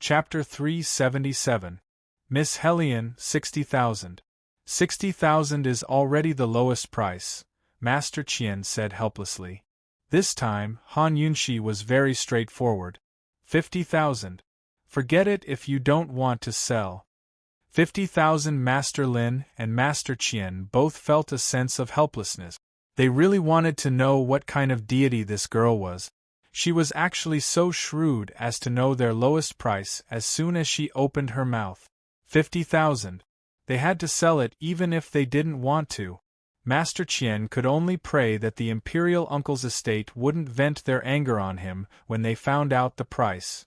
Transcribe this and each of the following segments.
Chapter 377. Miss Hellion, 60,000. 60,000 is already the lowest price, Master Qian said helplessly. This time, Han Yunshi was very straightforward. 50,000. Forget it if you don't want to sell. 50,000. Master Lin and Master Qian both felt a sense of helplessness. They really wanted to know what kind of deity this girl was. She was actually so shrewd as to know their lowest price as soon as she opened her mouth. 50,000. They had to sell it even if they didn't want to. Master Qian could only pray that the imperial uncle's estate wouldn't vent their anger on him when they found out the price.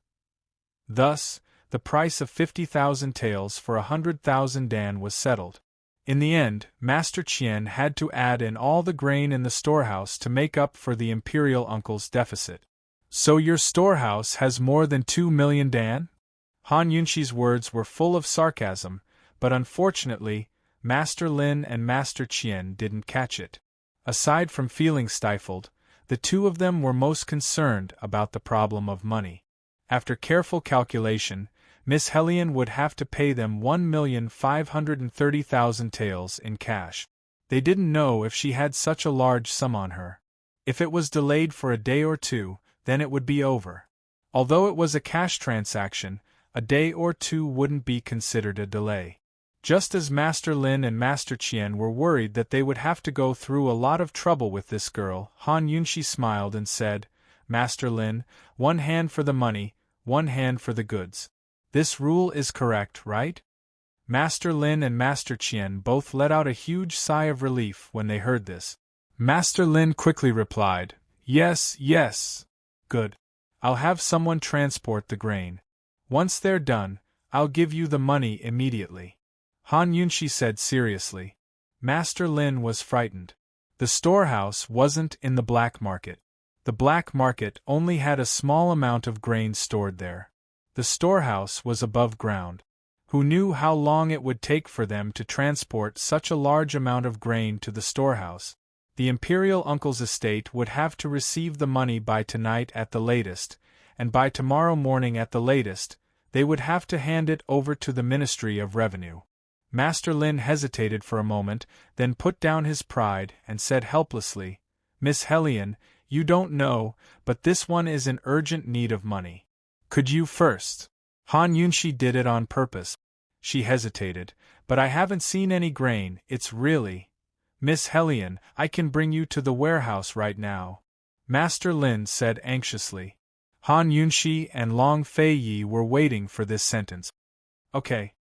Thus, the price of 50,000 taels for 100,000 dan was settled. In the end, Master Qian had to add in all the grain in the storehouse to make up for the imperial uncle's deficit. So your storehouse has more than 2 million dan? Han Yunshi's words were full of sarcasm, but unfortunately, Master Lin and Master Qian didn't catch it. Aside from feeling stifled, the two of them were most concerned about the problem of money. After careful calculation, Miss Hellion would have to pay them 1,530,000 taels in cash. They didn't know if she had such a large sum on her. If it was delayed for a day or two, then it would be over. Although it was a cash transaction, a day or two wouldn't be considered a delay. Just as Master Lin and Master Qian were worried that they would have to go through a lot of trouble with this girl, Han Yunshi smiled and said, Master Lin, 1 hand for the money, 1 hand for the goods. This rule is correct, right? Master Lin and Master Qian both let out a huge sigh of relief when they heard this. Master Lin quickly replied, Yes, yes. Good. I'll have someone transport the grain. Once they're done, I'll give you the money immediately. Han Yunshi said seriously. Master Lin was frightened. The storehouse wasn't in the black market. The black market only had a small amount of grain stored there. The storehouse was above ground. Who knew how long it would take for them to transport such a large amount of grain to the storehouse? The imperial uncle's estate would have to receive the money by tonight at the latest, and by tomorrow morning at the latest, they would have to hand it over to the Ministry of Revenue. Master Lin hesitated for a moment, then put down his pride and said helplessly, Miss Hellion, you don't know, but this one is in urgent need of money. Could you first? Han Yunshi did it on purpose. She hesitated, but I haven't seen any grain, it's really… Miss Hellion, I can bring you to the warehouse right now. Master Lin said anxiously. Han Yunshi and Long Fei Yi were waiting for this sentence. Okay.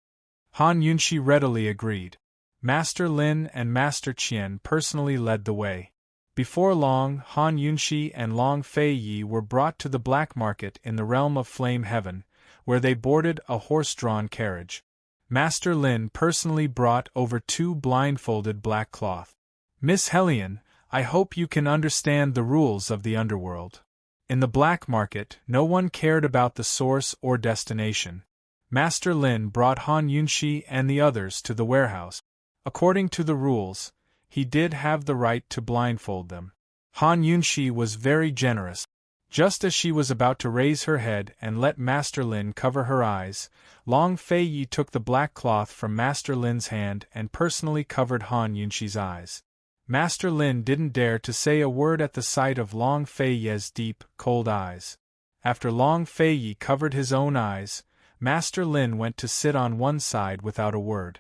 Han Yunshi readily agreed. Master Lin and Master Qian personally led the way. Before long, Han Yunshi and Long Fei Yi were brought to the black market in the realm of Flame Heaven, where they boarded a horse-drawn carriage. Master Lin personally brought over 2 blindfolded black cloth. Miss Hellion, I hope you can understand the rules of the underworld. In the black market, no one cared about the source or destination. Master Lin brought Han Yunshi and the others to the warehouse. According to the rules, he did have the right to blindfold them. Han Yunshi was very generous. Just as she was about to raise her head and let Master Lin cover her eyes, Long Fei Yi took the black cloth from Master Lin's hand and personally covered Han Yunshi's eyes. Master Lin didn't dare to say a word at the sight of Long Fei Yi's deep, cold eyes. After Long Fei Yi covered his own eyes, Master Lin went to sit on one side without a word.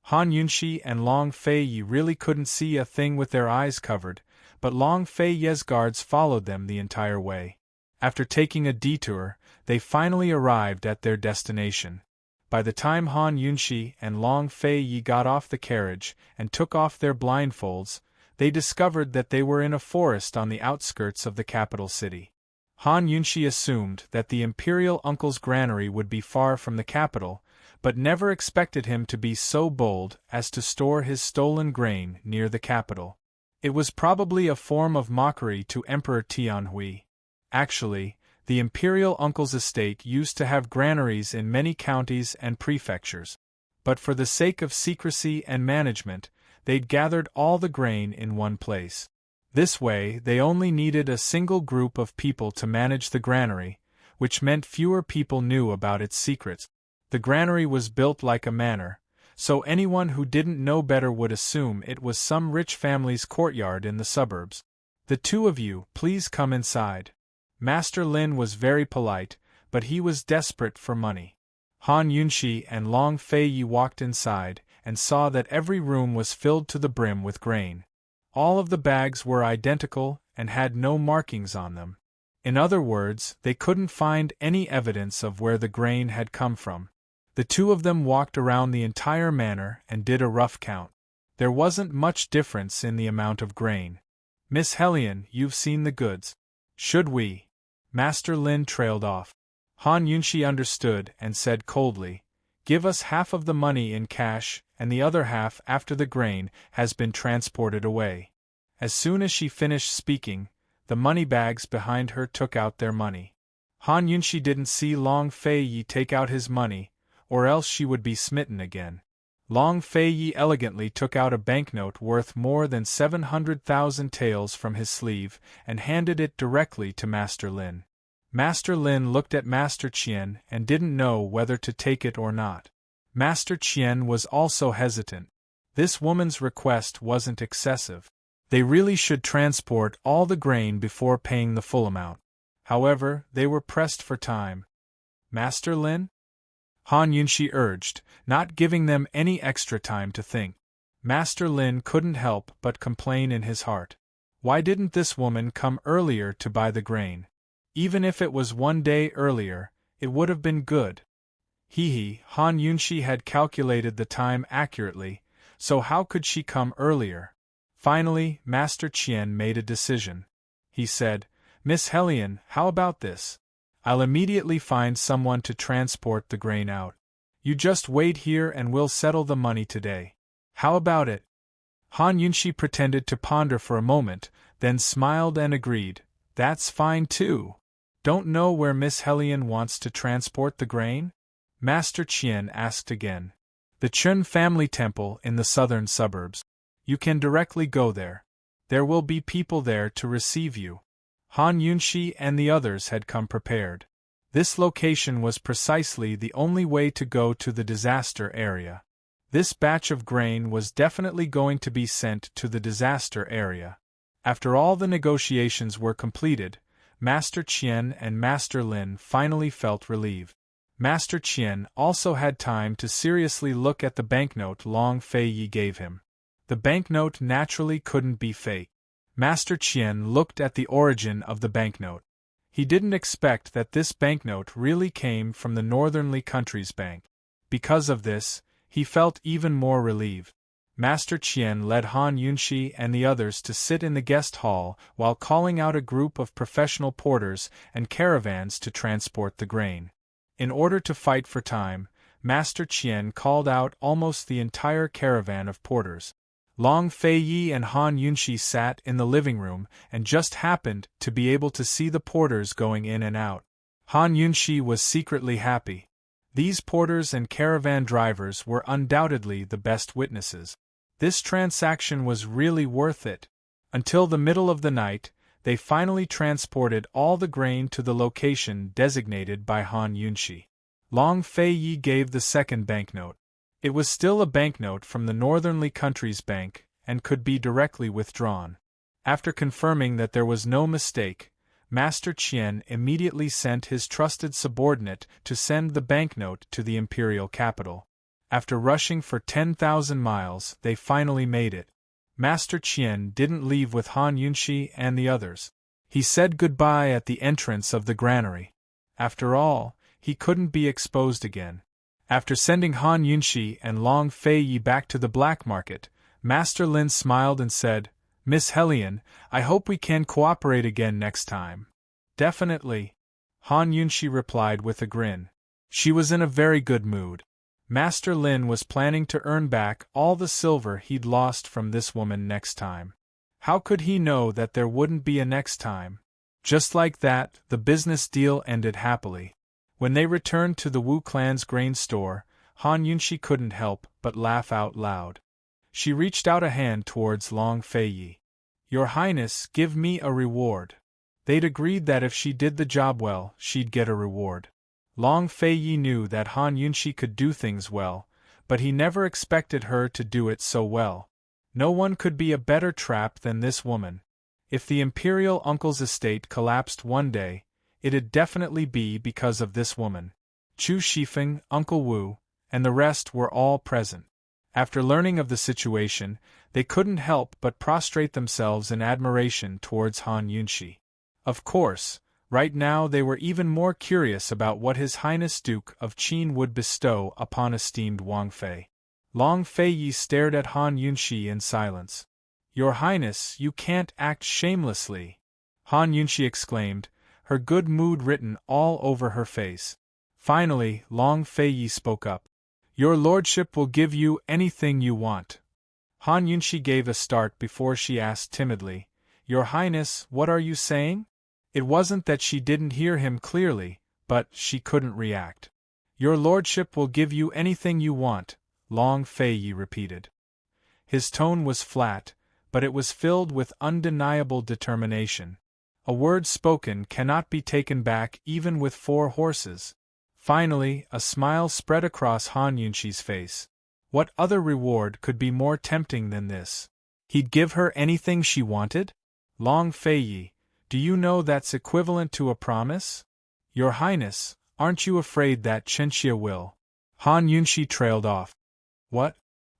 Han Yunshi and Long Fei Yi really couldn't see a thing with their eyes covered, but Long Fei Yi's guards followed them the entire way. After taking a detour, they finally arrived at their destination. By the time Han Yunshi and Long Fei Yi got off the carriage and took off their blindfolds, they discovered that they were in a forest on the outskirts of the capital city. Han Yunshi assumed that the imperial uncle's granary would be far from the capital, but never expected him to be so bold as to store his stolen grain near the capital. It was probably a form of mockery to Emperor Tianhui. Actually, the imperial uncle's estate used to have granaries in many counties and prefectures. But for the sake of secrecy and management, they'd gathered all the grain in one place. This way they only needed a single group of people to manage the granary, which meant fewer people knew about its secrets. The granary was built like a manor, so anyone who didn't know better would assume it was some rich family's courtyard in the suburbs. "The two of you, please come inside." Master Lin was very polite, but he was desperate for money. Han Yunxi and Long Feiyi walked inside, and saw that every room was filled to the brim with grain. All of the bags were identical, and had no markings on them. In other words, they couldn't find any evidence of where the grain had come from. The two of them walked around the entire manor and did a rough count. There wasn't much difference in the amount of grain. "Miss Hellion, you've seen the goods. Should we?" Master Lin trailed off. Han Yunxi understood and said coldly, "Give us half of the money in cash, and the other half after the grain has been transported away." As soon as she finished speaking, the money bags behind her took out their money. Han Yunxi didn't see Long Feiyi take out his money, or else she would be smitten again. Long Feiyi elegantly took out a banknote worth more than 700,000 taels from his sleeve and handed it directly to Master Lin. Master Lin looked at Master Qian and didn't know whether to take it or not. Master Qian was also hesitant. This woman's request wasn't excessive. They really should transport all the grain before paying the full amount. However, they were pressed for time. "Master Lin?" Han Yunxi urged, not giving them any extra time to think. Master Lin couldn't help but complain in his heart. Why didn't this woman come earlier to buy the grain? Even if it was 1 day earlier, it would have been good. Han Yunxi had calculated the time accurately, so how could she come earlier? Finally, Master Qian made a decision. He said, "Miss Hellion, how about this? I'll immediately find someone to transport the grain out. You just wait here and we'll settle the money today. How about it?" Han Yunxi pretended to ponder for a moment, then smiled and agreed, "That's fine too. Don't know where Miss Hellion wants to transport the grain?" Master Qian asked again. "The Chun family temple in the southern suburbs. You can directly go there. There will be people there to receive you." Han Yunxi and the others had come prepared. This location was precisely the only way to go to the disaster area. This batch of grain was definitely going to be sent to the disaster area. After all the negotiations were completed, Master Qian and Master Lin finally felt relieved. Master Qian also had time to seriously look at the banknote Long Feiyi gave him. The banknote naturally couldn't be fake. Master Qian looked at the origin of the banknote. He didn't expect that this banknote really came from the Northernly Countries Bank. Because of this, he felt even more relieved. Master Qian led Han Yunxi and the others to sit in the guest hall while calling out a group of professional porters and caravans to transport the grain. In order to fight for time, Master Qian called out almost the entire caravan of porters. Long Feiyi and Han Yunxi sat in the living room and just happened to be able to see the porters going in and out. Han Yunxi was secretly happy. These porters and caravan drivers were undoubtedly the best witnesses. This transaction was really worth it. Until the middle of the night, they finally transported all the grain to the location designated by Han Yunxi. Long Feiyi gave the second banknote. It was still a banknote from the Northernly Countries Bank, and could be directly withdrawn. After confirming that there was no mistake, Master Qian immediately sent his trusted subordinate to send the banknote to the imperial capital. After rushing for 10,000 miles, they finally made it. Master Qian didn't leave with Han Yunxi and the others. He said goodbye at the entrance of the granary. After all, he couldn't be exposed again. After sending Han Yunxi and Long Feiyi back to the black market, Master Lin smiled and said, "Miss Hellion, I hope we can cooperate again next time." "Definitely," Han Yunxi replied with a grin. She was in a very good mood. Master Lin was planning to earn back all the silver he'd lost from this woman next time. How could he know that there wouldn't be a next time? Just like that, the business deal ended happily. When they returned to the Wu clan's grain store, Han Yunxi couldn't help but laugh out loud. She reached out a hand towards Long Feiyi. "Your Highness, give me a reward." They'd agreed that if she did the job well, she'd get a reward. Long Fei knew that Han Yunxi could do things well, but he never expected her to do it so well. No one could be a better trap than this woman. If the imperial uncle's estate collapsed one day, it'd definitely be because of this woman. Chu Shifeng, Uncle Wu, and the rest were all present. After learning of the situation, they couldn't help but prostrate themselves in admiration towards Han Yunxi. Of course, right now they were even more curious about what His Highness Duke of Qin would bestow upon esteemed Wang Fei. Long Fei stared at Han Yunxi in silence. "Your Highness, you can't act shamelessly," Han Yunxi exclaimed, her good mood written all over her face. Finally, Long Fei spoke up. "Your lordship will give you anything you want." Han Yunxi gave a start before she asked timidly, "Your Highness, what are you saying?" It wasn't that she didn't hear him clearly, but she couldn't react. "Your lordship will give you anything you want," Long Fei repeated. His tone was flat, but it was filled with undeniable determination. A word spoken cannot be taken back even with 4 horses. Finally, a smile spread across Han Yunxi's face. What other reward could be more tempting than this? He'd give her anything she wanted? Long Fei, do you know that's equivalent to a promise? Your Highness, aren't you afraid that Chenxia will? Han Yunxi trailed off. What?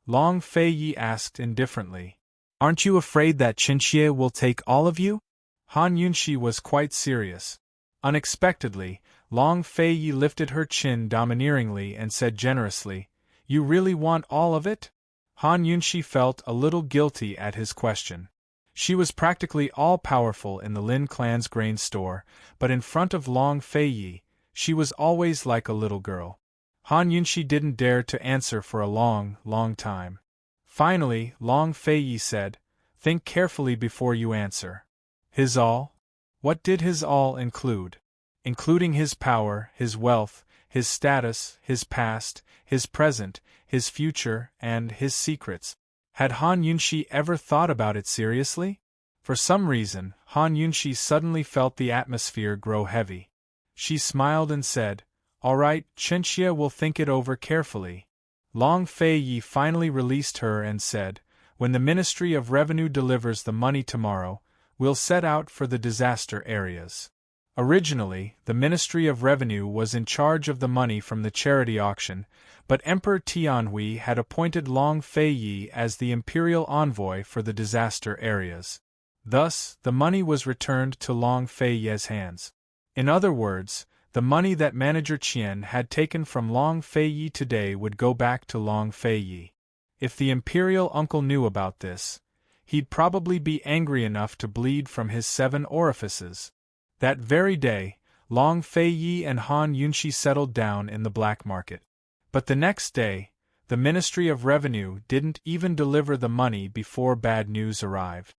Long Fei asked indifferently. Aren't you afraid that Chenxia will take all of you? Han Yunxi was quite serious. Unexpectedly, Long Fei lifted her chin domineeringly and said generously, "You really want all of it?" Han Yunxi felt a little guilty at his question. She was practically all-powerful in the Lin clan's grain store, but in front of Long Fei, she was always like a little girl. Han Yunxi didn't dare to answer for a long, long time. Finally, Long Fei said, "Think carefully before you answer." His all? What did his all include? Including his power, his wealth, his status, his past, his present, his future, and his secrets. Had Han Yunxi ever thought about it seriously? For some reason, Han Yunxi suddenly felt the atmosphere grow heavy. She smiled and said, "All right, Chenxia will think it over carefully." Long Fei finally released her and said, "When the Ministry of Revenue delivers the money tomorrow, we'll set out for the disaster areas." Originally, the Ministry of Revenue was in charge of the money from the charity auction, but Emperor Tianhui had appointed Long Fei as the imperial envoy for the disaster areas. Thus, the money was returned to Long Fei's hands. In other words, the money that Manager Qian had taken from Long Fei today would go back to Long Fei. If the imperial uncle knew about this, he'd probably be angry enough to bleed from his 7 orifices. That very day, Long Fei and Han Yunxi settled down in the black market. But the next day, the Ministry of Revenue didn't even deliver the money before bad news arrived.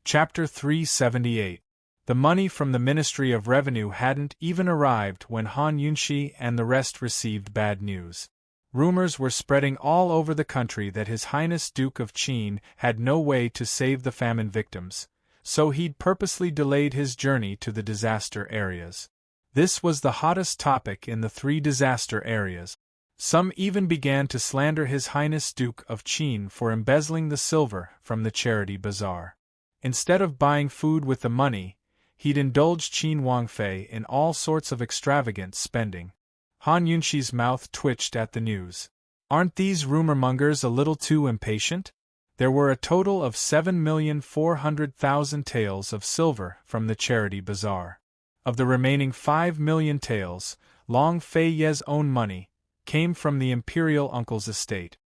Chapter 378. The money from the Ministry of Revenue hadn't even arrived when Han Yunxi and the rest received bad news. Rumors were spreading all over the country that His Highness Duke of Qin had no way to save the famine victims, so he'd purposely delayed his journey to the disaster areas. This was the hottest topic in the 3 disaster areas. Some even began to slander His Highness Duke of Qin for embezzling the silver from the charity bazaar. Instead of buying food with the money, he'd indulged Qin Wangfei in all sorts of extravagant spending. Han Yunxi's mouth twitched at the news. Aren't these rumor-mongers a little too impatient? There were a total of 7,400,000 taels of silver from the charity bazaar. Of the remaining 5 million taels, Long Fei's own money came from the imperial uncle's estate.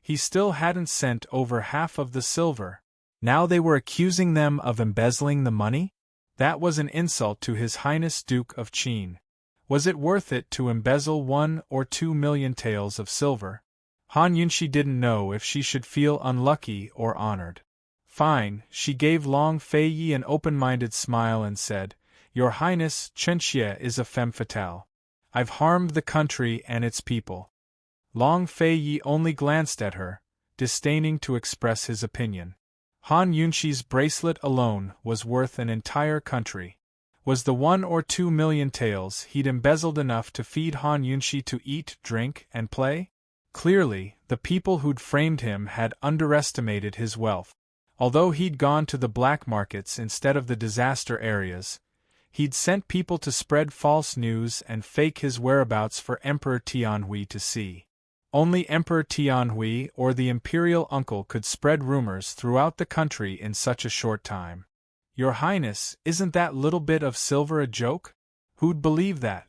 He still hadn't sent over half of the silver. Now they were accusing them of embezzling the money? That was an insult to His Highness Duke of Qin. Was it worth it to embezzle 1 or 2 million taels of silver? Han Yunxi didn't know if she should feel unlucky or honored. Fine, she gave Long Fei an open-minded smile and said, "Your Highness, Chenxia is a femme fatale. I've harmed the country and its people." Long Fei only glanced at her, disdaining to express his opinion. Han Yunxi's bracelet alone was worth an entire country. Was the 1 or 2 million taels he'd embezzled enough to feed Han Yunshi to eat, drink, and play? Clearly, the people who'd framed him had underestimated his wealth. Although he'd gone to the black markets instead of the disaster areas, he'd sent people to spread false news and fake his whereabouts for Emperor Tianhui to see. Only Emperor Tianhui or the imperial uncle could spread rumors throughout the country in such a short time. Your Highness, isn't that little bit of silver a joke? Who'd believe that?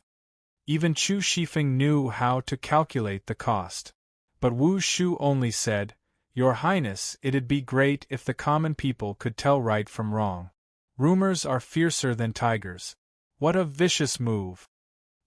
Even Chu Shifeng knew how to calculate the cost. But Wu Shu only said, Your Highness, it'd be great if the common people could tell right from wrong. Rumors are fiercer than tigers. What a vicious move.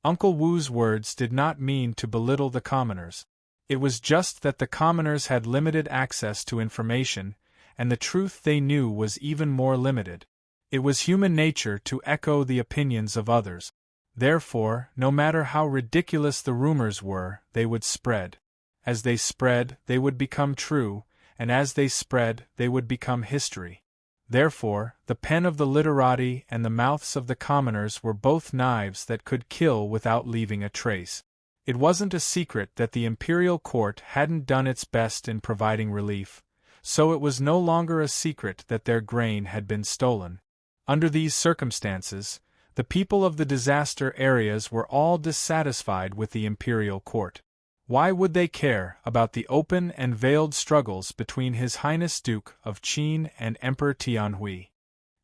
Uncle Wu's words did not mean to belittle the commoners. It was just that the commoners had limited access to information, and the truth they knew was even more limited. It was human nature to echo the opinions of others. Therefore, no matter how ridiculous the rumors were, they would spread. As they spread, they would become true, and as they spread, they would become history. Therefore, the pen of the literati and the mouths of the commoners were both knives that could kill without leaving a trace. It wasn't a secret that the imperial court hadn't done its best in providing relief, so it was no longer a secret that their grain had been stolen. Under these circumstances, the people of the disaster areas were all dissatisfied with the imperial court. Why would they care about the open and veiled struggles between His Highness Duke of Qin and Emperor Tianhui?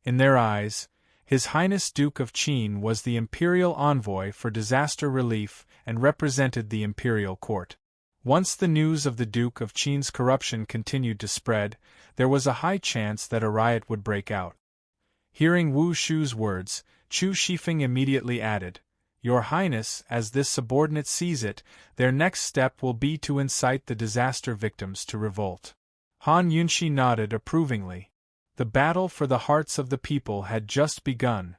In their eyes, His Highness Duke of Qin was the imperial envoy for disaster relief and represented the imperial court. Once the news of the Duke of Qin's corruption continued to spread, there was a high chance that a riot would break out. Hearing Wu Shu's words, Chu Shifeng immediately added, Your Highness, as this subordinate sees it, their next step will be to incite the disaster victims to revolt. Han Yunshi nodded approvingly. The battle for the hearts of the people had just begun.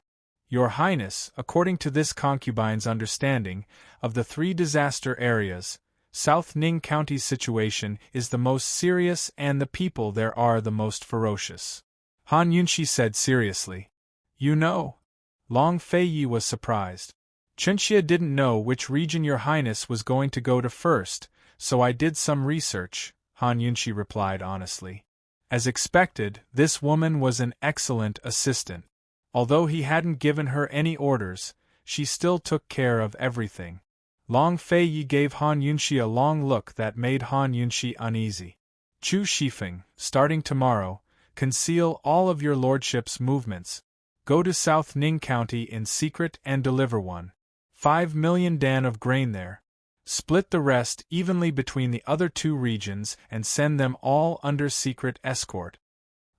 Your Highness, according to this concubine's understanding, of the 3 disaster areas, South Ning County's situation is the most serious and the people there are the most ferocious. Han Yunshi said seriously. You know? Long Feiyi was surprised. Chunxia didn't know which region Your Highness was going to go to first, so I did some research, Han Yunshi replied honestly. As expected, this woman was an excellent assistant. Although he hadn't given her any orders, she still took care of everything. Long Feiyi gave Han Yunshi a long look that made Han Yunshi uneasy. Chu Shifeng, starting tomorrow, conceal all of your lordship's movements. Go to South Ning County in secret and deliver 1.5 million dan of grain there. Split the rest evenly between the other 2 regions and send them all under secret escort.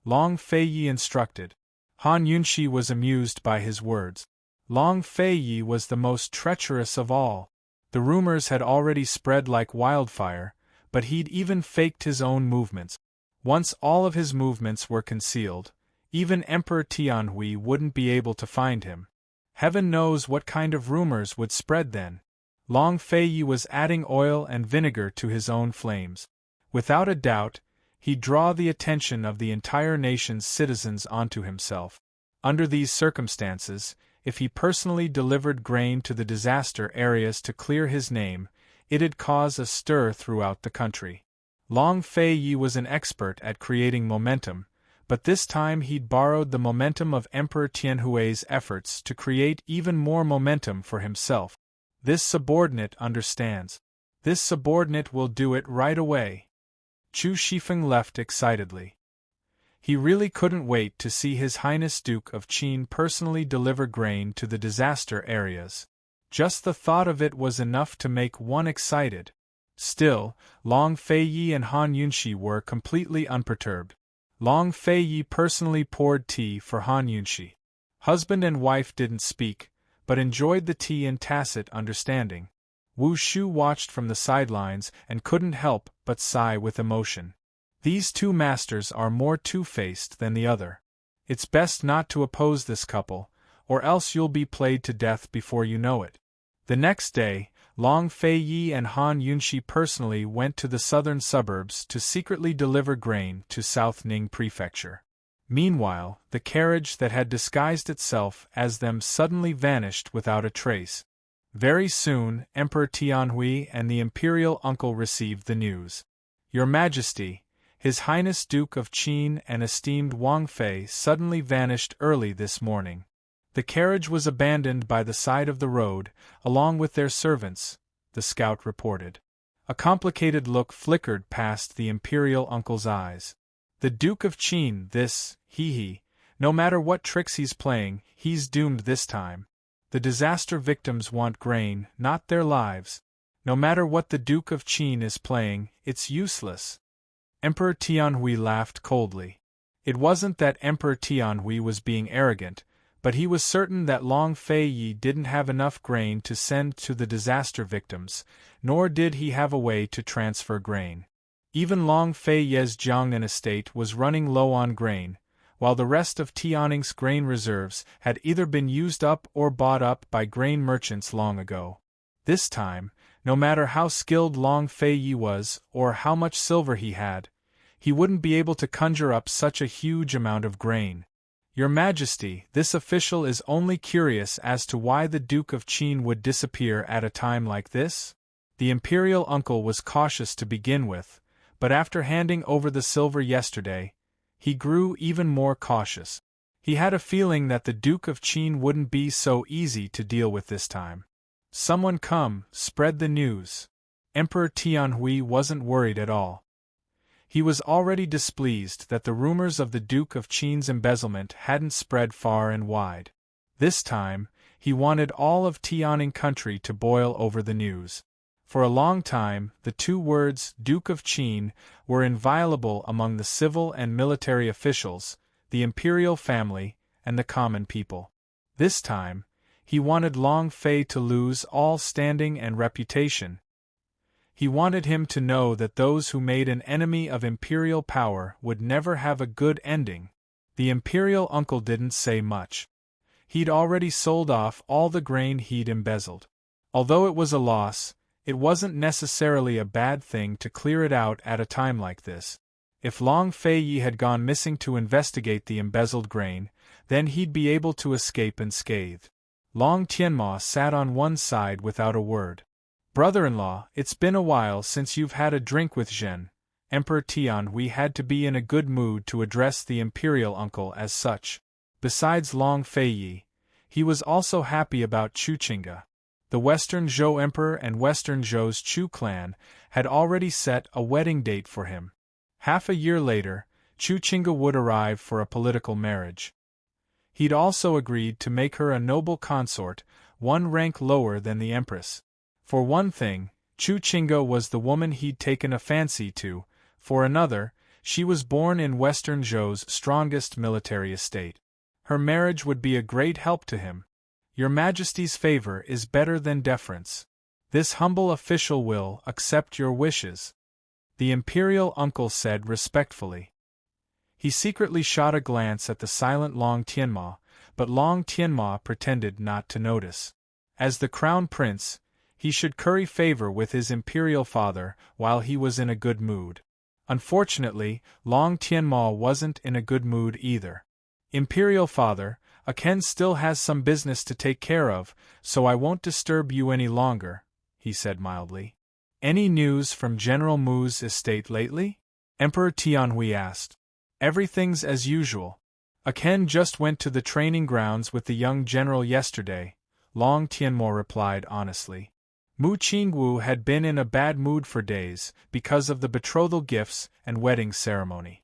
Long Feiyi instructed. Han Yunshi was amused by his words. Long Feiyi was the most treacherous of all. The rumors had already spread like wildfire, but he'd even faked his own movements. Once all of his movements were concealed, even Emperor Tianhui wouldn't be able to find him. Heaven knows what kind of rumors would spread then. Long Feiyi was adding oil and vinegar to his own flames. Without a doubt, he'd draw the attention of the entire nation's citizens onto himself. Under these circumstances, if he personally delivered grain to the disaster areas to clear his name, it'd cause a stir throughout the country. Long Feiyi was an expert at creating momentum, but this time he'd borrowed the momentum of Emperor Tianhui's efforts to create even more momentum for himself. This subordinate understands. This subordinate will do it right away. Chu Shifeng left excitedly. He really couldn't wait to see His Highness Duke of Qin personally deliver grain to the disaster areas. Just the thought of it was enough to make one excited. Still, Long Feiyi and Han Yunshi were completely unperturbed. Long Feiyi personally poured tea for Han Yunshi. Husband and wife didn't speak, but enjoyed the tea in tacit understanding. Wu Shu watched from the sidelines and couldn't help but sigh with emotion. These 2 masters are more two-faced than the other. It's best not to oppose this couple, or else you'll be played to death before you know it. The next day, Long Feiyi and Han Yunshi personally went to the southern suburbs to secretly deliver grain to South Ning Prefecture. Meanwhile, the carriage that had disguised itself as them suddenly vanished without a trace. Very soon, Emperor Tianhui and the imperial uncle received the news. Your Majesty, His Highness Duke of Qin and esteemed Wang Fei suddenly vanished early this morning. The carriage was abandoned by the side of the road, along with their servants, the scout reported. A complicated look flickered past the imperial uncle's eyes. The Duke of Qin, this, he. No matter what tricks he's playing, he's doomed this time. The disaster victims want grain, not their lives. No matter what the Duke of Qin is playing, it's useless. Emperor Tianhui laughed coldly. It wasn't that Emperor Tianhui was being arrogant, but he was certain that Long Fei Yi didn't have enough grain to send to the disaster victims, nor did he have a way to transfer grain. Even Long Fei Ye's Jiangnan estate was running low on grain, while the rest of Tianning's grain reserves had either been used up or bought up by grain merchants long ago. This time, no matter how skilled Long Fei Yi was or how much silver he had, he wouldn't be able to conjure up such a huge amount of grain. Your Majesty, this official is only curious as to why the Duke of Qin would disappear at a time like this? The imperial uncle was cautious to begin with, but after handing over the silver yesterday, he grew even more cautious. He had a feeling that the Duke of Qin wouldn't be so easy to deal with this time. Someone come, spread the news. Emperor Tianhui wasn't worried at all. He was already displeased that the rumors of the Duke of Qin's embezzlement hadn't spread far and wide. This time, he wanted all of Tianning country to boil over the news. For a long time, the two words Duke of Qin were inviolable among the civil and military officials, the imperial family, and the common people. This time, he wanted Long Fei to lose all standing and reputation. He wanted him to know that those who made an enemy of imperial power would never have a good ending. The imperial uncle didn't say much. He'd already sold off all the grain he'd embezzled. Although it was a loss, it wasn't necessarily a bad thing to clear it out at a time like this. If Long Fei Yi had gone missing to investigate the embezzled grain, then he'd be able to escape unscathed. Long Tianma sat on one side without a word. Brother-in-law, it's been a while since you've had a drink with Zhen. Emperor Tianhui had to be in a good mood to address the imperial uncle as such. Besides Long Fei Yi, he was also happy about Chu Qingge. The Western Zhou Emperor and Western Zhou's Chu clan had already set a wedding date for him. Half a year later, Chu Qingge would arrive for a political marriage. He'd also agreed to make her a noble consort, one rank lower than the empress. For one thing, Chu Qingge was the woman he'd taken a fancy to, for another, she was born in Western Zhou's strongest military estate. Her marriage would be a great help to him. Your Majesty's favor is better than deference. This humble official will accept your wishes, the imperial uncle said respectfully. He secretly shot a glance at the silent Long Tianma, but Long Tianma pretended not to notice. As the crown prince, he should curry favor with his imperial father while he was in a good mood. Unfortunately, Long Tianma wasn't in a good mood either. Imperial father, Aken still has some business to take care of, so I won't disturb you any longer, he said mildly. Any news from General Mu's estate lately? Emperor Tianhui asked. Everything's as usual. Aken just went to the training grounds with the young general yesterday, Long Tianma replied honestly. Mu Qingwu had been in a bad mood for days because of the betrothal gifts and wedding ceremony.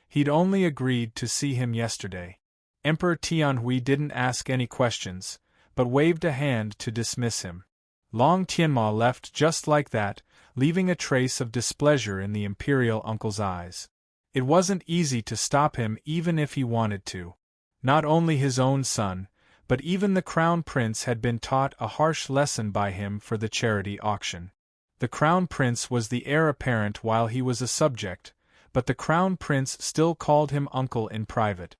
He'd only agreed to see him yesterday. Emperor Tianhui didn't ask any questions, but waved a hand to dismiss him. Long Tianma left just like that, leaving a trace of displeasure in the imperial uncle's eyes. It wasn't easy to stop him even if he wanted to. Not only his own son, but even the crown prince had been taught a harsh lesson by him for the charity auction. The crown prince was the heir apparent while he was a subject, but the crown prince still called him uncle in private.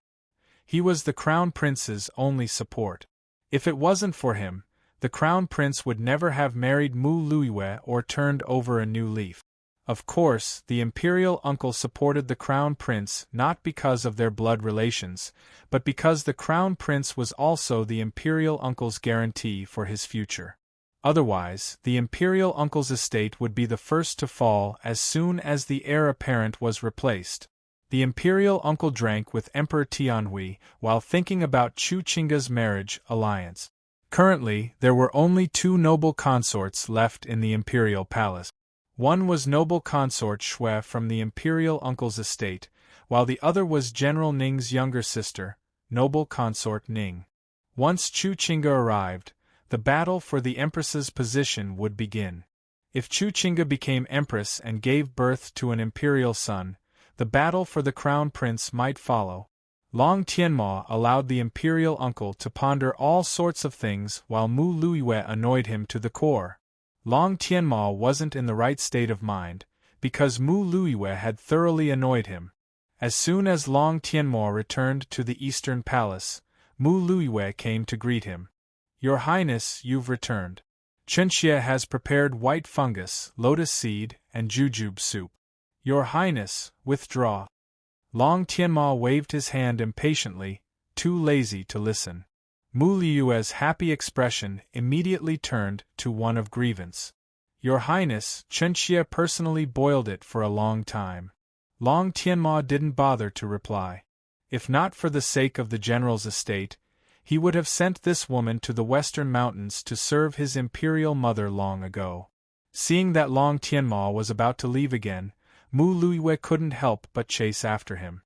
He was the crown prince's only support. If it wasn't for him, the crown prince would never have married Mu Luiyue or turned over a new leaf. Of course, the imperial uncle supported the crown prince not because of their blood relations, but because the crown prince was also the imperial uncle's guarantee for his future. Otherwise, the imperial uncle's estate would be the first to fall as soon as the heir apparent was replaced. The imperial uncle drank with Emperor Tianhui while thinking about Chu Qingga's marriage alliance. Currently, there were only 2 noble consorts left in the imperial palace. One was noble consort Shui from the imperial uncle's estate, while the other was General Ning's younger sister, noble consort Ning. Once Chu Qingga arrived, the battle for the empress's position would begin. If Chu Qingga became empress and gave birth to an imperial son, the battle for the crown prince might follow. Long Tianma allowed the imperial uncle to ponder all sorts of things while Mu Luiyue annoyed him to the core. Long Tianma wasn't in the right state of mind, because Mu Luiyue had thoroughly annoyed him. As soon as Long Tianma returned to the Eastern Palace, Mu Luiyue came to greet him. "Your Highness, you've returned. Chenxia has prepared white fungus, lotus seed, and jujube soup. Your Highness, withdraw." Long Tianma waved his hand impatiently, too lazy to listen. Mu Luiyue's happy expression immediately turned to one of grievance. "Your Highness, Chenxia personally boiled it for a long time." Long Tianma didn't bother to reply. If not for the sake of the general's estate, he would have sent this woman to the western mountains to serve his imperial mother long ago. Seeing that Long Tianma was about to leave again, Mu Luiyue couldn't help but chase after him.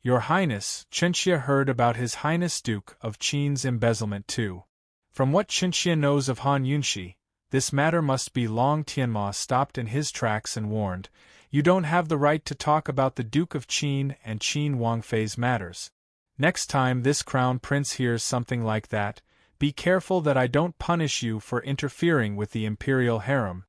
"Your Highness, Chenxia heard about His Highness Duke of Qin's embezzlement too. From what Chenxia knows of Han Yunxi, this matter must be." Long Tianma stopped in his tracks and warned, "You don't have the right to talk about the Duke of Qin and Qin Wangfei's matters. Next time this crown prince hears something like that, be careful that I don't punish you for interfering with the imperial harem."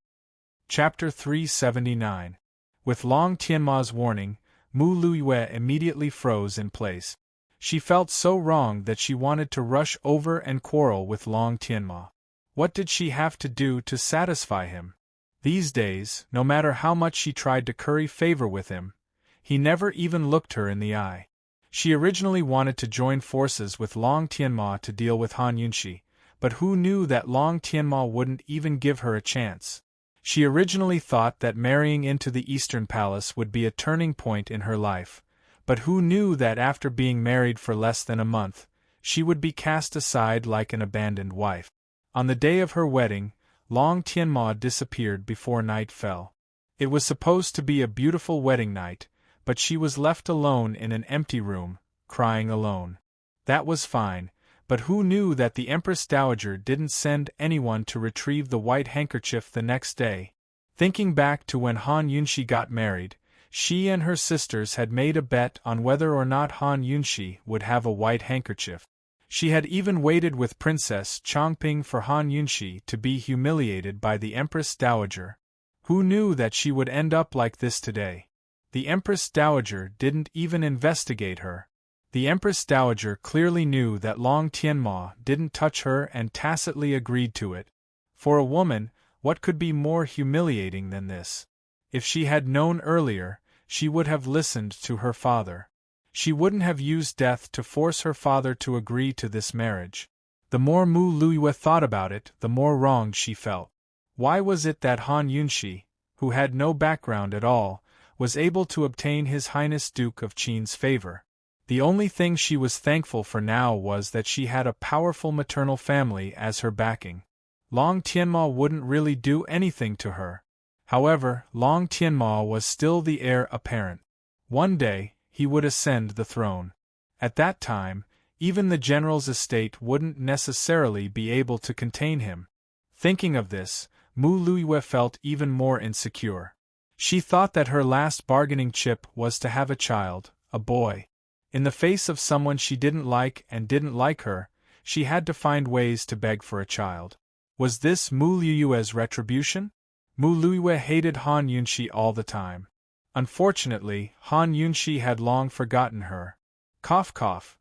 Chapter 379. With Long Tianma's warning, Mu Luiyue immediately froze in place. She felt so wrong that she wanted to rush over and quarrel with Long Tianma. What did she have to do to satisfy him? These days, no matter how much she tried to curry favor with him, he never even looked her in the eye. She originally wanted to join forces with Long Tianma to deal with Han Yunxi, but who knew that Long Tianma wouldn't even give her a chance? She originally thought that marrying into the Eastern Palace would be a turning point in her life, but who knew that after being married for less than a month, she would be cast aside like an abandoned wife. On the day of her wedding, Long Tianma disappeared before night fell. It was supposed to be a beautiful wedding night, but she was left alone in an empty room, crying alone. That was fine, but who knew that the Empress Dowager didn't send anyone to retrieve the white handkerchief the next day? Thinking back to when Han Yunxi got married, she and her sisters had made a bet on whether or not Han Yunxi would have a white handkerchief. She had even waited with Princess Chongping for Han Yunxi to be humiliated by the Empress Dowager. Who knew that she would end up like this today? The Empress Dowager didn't even investigate her. The Empress Dowager clearly knew that Long Tianma didn't touch her and tacitly agreed to it. For a woman, what could be more humiliating than this? If she had known earlier, she would have listened to her father. She wouldn't have used death to force her father to agree to this marriage. The more Mu Luiyue thought about it, the more wronged she felt. Why was it that Han Yunxi, who had no background at all, was able to obtain His Highness Duke of Qin's favor? The only thing she was thankful for now was that she had a powerful maternal family as her backing. Long Tianma wouldn't really do anything to her. However, Long Tianma was still the heir apparent. One day, he would ascend the throne. At that time, even the general's estate wouldn't necessarily be able to contain him. Thinking of this, Mu Luiyue felt even more insecure. She thought that her last bargaining chip was to have a child, a boy. In the face of someone she didn't like and didn't like her, she had to find ways to beg for a child. Was this Mu Luiyue's retribution? Mu Luiyue hated Han Yunxi all the time. Unfortunately, Han Yunxi had long forgotten her. Cough cough.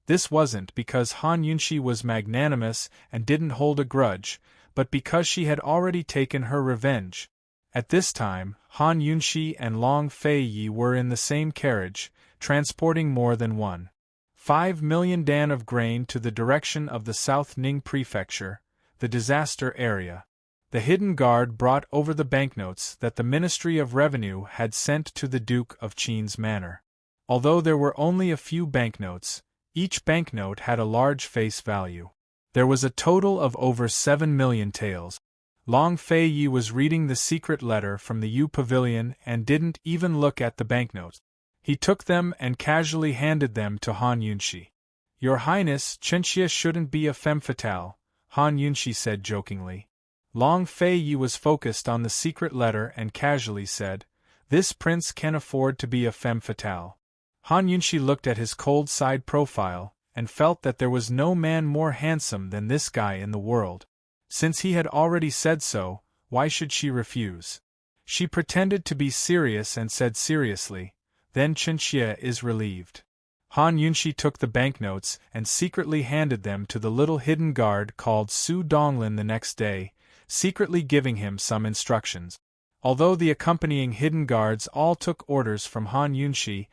This wasn't because Han Yunxi was magnanimous and didn't hold a grudge, but because she had already taken her revenge. At this time, Han Yunxi and Long Feiyi were in the same carriage, transporting more than 1.5 million dan of grain to the direction of the South Ning Prefecture, the disaster area. The hidden guard brought over the banknotes that the Ministry of Revenue had sent to the Duke of Qin's manor. Although there were only a few banknotes, each banknote had a large face value. There was a total of over 7 million taels. Long Feiyi was reading the secret letter from the Yu Pavilion and didn't even look at the banknotes. He took them and casually handed them to Han Yunxi. "Your Highness, Chenxia shouldn't be a femme fatale," Han Yunxi said jokingly. Long Feiyi was focused on the secret letter and casually said, "This prince can afford to be a femme fatale." Han Yunxi looked at his cold side profile and felt that there was no man more handsome than this guy in the world. Since he had already said so, why should she refuse? She pretended to be serious and said seriously, "Then Chenxia is relieved." Han Yunxi took the banknotes and secretly handed them to the little hidden guard called Su Donglin the next day, secretly giving him some instructions. Although the accompanying hidden guards all took orders from Han Yunxi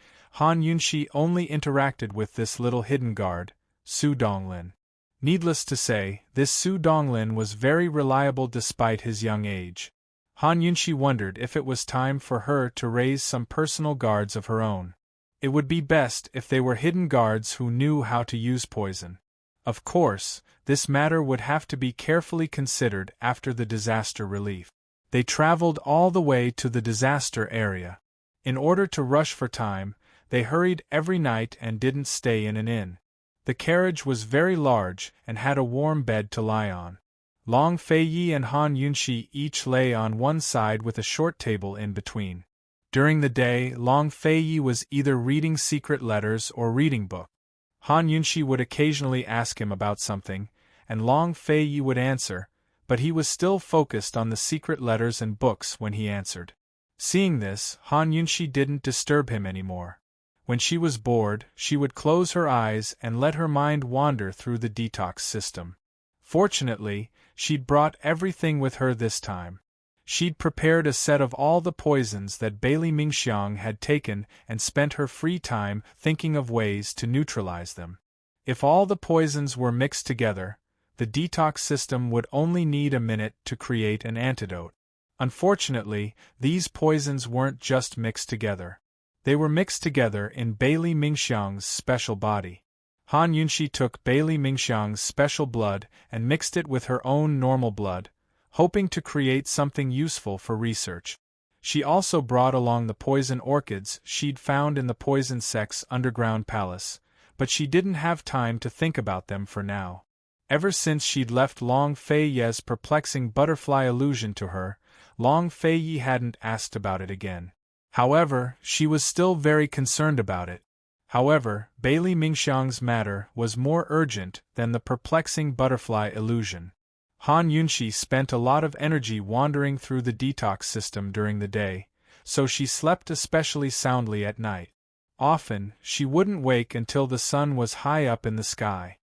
only interacted with this little hidden guard, Su Donglin. Needless to say, this Su Donglin was very reliable despite his young age. Han Yunxi wondered if it was time for her to raise some personal guards of her own. It would be best if they were hidden guards who knew how to use poison. Of course, this matter would have to be carefully considered after the disaster relief. They traveled all the way to the disaster area. In order to rush for time, they hurried every night and didn't stay in an inn. The carriage was very large and had a warm bed to lie on. Long Feiyi and Han Yunxi each lay on one side with a short table in between. During the day, Long Feiyi was either reading secret letters or reading book. Han Yunxi would occasionally ask him about something, and Long Feiyi would answer, but he was still focused on the secret letters and books when he answered. Seeing this, Han Yunxi didn't disturb him anymore. When she was bored, she would close her eyes and let her mind wander through the detox system. Fortunately, she'd brought everything with her this time. She'd prepared a set of all the poisons that Bailey Mingxiang had taken and spent her free time thinking of ways to neutralize them. If all the poisons were mixed together, the detox system would only need a minute to create an antidote. Unfortunately, these poisons weren't just mixed together. They were mixed together in Bailey Mingxiang's special body. Han Yunxi took Bailey Mingxiang's special blood and mixed it with her own normal blood, hoping to create something useful for research. She also brought along the poison orchids she'd found in the Poison Sect's underground palace, but she didn't have time to think about them for now. Ever since she'd left Long Feiyi's perplexing butterfly illusion to her, Long Feiyi hadn't asked about it again. However, she was still very concerned about it. However, Bailey Mingxiang's matter was more urgent than the perplexing butterfly illusion. Han Yunxi spent a lot of energy wandering through the detox system during the day, so she slept especially soundly at night. Often, she wouldn't wake until the sun was high up in the sky.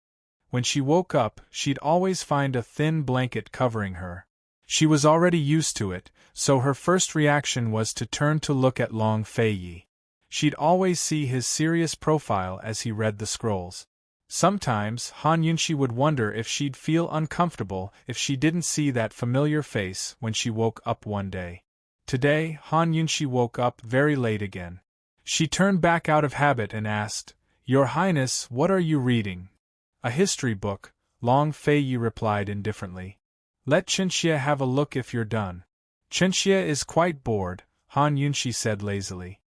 When she woke up, she'd always find a thin blanket covering her. She was already used to it, so her first reaction was to turn to look at Long Feiyi. She'd always see his serious profile as he read the scrolls. Sometimes, Han Yunxi would wonder if she'd feel uncomfortable if she didn't see that familiar face when she woke up one day. Today, Han Yunxi woke up very late again. She turned back out of habit and asked, "Your Highness, what are you reading?" "A history book," Long Feiyi replied indifferently. "Let Chenxia have a look if you're done." "Chenxia is quite bored," Han Yunxi said lazily.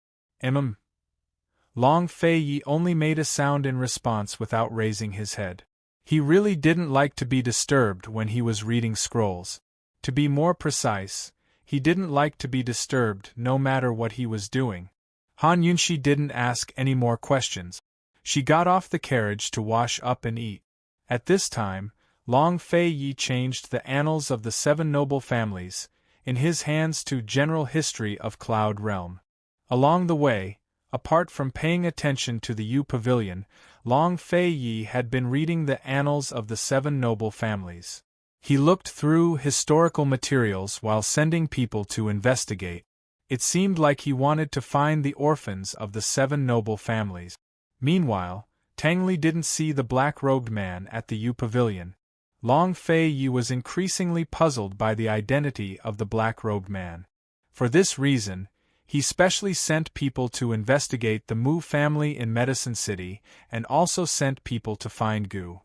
Long Feiyi only made a sound in response without raising his head. He really didn't like to be disturbed when he was reading scrolls. To be more precise, he didn't like to be disturbed no matter what he was doing. Han Yunxi didn't ask any more questions. She got off the carriage to wash up and eat. At this time, Long Feiyi changed the annals of the 7 noble families in his hands to General History of Cloud Realm. Along the way, apart from paying attention to the Yu Pavilion, Long Feiyi had been reading the annals of the 7 noble families. He looked through historical materials while sending people to investigate. It seemed like he wanted to find the orphans of the 7 noble families. Meanwhile, Tang Li didn't see the black-robed man at the U Pavilion. Long Fei Yi was increasingly puzzled by the identity of the black-robed man. For this reason, he specially sent people to investigate the Mu family in Medicine City and also sent people to find Gu.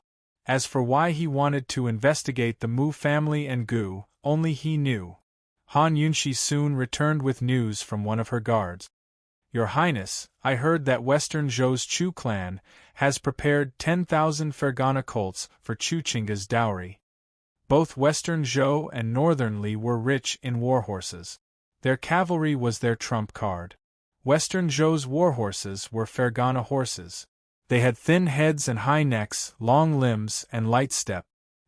As for why he wanted to investigate the Mu family and Gu, only he knew. Han Yunshi soon returned with news from one of her guards. Your Highness, I heard that Western Zhou's Chu clan has prepared 10,000 Fergana colts for Chu Chinga's dowry. Both Western Zhou and Northern Li were rich in warhorses. Their cavalry was their trump card. Western Zhou's warhorses were Fergana horses. They had thin heads and high necks, long limbs, and light step.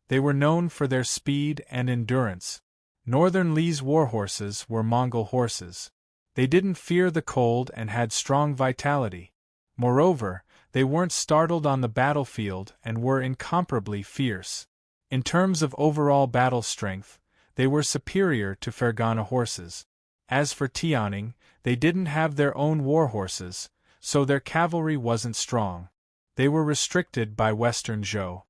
They were known for their speed and endurance. Northern Li's warhorses were Mongol horses. They didn't fear the cold and had strong vitality. Moreover, they weren't startled on the battlefield and were incomparably fierce. In terms of overall battle strength, they were superior to Fergana horses. As for Tianning, they didn't have their own warhorses, so their cavalry wasn't strong. They were restricted by Western Zhou.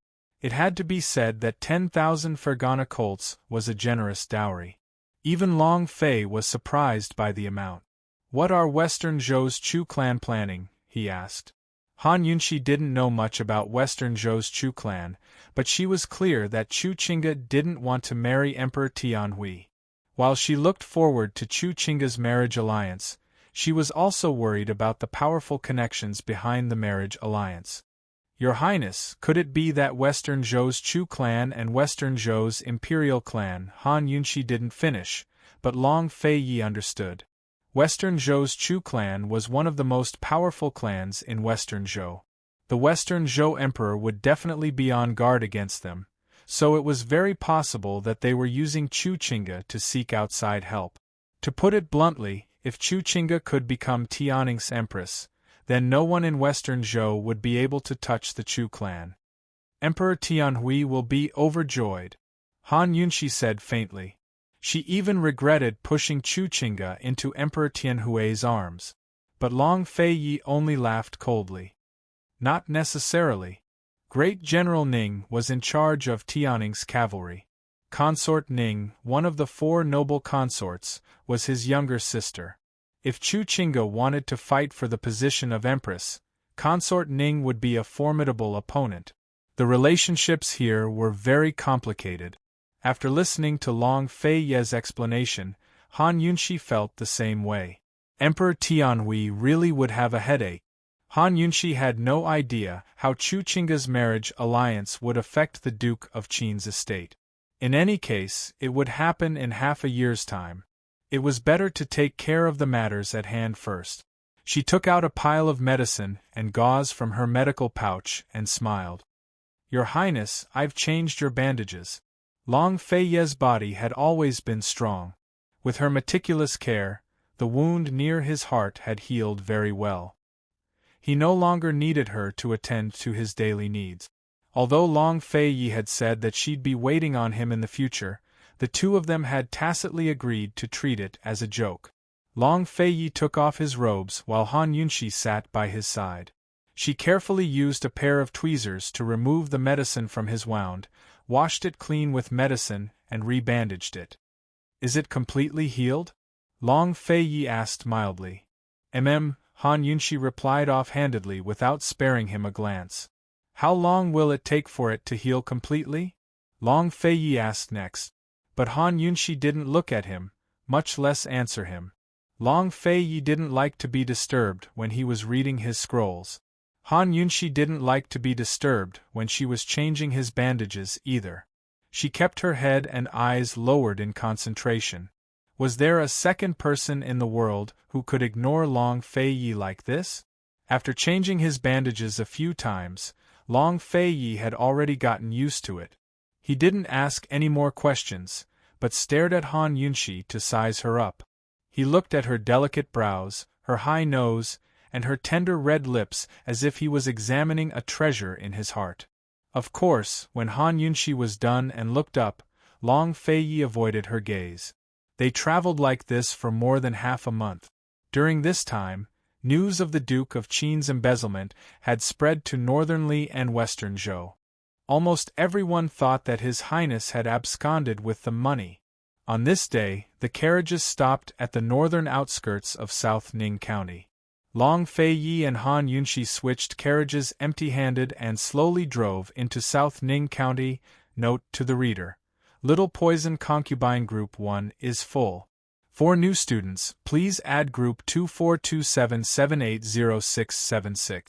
It had to be said that 10,000 Fergana colts was a generous dowry. Even Long Fei was surprised by the amount. What are Western Zhou's Chu clan planning? He asked. Han Yunshi didn't know much about Western Zhou's Chu clan, but she was clear that Chu Qingga didn't want to marry Emperor Tianhui. While she looked forward to Chu Qingga's marriage alliance, she was also worried about the powerful connections behind the marriage alliance. Your Highness, could it be that Western Zhou's Chu clan and Western Zhou's Imperial clan? Han Yunshi didn't finish, but Long Fei Yi understood. Western Zhou's Chu clan was one of the most powerful clans in Western Zhou. The Western Zhou Emperor would definitely be on guard against them, so it was very possible that they were using Chu Qingga to seek outside help. To put it bluntly, if Chu Qingga could become Tianning's empress, then no one in Western Zhou would be able to touch the Chu clan. Emperor Tianhui will be overjoyed, Han Yunshi said faintly. She even regretted pushing Chu Qingga into Emperor Tianhui's arms. But Long Fei Yi only laughed coldly. Not necessarily. Great General Ning was in charge of Tianning's cavalry. Consort Ning, one of the 4 noble consorts, was his younger sister. If Chu Qingga wanted to fight for the position of empress, Consort Ning would be a formidable opponent. The relationships here were very complicated. After listening to Long Fei Yi's explanation, Han Yunshi felt the same way. Emperor Tianhui really would have a headache. Han Yunshi had no idea how Chu Qingga's marriage alliance would affect the Duke of Qin's estate. In any case, it would happen in half a year's time. It was better to take care of the matters at hand first. She took out a pile of medicine and gauze from her medical pouch and smiled. Your Highness, I've changed your bandages. Long Fei Yi's body had always been strong. With her meticulous care, the wound near his heart had healed very well. He no longer needed her to attend to his daily needs. Although Long Fei Yi had said that she'd be waiting on him in the future, the two of them had tacitly agreed to treat it as a joke. Long Fei Yi took off his robes while Han Yunshi sat by his side. She carefully used a pair of tweezers to remove the medicine from his wound, washed it clean with medicine, and rebandaged it. Is it completely healed? Long Fei Yi asked mildly. Han Yunshi replied offhandedly without sparing him a glance. How long will it take for it to heal completely? Long Fei Yi asked next. But Han Yunshi didn't look at him, much less answer him. Long Fei Yi didn't like to be disturbed when he was reading his scrolls. Han Yunshi didn't like to be disturbed when she was changing his bandages either. She kept her head and eyes lowered in concentration. Was there a second person in the world who could ignore Long Fei Yi like this? After changing his bandages a few times, Long Fei Yi had already gotten used to it. He didn't ask any more questions, but stared at Han Yunshi to size her up. He looked at her delicate brows, her high nose, and her tender red lips as if he was examining a treasure in his heart. Of course, when Han Yunshi was done and looked up, Long Fei Yi avoided her gaze. They traveled like this for more than half a month. During this time, news of the Duke of Qin's embezzlement had spread to northernly and western Zhou. Almost everyone thought that His Highness had absconded with the money. On this day, the carriages stopped at the northern outskirts of South Ning County. Long Feiyi and Han Yunxi switched carriages empty-handed and slowly drove into South Ning County. Note to the reader: Little Poison Concubine Group 1 is full. For new students, please add Group 2427780676.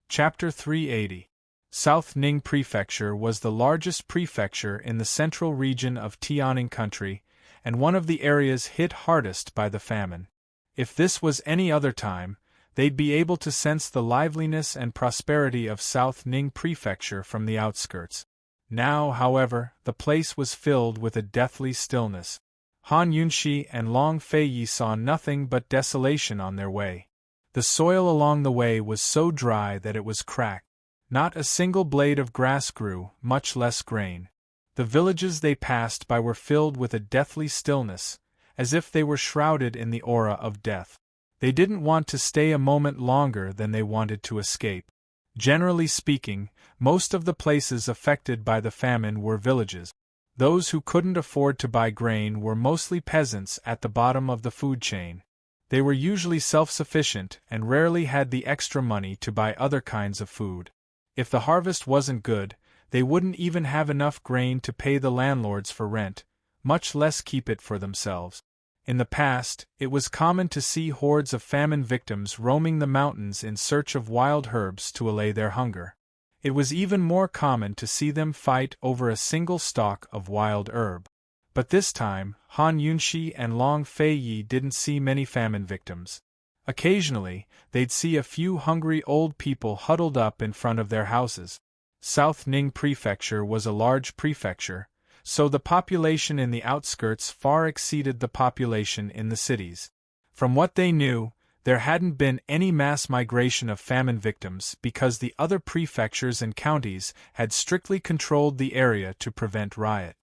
Chapter 380. South Ning Prefecture was the largest prefecture in the central region of Tianing Country, and one of the areas hit hardest by the famine. If this was any other time, they'd be able to sense the liveliness and prosperity of South Ning Prefecture from the outskirts. Now, however, the place was filled with a deathly stillness. Han Yunxi and Long Feiyi saw nothing but desolation on their way. The soil along the way was so dry that it was cracked. Not a single blade of grass grew, much less grain. The villages they passed by were filled with a deathly stillness, as if they were shrouded in the aura of death. They didn't want to stay a moment longer than they wanted to escape. Generally speaking, most of the places affected by the famine were villages. Those who couldn't afford to buy grain were mostly peasants at the bottom of the food chain. They were usually self-sufficient and rarely had the extra money to buy other kinds of food. If the harvest wasn't good, they wouldn't even have enough grain to pay the landlords for rent, much less keep it for themselves. In the past, it was common to see hordes of famine victims roaming the mountains in search of wild herbs to allay their hunger. It was even more common to see them fight over a single stalk of wild herb. But this time, Han Yunxi and Long Feiyi didn't see many famine victims. Occasionally, they'd see a few hungry old people huddled up in front of their houses. South Ning Prefecture was a large prefecture, so the population in the outskirts far exceeded the population in the cities. From what they knew, there hadn't been any mass migration of famine victims because the other prefectures and counties had strictly controlled the area to prevent riot.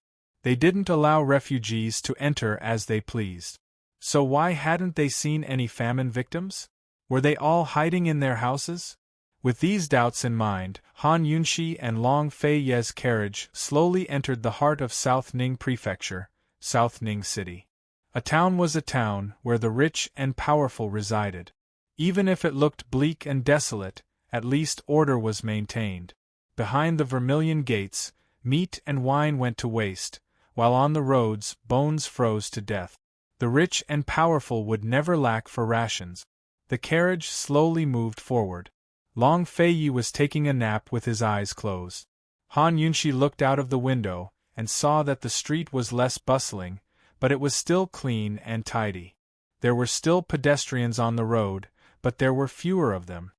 They didn't allow refugees to enter as they pleased. So why hadn't they seen any famine victims? Were they all hiding in their houses? With these doubts in mind, Han Yunxi and Long Feiyi's carriage slowly entered the heart of South Ning Prefecture, South Ning City. A town was a town where the rich and powerful resided. Even if it looked bleak and desolate, at least order was maintained. Behind the vermilion gates, meat and wine went to waste, while on the roads bones froze to death. The rich and powerful would never lack for rations. The carriage slowly moved forward. Long Feiyi was taking a nap with his eyes closed. Han Yunxi looked out of the window and saw that the street was less bustling, but it was still clean and tidy. There were still pedestrians on the road, but there were fewer of them.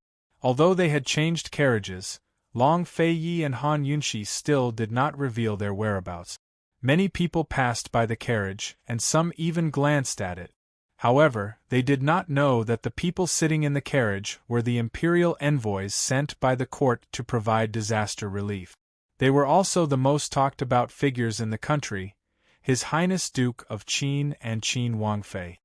Although they had changed carriages, Long Feiyi and Han Yunxi still did not reveal their whereabouts. Many people passed by the carriage, and some even glanced at it. However, they did not know that the people sitting in the carriage were the imperial envoys sent by the court to provide disaster relief. They were also the most talked about figures in the country, His Highness Duke of Qin and Qin Wangfei.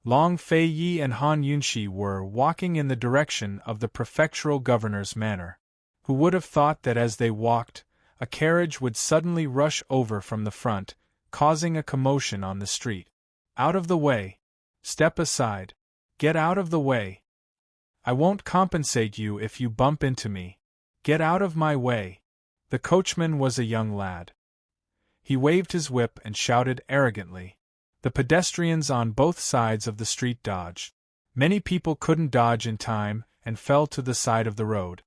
Long Feiyi and Han Yunxi were walking in the direction of the prefectural governor's manor. Who would have thought that as they walked, a carriage would suddenly rush over from the front, causing a commotion on the street. Out of the way! Step aside! Get out of the way! I won't compensate you if you bump into me. Get out of my way! The coachman was a young lad. He waved his whip and shouted arrogantly. The pedestrians on both sides of the street dodged. Many people couldn't dodge in time and fell to the side of the road.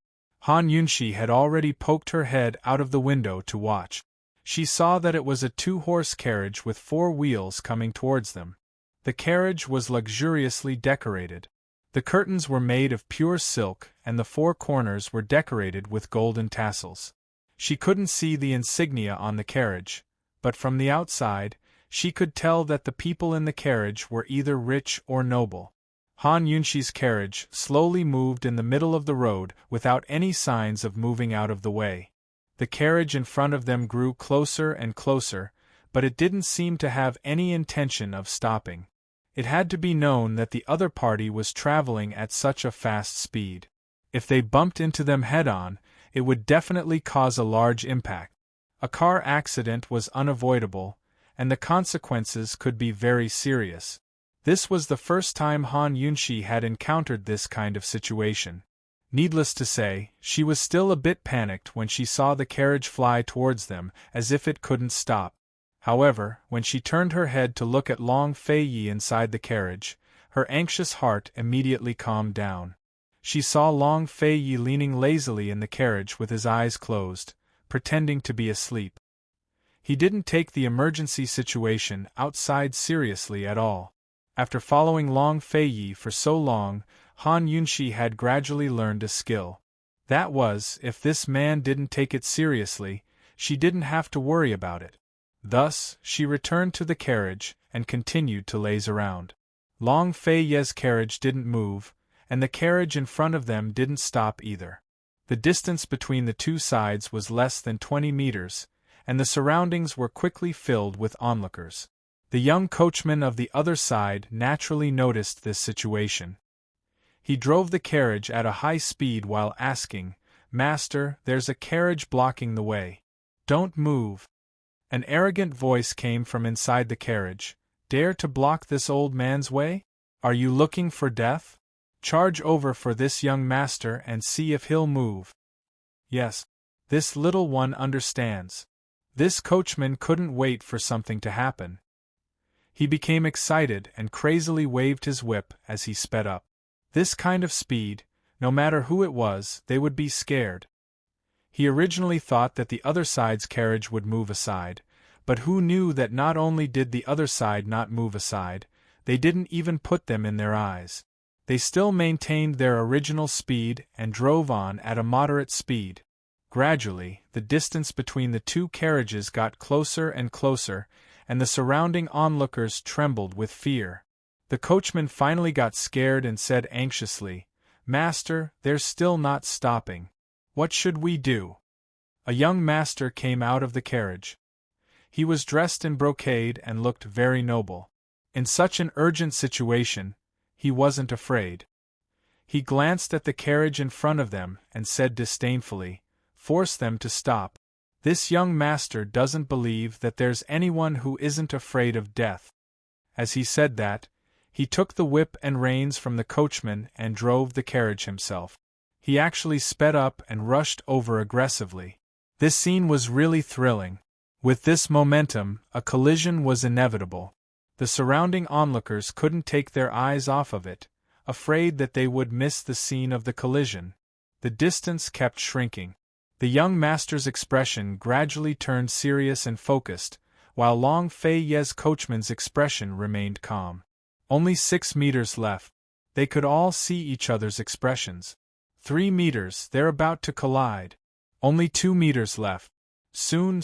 Han Yunxi had already poked her head out of the window to watch. She saw that it was a two-horse carriage with 4 wheels coming towards them. The carriage was luxuriously decorated. The curtains were made of pure silk and the 4 corners were decorated with golden tassels. She couldn't see the insignia on the carriage, but from the outside, she could tell that the people in the carriage were either rich or noble. Han Yunxi's carriage slowly moved in the middle of the road without any signs of moving out of the way. The carriage in front of them grew closer and closer, but it didn't seem to have any intention of stopping. It had to be known that the other party was traveling at such a fast speed. If they bumped into them head-on, it would definitely cause a large impact. A car accident was unavoidable, and the consequences could be very serious. This was the first time Han Yunxi had encountered this kind of situation. Needless to say, she was still a bit panicked when she saw the carriage fly towards them as if it couldn't stop. However, when she turned her head to look at Long Feiyi inside the carriage, her anxious heart immediately calmed down. She saw Long Feiyi leaning lazily in the carriage with his eyes closed, pretending to be asleep. He didn't take the emergency situation outside seriously at all. After following Long Feiyi for so long, Han Yunxi had gradually learned a skill. That was, if this man didn't take it seriously, she didn't have to worry about it. Thus, she returned to the carriage and continued to laze around. Long Feiyi's carriage didn't move, and the carriage in front of them didn't stop either. The distance between the two sides was less than 20 meters, and the surroundings were quickly filled with onlookers. The young coachman of the other side naturally noticed this situation. He drove the carriage at a high speed while asking, "Master, there's a carriage blocking the way. Don't move." An arrogant voice came from inside the carriage. "Dare to block this old man's way? Are you looking for death? Charge over for this young master and see if he'll move." Yes, this little one understands. This coachman couldn't wait for something to happen. He became excited and crazily waved his whip as he sped up. This kind of speed, no matter who it was, they would be scared. He originally thought that the other side's carriage would move aside, but who knew that not only did the other side not move aside, they didn't even put them in their eyes. They still maintained their original speed and drove on at a moderate speed. Gradually, the distance between the two carriages got closer and closer, and the surrounding onlookers trembled with fear. The coachman finally got scared and said anxiously, "Master, they're still not stopping. What should we do?" A young master came out of the carriage. He was dressed in brocade and looked very noble. In such an urgent situation, he wasn't afraid. He glanced at the carriage in front of them and said disdainfully, "Force them to stop. This young master doesn't believe that there's anyone who isn't afraid of death." As he said that, he took the whip and reins from the coachman and drove the carriage himself. He actually sped up and rushed over aggressively. This scene was really thrilling. With this momentum, a collision was inevitable. The surrounding onlookers couldn't take their eyes off of it, afraid that they would miss the scene of the collision. The distance kept shrinking. The young master's expression gradually turned serious and focused, while Long Feiyi's coachman's expression remained calm. Only 6 meters left. They could all see each other's expressions. 3 meters, they're about to collide. Only 2 meters left. Soon,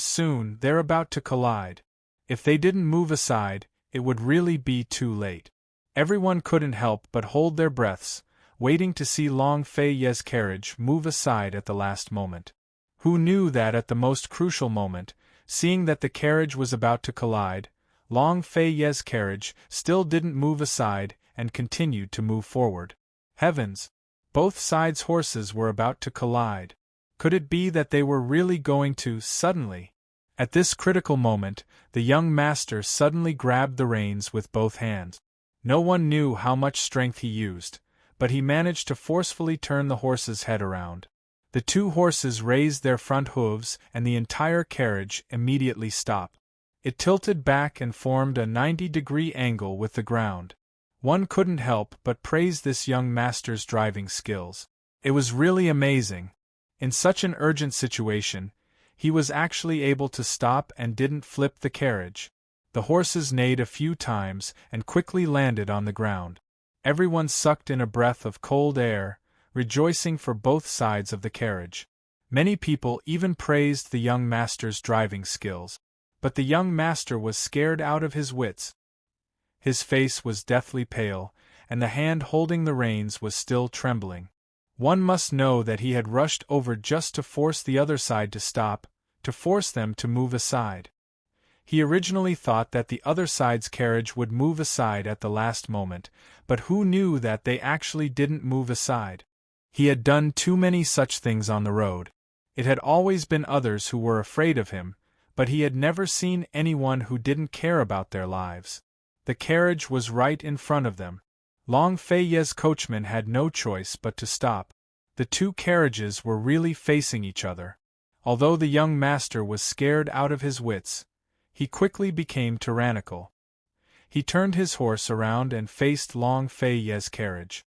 they're about to collide. If they didn't move aside, it would really be too late. Everyone couldn't help but hold their breaths, waiting to see Long Feiyi's carriage move aside at the last moment. Who knew that at the most crucial moment, seeing that the carriage was about to collide, Long Feiyi's carriage still didn't move aside and continued to move forward. Heavens! Both sides' horses were about to collide. Could it be that they were really going to, suddenly? At this critical moment, the young master suddenly grabbed the reins with both hands. No one knew how much strength he used, but he managed to forcefully turn the horse's head around. The two horses raised their front hooves and the entire carriage immediately stopped. It tilted back and formed a 90-degree angle with the ground. One couldn't help but praise this young master's driving skills. It was really amazing. In such an urgent situation, he was actually able to stop and didn't flip the carriage. The horses neighed a few times and quickly landed on the ground. Everyone sucked in a breath of cold air, rejoicing for both sides of the carriage. Many people even praised the young master's driving skills. But the young master was scared out of his wits. His face was deathly pale, and the hand holding the reins was still trembling. One must know that he had rushed over just to force the other side to stop, to force them to move aside. He originally thought that the other side's carriage would move aside at the last moment, but who knew that they actually didn't move aside? He had done too many such things on the road. It had always been others who were afraid of him, but he had never seen anyone who didn't care about their lives. The carriage was right in front of them. Long Fei's coachman had no choice but to stop. The two carriages were really facing each other. Although the young master was scared out of his wits, he quickly became tyrannical. He turned his horse around and faced Long Fei's carriage.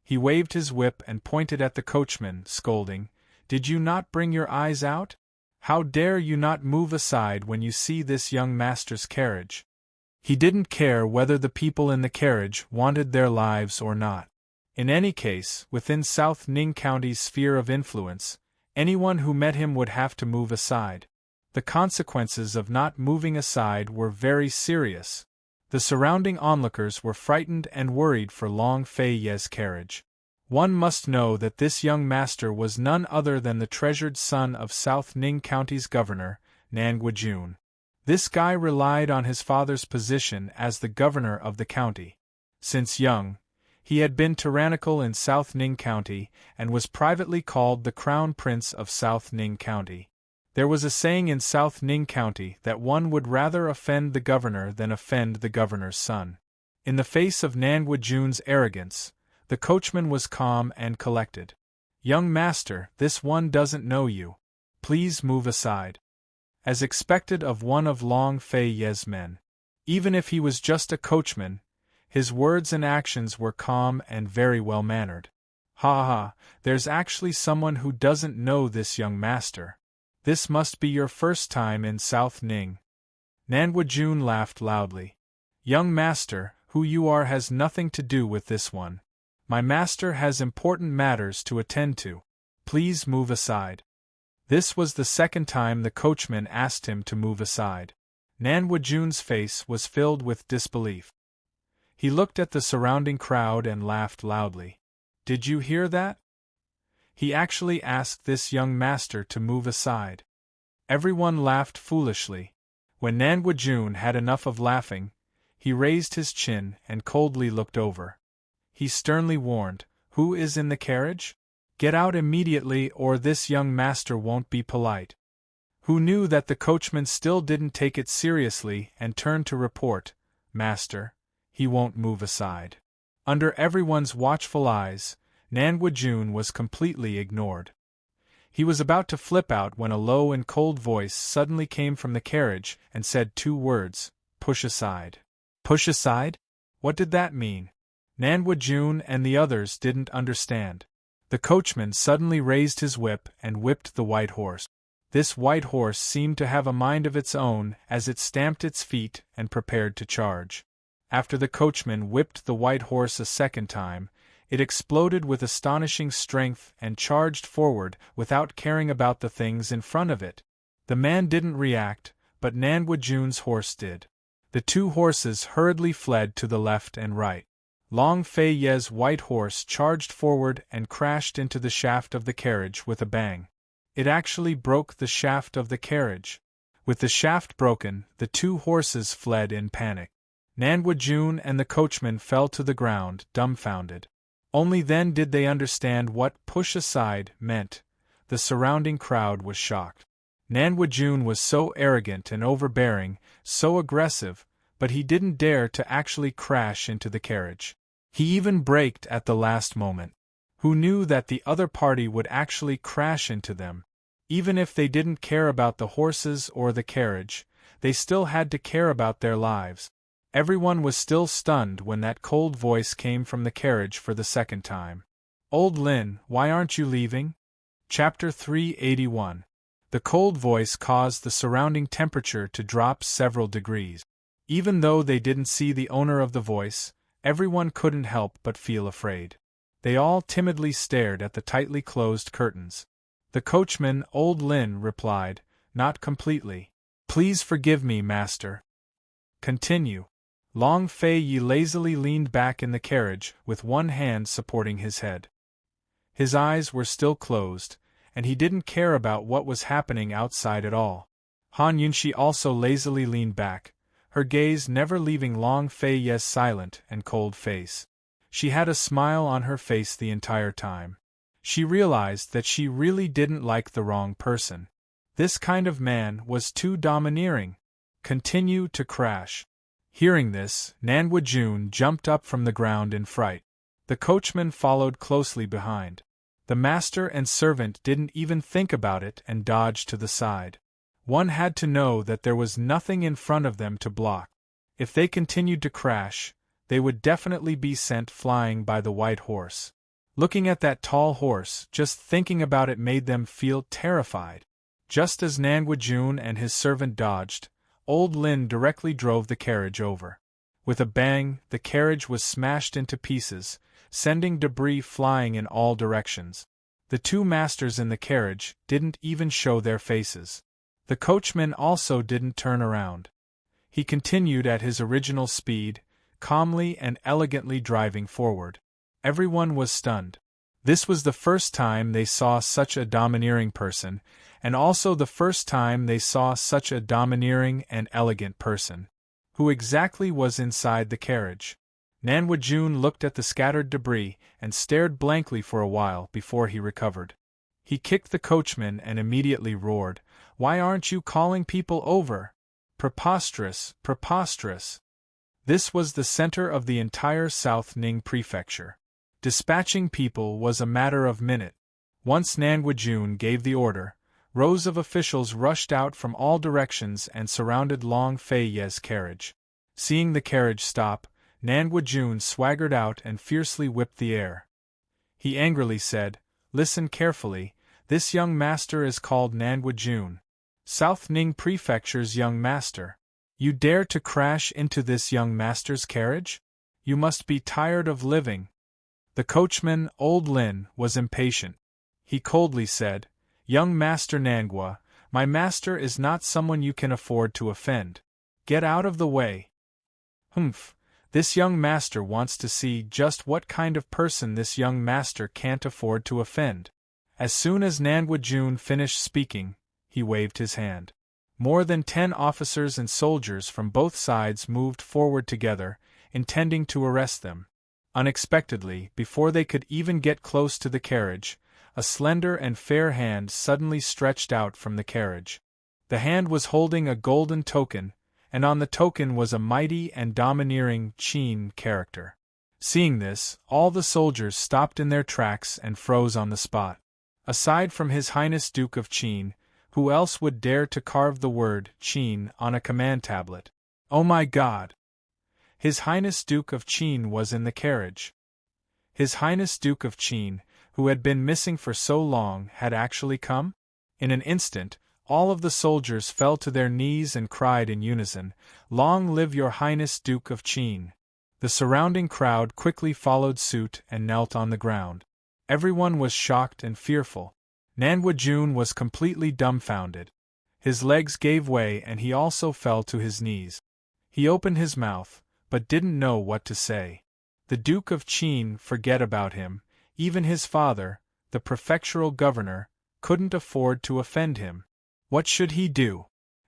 He waved his whip and pointed at the coachman, scolding, "Did you not bring your eyes out? How dare you not move aside when you see this young master's carriage?" He didn't care whether the people in the carriage wanted their lives or not. In any case, within South Ning County's sphere of influence, anyone who met him would have to move aside. The consequences of not moving aside were very serious. The surrounding onlookers were frightened and worried for Long Fei's carriage. One must know that this young master was none other than the treasured son of South Ning County's governor, Nangwajun. This guy relied on his father's position as the governor of the county. Since young, he had been tyrannical in South Ning County and was privately called the Crown Prince of South Ning County. There was a saying in South Ning County that one would rather offend the governor than offend the governor's son. In the face of Nangwajun's arrogance, the coachman was calm and collected. "Young master, this one doesn't know you. Please move aside." As expected of one of Long Fei's men. Even if he was just a coachman, his words and actions were calm and very well-mannered. "Ha ha, there's actually someone who doesn't know this young master. This must be your first time in South Ning." Nangwajun laughed loudly. "Young master, who you are has nothing to do with this one. My master has important matters to attend to. Please move aside." This was the second time the coachman asked him to move aside. Nangwajun's face was filled with disbelief. He looked at the surrounding crowd and laughed loudly. "Did you hear that? He actually asked this young master to move aside." Everyone laughed foolishly. When Nangwajun had enough of laughing, he raised his chin and coldly looked over. He sternly warned, "Who is in the carriage? Get out immediately or this young master won't be polite." Who knew that the coachman still didn't take it seriously and turned to report, "Master, he won't move aside." Under everyone's watchful eyes, Nangwajun was completely ignored. He was about to flip out when a low and cold voice suddenly came from the carriage and said two words, "Push aside." Push aside? What did that mean? Nangwajun and the others didn't understand. The coachman suddenly raised his whip and whipped the white horse. This white horse seemed to have a mind of its own as it stamped its feet and prepared to charge. After the coachman whipped the white horse a second time, it exploded with astonishing strength and charged forward without caring about the things in front of it. The man didn't react, but Nangwajun's horse did. The two horses hurriedly fled to the left and right. Long Fei's white horse charged forward and crashed into the shaft of the carriage with a bang. It actually broke the shaft of the carriage. With the shaft broken, the two horses fled in panic. Nangwajun and the coachman fell to the ground, dumbfounded. Only then did they understand what "push aside" meant. The surrounding crowd was shocked. Nangwajun was so arrogant and overbearing, so aggressive, but he didn't dare to actually crash into the carriage. He even braked at the last moment. Who knew that the other party would actually crash into them? Even if they didn't care about the horses or the carriage, they still had to care about their lives. Everyone was still stunned when that cold voice came from the carriage for the second time. "Old Lin, why aren't you leaving?" Chapter 381. The cold voice caused the surrounding temperature to drop several degrees. Even though they didn't see the owner of the voice, everyone couldn't help but feel afraid. They all timidly stared at the tightly closed curtains. The coachman, Old Lin, replied, "Not completely. Please forgive me, master." Continue. Long Fei lazily leaned back in the carriage with one hand supporting his head. His eyes were still closed, and he didn't care about what was happening outside at all. Han Yunxi also lazily leaned back, her gaze never leaving Long Fei Ye's silent and cold face. She had a smile on her face the entire time. She realized that she really didn't like the wrong person. This kind of man was too domineering. Continue to crash. Hearing this, Nanwujun jumped up from the ground in fright. The coachman followed closely behind. The master and servant didn't even think about it and dodged to the side. One had to know that there was nothing in front of them to block. If they continued to crash, they would definitely be sent flying by the white horse. Looking at that tall horse, just thinking about it made them feel terrified. Just as Nanwujun and his servant dodged, Old Lin directly drove the carriage over. With a bang, the carriage was smashed into pieces, sending debris flying in all directions. The two masters in the carriage didn't even show their faces. The coachman also didn't turn around. He continued at his original speed, calmly and elegantly driving forward. Everyone was stunned. This was the first time they saw such a domineering person, and also the first time they saw such a domineering and elegant person. Who exactly was inside the carriage? Nanwujun looked at the scattered debris and stared blankly for a while before he recovered. He kicked the coachman and immediately roared, "Why aren't you calling people over? Preposterous, preposterous!" This was the center of the entire South Ning prefecture. Dispatching people was a matter of minutes. Once Nanwujun gave the order, rows of officials rushed out from all directions and surrounded Long Fei Ye's carriage. Seeing the carriage stop, Nanwujun swaggered out and fiercely whipped the air. He angrily said, "Listen carefully, this young master is called Nanwujun, South Ning Prefecture's young master. You dare to crash into this young master's carriage? You must be tired of living." The coachman, Old Lin, was impatient. He coldly said, "Young Master Nangua, my master is not someone you can afford to offend. Get out of the way." "Humph, this young master wants to see just what kind of person this young master can't afford to offend." As soon as Nanwujun finished speaking, he waved his hand. More than 10 officers and soldiers from both sides moved forward together, intending to arrest them. Unexpectedly, before they could even get close to the carriage, a slender and fair hand suddenly stretched out from the carriage. The hand was holding a golden token, and on the token was a mighty and domineering Qin character. Seeing this, all the soldiers stopped in their tracks and froze on the spot. Aside from His Highness Duke of Qin, who else would dare to carve the word Qin on a command tablet? Oh my God! His Highness Duke of Qin was in the carriage. His Highness Duke of Qin, who had been missing for so long, had actually come? In an instant, all of the soldiers fell to their knees and cried in unison, "Long live your Highness Duke of Qin!" The surrounding crowd quickly followed suit and knelt on the ground. Everyone was shocked and fearful. Nanwujun was completely dumbfounded. His legs gave way and he also fell to his knees. He opened his mouth, but didn't know what to say. The Duke of Qin, forget about him, even his father, the prefectural governor, couldn't afford to offend him. What should he do?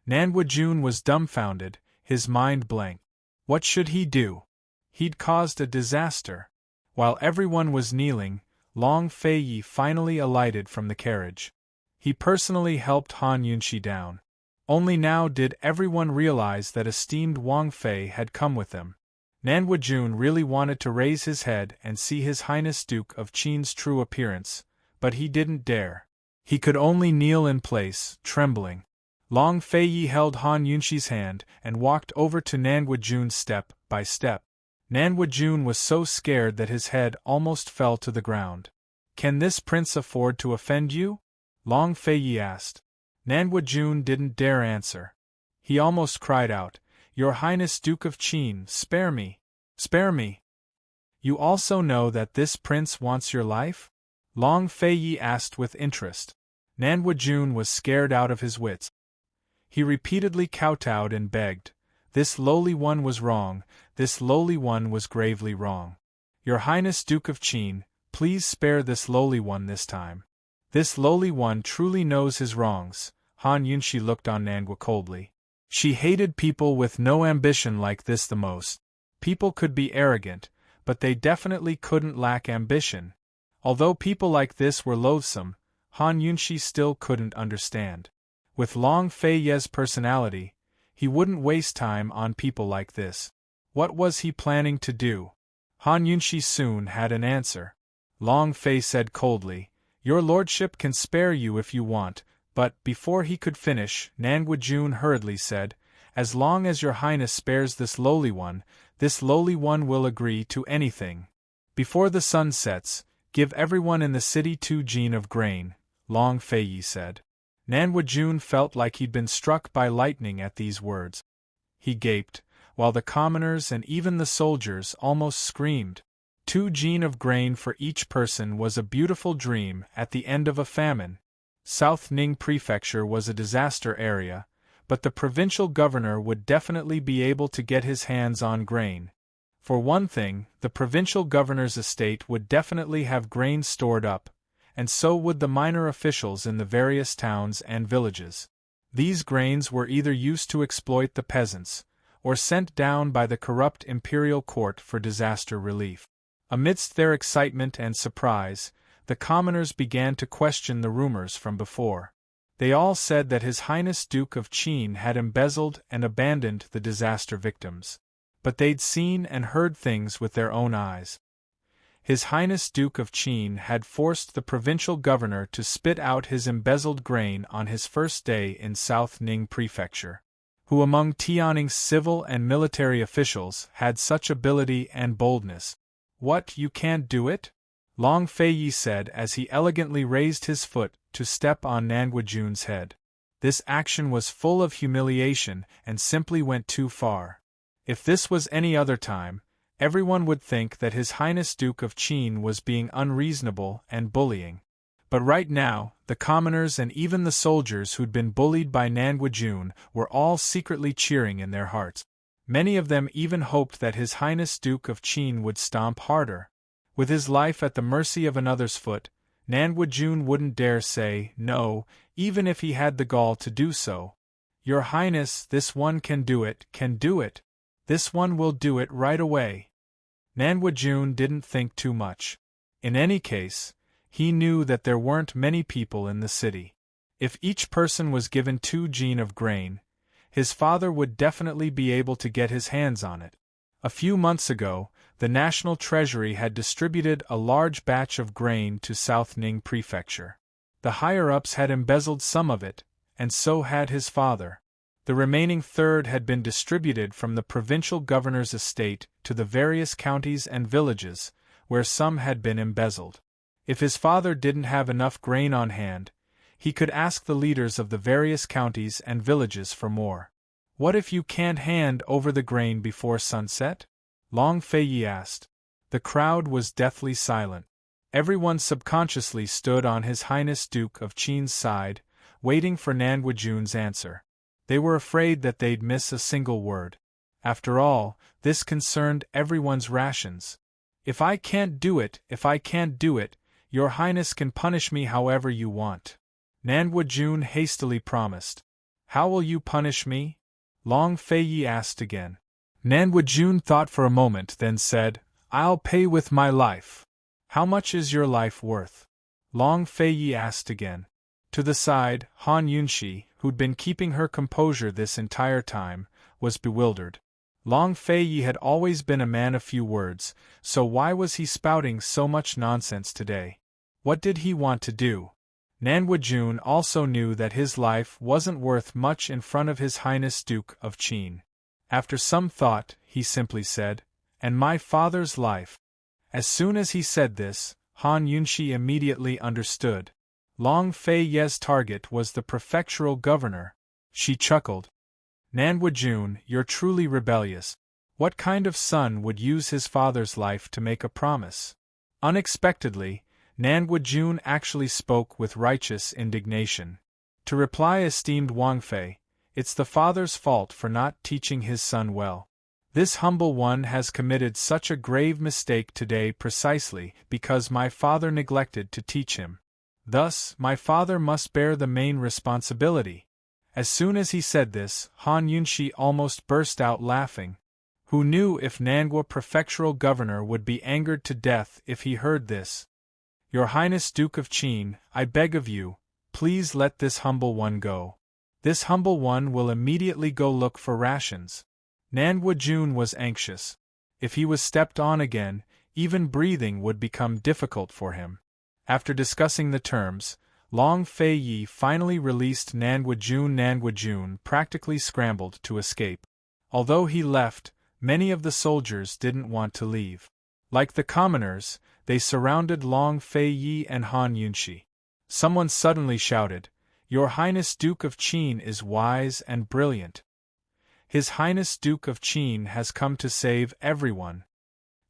Nanwujun was dumbfounded, his mind blank. What should he do? He'd caused a disaster. While everyone was kneeling, Long Fei Yi finally alighted from the carriage. He personally helped Han Yunxi down. Only now did everyone realize that esteemed Wang Fei had come with them. Nanwujun really wanted to raise his head and see His Highness Duke of Qin's true appearance, but he didn't dare. He could only kneel in place, trembling. Long Fei Yi held Han Yunxi's hand and walked over to Nanwujun step by step. Nanwujun was so scared that his head almost fell to the ground. "Can this prince afford to offend you?" Long Fei Yi asked. Nanwujun didn't dare answer. He almost cried out, "Your Highness Duke of Qin, spare me! Spare me! You also know that this prince wants your life?" Long Fei Yi asked with interest. Nanwujun was scared out of his wits. He repeatedly kowtowed and begged. This lowly one was wrong, this lowly one was gravely wrong. "Your Highness Duke of Qin, please spare this lowly one this time. This lowly one truly knows his wrongs." Han Yunshi looked on Nangua coldly. She hated people with no ambition like this the most. People could be arrogant, but they definitely couldn't lack ambition. Although people like this were loathsome, Han Yunshi still couldn't understand. With Long Fei Ye's personality, he wouldn't waste time on people like this. What was he planning to do? Han Yunshi soon had an answer. Long Fei said coldly, "Your lordship can spare you if you want," but, before he could finish, Nangua Jun hurriedly said, "As long as your highness spares this lowly one will agree to anything. Before the sun sets, give everyone in the city 2 jin of grain," Long Fei Yi said. Nangua Jun felt like he'd been struck by lightning at these words. He gaped, while the commoners and even the soldiers almost screamed. 2 jin of grain for each person was a beautiful dream at the end of a famine. South Ning Prefecture was a disaster area, but the provincial governor would definitely be able to get his hands on grain. For one thing, the provincial governor's estate would definitely have grain stored up, and so would the minor officials in the various towns and villages. These grains were either used to exploit the peasants, or sent down by the corrupt imperial court for disaster relief. Amidst their excitement and surprise, the commoners began to question the rumors from before. They all said that His Highness Duke of Qin had embezzled and abandoned the disaster victims. But they'd seen and heard things with their own eyes. His Highness Duke of Qin had forced the provincial governor to spit out his embezzled grain on his first day in South Ning Prefecture. Who among Tianning's civil and military officials had such ability and boldness? "What, you can't do it?" Long Fei Yi said as he elegantly raised his foot to step on Nangua Jun's head. This action was full of humiliation and simply went too far. If this was any other time, everyone would think that His Highness Duke of Qin was being unreasonable and bullying. But right now, the commoners and even the soldiers who'd been bullied by Nangua Jun were all secretly cheering in their hearts. Many of them even hoped that His Highness Duke of Qin would stomp harder. With his life at the mercy of another's foot, Nangua Jun wouldn't dare say no, even if he had the gall to do so. "Your Highness, this one can do it. This one will do it right away." Nangua Jun didn't think too much. In any case, he knew that there weren't many people in the city. If each person was given 2 jin of grain, his father would definitely be able to get his hands on it. A few months ago, the National Treasury had distributed a large batch of grain to South Ning Prefecture. The higher-ups had embezzled some of it, and so had his father. The remaining third had been distributed from the provincial governor's estate to the various counties and villages, where some had been embezzled. If his father didn't have enough grain on hand, he could ask the leaders of the various counties and villages for more. "What if you can't hand over the grain before sunset?" Long Fei Yi asked. The crowd was deathly silent. Everyone subconsciously stood on His Highness Duke of Qin's side, waiting for Nangua Jun's answer. They were afraid that they'd miss a single word. After all, this concerned everyone's rations. If I can't do it, your Highness can punish me however you want," Nangua Jun hastily promised. "How will you punish me?" Long Fei Yi asked again. Nangua Jun thought for a moment, then said, "I'll pay with my life." "How much is your life worth?" Long Fei Yi asked again. To the side, Han Yunshi, who'd been keeping her composure this entire time, was bewildered. Long Fei Yi had always been a man of few words, so why was he spouting so much nonsense today? What did he want to do? Nangua Jun also knew that his life wasn't worth much in front of His Highness Duke of Qin. After some thought, he simply said, "And my father's life." As soon as he said this, Han Yunshi immediately understood. Long Fei Ye's target was the prefectural governor. She chuckled. "Nangua Jun, you're truly rebellious. What kind of son would use his father's life to make a promise?" Unexpectedly, Nangua Jun actually spoke with righteous indignation. To reply, esteemed Wang Fei, "It's the father's fault for not teaching his son well. This humble one has committed such a grave mistake today precisely because my father neglected to teach him. Thus, my father must bear the main responsibility." As soon as he said this, Han Yunshi almost burst out laughing. Who knew if Nangua prefectural governor would be angered to death if he heard this? Your Highness Duke of Qin, I beg of you, please let this humble one go. This humble one will immediately go look for rations. Nangua Jun was anxious. If he was stepped on again, even breathing would become difficult for him. After discussing the terms, Long Fei Yi finally released Nangua Jun. Nangua Jun practically scrambled to escape. Although he left, many of the soldiers didn't want to leave. Like the commoners, they surrounded Long Fei Yi and Han Yunshi. Someone suddenly shouted, "Your Highness Duke of Qin is wise and brilliant. His Highness Duke of Qin has come to save everyone."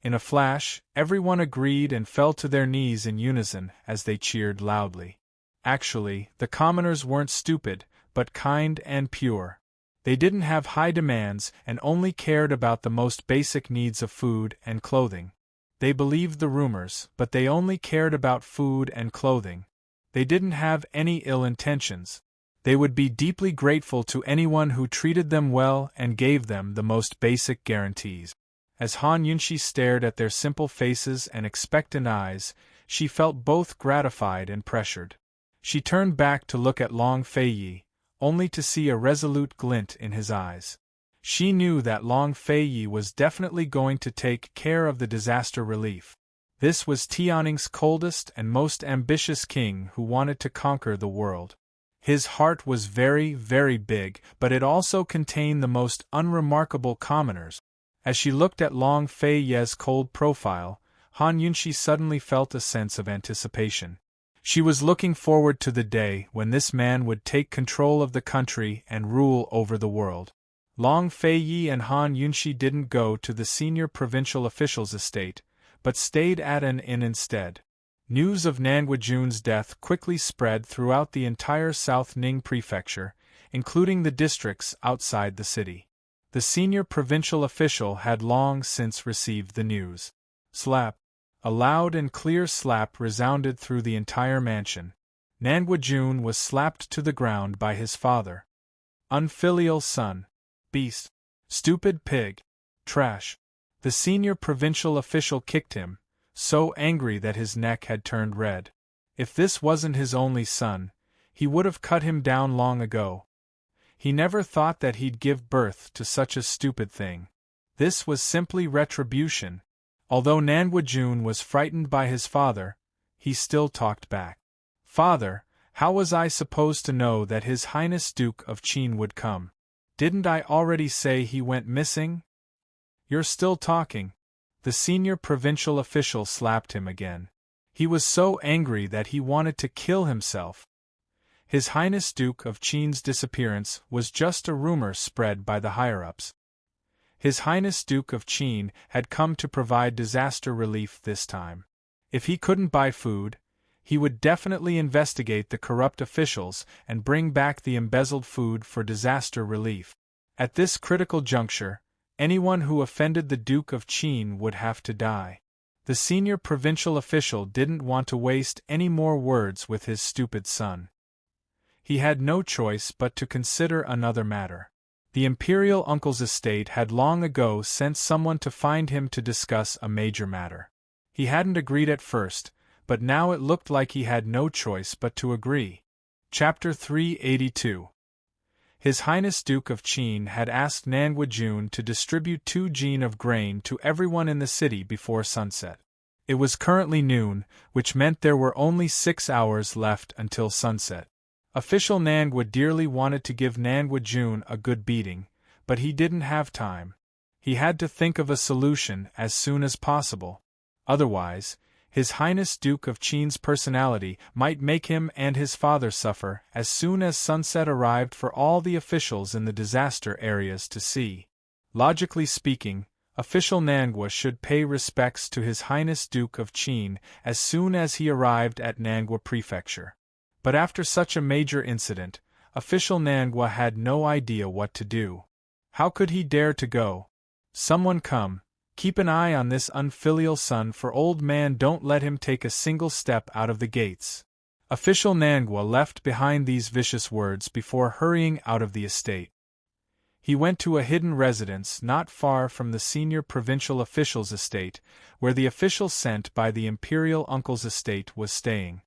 In a flash, everyone agreed and fell to their knees in unison as they cheered loudly. Actually, the commoners weren't stupid, but kind and pure. They didn't have high demands and only cared about the most basic needs of food and clothing. They believed the rumors, but they only cared about food and clothing. They didn't have any ill intentions. They would be deeply grateful to anyone who treated them well and gave them the most basic guarantees. As Han Yunshi stared at their simple faces and expectant eyes, she felt both gratified and pressured. She turned back to look at Long Fei Yi, only to see a resolute glint in his eyes. She knew that Long Fei Yi was definitely going to take care of the disaster relief. This was Tianning's coldest and most ambitious king who wanted to conquer the world. His heart was very, very big, but it also contained the most unremarkable commoners. As she looked at Long Fei Yi's cold profile, Han Yunshi suddenly felt a sense of anticipation. She was looking forward to the day when this man would take control of the country and rule over the world. Long Fei Yi and Han Yunshi didn't go to the senior provincial official's estate, but stayed at an inn instead. News of Nangua Jun's death quickly spread throughout the entire South Ning prefecture, including the districts outside the city. The senior provincial official had long since received the news. Slap! A loud and clear slap resounded through the entire mansion. Nangua Jun was slapped to the ground by his father. Unfilial son. Beast. Stupid pig. Trash. The senior provincial official kicked him, so angry that his neck had turned red. If this wasn't his only son, he would have cut him down long ago. He never thought that he'd give birth to such a stupid thing. This was simply retribution. Although Nangua Jun was frightened by his father, he still talked back. "Father, how was I supposed to know that His Highness Duke of Qin would come? Didn't I already say he went missing?" "You're still talking." The senior provincial official slapped him again. He was so angry that he wanted to kill himself. His Highness Duke of Qin's disappearance was just a rumor spread by the higher-ups. His Highness Duke of Qin had come to provide disaster relief this time. If he couldn't buy food, he would definitely investigate the corrupt officials and bring back the embezzled food for disaster relief. At this critical juncture, anyone who offended the Duke of Qin would have to die. The senior provincial official didn't want to waste any more words with his stupid son. He had no choice but to consider another matter. The imperial uncle's estate had long ago sent someone to find him to discuss a major matter. He hadn't agreed at first, but now it looked like he had no choice but to agree. Chapter 382. His Highness Duke of Qin had asked Nangua Jun to distribute 2 jin of grain to everyone in the city before sunset. It was currently noon, which meant there were only 6 hours left until sunset. Official Nangua dearly wanted to give Nangua Jun a good beating, but he didn't have time. He had to think of a solution as soon as possible. Otherwise, His Highness Duke of Qin's personality might make him and his father suffer as soon as sunset arrived for all the officials in the disaster areas to see. Logically speaking, official Nangua should pay respects to His Highness Duke of Qin as soon as he arrived at Nangua Prefecture. But after such a major incident, official Nangua had no idea what to do. How could he dare to go? "Someone come, keep an eye on this unfilial son, for old man, don't let him take a single step out of the gates." Official Nangwa left behind these vicious words before hurrying out of the estate. He went to a hidden residence not far from the senior provincial official's estate, where the official sent by the imperial uncle's estate was staying.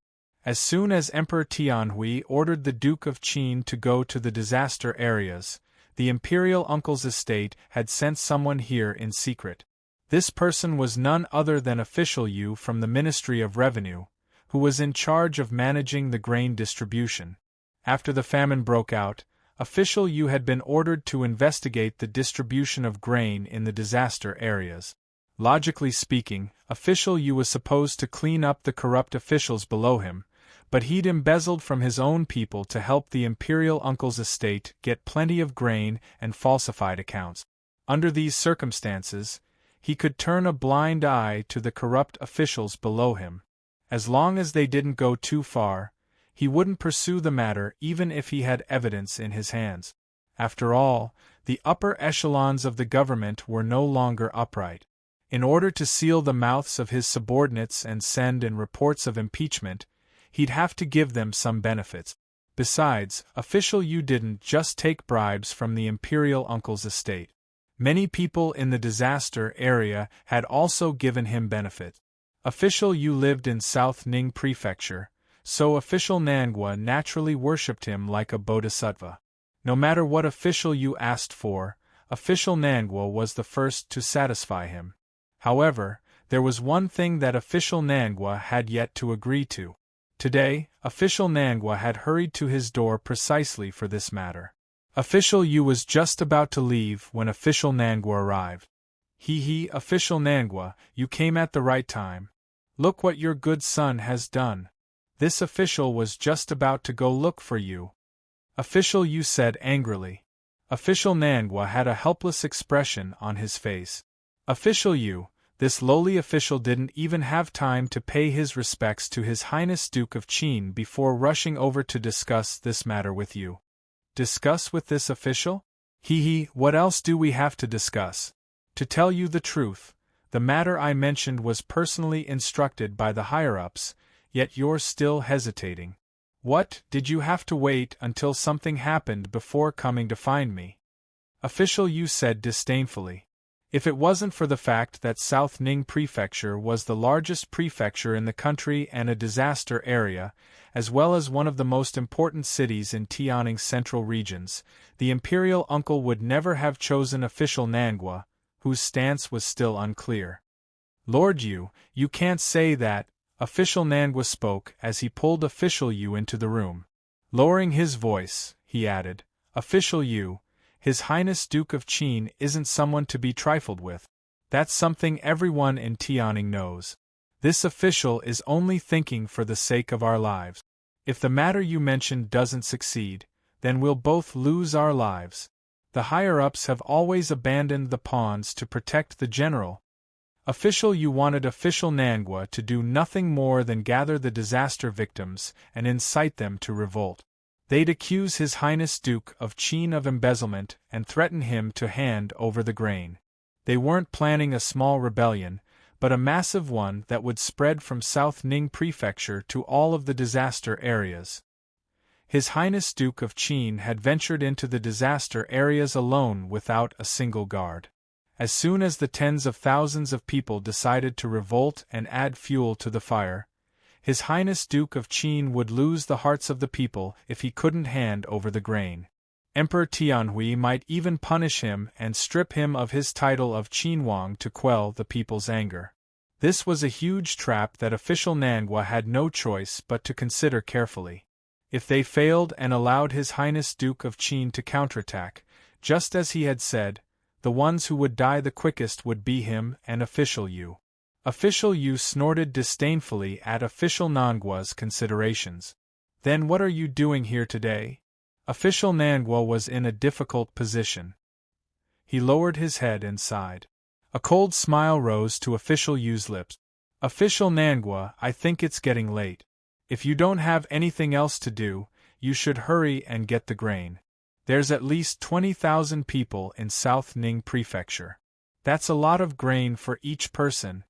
As soon as Emperor Tianhui ordered the Duke of Qin to go to the disaster areas, the imperial uncle's estate had sent someone here in secret. This person was none other than Official Yu from the Ministry of Revenue, who was in charge of managing the grain distribution. After the famine broke out, Official Yu had been ordered to investigate the distribution of grain in the disaster areas. Logically speaking, Official Yu was supposed to clean up the corrupt officials below him, but he'd embezzled from his own people to help the imperial uncle's estate get plenty of grain and falsified accounts. Under these circumstances, he could turn a blind eye to the corrupt officials below him. As long as they didn't go too far, he wouldn't pursue the matter even if he had evidence in his hands. After all, the upper echelons of the government were no longer upright. In order to seal the mouths of his subordinates and send in reports of impeachment, he'd have to give them some benefits. Besides, Official Yu didn't just take bribes from the imperial uncle's estate. Many people in the disaster area had also given him benefits. Official Yu lived in South Ning Prefecture, so Official Nangwa naturally worshipped him like a bodhisattva. No matter what Official Yu asked for, Official Nangwa was the first to satisfy him. However, there was one thing that Official Nangwa had yet to agree to. Today, Official Nangwa had hurried to his door precisely for this matter. Official Yu was just about to leave when Official Nangwa arrived. Official Nangwa, you came at the right time. Look what your good son has done. This official was just about to go look for you. Official Yu said angrily. Official Nangwa had a helpless expression on his face. Official Yu, this lowly official didn't even have time to pay his respects to His Highness Duke of Qin before rushing over to discuss this matter with you. Discuss with this official? What else do we have to discuss? To tell you the truth, the matter I mentioned was personally instructed by the higher-ups, yet you're still hesitating. What, did you have to wait until something happened before coming to find me? Official Yu said disdainfully. If it wasn't for the fact that South Ning Prefecture was the largest prefecture in the country and a disaster area, as well as one of the most important cities in Tianning's central regions, the imperial uncle would never have chosen Official Nangwa, whose stance was still unclear. Lord Yu, you can't say that, Official Nangwa spoke as he pulled Official Yu into the room. Lowering his voice, he added, Official Yu, His Highness Duke of Qin isn't someone to be trifled with. That's something everyone in Tianning knows. This official is only thinking for the sake of our lives. If the matter you mentioned doesn't succeed, then we'll both lose our lives. The higher-ups have always abandoned the pawns to protect the general. Official Yu wanted Official Nangwa to do nothing more than gather the disaster victims and incite them to revolt. They'd accuse His Highness Duke of Qin of embezzlement and threaten him to hand over the grain. They weren't planning a small rebellion, but a massive one that would spread from South Ning Prefecture to all of the disaster areas. His Highness Duke of Qin had ventured into the disaster areas alone without a single guard. As soon as the tens of thousands of people decided to revolt and add fuel to the fire, His Highness Duke of Qin would lose the hearts of the people if he couldn't hand over the grain. Emperor Tianhui might even punish him and strip him of his title of Qinhuang to quell the people's anger. This was a huge trap that Official Nangwa had no choice but to consider carefully. If they failed and allowed His Highness Duke of Qin to counterattack, just as he had said, the ones who would die the quickest would be him and Official Yu. Official Yu snorted disdainfully at Official Nangwa's considerations. Then what are you doing here today? Official Nangwa was in a difficult position. He lowered his head and sighed. A cold smile rose to Official Yu's lips. Official Nangwa, I think it's getting late. If you don't have anything else to do, you should hurry and get the grain. There's at least 20,000 people in South Ning Prefecture. That's a lot of grain for each person.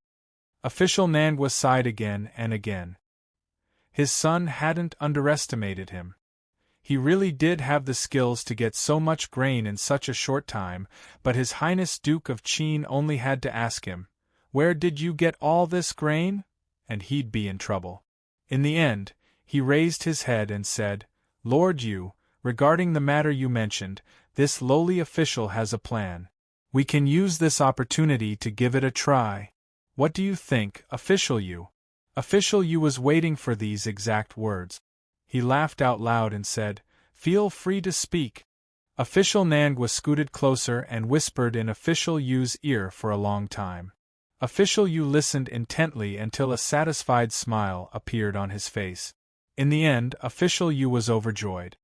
Official Nangwa sighed again and again. His son hadn't underestimated him. He really did have the skills to get so much grain in such a short time, but His Highness Duke of Qin only had to ask him, "Where did you get all this grain?" and he'd be in trouble. In the end, he raised his head and said, "Lord Yu, regarding the matter you mentioned, this lowly official has a plan. We can use this opportunity to give it a try. What do you think, Official Yu?" Official Yu was waiting for these exact words. He laughed out loud and said, "Feel free to speak." Official Nangwa scooted closer and whispered in Official Yu's ear for a long time. Official Yu listened intently until a satisfied smile appeared on his face. In the end, Official Yu was overjoyed.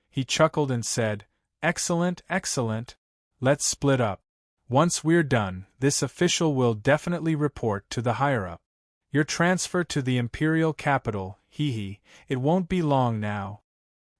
He chuckled and said, "Excellent, excellent. Let's split up. Once we're done, this official will definitely report to the higher-up. Your transfer to the imperial capital, hee, it won't be long now."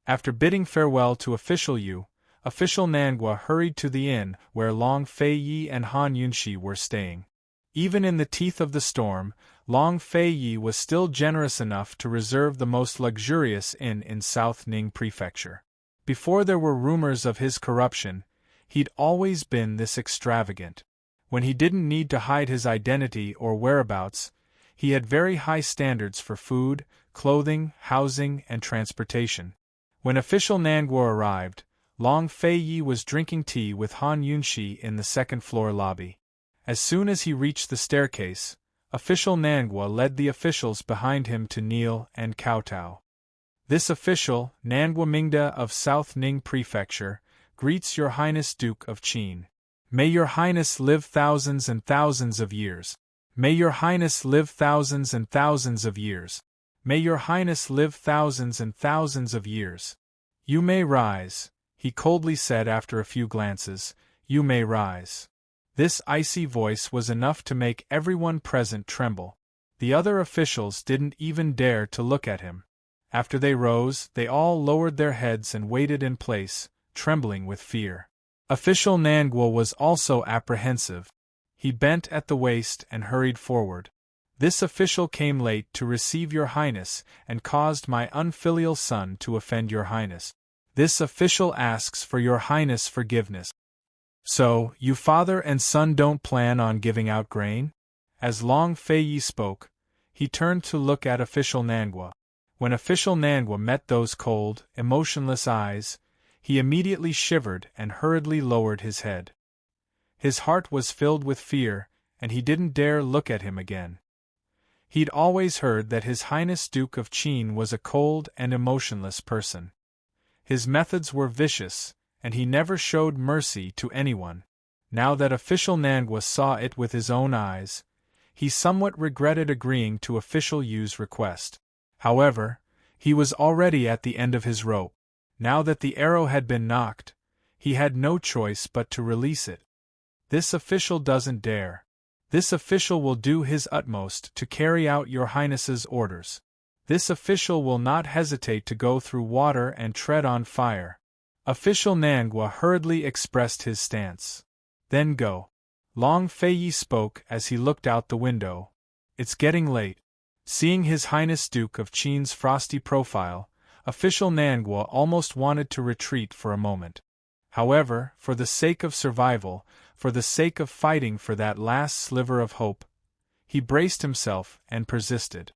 After bidding farewell to Official Yu, Official Nangwa hurried to the inn where Long Fei Yi and Han Yunshi were staying. Even in the teeth of the storm, Long Fei Yi was still generous enough to reserve the most luxurious inn in South Ning Prefecture. Before there were rumors of his corruption, he'd always been this extravagant. When he didn't need to hide his identity or whereabouts, he had very high standards for food, clothing, housing, and transportation. When Official Nangwa arrived, Long Fei Yi was drinking tea with Han Yunshi in the second-floor lobby. As soon as he reached the staircase, Official Nangwa led the officials behind him to kneel and kowtow. "This official, Nangwa Mingda of South Ning Prefecture, greets Your Highness Duke of Qin. May Your Highness live thousands and thousands of years. May Your Highness live thousands and thousands of years. May Your Highness live thousands and thousands of years. You may rise," he coldly said after a few glances, "you may rise." This icy voice was enough to make everyone present tremble. The other officials didn't even dare to look at him. After they rose, they all lowered their heads and waited in place, trembling with fear. Official Nangwa was also apprehensive. He bent at the waist and hurried forward. "This official came late to receive Your Highness and caused my unfilial son to offend Your Highness. This official asks for Your Highness' forgiveness." "So, you father and son don't plan on giving out grain?" As Long Fei Yi spoke, he turned to look at Official Nangwa. When Official Nangwa met those cold, emotionless eyes, he immediately shivered and hurriedly lowered his head. His heart was filled with fear, and he didn't dare look at him again. He'd always heard that His Highness Duke of Qin was a cold and emotionless person. His methods were vicious, and he never showed mercy to anyone. Now that Official Nangwa saw it with his own eyes, he somewhat regretted agreeing to Official Yu's request. However, he was already at the end of his rope. Now that the arrow had been knocked, he had no choice but to release it. This official doesn't dare. This official will do his utmost to carry out Your Highness's orders. This official will not hesitate to go through water and tread on fire. Official Nangwa hurriedly expressed his stance. "Then go." Long Fei Yi spoke as he looked out the window. "It's getting late." Seeing His Highness Duke of Qin's frosty profile, Official Nangwa almost wanted to retreat for a moment. However, for the sake of survival, for the sake of fighting for that last sliver of hope, he braced himself and persisted.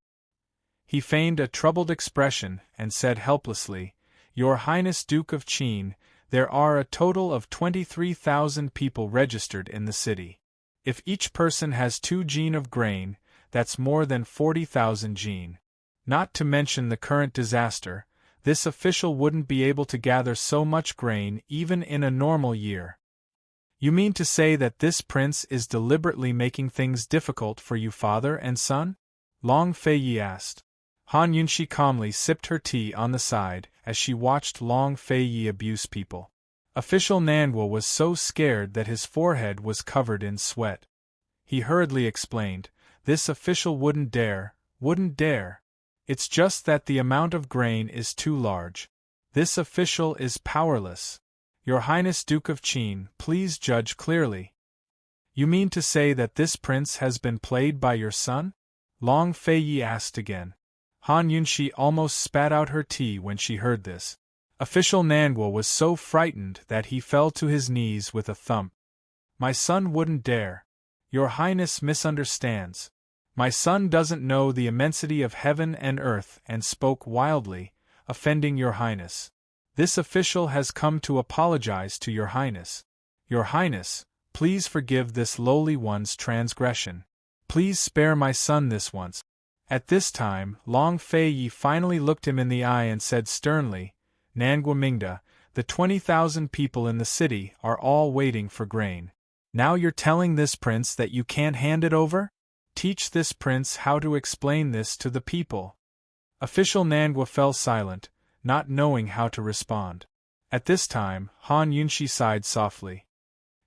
He feigned a troubled expression and said helplessly, "Your Highness Duke of Qin, there are a total of 23,000 people registered in the city. If each person has 2 jin of grain, that's more than 40,000 jin. Not to mention the current disaster, this official wouldn't be able to gather so much grain even in a normal year." "You mean to say that this prince is deliberately making things difficult for you father and son?" Long Fei Yi asked. Han Yunshi calmly sipped her tea on the side as she watched Long Fei Yi abuse people. Official Nangwa was so scared that his forehead was covered in sweat. He hurriedly explained, "This official wouldn't dare. It's just that the amount of grain is too large. This official is powerless. Your Highness Duke of Qin, please judge clearly." "You mean to say that this prince has been played by your son?" Long Fei Yi asked again. Han Yunshi almost spat out her tea when she heard this. Official Nangwa was so frightened that he fell to his knees with a thump. My son wouldn't dare. Your Highness misunderstands. My son doesn't know the immensity of heaven and earth and spoke wildly, offending Your Highness. This official has come to apologize to Your Highness. Your Highness, please forgive this lowly one's transgression. Please spare my son this once. At this time, Long Fei Yi finally looked him in the eye and said sternly, Nangwa Mingda, the 20,000 people in the city are all waiting for grain. Now you're telling this prince that you can't hand it over? Teach this prince how to explain this to the people. Official Nangwa fell silent, not knowing how to respond. At this time, Han Yunshi sighed softly.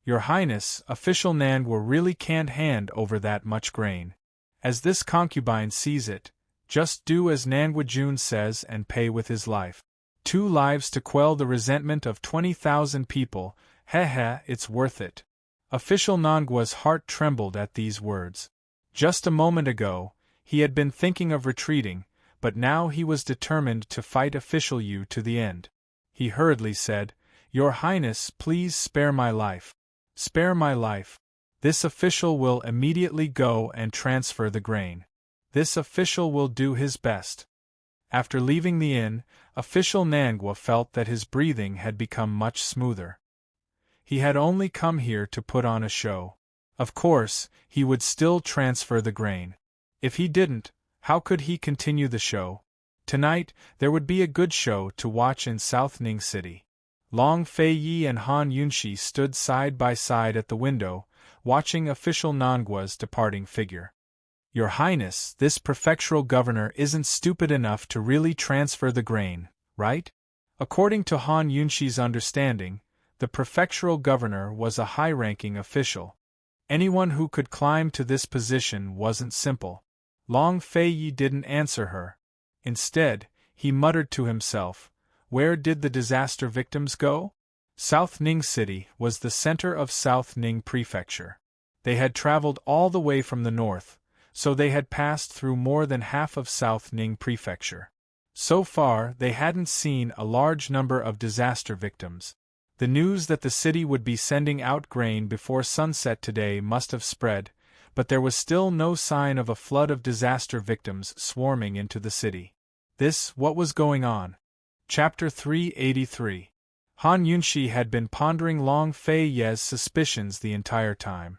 Your Highness, official Nangwa really can't hand over that much grain. As this concubine sees it, just do as Nangwa Jun says and pay with his life. 2 lives to quell the resentment of 20,000 people, it's worth it. Official Nangwa's heart trembled at these words. Just a moment ago, he had been thinking of retreating, but now he was determined to fight official Yu to the end. He hurriedly said, Your Highness, please spare my life. Spare my life. This official will immediately go and transfer the grain. This official will do his best. After leaving the inn, official Nangwa felt that his breathing had become much smoother. He had only come here to put on a show. Of course, he would still transfer the grain. If he didn't, how could he continue the show? Tonight, there would be a good show to watch in South Ning City. Long Fei Yi and Han Yunshi stood side by side at the window, watching official Nangwa's departing figure. Your Highness, this prefectural governor isn't stupid enough to really transfer the grain, right? According to Han Yunshi's understanding, the prefectural governor was a high-ranking official. Anyone who could climb to this position wasn't simple. Long Fei Yi didn't answer her. Instead, he muttered to himself, where did the disaster victims go? South Ning City was the center of South Ning Prefecture. They had traveled all the way from the north, so they had passed through more than half of South Ning Prefecture. So far, they hadn't seen a large number of disaster victims. The news that the city would be sending out grain before sunset today must have spread, but there was still no sign of a flood of disaster victims swarming into the city. What was going on? Chapter 383. Han Yunshi had been pondering Long Fei Ye's suspicions the entire time.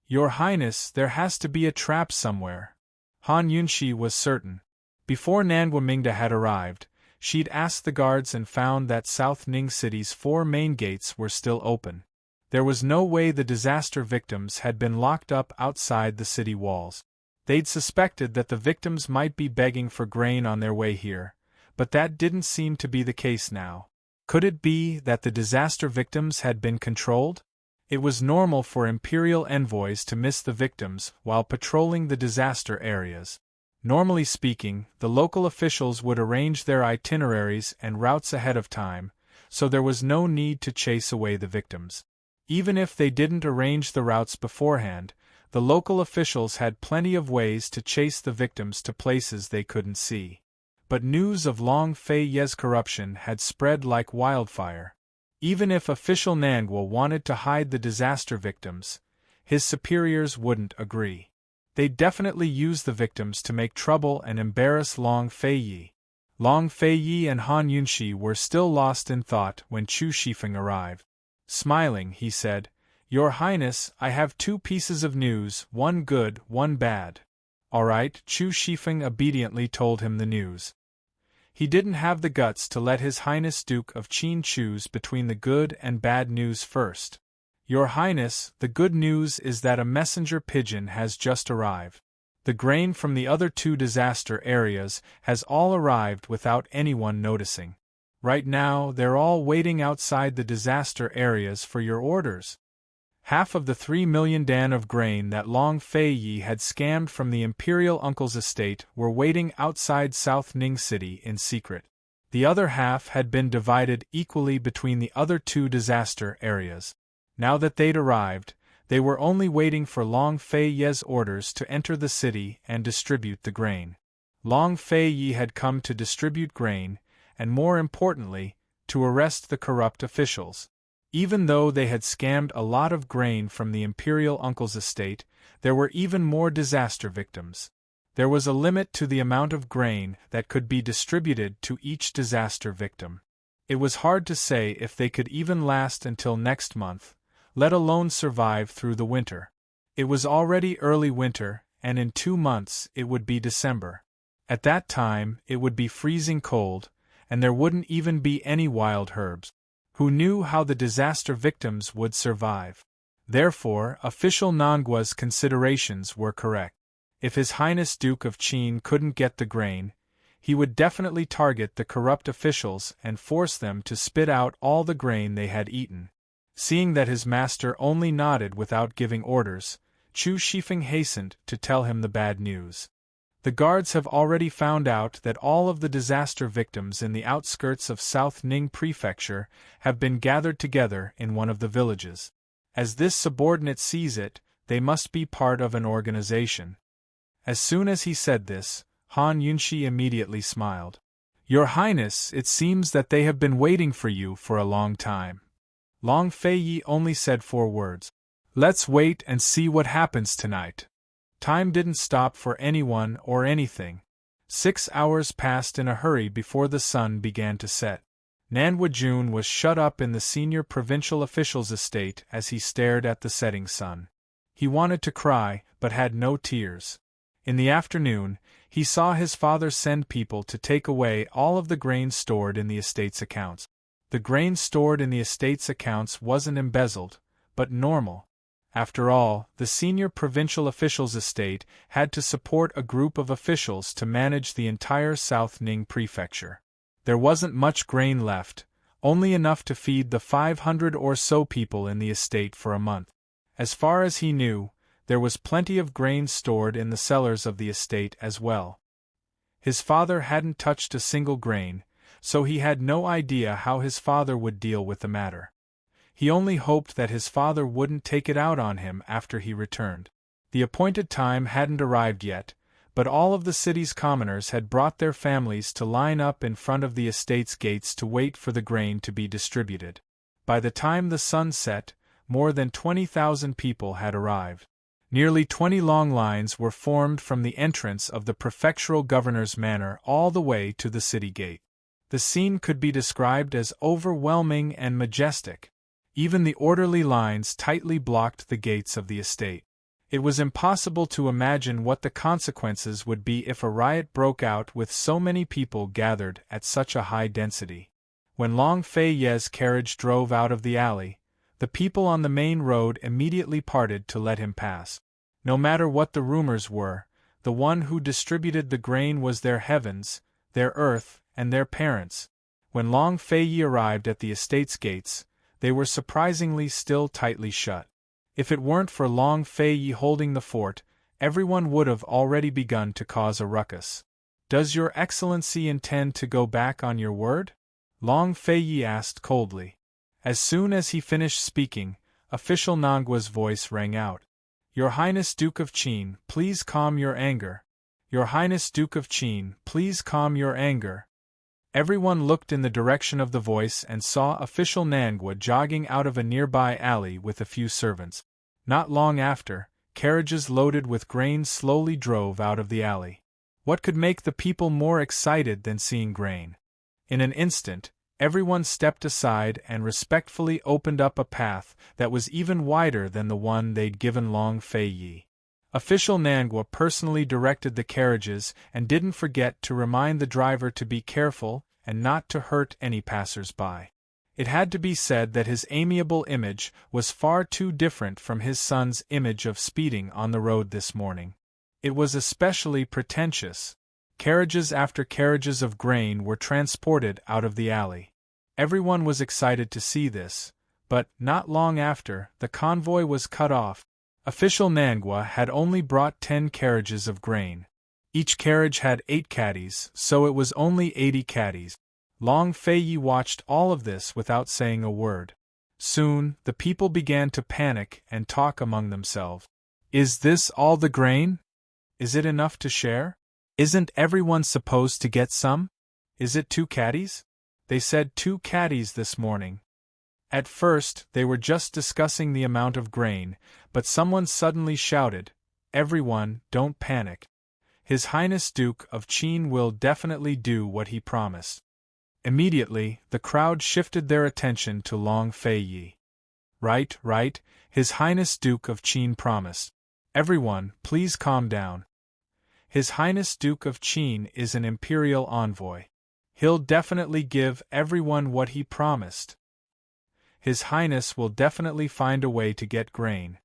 Your Highness, there has to be a trap somewhere. Han Yunshi was certain. Before Nangwa Mingda had arrived, she'd asked the guards and found that South Ning City's 4 main gates were still open. There was no way the disaster victims had been locked up outside the city walls. They'd suspected that the victims might be begging for grain on their way here, but that didn't seem to be the case now. Could it be that the disaster victims had been controlled? It was normal for imperial envoys to miss the victims while patrolling the disaster areas. Normally speaking, the local officials would arrange their itineraries and routes ahead of time, so there was no need to chase away the victims. Even if they didn't arrange the routes beforehand, the local officials had plenty of ways to chase the victims to places they couldn't see. But news of Long Fei Ye's corruption had spread like wildfire. Even if official Nangwa wanted to hide the disaster victims, his superiors wouldn't agree. They'd definitely use the victims to make trouble and embarrass Long Fei Yi. Long Fei Yi and Han Yunshi were still lost in thought when Chu Shifeng arrived. Smiling, he said, Your Highness, I have 2 pieces of news, one good, one bad. All right, Chu Shifeng obediently told him the news. He didn't have the guts to let His Highness Duke of Qin choose between the good and bad news first. Your Highness, the good news is that a messenger pigeon has just arrived. The grain from the other 2 disaster areas has all arrived without anyone noticing. Right now, they're all waiting outside the disaster areas for your orders. Half of the 3 million dan of grain that Long Fei Yi had scammed from the imperial uncle's estate were waiting outside South Ning City in secret. The other half had been divided equally between the other 2 disaster areas. Now that they'd arrived, they were only waiting for Long Fei Ye's orders to enter the city and distribute the grain. Long Fei Yi had come to distribute grain, and more importantly, to arrest the corrupt officials. Even though they had scammed a lot of grain from the imperial uncle's estate, there were even more disaster victims. There was a limit to the amount of grain that could be distributed to each disaster victim. It was hard to say if they could even last until next month, let alone survive through the winter. It was already early winter, and in 2 months it would be December. At that time, it would be freezing cold, and there wouldn't even be any wild herbs. Who knew how the disaster victims would survive? Therefore, official Nangua's considerations were correct. If His Highness Duke of Qin couldn't get the grain, he would definitely target the corrupt officials and force them to spit out all the grain they had eaten. Seeing that his master only nodded without giving orders, Chu Shifeng hastened to tell him the bad news. The guards have already found out that all of the disaster victims in the outskirts of South Ning Prefecture have been gathered together in one of the villages. As this subordinate sees it, they must be part of an organization. As soon as he said this, Han Yunshi immediately smiled. Your Highness, it seems that they have been waiting for you for a long time. Long Fei Yi only said 4 words. Let's wait and see what happens tonight. Time didn't stop for anyone or anything. 6 hours passed in a hurry before the sun began to set. Nanhua Jun was shut up in the senior provincial official's estate as he stared at the setting sun. He wanted to cry, but had no tears. In the afternoon, he saw his father send people to take away all of the grain stored in the estate's accounts. The grain stored in the estate's accounts wasn't embezzled, but normal. After all, the senior provincial official's estate had to support a group of officials to manage the entire South Ning Prefecture. There wasn't much grain left, only enough to feed the 500 or so people in the estate for a month. As far as he knew, there was plenty of grain stored in the cellars of the estate as well. His father hadn't touched a single grain, so he had no idea how his father would deal with the matter. He only hoped that his father wouldn't take it out on him after he returned. The appointed time hadn't arrived yet, but all of the city's commoners had brought their families to line up in front of the estate's gates to wait for the grain to be distributed. By the time the sun set, more than 20,000 people had arrived. Nearly 20 long lines were formed from the entrance of the prefectural governor's manor all the way to the city gate. The scene could be described as overwhelming and majestic. Even the orderly lines tightly blocked the gates of the estate. It was impossible to imagine what the consequences would be if a riot broke out with so many people gathered at such a high density. When Long Fei Ye's carriage drove out of the alley, the people on the main road immediately parted to let him pass. No matter what the rumors were, the one who distributed the grain was their heavens, their earth, and their parents. When Long Fei Yi arrived at the estate's gates, they were surprisingly still tightly shut. If it weren't for Long Fei Yi holding the fort, everyone would have already begun to cause a ruckus. Does your excellency intend to go back on your word? Long Fei Yi asked coldly. As soon as he finished speaking, official Nangua's voice rang out. Your Highness Duke of Qin, please calm your anger. Your Highness Duke of Qin, please calm your anger. Everyone looked in the direction of the voice and saw official Nangua jogging out of a nearby alley with a few servants. Not long after, carriages loaded with grain slowly drove out of the alley. What could make the people more excited than seeing grain? In an instant, everyone stepped aside and respectfully opened up a path that was even wider than the one they'd given Long Fei Yi. Official Nangua personally directed the carriages and didn't forget to remind the driver to be careful and not to hurt any passers-by. It had to be said that his amiable image was far too different from his son's image of speeding on the road this morning. It was especially pretentious. Carriages after carriages of grain were transported out of the alley. Everyone was excited to see this, but, not long after, the convoy was cut off. Official Nangua had only brought 10 carriages of grain. Each carriage had 8 caddies, so it was only 80 caddies. Long Fei Yi watched all of this without saying a word. Soon, the people began to panic and talk among themselves. Is this all the grain? Is it enough to share? Isn't everyone supposed to get some? Is it 2 caddies? They said 2 caddies this morning. At first, they were just discussing the amount of grain, but someone suddenly shouted, "Everyone, don't panic. His Highness Duke of Qin will definitely do what he promised." Immediately, the crowd shifted their attention to Long Fei Yi. Right, His Highness Duke of Qin promised. Everyone, please calm down. His Highness Duke of Qin is an imperial envoy. He'll definitely give everyone what he promised. His Highness will definitely find a way to get grain.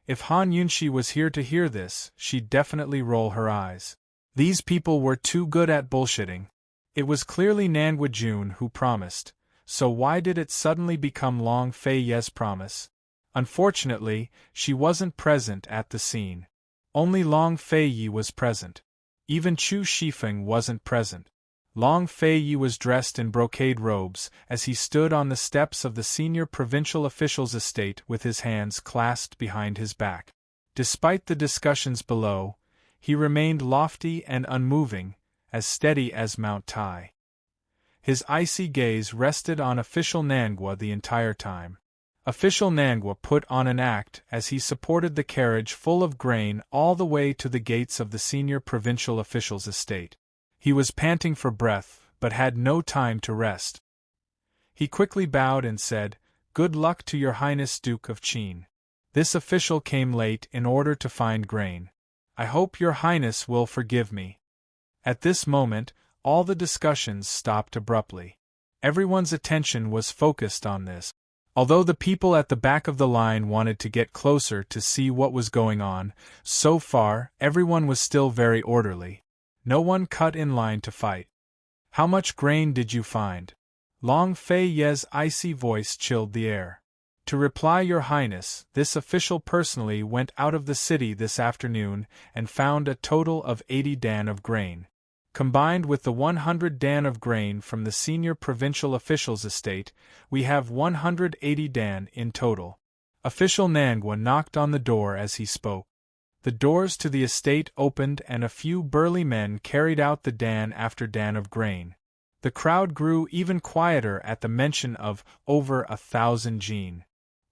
If Han Yunxi was here to hear this, she'd definitely roll her eyes. These people were too good at bullshitting. It was clearly Nangua Jun who promised, so why did it suddenly become Long Fei Ye's promise? Unfortunately, she wasn't present at the scene. Only Long Fei Yi was present. Even Chu Shifeng wasn't present. Long Fei Yi was dressed in brocade robes as he stood on the steps of the senior provincial official's estate with his hands clasped behind his back. Despite the discussions below, he remained lofty and unmoving, as steady as Mount Tai. His icy gaze rested on official Nangua the entire time. Official Nangua put on an act as he supported the carriage full of grain all the way to the gates of the senior provincial official's estate. He was panting for breath, but had no time to rest. He quickly bowed and said, "Good luck to your Highness Duke of Qin. This official came late in order to find grain. I hope your Highness will forgive me." At this moment, all the discussions stopped abruptly. Everyone's attention was focused on this. Although the people at the back of the line wanted to get closer to see what was going on, so far everyone was still very orderly. No one cut in line to fight. "How much grain did you find?" Long Fei Ye's icy voice chilled the air. "To reply, Your Highness, this official personally went out of the city this afternoon and found a total of 80 dan of grain. Combined with the 100 dan of grain from the senior provincial official's estate, we have 180 dan in total." Official Nangua knocked on the door as he spoke. The doors to the estate opened and a few burly men carried out the dan after dan of grain. The crowd grew even quieter at the mention of over 1,000 jin.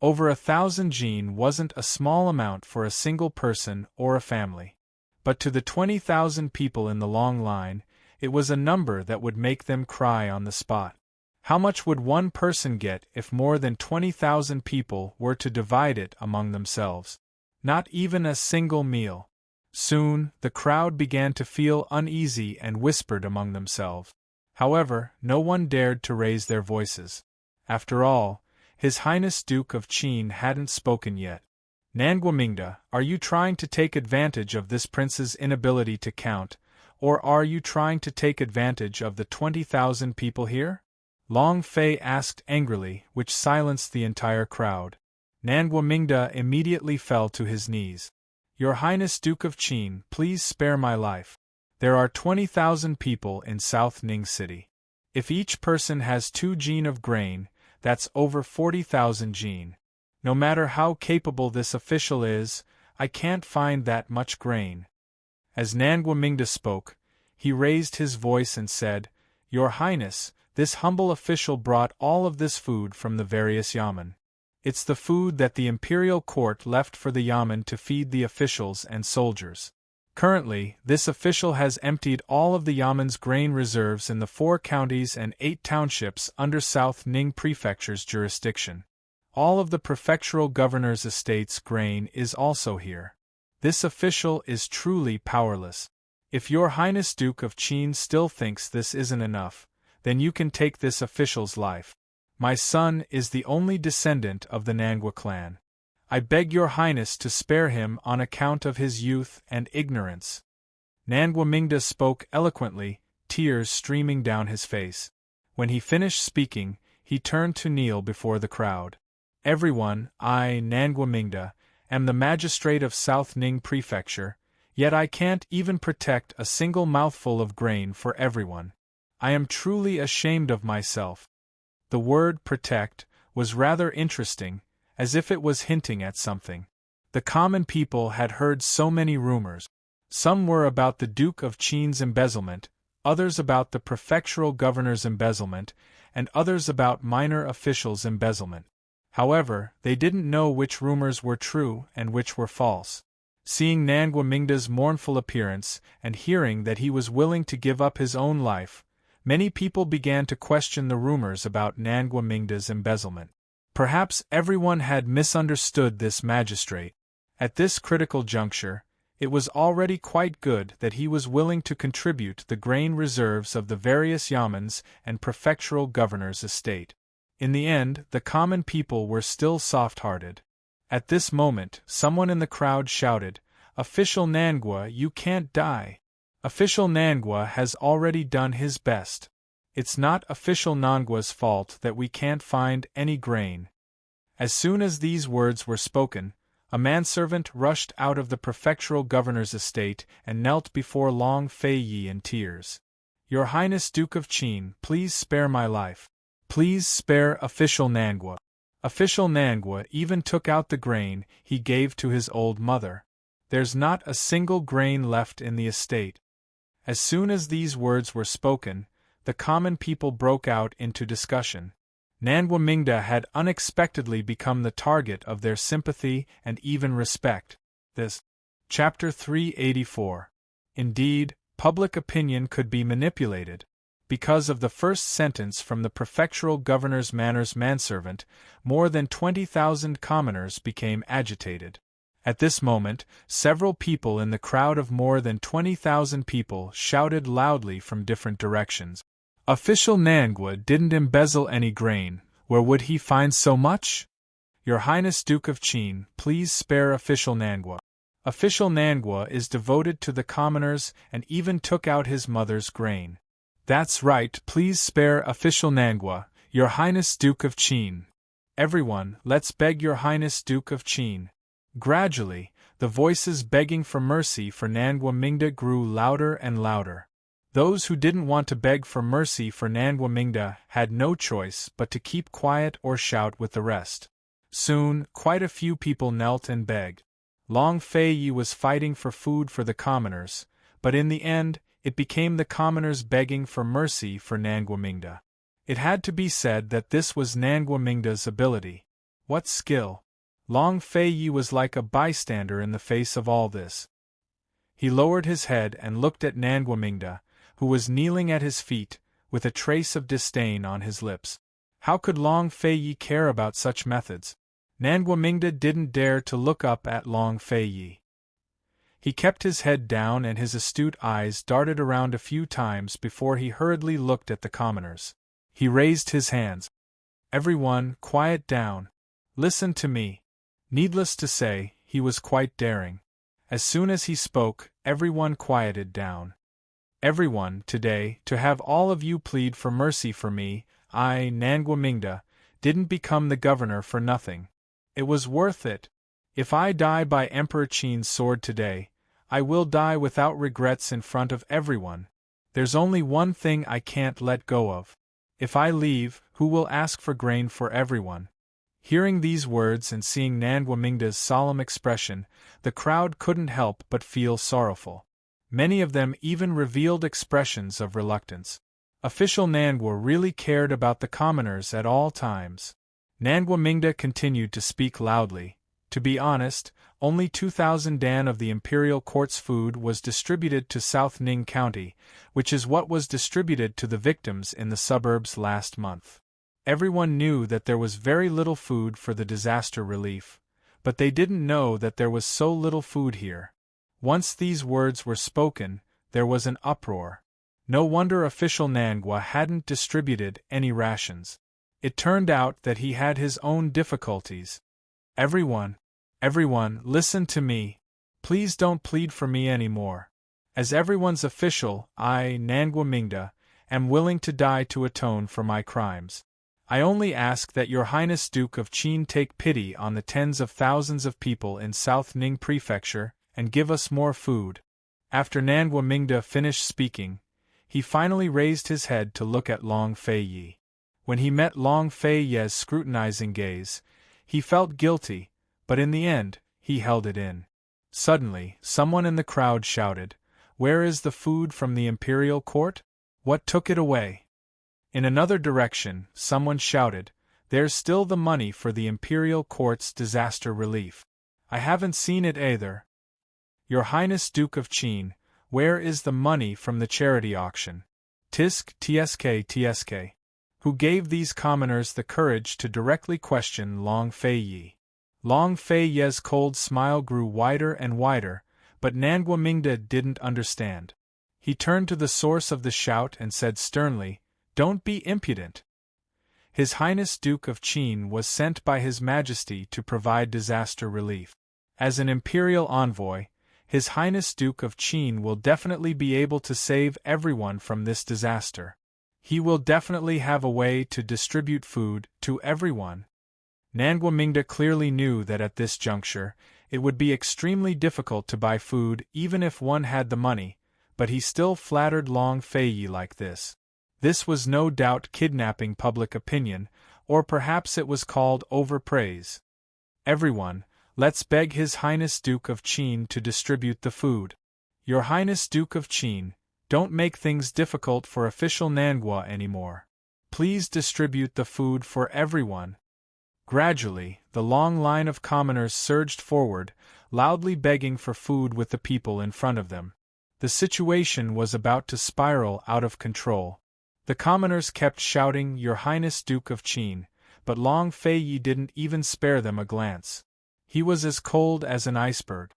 Over 1,000 jin wasn't a small amount for a single person or a family. But to the 20,000 people in the long line, it was a number that would make them cry on the spot. How much would one person get if more than 20,000 people were to divide it among themselves? Not even a single meal. Soon, the crowd began to feel uneasy and whispered among themselves. However, no one dared to raise their voices. After all, His Highness Duke of Qin hadn't spoken yet. "Nangua Mingda, are you trying to take advantage of this prince's inability to count, or are you trying to take advantage of the 20,000 people here?" Long Fei asked angrily, which silenced the entire crowd. Nangua Mingda immediately fell to his knees. "Your Highness Duke of Qin, please spare my life. There are 20,000 people in South Ning City. If each person has 2 jin of grain, that's over 40,000 jin. No matter how capable this official is, I can't find that much grain." As Nangua Mingda spoke, he raised his voice and said, "Your Highness, this humble official brought all of this food from the various yamen. It's the food that the imperial court left for the yamen to feed the officials and soldiers. Currently, this official has emptied all of the yamen's grain reserves in the 4 counties and 8 townships under South Ning Prefecture's jurisdiction. All of the prefectural governor's estate's grain is also here. This official is truly powerless. If your Highness Duke of Qin still thinks this isn't enough, then you can take this official's life. My son is the only descendant of the Nangua clan. I beg your Highness to spare him on account of his youth and ignorance." Nangua Mingda spoke eloquently, tears streaming down his face. When he finished speaking, he turned to kneel before the crowd. "Everyone, I, Nangua Mingda, am the magistrate of South Ning Prefecture, yet I can't even protect a single mouthful of grain for everyone. I am truly ashamed of myself." The word protect was rather interesting, as if it was hinting at something. The common people had heard so many rumors, Some were about the Duke of Qin's embezzlement, others about the prefectural governor's embezzlement, and others about minor officials' embezzlement. However, they didn't know which rumors were true and which were false. Seeing Nangua Mingda's mournful appearance, and hearing that he was willing to give up his own life, many people began to question the rumors about Nangua Mingda's embezzlement. Perhaps everyone had misunderstood this magistrate. At this critical juncture, it was already quite good that he was willing to contribute the grain reserves of the various yamens and prefectural governor's estate. In the end, the common people were still soft-hearted. At this moment, someone in the crowd shouted, "Official Nangua, you can't die. Official Nangua has already done his best. It's not Official Nangua's fault that we can't find any grain." As soon as these words were spoken, a manservant rushed out of the prefectural governor's estate and knelt before Long Fei Yi in tears. "Your Highness Duke of Qin, please spare my life. Please spare Official Nangua." Official Nangua even took out the grain he gave to his old mother. There's not a single grain left in the estate. As soon as these words were spoken, the common people broke out into discussion. Nangua Mingda had unexpectedly become the target of their sympathy and even respect. This. Chapter 384. Indeed, public opinion could be manipulated. Because of the first sentence from the prefectural governor's manservant, more than 20,000 commoners became agitated. At this moment, several people in the crowd of more than 20,000 people shouted loudly from different directions. "Official Nangua didn't embezzle any grain. Where would he find so much? Your Highness Duke of Qin, please spare Official Nangua. Official Nangua is devoted to the commoners and even took out his mother's grain. That's right, please spare Official Nangua, Your Highness Duke of Qin. Everyone, let's beg Your Highness Duke of Qin." Gradually, the voices begging for mercy for Nangua Mingda grew louder and louder. Those who didn't want to beg for mercy for Nangua Mingda had no choice but to keep quiet or shout with the rest. Soon, quite a few people knelt and begged. Long Fei Yi was fighting for food for the commoners, but in the end, it became the commoners begging for mercy for Nangua Mingda. It had to be said that this was Nangua Mingda's ability. What skill! Long Fei Yi was like a bystander in the face of all this. He lowered his head and looked at Nangua Mingda, who was kneeling at his feet, with a trace of disdain on his lips. How could Long Fei Yi care about such methods? Nangua Mingda didn't dare to look up at Long Fei Yi. He kept his head down and his astute eyes darted around a few times before he hurriedly looked at the commoners. He raised his hands. "Everyone, quiet down. Listen to me." Needless to say, he was quite daring. As soon as he spoke, everyone quieted down. "Everyone, today, to have all of you plead for mercy for me, I, Nangua Mingda, didn't become the governor for nothing. It was worth it. If I die by Emperor Qin's sword today, I will die without regrets in front of everyone. There's only one thing I can't let go of. If I leave, who will ask for grain for everyone?" Hearing these words and seeing Nangua Mingda's solemn expression, the crowd couldn't help but feel sorrowful. Many of them even revealed expressions of reluctance. Official Nangua really cared about the commoners at all times. Nangua Mingda continued to speak loudly. To be honest, only 2,000 dan of the imperial court's food was distributed to South Ning County, which is what was distributed to the victims in the suburbs last month. Everyone knew that there was very little food for the disaster relief, but they didn't know that there was so little food here. Once these words were spoken, there was an uproar. No wonder Official Nangua hadn't distributed any rations. It turned out that he had his own difficulties. Everyone, listen to me. Please don't plead for me anymore. As everyone's official, I, Nangua Mingda, am willing to die to atone for my crimes. I only ask that Your Highness Duke of Qin take pity on the tens of thousands of people in South Ning Prefecture and give us more food." After Nangua Mingda finished speaking, he finally raised his head to look at Long Fei Yi. When he met Long Fei Yi's scrutinizing gaze, he felt guilty, but in the end, he held it in. Suddenly, someone in the crowd shouted, "Where is the food from the imperial court? What took it away?" In another direction, someone shouted, "There's still the money for the imperial court's disaster relief. I haven't seen it either. Your Highness Duke of Qin, where is the money from the charity auction? Tisk tsk tsk. Who gave these commoners the courage to directly question Long Fei Yi? Long Fei Ye's cold smile grew wider and wider, but Nangua Mingda didn't understand. He turned to the source of the shout and said sternly, "Don't be impudent. His Highness Duke of Qin was sent by His Majesty to provide disaster relief. As an imperial envoy, His Highness Duke of Qin will definitely be able to save everyone from this disaster. He will definitely have a way to distribute food to everyone." Nangua Mingda clearly knew that at this juncture, it would be extremely difficult to buy food even if one had the money, but he still flattered Long Fei Yi like this. This was no doubt kidnapping public opinion, or perhaps it was called overpraise. "Everyone, let's beg His Highness Duke of Qin to distribute the food. Your Highness Duke of Qin, don't make things difficult for official Nangua anymore. Please distribute the food for everyone." Gradually, the long line of commoners surged forward, loudly begging for food with the people in front of them. The situation was about to spiral out of control. The commoners kept shouting, "Your Highness Duke of Qin," but Long Fei Yi didn't even spare them a glance. He was as cold as an iceberg.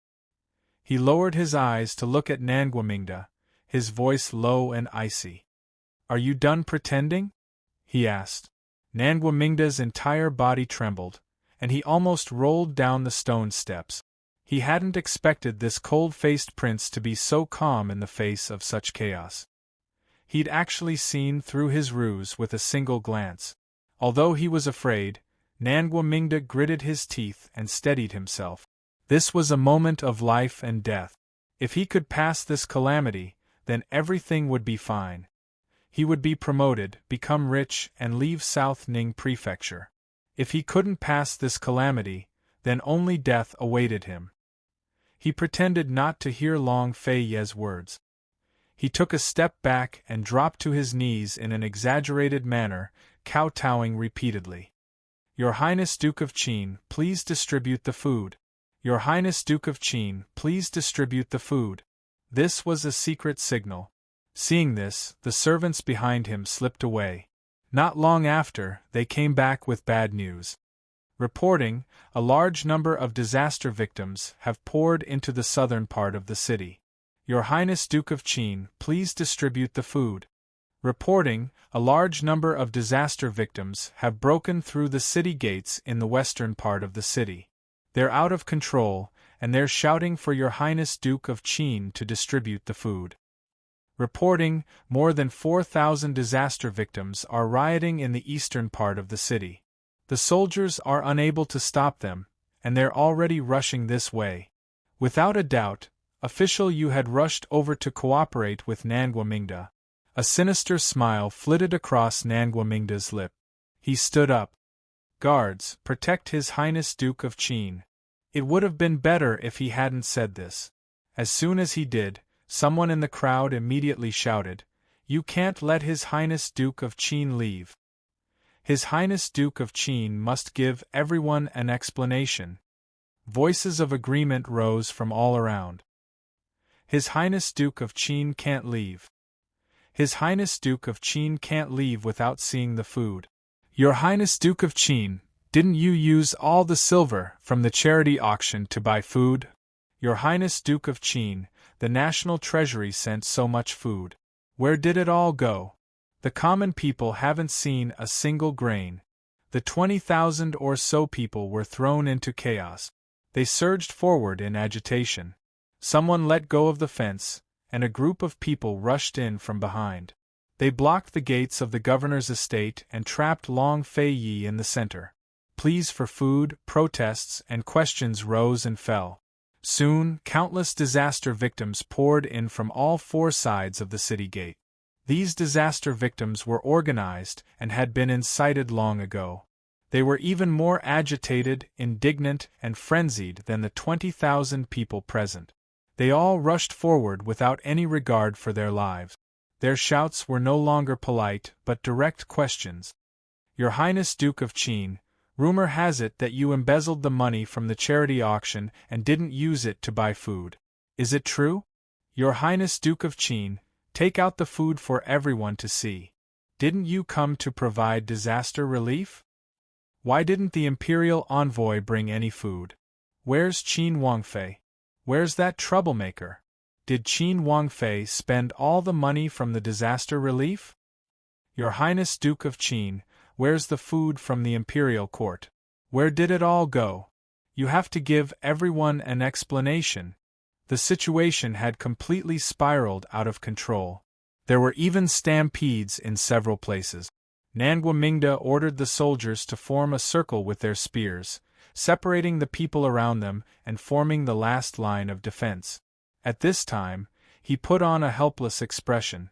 He lowered his eyes to look at Nangua Mingda, his voice low and icy. "Are you done pretending?" he asked. Nangua Mingda's entire body trembled, and he almost rolled down the stone steps. He hadn't expected this cold-faced prince to be so calm in the face of such chaos. He'd actually seen through his ruse with a single glance. Although he was afraid, Nangua Mingda gritted his teeth and steadied himself. This was a moment of life and death. If he could pass this calamity, then everything would be fine. He would be promoted, become rich, and leave South Ning Prefecture. If he couldn't pass this calamity, then only death awaited him. He pretended not to hear Long Fei Ye's words. He took a step back and dropped to his knees in an exaggerated manner, kowtowing repeatedly. "Your Highness Duke of Qin, please distribute the food. Your Highness Duke of Qin, please distribute the food." This was a secret signal. Seeing this, the servants behind him slipped away. Not long after, they came back with bad news. Reporting, a large number of disaster victims have poured into the southern part of the city. Your Highness Duke of Qin, please distribute the food. Reporting, a large number of disaster victims have broken through the city gates in the western part of the city. They're out of control, and they're shouting for Your Highness Duke of Qin to distribute the food. Reporting, more than 4,000 disaster victims are rioting in the eastern part of the city. The soldiers are unable to stop them, and they're already rushing this way. Without a doubt, official, you had rushed over to cooperate with Nangua Mingda. A sinister smile flitted across Nangua Mingda's lip. He stood up. "Guards, protect His Highness Duke of Qin." It would have been better if he hadn't said this. As soon as he did, someone in the crowd immediately shouted, "You can't let His Highness Duke of Qin leave. His Highness Duke of Qin must give everyone an explanation." Voices of agreement rose from all around. "His Highness Duke of Qin can't leave. His Highness Duke of Qin can't leave without seeing the food. Your Highness Duke of Qin, didn't you use all the silver from the charity auction to buy food? Your Highness Duke of Qin, the national treasury sent so much food. Where did it all go? The common people haven't seen a single grain." The 20,000 or so people were thrown into chaos. They surged forward in agitation. Someone let go of the fence, and a group of people rushed in from behind. They blocked the gates of the governor's estate and trapped Long Fei Yi in the center. Pleas for food, protests, and questions rose and fell. Soon, countless disaster victims poured in from all four sides of the city gate. These disaster victims were organized and had been incited long ago. They were even more agitated, indignant, and frenzied than the 20,000 people present. They all rushed forward without any regard for their lives. Their shouts were no longer polite, but direct questions. Your Highness Duke of Qin, rumor has it that you embezzled the money from the charity auction and didn't use it to buy food. Is it true? Your Highness Duke of Qin, take out the food for everyone to see. Didn't you come to provide disaster relief? Why didn't the imperial envoy bring any food? Where's Qin Wangfei? Where's that troublemaker? Did Qin Wangfei spend all the money from the disaster relief? Your Highness Duke of Qin, where's the food from the imperial court? Where did it all go? You have to give everyone an explanation. The situation had completely spiraled out of control. There were even stampedes in several places. Nangua Mingda ordered the soldiers to form a circle with their spears, separating the people around them and forming the last line of defense. At this time, he put on a helpless expression.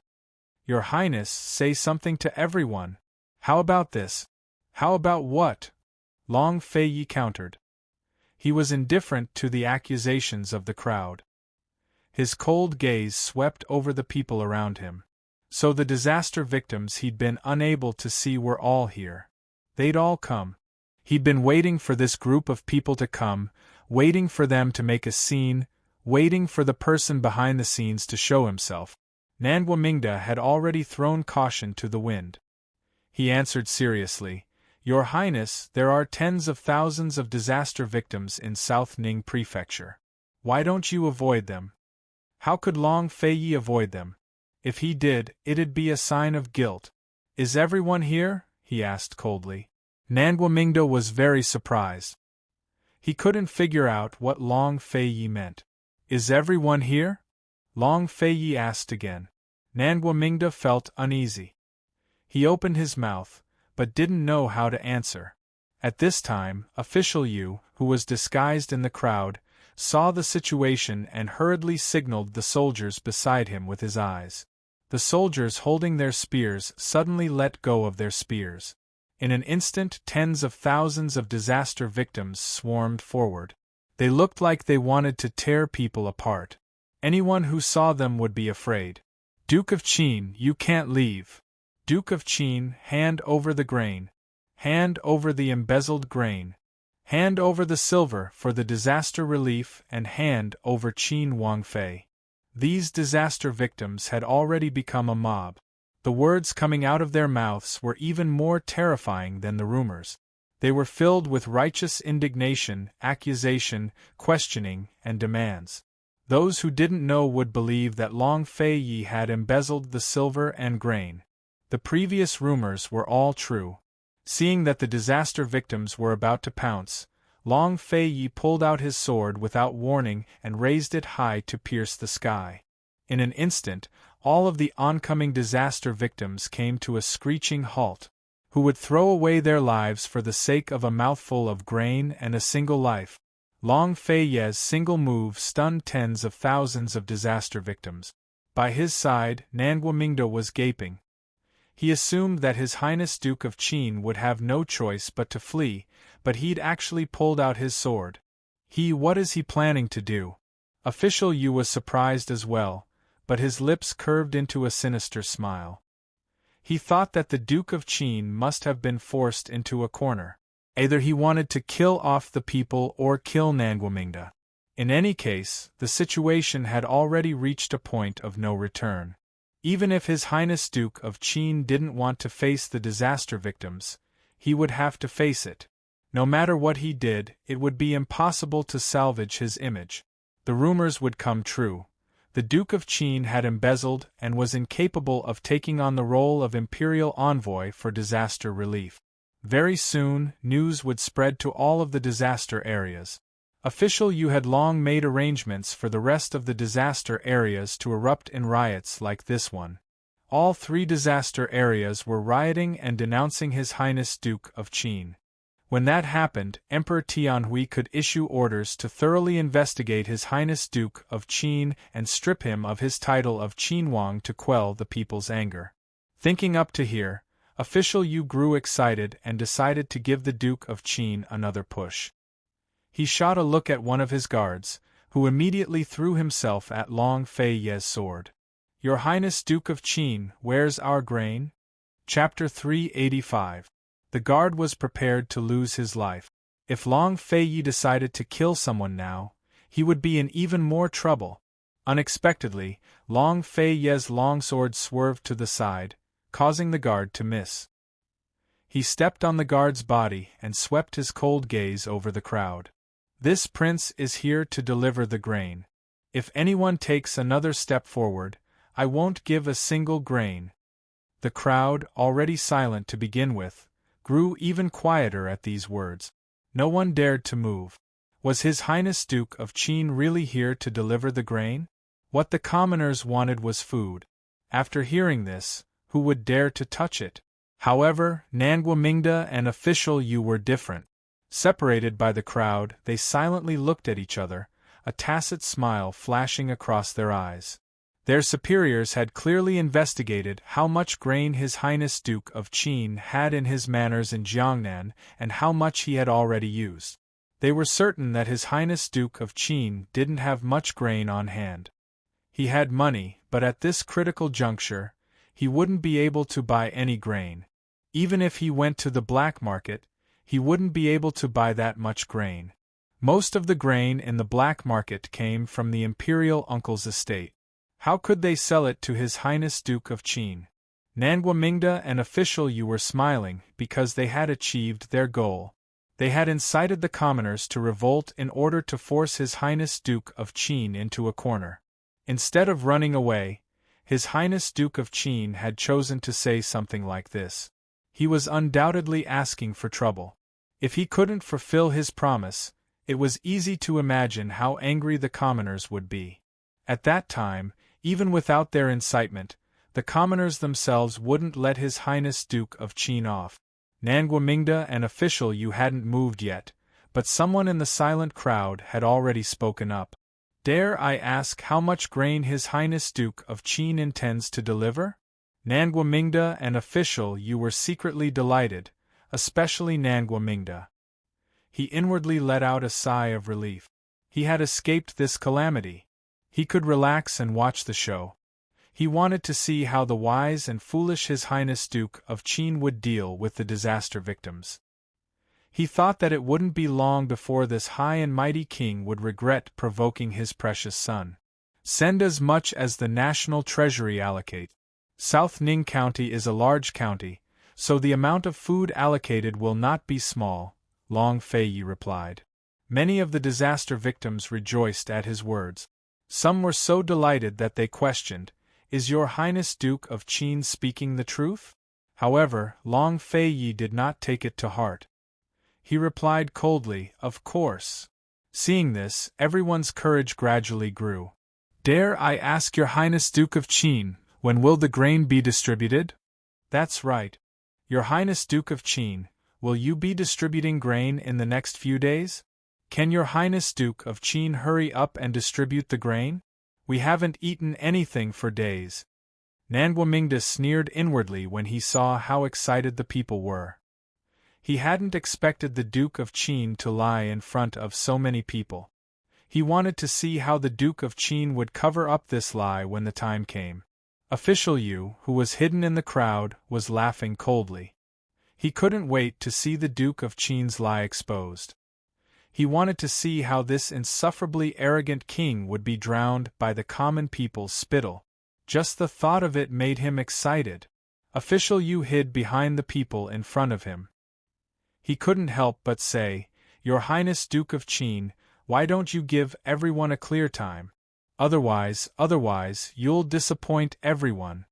Your Highness, say something to everyone. How about this? How about what? Long Feiyi countered. He was indifferent to the accusations of the crowd. His cold gaze swept over the people around him. So the disaster victims he'd been unable to see were all here. They'd all come. He'd been waiting for this group of people to come, waiting for them to make a scene, waiting for the person behind the scenes to show himself. Nangua Mingda had already thrown caution to the wind. He answered seriously, Your Highness, there are tens of thousands of disaster victims in South Ning Prefecture. Why don't you avoid them? How could Long Feiyi avoid them? If he did, it'd be a sign of guilt. Is everyone here? He asked coldly. Nangua Mingda was very surprised. He couldn't figure out what Long Feiyi meant. Is everyone here? Long Feiyi asked again. Nangua Mingda felt uneasy. He opened his mouth, but didn't know how to answer. At this time, Official Yu, who was disguised in the crowd, saw the situation and hurriedly signaled the soldiers beside him with his eyes. The soldiers holding their spears suddenly let go of their spears. In an instant, tens of thousands of disaster victims swarmed forward. They looked like they wanted to tear people apart. Anyone who saw them would be afraid. Duke of Qin, you can't leave. Duke of Qin, hand over the grain. Hand over the embezzled grain. Hand over the silver for the disaster relief and hand over Qin Wangfei. These disaster victims had already become a mob. The words coming out of their mouths were even more terrifying than the rumors. They were filled with righteous indignation, accusation, questioning, and demands. Those who didn't know would believe that Long Feiyi had embezzled the silver and grain. The previous rumors were all true. Seeing that the disaster victims were about to pounce, Long Feiyi pulled out his sword without warning and raised it high to pierce the sky. In an instant, all of the oncoming disaster victims came to a screeching halt. Who would throw away their lives for the sake of a mouthful of grain and a single life? Long Feiyi's single move stunned tens of thousands of disaster victims. By his side, Nangua Mingda was gaping. He assumed that His Highness Duke of Qin would have no choice but to flee, but he'd actually pulled out his sword. What is he planning to do? Official Yu was surprised as well, but his lips curved into a sinister smile. He thought that the Duke of Qin must have been forced into a corner. Either he wanted to kill off the people or kill Nangua Mingda. In any case, the situation had already reached a point of no return. Even if His Highness Duke of Qin didn't want to face the disaster victims, he would have to face it. No matter what he did, it would be impossible to salvage his image. The rumors would come true. The Duke of Qin had embezzled and was incapable of taking on the role of imperial envoy for disaster relief. Very soon, news would spread to all of the disaster areas. Official Yu had long made arrangements for the rest of the disaster areas to erupt in riots like this one. All 3 disaster areas were rioting and denouncing His Highness Duke of Qin. When that happened, Emperor Tianhui could issue orders to thoroughly investigate His Highness Duke of Qin and strip him of his title of Qinhuang to quell the people's anger. Thinking up to here, Official Yu grew excited and decided to give the Duke of Qin another push. He shot a look at one of his guards, who immediately threw himself at Long Fei Ye's sword. Your Highness Duke of Qin, where's our grain? Chapter 385. The guard was prepared to lose his life. If Long Fei Yi decided to kill someone now, he would be in even more trouble. Unexpectedly, Long Fei Ye's longsword swerved to the side, causing the guard to miss. He stepped on the guard's body and swept his cold gaze over the crowd. This prince is here to deliver the grain. If anyone takes another step forward, I won't give a single grain. The crowd, already silent to begin with, grew even quieter at these words. No one dared to move. Was His Highness Duke of Qin really here to deliver the grain? What the commoners wanted was food. After hearing this, who would dare to touch it? However, Nangua Mingda and Official Yu were different. Separated by the crowd, they silently looked at each other, a tacit smile flashing across their eyes. Their superiors had clearly investigated how much grain His Highness Duke of Qin had in his manors in Jiangnan and how much he had already used. They were certain that His Highness Duke of Qin didn't have much grain on hand. He had money, but at this critical juncture, he wouldn't be able to buy any grain. Even if he went to the black market, he wouldn't be able to buy that much grain. Most of the grain in the black market came from the imperial uncle's estate. How could they sell it to His Highness Duke of Qin? Nangua Mingda and Official Yu were smiling because they had achieved their goal. They had incited the commoners to revolt in order to force His Highness Duke of Qin into a corner. Instead of running away, His Highness Duke of Qin had chosen to say something like this. He was undoubtedly asking for trouble. If he couldn't fulfill his promise, it was easy to imagine how angry the commoners would be. At that time, even without their incitement, the commoners themselves wouldn't let His Highness Duke of Qin off. Nangua Mingda and Official Yu hadn't moved yet, but someone in the silent crowd had already spoken up. Dare I ask how much grain His Highness Duke of Qin intends to deliver? Nangua Mingda and Official Yu were secretly delighted, especially Nangua Mingda. He inwardly let out a sigh of relief. He had escaped this calamity. He could relax and watch the show. He wanted to see how the wise and foolish His Highness Duke of Qin would deal with the disaster victims. He thought that it wouldn't be long before this high and mighty king would regret provoking his precious son. Send as much as the national treasury allocate. South Ning County is a large county, so the amount of food allocated will not be small, Long Fei Yi replied. Many of the disaster victims rejoiced at his words. Some were so delighted that they questioned, "Is your Highness Duke of Qin speaking the truth?" However, Long Fei Yi did not take it to heart. He replied coldly, "Of course." Seeing this, everyone's courage gradually grew. "Dare I ask your Highness Duke of Qin, when will the grain be distributed?" "That's right. Your Highness Duke of Qin, will you be distributing grain in the next few days? Can your Highness Duke of Qin hurry up and distribute the grain? We haven't eaten anything for days." Nangua Mingda sneered inwardly when he saw how excited the people were. He hadn't expected the Duke of Qin to lie in front of so many people. He wanted to see how the Duke of Qin would cover up this lie when the time came. Official Yu, who was hidden in the crowd, was laughing coldly. He couldn't wait to see the Duke of Qin's lie exposed. He wanted to see how this insufferably arrogant king would be drowned by the common people's spittle. Just the thought of it made him excited. Official Yu hid behind the people in front of him. He couldn't help but say, "Your Highness Duke of Qin, why don't you give everyone a clear time? Otherwise, you'll disappoint everyone."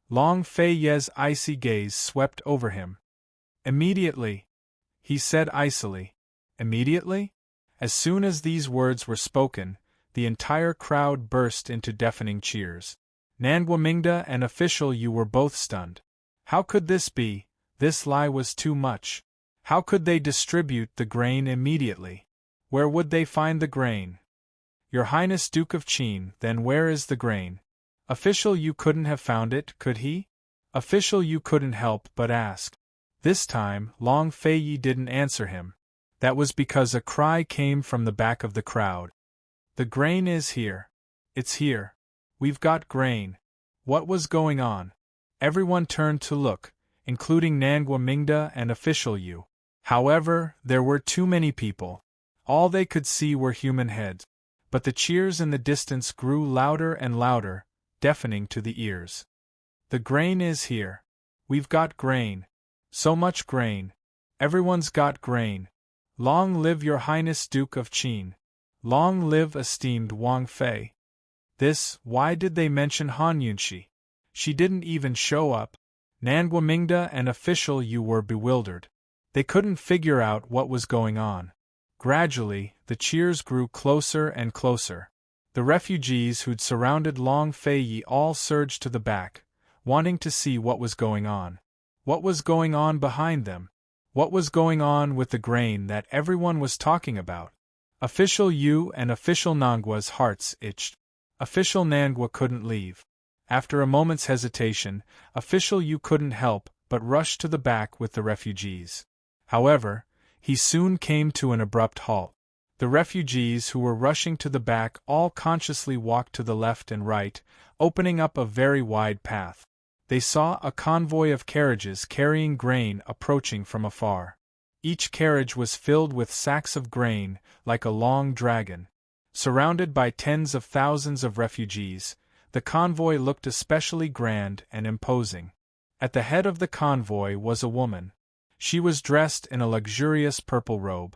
Long Fei Ye's icy gaze swept over him. "Immediately," he said icily. "Immediately?" As soon as these words were spoken, the entire crowd burst into deafening cheers. Nangua Mingda and Official Yu were both stunned. How could this be? This lie was too much. How could they distribute the grain immediately? Where would they find the grain? "Your Highness Duke of Qin, then where is the grain?" Official Yu couldn't have found it, could he? Official Yu couldn't help but ask. This time, Long Fei didn't answer him. That was because a cry came from the back of the crowd. The grain is here. It's here. We've got grain. What was going on? Everyone turned to look, including Nangua Mingda and Official Yu. However, there were too many people. All they could see were human heads. But the cheers in the distance grew louder and louder, deafening to the ears. The grain is here. We've got grain. So much grain. Everyone's got grain. Long live Your Highness Duke of Qin. Long live esteemed Wang Fei. Why did they mention Han Yunxi? She didn't even show up. Nangua Mingda and Official Yu were bewildered. They couldn't figure out what was going on. Gradually, the cheers grew closer and closer. The refugees who'd surrounded Long Fei all surged to the back, wanting to see what was going on. What was going on behind them? What was going on with the grain that everyone was talking about? Official Yu and Official Nangua's hearts itched. Official Nangua couldn't leave. After a moment's hesitation, Official Yu couldn't help but rush to the back with the refugees. However, he soon came to an abrupt halt. The refugees who were rushing to the back all consciously walked to the left and right, opening up a very wide path. They saw a convoy of carriages carrying grain approaching from afar. Each carriage was filled with sacks of grain, like a long dragon. Surrounded by tens of thousands of refugees, the convoy looked especially grand and imposing. At the head of the convoy was a woman. She was dressed in a luxurious purple robe.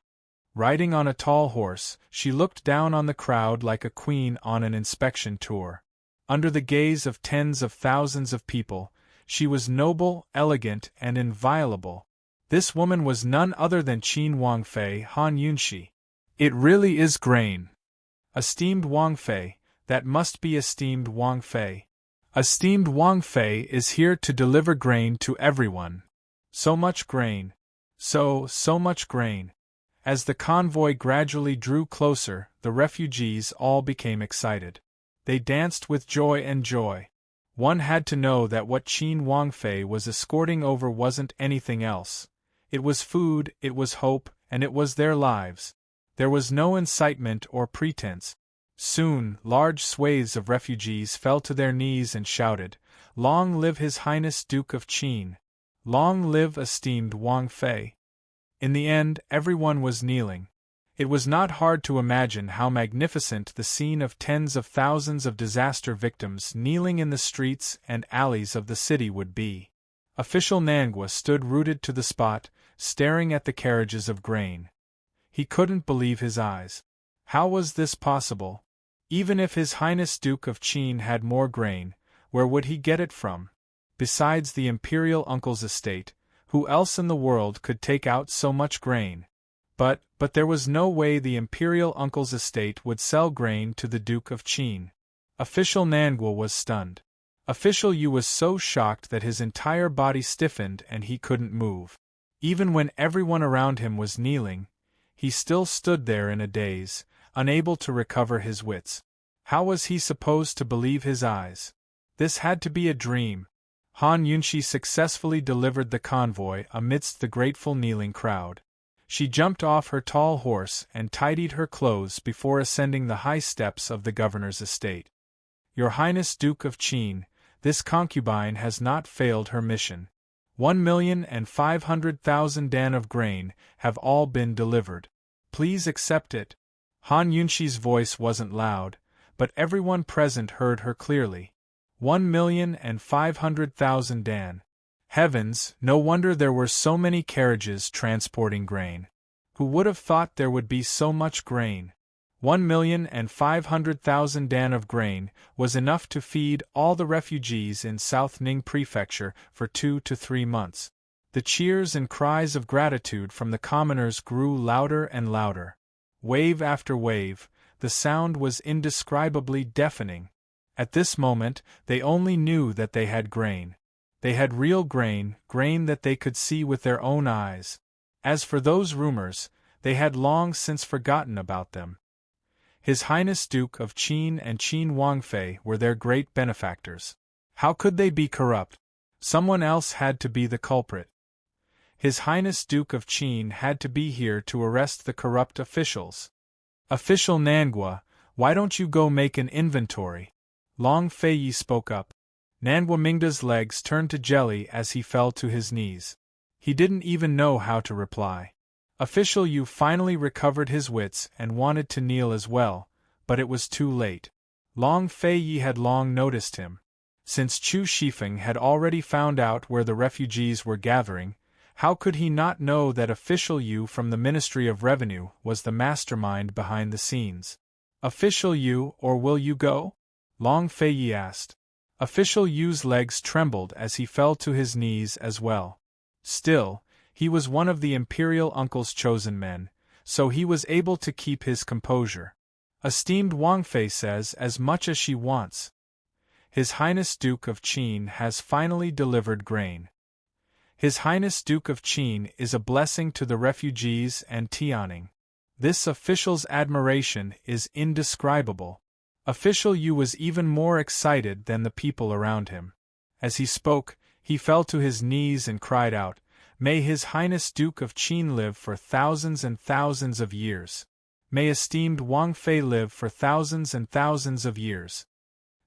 Riding on a tall horse, she looked down on the crowd like a queen on an inspection tour. Under the gaze of tens of thousands of people, she was noble, elegant, and inviolable. This woman was none other than Qin Wang Fei Han Yunxi. It really is grain. Esteemed Wang Fei, that must be esteemed Wang Fei. Esteemed Wang Fei is here to deliver grain to everyone. So much grain. So much grain. As the convoy gradually drew closer, the refugees all became excited. They danced with joy and joy. One had to know that what Qin Wang Fei was escorting over wasn't anything else. It was food, it was hope, and it was their lives. There was no incitement or pretense. Soon, large swathes of refugees fell to their knees and shouted, "Long live His Highness Duke of Qin! Long live esteemed Wang Fei!" In the end, everyone was kneeling. It was not hard to imagine how magnificent the scene of tens of thousands of disaster victims kneeling in the streets and alleys of the city would be. Official Nangua stood rooted to the spot, staring at the carriages of grain. He couldn't believe his eyes. How was this possible? Even if His Highness Duke of Qin had more grain, where would he get it from? Besides the imperial uncle's estate, who else in the world could take out so much grain? But there was no way the imperial uncle's estate would sell grain to the Duke of Qin. Official Nangua was stunned. Official Yu was so shocked that his entire body stiffened and he couldn't move. Even when everyone around him was kneeling, he still stood there in a daze, unable to recover his wits. How was he supposed to believe his eyes? This had to be a dream. Han Yunxi successfully delivered the convoy amidst the grateful kneeling crowd. She jumped off her tall horse and tidied her clothes before ascending the high steps of the governor's estate. "Your Highness Duke of Qin, this concubine has not failed her mission. 1,500,000 dan of grain have all been delivered. Please accept it." Han Yunxi's voice wasn't loud, but everyone present heard her clearly. 1,500,000 dan. Heavens, no wonder there were so many carriages transporting grain. Who would have thought there would be so much grain? 1,500,000 dan of grain was enough to feed all the refugees in South Ning Prefecture for 2 to 3 months. The cheers and cries of gratitude from the commoners grew louder and louder. Wave after wave, the sound was indescribably deafening. At this moment, they only knew that they had grain. They had real grain, grain that they could see with their own eyes. As for those rumors, they had long since forgotten about them. His Highness Duke of Qin and Qin Wang Fei were their great benefactors. How could they be corrupt? Someone else had to be the culprit. His Highness Duke of Qin had to be here to arrest the corrupt officials. Official Nangua, why don't you go make an inventory? Long Feiyi spoke up. Nangua Mingda's legs turned to jelly as he fell to his knees. He didn't even know how to reply. Official Yu finally recovered his wits and wanted to kneel as well, but it was too late. Long Feiyi had long noticed him. Since Chu Shifeng had already found out where the refugees were gathering, how could he not know that Official Yu from the Ministry of Revenue was the mastermind behind the scenes? Official Yu, or will you go? Long Feiyi asked. Official Yu's legs trembled as he fell to his knees as well. Still, he was one of the Imperial Uncle's chosen men, so he was able to keep his composure. Esteemed Wang Fei says as much as she wants. His Highness Duke of Qin has finally delivered grain. His Highness Duke of Qin is a blessing to the refugees and Tianning. This official's admiration is indescribable. Official Yu was even more excited than the people around him. As he spoke, he fell to his knees and cried out, "May His Highness Duke of Qin live for thousands and thousands of years. May esteemed Wang Fei live for thousands and thousands of years."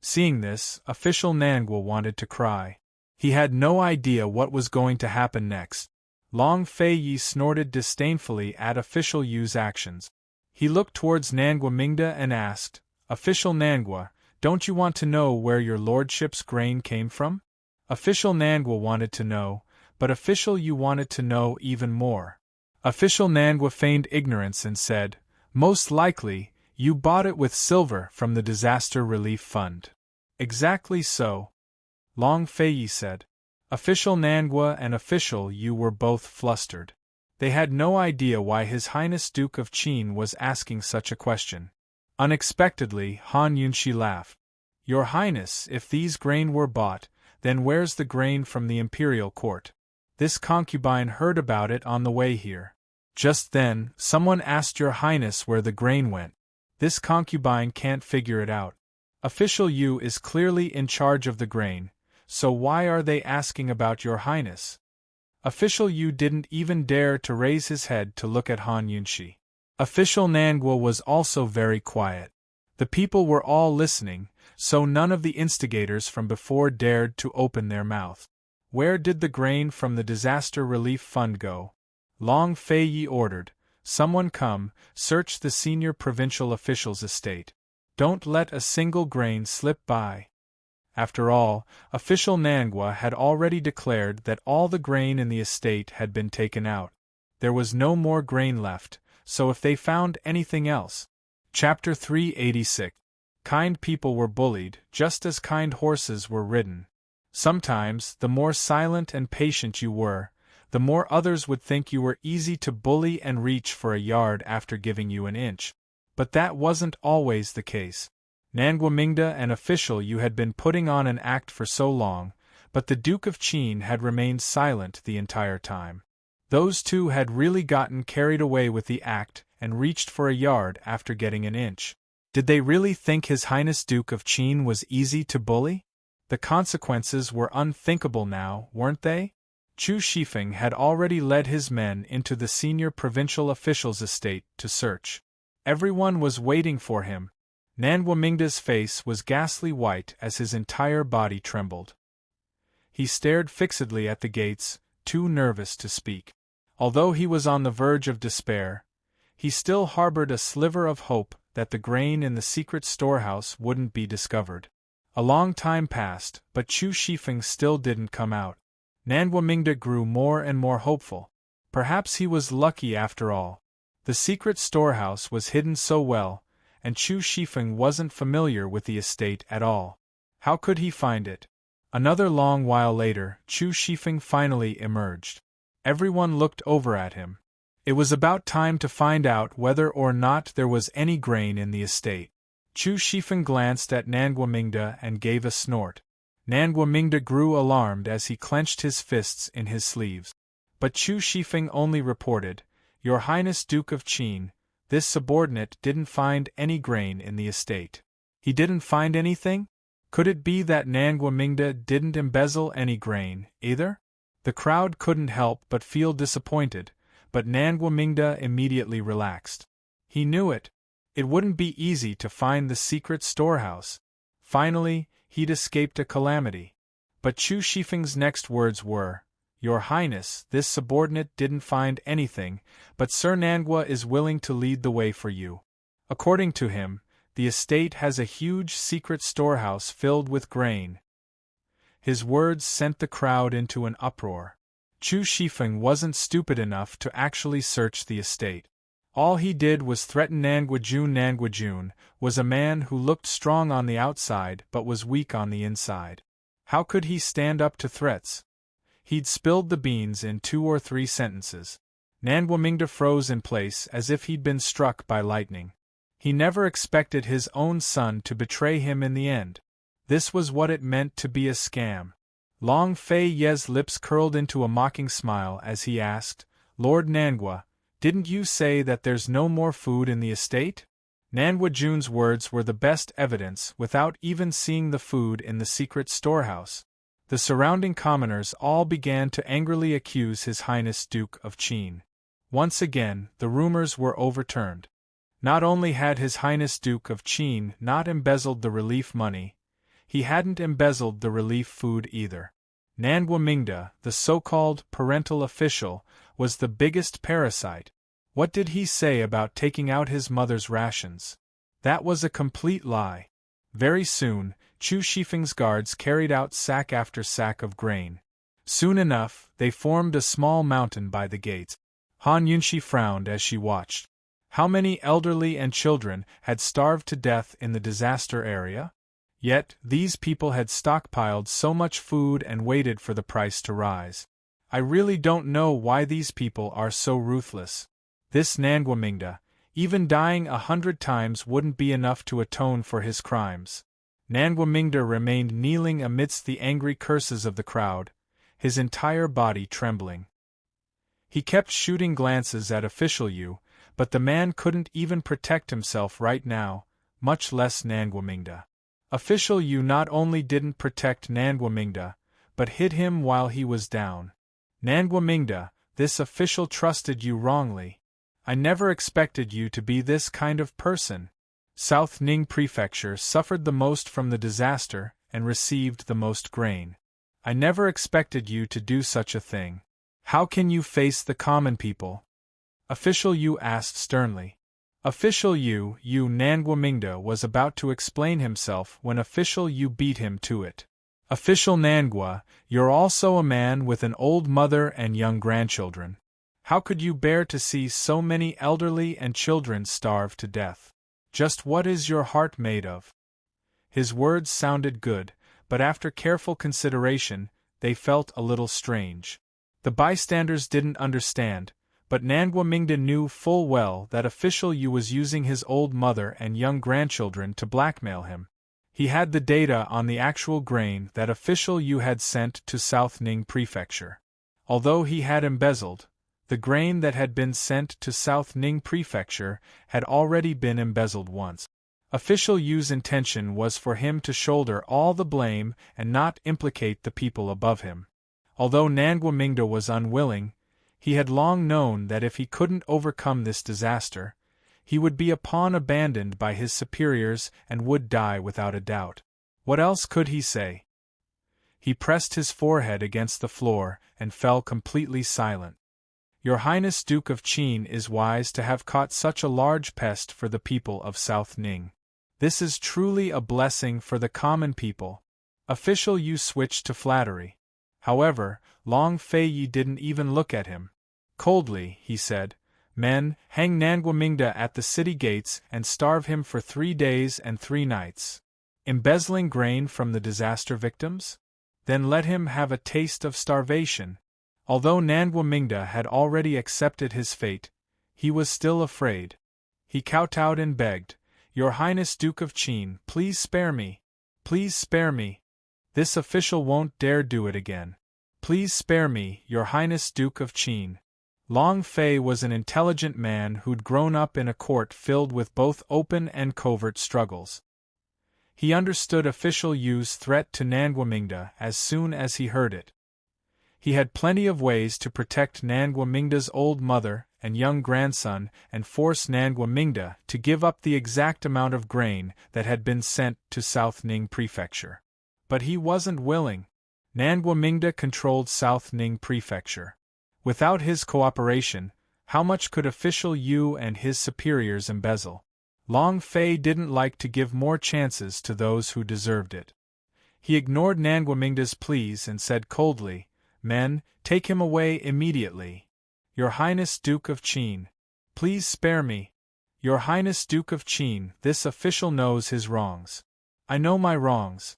Seeing this, Official Nangua wanted to cry. He had no idea what was going to happen next. Long Feiyi snorted disdainfully at Official Yu's actions. He looked towards Nangua Mingda and asked, "Official Nangua, don't you want to know where your lordship's grain came from?" Official Nangua wanted to know, but Official Yu wanted to know even more. Official Nangua feigned ignorance and said, "Most likely, you bought it with silver from the Disaster Relief Fund." "Exactly so," Long Feiyi said. Official Nangua and Official Yu were both flustered. They had no idea why His Highness Duke of Qin was asking such a question. Unexpectedly, Han Yunshi laughed. "Your Highness, if these grain were bought, then where's the grain from the imperial court? This concubine heard about it on the way here." Just then, someone asked Your Highness where the grain went. This concubine can't figure it out. Official Yu is clearly in charge of the grain, so why are they asking about Your Highness? Official Yu didn't even dare to raise his head to look at Han Yunshi. Official Nangua was also very quiet. The people were all listening, so none of the instigators from before dared to open their mouth. Where did the grain from the Disaster Relief Fund go? Long Feiyi ordered, "Someone come, search the senior provincial official's estate. Don't let a single grain slip by." After all, Official Nangua had already declared that all the grain in the estate had been taken out. There was no more grain left, so if they found anything else. Chapter 386. Kind people were bullied, just as kind horses were ridden. Sometimes, the more silent and patient you were, the more others would think you were easy to bully and reach for a yard after giving you an inch. But that wasn't always the case. Nangua Mingda and Official Yu had been putting on an act for so long, but the Duke of Qin had remained silent the entire time. Those two had really gotten carried away with the act and reached for a yard after getting an inch. Did they really think His Highness Duke of Qin was easy to bully? The consequences were unthinkable now, weren't they? Chu Shifeng had already led his men into the senior provincial official's estate to search. Everyone was waiting for him. Nangua Mingda's face was ghastly white as his entire body trembled. He stared fixedly at the gates, too nervous to speak. Although he was on the verge of despair, he still harbored a sliver of hope that the grain in the secret storehouse wouldn't be discovered. A long time passed, but Chu Shifeng still didn't come out. Nangua Mingda grew more and more hopeful. Perhaps he was lucky after all. The secret storehouse was hidden so well, and Chu Shifeng wasn't familiar with the estate at all. How could he find it? Another long while later, Chu Shifeng finally emerged. Everyone looked over at him. It was about time to find out whether or not there was any grain in the estate. Chu Shifeng glanced at Nangua Mingda and gave a snort. Nangua Mingda grew alarmed as he clenched his fists in his sleeves. But Chu Shifeng only reported, "Your Highness Duke of Qin, this subordinate didn't find any grain in the estate." "He didn't find anything?" Could it be that Nangwamingda didn't embezzle any grain, either? The crowd couldn't help but feel disappointed, but Nangwamingda immediately relaxed. He knew it. It wouldn't be easy to find the secret storehouse. Finally, he'd escaped a calamity. But Chu Shifeng's next words were, "Your Highness, this subordinate didn't find anything, but Sir Nangwa is willing to lead the way for you. According to him, the estate has a huge secret storehouse filled with grain." His words sent the crowd into an uproar. Chu Shifeng wasn't stupid enough to actually search the estate. All he did was threaten Nangwajun. Nangwajun was a man who looked strong on the outside but was weak on the inside. How could he stand up to threats? He'd spilled the beans in 2 or 3 sentences. Nangwamingda froze in place as if he'd been struck by lightning. He never expected his own son to betray him in the end. This was what it meant to be a scam. Long Fei Ye's lips curled into a mocking smile as he asked, "Lord Nangwa, didn't you say that there's no more food in the estate?" Nangwajun's words were the best evidence without even seeing the food in the secret storehouse. The surrounding commoners all began to angrily accuse His Highness Duke of Qin. Once again, the rumors were overturned. Not only had His Highness Duke of Qin not embezzled the relief money, he hadn't embezzled the relief food either. Nangwamingda, the so-called parental official, was the biggest parasite. What did he say about taking out his mother's rations? That was a complete lie. Very soon, Chu Shifeng's guards carried out sack after sack of grain. Soon enough, they formed a small mountain by the gates. Han Yunxi frowned as she watched. How many elderly and children had starved to death in the disaster area? Yet, these people had stockpiled so much food and waited for the price to rise. I really don't know why these people are so ruthless. This Nangwamingda, even dying 100 times wouldn't be enough to atone for his crimes. Nangwamingda remained kneeling amidst the angry curses of the crowd, his entire body trembling. He kept shooting glances at Official Yu, but the man couldn't even protect himself right now, much less Nangwamingda. Official Yu not only didn't protect Nangwamingda, but hid him while he was down. "Nangwamingda, this official trusted you wrongly. I never expected you to be this kind of person." South Ning Prefecture suffered the most from the disaster and received the most grain. "I never expected you to do such a thing. How can you face the common people?" Official Yu asked sternly. Official Yu Nangwamingda was about to explain himself when Official Yu beat him to it. "Official Nangwa, you're also a man with an old mother and young grandchildren. How could you bear to see so many elderly and children starve to death? Just what is your heart made of?" His words sounded good, but after careful consideration, they felt a little strange. The bystanders didn't understand, but Nangwamingda knew full well that Official Yu was using his old mother and young grandchildren to blackmail him. He had the data on the actual grain that Official Yu had sent to South Ning Prefecture. Although he had embezzled, the grain that had been sent to South Ning Prefecture had already been embezzled once. Official Yu's intention was for him to shoulder all the blame and not implicate the people above him. Although Nangwamingda was unwilling, he had long known that if he couldn't overcome this disaster, he would be a pawn abandoned by his superiors and would die without a doubt. What else could he say? He pressed his forehead against the floor and fell completely silent. "Your Highness Duke of Qin is wise to have caught such a large pest for the people of South Ning. This is truly a blessing for the common people." Official Yu switched to flattery. However, Long Fei Yi didn't even look at him. Coldly, he said, "Men, hang Nangwamingda at the city gates and starve him for 3 days and 3 nights. Embezzling grain from the disaster victims? Then let him have a taste of starvation." Although Nangwamingda had already accepted his fate, he was still afraid. He kowtowed and begged, "Your Highness Duke of Qin, please spare me. Please spare me. This official won't dare do it again. Please spare me, Your Highness Duke of Qin." Long Fei was an intelligent man who'd grown up in a court filled with both open and covert struggles. He understood official Yu's threat to Nangwamingda as soon as he heard it. He had plenty of ways to protect Nangwamingda's old mother and young grandson and force Nangwamingda to give up the exact amount of grain that had been sent to South Ning Prefecture. But he wasn't willing. Nangwamingda controlled South Ning Prefecture. Without his cooperation, how much could official Yu and his superiors embezzle? Long Fei didn't like to give more chances to those who deserved it. He ignored Nangwamingda's pleas and said coldly, "Men, take him away immediately. Your Highness Duke of Qin, please spare me. Your Highness Duke of Qin, this official knows his wrongs. I know my wrongs."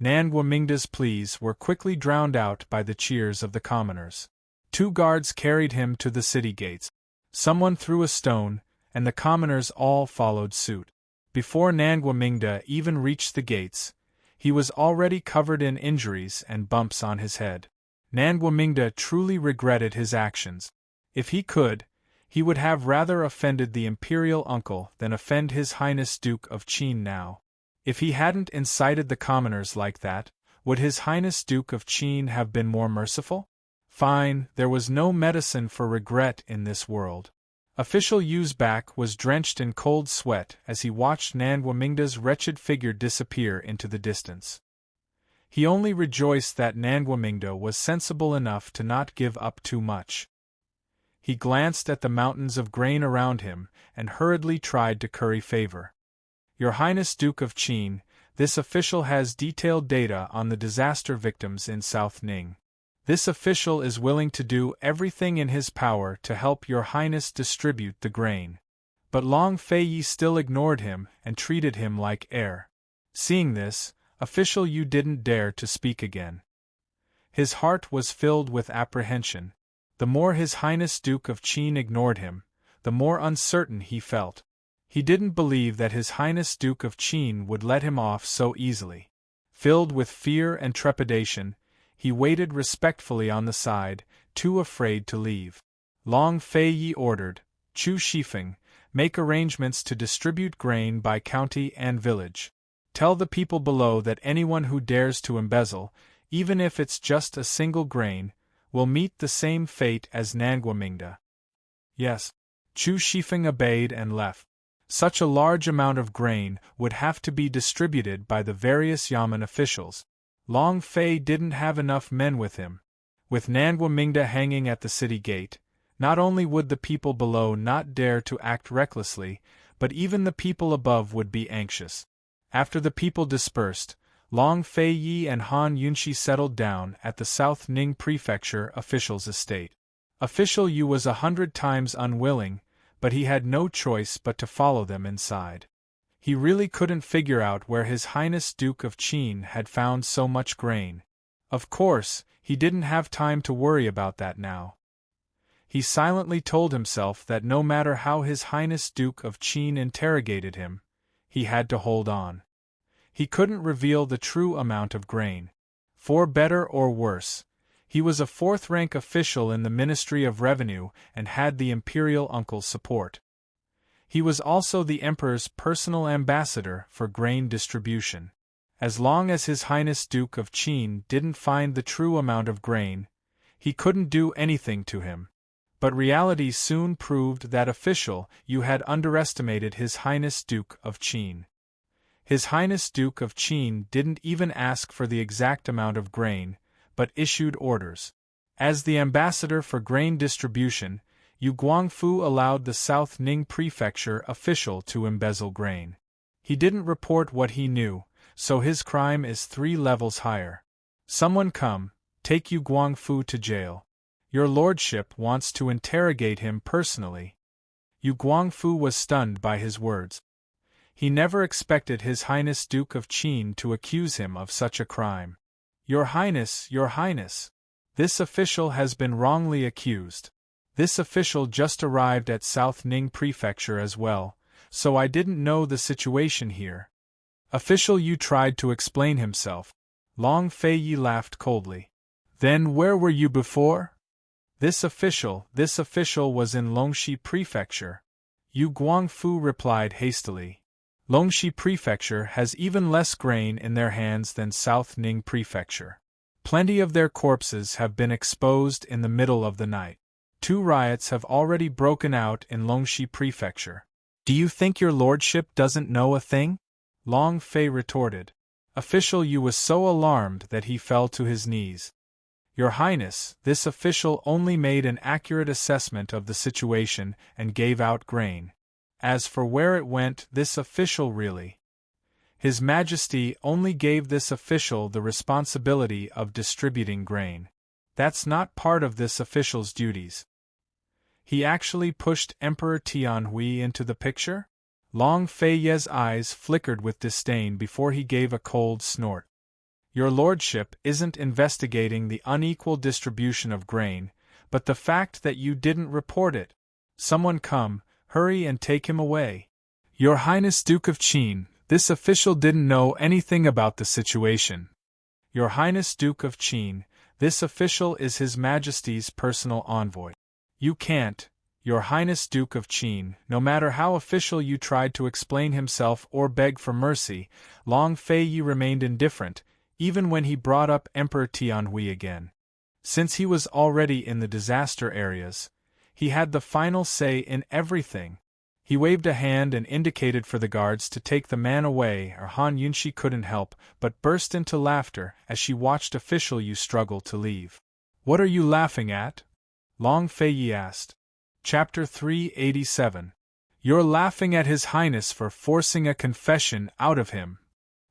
Nangwamingda's pleas were quickly drowned out by the cheers of the commoners. 2 guards carried him to the city gates. Someone threw a stone, and the commoners all followed suit. Before Nangwamingda even reached the gates, he was already covered in injuries and bumps on his head. Nangwamingda truly regretted his actions. If he could, he would have rather offended the imperial uncle than offend His Highness Duke of Qin now. If he hadn't incited the commoners like that, would His Highness Duke of Qin have been more merciful? Fine, there was no medicine for regret in this world. Official Yu's back was drenched in cold sweat as he watched Nangwamingda's wretched figure disappear into the distance. He only rejoiced that Nangwamingda was sensible enough to not give up too much. He glanced at the mountains of grain around him and hurriedly tried to curry favor. "Your Highness Duke of Qin, this official has detailed data on the disaster victims in South Ning. This official is willing to do everything in his power to help Your Highness distribute the grain." But Long Fei still ignored him and treated him like air. Seeing this, official Yu didn't dare to speak again. His heart was filled with apprehension. The more His Highness Duke of Qin ignored him, the more uncertain he felt. He didn't believe that His Highness Duke of Qin would let him off so easily. Filled with fear and trepidation, he waited respectfully on the side, too afraid to leave. Long Fei ordered, "Chu Shifeng, make arrangements to distribute grain by county and village. Tell the people below that anyone who dares to embezzle, even if it's just a single grain, will meet the same fate as Nangwamingda." Yes. Chu Shifeng obeyed and left. Such a large amount of grain would have to be distributed by the various Yamen officials. Long Fei didn't have enough men with him. With Nangwamingda hanging at the city gate, not only would the people below not dare to act recklessly, but even the people above would be anxious. After the people dispersed, Long Fei and Han Yunshi settled down at the South Ning Prefecture official's estate. Official Yu was 100 times unwilling, but he had no choice but to follow them inside. He really couldn't figure out where His Highness Duke of Qin had found so much grain. Of course, he didn't have time to worry about that now. He silently told himself that no matter how His Highness Duke of Qin interrogated him, he had to hold on. He couldn't reveal the true amount of grain. For better or worse, he was a 4th-rank official in the Ministry of Revenue and had the imperial uncle's support. He was also the Emperor's personal ambassador for grain distribution. As long as His Highness Duke of Qin didn't find the true amount of grain, he couldn't do anything to him. But reality soon proved that official Yu had underestimated His Highness Duke of Qin. His Highness Duke of Qin didn't even ask for the exact amount of grain, but issued orders. As the ambassador for grain distribution, Yu Guangfu allowed the South Ning Prefecture official to embezzle grain. He didn't report what he knew, so his crime is 3 levels higher. "Someone come, take Yu Guangfu to jail. Your lordship wants to interrogate him personally." Yu Guangfu was stunned by his words. He never expected His Highness Duke of Qin to accuse him of such a crime. Your Highness, this official has been wrongly accused. This official just arrived at South Ning Prefecture as well, so I didn't know the situation here." Official Yu tried to explain himself. Long Fei laughed coldly. "Then where were you before?" This official was in Longxi Prefecture." Yu Guangfu replied hastily. Longxi Prefecture has even less grain in their hands than South Ning Prefecture. Plenty of their corpses have been exposed in the middle of the night. 2 riots have already broken out in Longxi Prefecture. Do you think your lordship doesn't know a thing? Long Fei retorted. Official Yu was so alarmed that he fell to his knees. Your Highness, this official only made an accurate assessment of the situation and gave out grain. As for where it went, this official really. His Majesty only gave this official the responsibility of distributing grain. That's not part of this official's duties. He actually pushed Emperor Tianhui into the picture? Long Fei's eyes flickered with disdain before he gave a cold snort. Your lordship isn't investigating the unequal distribution of grain, but the fact that you didn't report it. Someone come, hurry and take him away. Your Highness Duke of Qin, this official didn't know anything about the situation. Your Highness Duke of Qin, this official is His Majesty's personal envoy. You can't, Your Highness Duke of Qin, no matter how official you tried to explain himself or beg for mercy, Long Fei remained indifferent, even when he brought up Emperor Tianhui again. Since he was already in the disaster areas, he had the final say in everything. He waved a hand and indicated for the guards to take the man away, or Han Yunshi couldn't help but burst into laughter as she watched official Yu struggle to leave. What are you laughing at? Long Fei asked. Chapter 387. You're laughing at His Highness for forcing a confession out of him,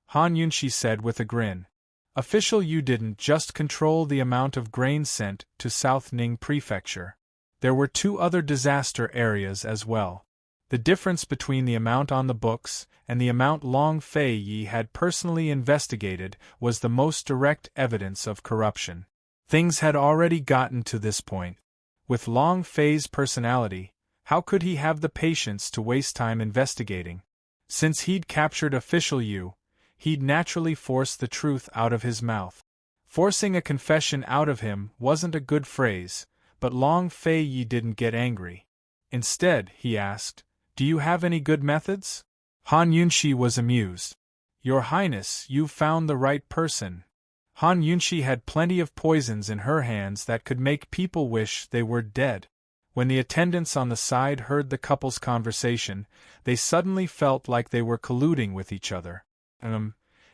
Han Yunshi said with a grin. Official Yu didn't just control the amount of grain sent to South Ning Prefecture. There were 2 other disaster areas as well. The difference between the amount on the books and the amount Long Fei had personally investigated was the most direct evidence of corruption. Things had already gotten to this point. With Long Fei's personality, how could he have the patience to waste time investigating? Since he'd captured official Yu, he'd naturally force the truth out of his mouth. Forcing a confession out of him wasn't a good phrase, but Long Fei didn't get angry. Instead, he asked, Do you have any good methods? Han Yunshi was amused. Your Highness, you've found the right person. Han Yunshi had plenty of poisons in her hands that could make people wish they were dead. When the attendants on the side heard the couple's conversation, they suddenly felt like they were colluding with each other.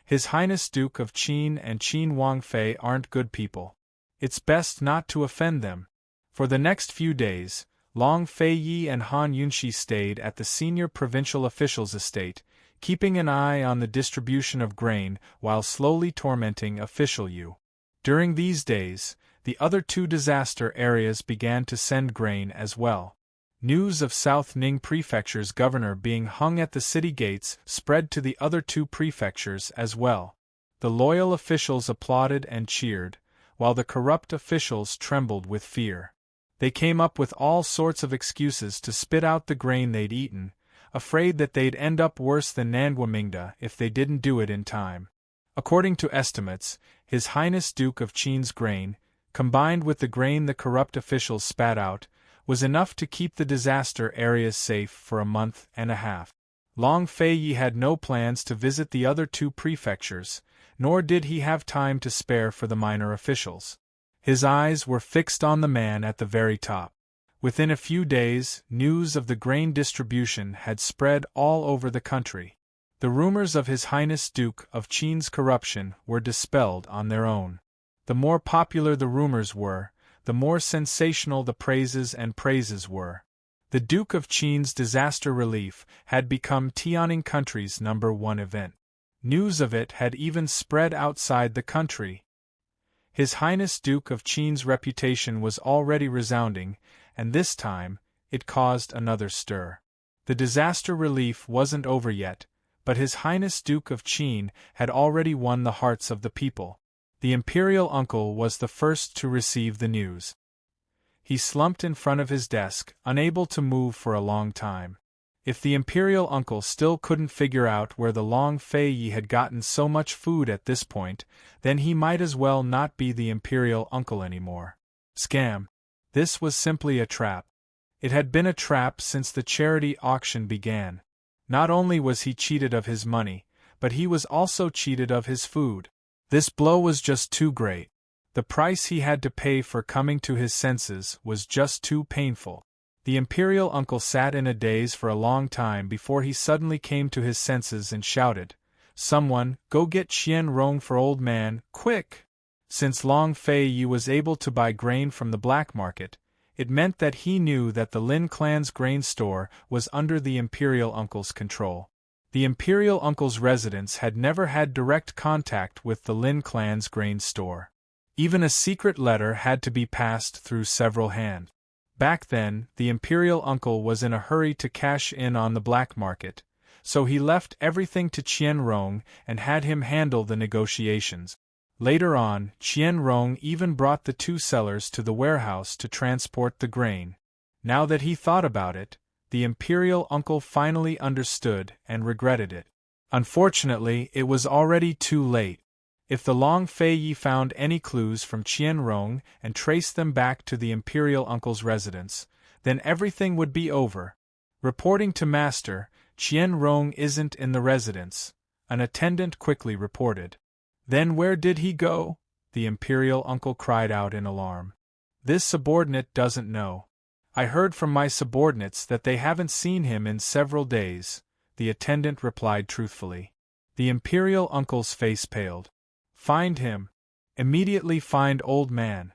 His Highness Duke of Qin and Qin Wangfei aren't good people. It's best not to offend them. For the next few days, Long Fei and Han Yunshi stayed at the senior provincial official's estate, keeping an eye on the distribution of grain while slowly tormenting official Yu. During these days, the other 2 disaster areas began to send grain as well. News of South Ning Prefecture's governor being hung at the city gates spread to the other 2 prefectures as well. The loyal officials applauded and cheered, while the corrupt officials trembled with fear. They came up with all sorts of excuses to spit out the grain they'd eaten, afraid that they'd end up worse than Nandwamingda if they didn't do it in time. According to estimates, His Highness Duke of Qin's grain, combined with the grain the corrupt officials spat out, was enough to keep the disaster areas safe for a month and a half. Long Fei had no plans to visit the other 2 prefectures, nor did he have time to spare for the minor officials. His eyes were fixed on the man at the very top. Within a few days, news of the grain distribution had spread all over the country. The rumors of His Highness Duke of Qin's corruption were dispelled on their own. The more popular the rumors were, the more sensational the praises were. The Duke of Qin's disaster relief had become Tianing country's #1 event. News of it had even spread outside the country. His Highness Duke of Qin's reputation was already resounding, and this time, it caused another stir. The disaster relief wasn't over yet, but His Highness Duke of Qin had already won the hearts of the people. The imperial uncle was the first to receive the news. He slumped in front of his desk, unable to move for a long time. If the imperial uncle still couldn't figure out where the Long Fei had gotten so much food at this point, then he might as well not be the imperial uncle anymore. Scam. This was simply a trap. It had been a trap since the charity auction began. Not only was he cheated of his money, but he was also cheated of his food. This blow was just too great. The price he had to pay for coming to his senses was just too painful. The imperial uncle sat in a daze for a long time before he suddenly came to his senses and shouted, "Someone, go get Qian Rong for old man, quick!" Since Long Fei Yi was able to buy grain from the black market, it meant that he knew that the Lin clan's grain store was under the imperial uncle's control. The imperial uncle's residence had never had direct contact with the Lin clan's grain store. Even a secret letter had to be passed through several hands. Back then, the imperial uncle was in a hurry to cash in on the black market, so he left everything to Qian Rong and had him handle the negotiations. Later on, Qian Rong even brought the two sellers to the warehouse to transport the grain. Now that he thought about it, the imperial uncle finally understood and regretted it. Unfortunately, it was already too late. If the Long Fei Yi found any clues from Qian Rong and traced them back to the imperial uncle's residence, then everything would be over. Reporting to Master, "Qian Rong isn't in the residence," an attendant quickly reported. "Then where did he go?" the imperial uncle cried out in alarm. "This subordinate doesn't know. I heard from my subordinates that they haven't seen him in several days," the attendant replied truthfully. The imperial uncle's face paled. "Find him. Immediately find old man."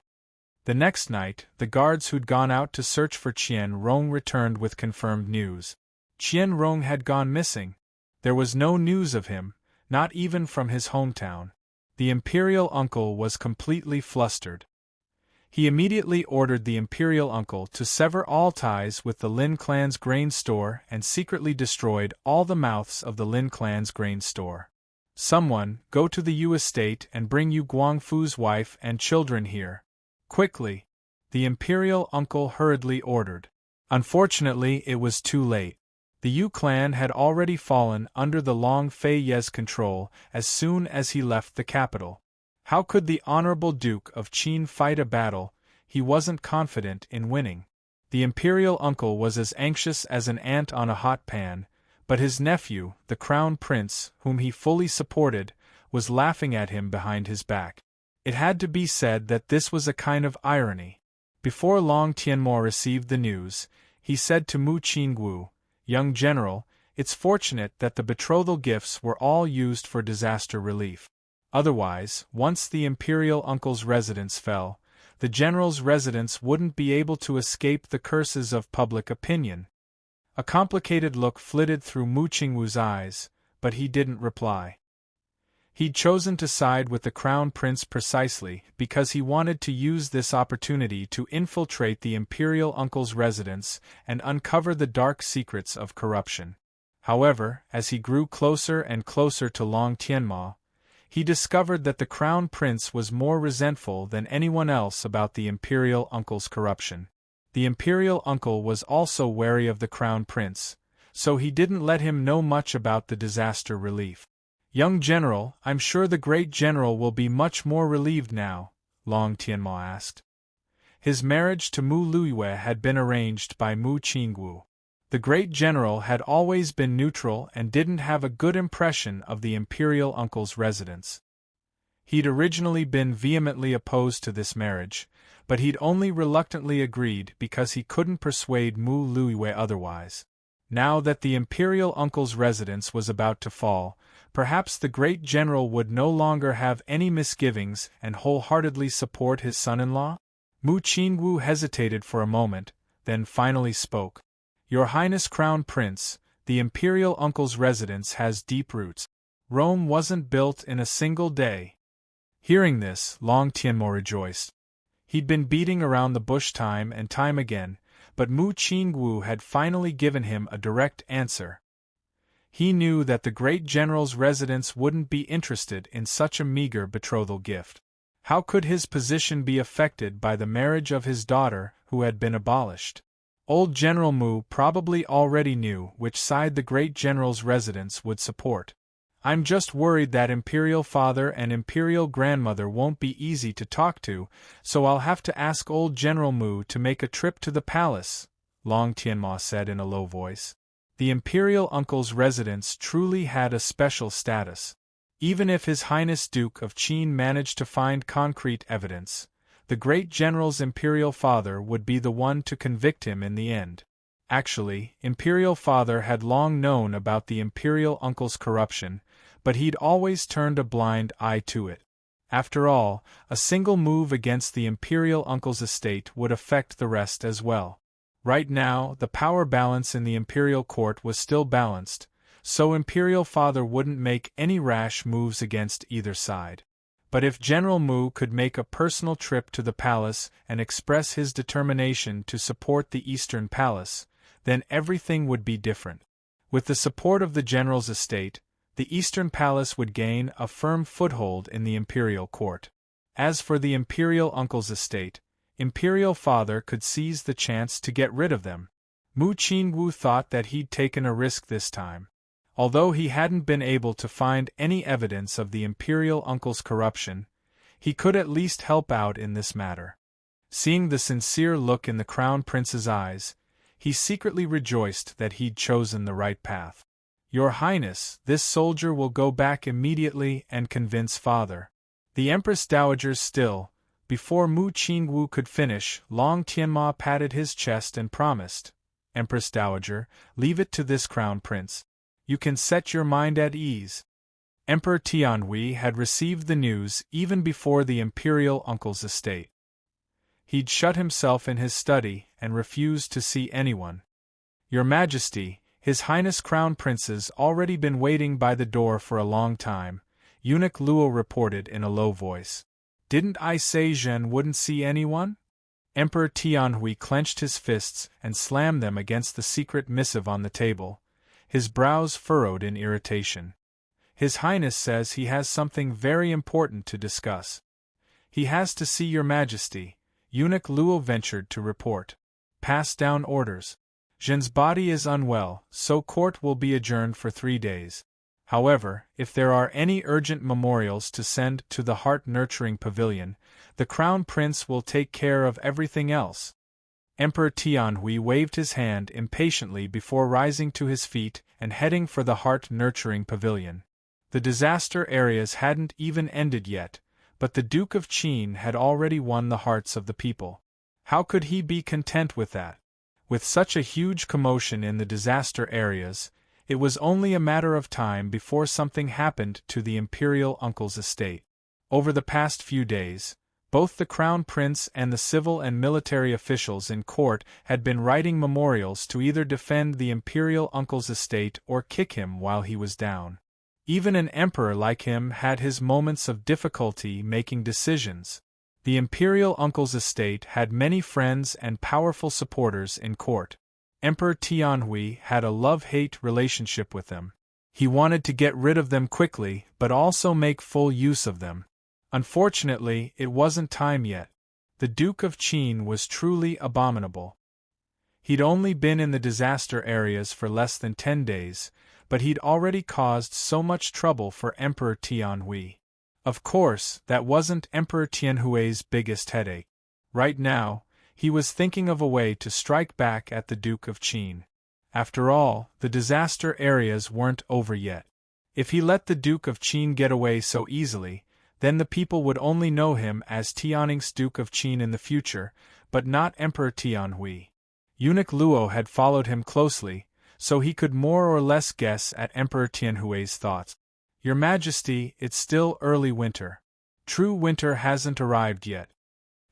The next night, the guards who'd gone out to search for Qian Rong returned with confirmed news. Qian Rong had gone missing. There was no news of him, not even from his hometown. The imperial uncle was completely flustered. He immediately ordered the imperial uncle to sever all ties with the Lin clan's grain store and secretly destroyed all the mouths of the Lin clan's grain store. "Someone, go to the Yu estate and bring Yu Guangfu's wife and children here. Quickly," the imperial uncle hurriedly ordered. Unfortunately, it was too late. The Yu clan had already fallen under the Long Fei Yi's control as soon as he left the capital. How could the honorable Duke of Qin fight a battle he wasn't confident in winning? The imperial uncle was as anxious as an ant on a hot pan, but his nephew, the crown prince, whom he fully supported, was laughing at him behind his back. It had to be said that this was a kind of irony. Before long Tianmo received the news, he said to Mu Qingwu, "Young general, it's fortunate that the betrothal gifts were all used for disaster relief. Otherwise, once the imperial uncle's residence fell, the general's residence wouldn't be able to escape the curses of public opinion." A complicated look flitted through Mu Qingwu's eyes, but he didn't reply. He'd chosen to side with the crown prince precisely because he wanted to use this opportunity to infiltrate the imperial uncle's residence and uncover the dark secrets of corruption. However, as he grew closer and closer to Long Tianmo, he discovered that the crown prince was more resentful than anyone else about the imperial uncle's corruption. The imperial uncle was also wary of the crown prince, so he didn't let him know much about the disaster relief. "Young general, I'm sure the great general will be much more relieved now," Long Tianmo asked. His marriage to Mu Luiyue had been arranged by Mu Qingwu. The great general had always been neutral and didn't have a good impression of the imperial uncle's residence. He'd originally been vehemently opposed to this marriage, but he'd only reluctantly agreed because he couldn't persuade Mu Luiyue otherwise. Now that the imperial uncle's residence was about to fall, perhaps the great general would no longer have any misgivings and wholeheartedly support his son-in-law? Mu Qingwu hesitated for a moment, then finally spoke. "Your Highness Crown Prince, the imperial uncle's residence has deep roots. Rome wasn't built in a single day." Hearing this, Long Tianmo rejoiced. He'd been beating around the bush time and time again, but Mu Qingwu had finally given him a direct answer. He knew that the great general's residence wouldn't be interested in such a meager betrothal gift. How could his position be affected by the marriage of his daughter, who had been abolished? Old General Mu probably already knew which side the great general's residence would support. "I'm just worried that imperial father and imperial grandmother won't be easy to talk to, so I'll have to ask old General Mu to make a trip to the palace," Long Tianmo said in a low voice. The imperial uncle's residence truly had a special status. Even if His Highness Duke of Qin managed to find concrete evidence, the great general's imperial father would be the one to convict him in the end. Actually, imperial father had long known about the imperial uncle's corruption, but he'd always turned a blind eye to it. After all, a single move against the imperial uncle's estate would affect the rest as well. Right now, the power balance in the imperial court was still balanced, so imperial father wouldn't make any rash moves against either side. But if General Mu could make a personal trip to the palace and express his determination to support the Eastern Palace, then everything would be different. With the support of the general's estate, the Eastern Palace would gain a firm foothold in the imperial court. As for the imperial uncle's estate, imperial father could seize the chance to get rid of them. Mu Qingwu thought that he'd taken a risk this time. Although he hadn't been able to find any evidence of the imperial uncle's corruption, he could at least help out in this matter. Seeing the sincere look in the crown prince's eyes, he secretly rejoiced that he'd chosen the right path. Your Highness, this soldier will go back immediately and convince father. The Empress Dowager's still. Before Mu Qingwu could finish, Long Tianma patted his chest and promised, Empress Dowager, leave it to this crown prince. You can set your mind at ease. Emperor Tianhui had received the news even before the imperial uncle's estate. He'd shut himself in his study and refused to see anyone. Your Majesty, His Highness Crown Prince's already been waiting by the door for a long time, Eunuch Luo reported in a low voice. Didn't I say Zhen wouldn't see anyone? Emperor Tianhui clenched his fists and slammed them against the secret missive on the table, his brows furrowed in irritation. His Highness says he has something very important to discuss. He has to see your Majesty, Eunuch Luo ventured to report. Pass down orders. Zhen's body is unwell, so court will be adjourned for 3 days. However, if there are any urgent memorials to send to the heart-nurturing pavilion, the Crown Prince will take care of everything else. Emperor Tianhui waved his hand impatiently before rising to his feet and heading for the heart-nurturing pavilion. The disaster areas hadn't even ended yet, but the Duke of Qin had already won the hearts of the people. How could he be content with that? With such a huge commotion in the disaster areas, it was only a matter of time before something happened to the imperial uncle's estate. Over the past few days, both the Crown Prince and the civil and military officials in court had been writing memorials to either defend the imperial uncle's estate or kick him while he was down. Even an emperor like him had his moments of difficulty making decisions. The imperial uncle's estate had many friends and powerful supporters in court. Emperor Tianhui had a love-hate relationship with them. He wanted to get rid of them quickly, but also make full use of them. Unfortunately, it wasn't time yet. The Duke of Qin was truly abominable. He'd only been in the disaster areas for less than 10 days, but he'd already caused so much trouble for Emperor Tianhui. Of course, that wasn't Emperor Tianhui's biggest headache. Right now, he was thinking of a way to strike back at the Duke of Qin. After all, the disaster areas weren't over yet. If he let the Duke of Qin get away so easily, then the people would only know him as Tianix's Duke of Qin in the future, but not Emperor Tianhui. Eunuch Luo had followed him closely, so he could more or less guess at Emperor Tianhui's thoughts. Your Majesty, it's still early winter. True winter hasn't arrived yet.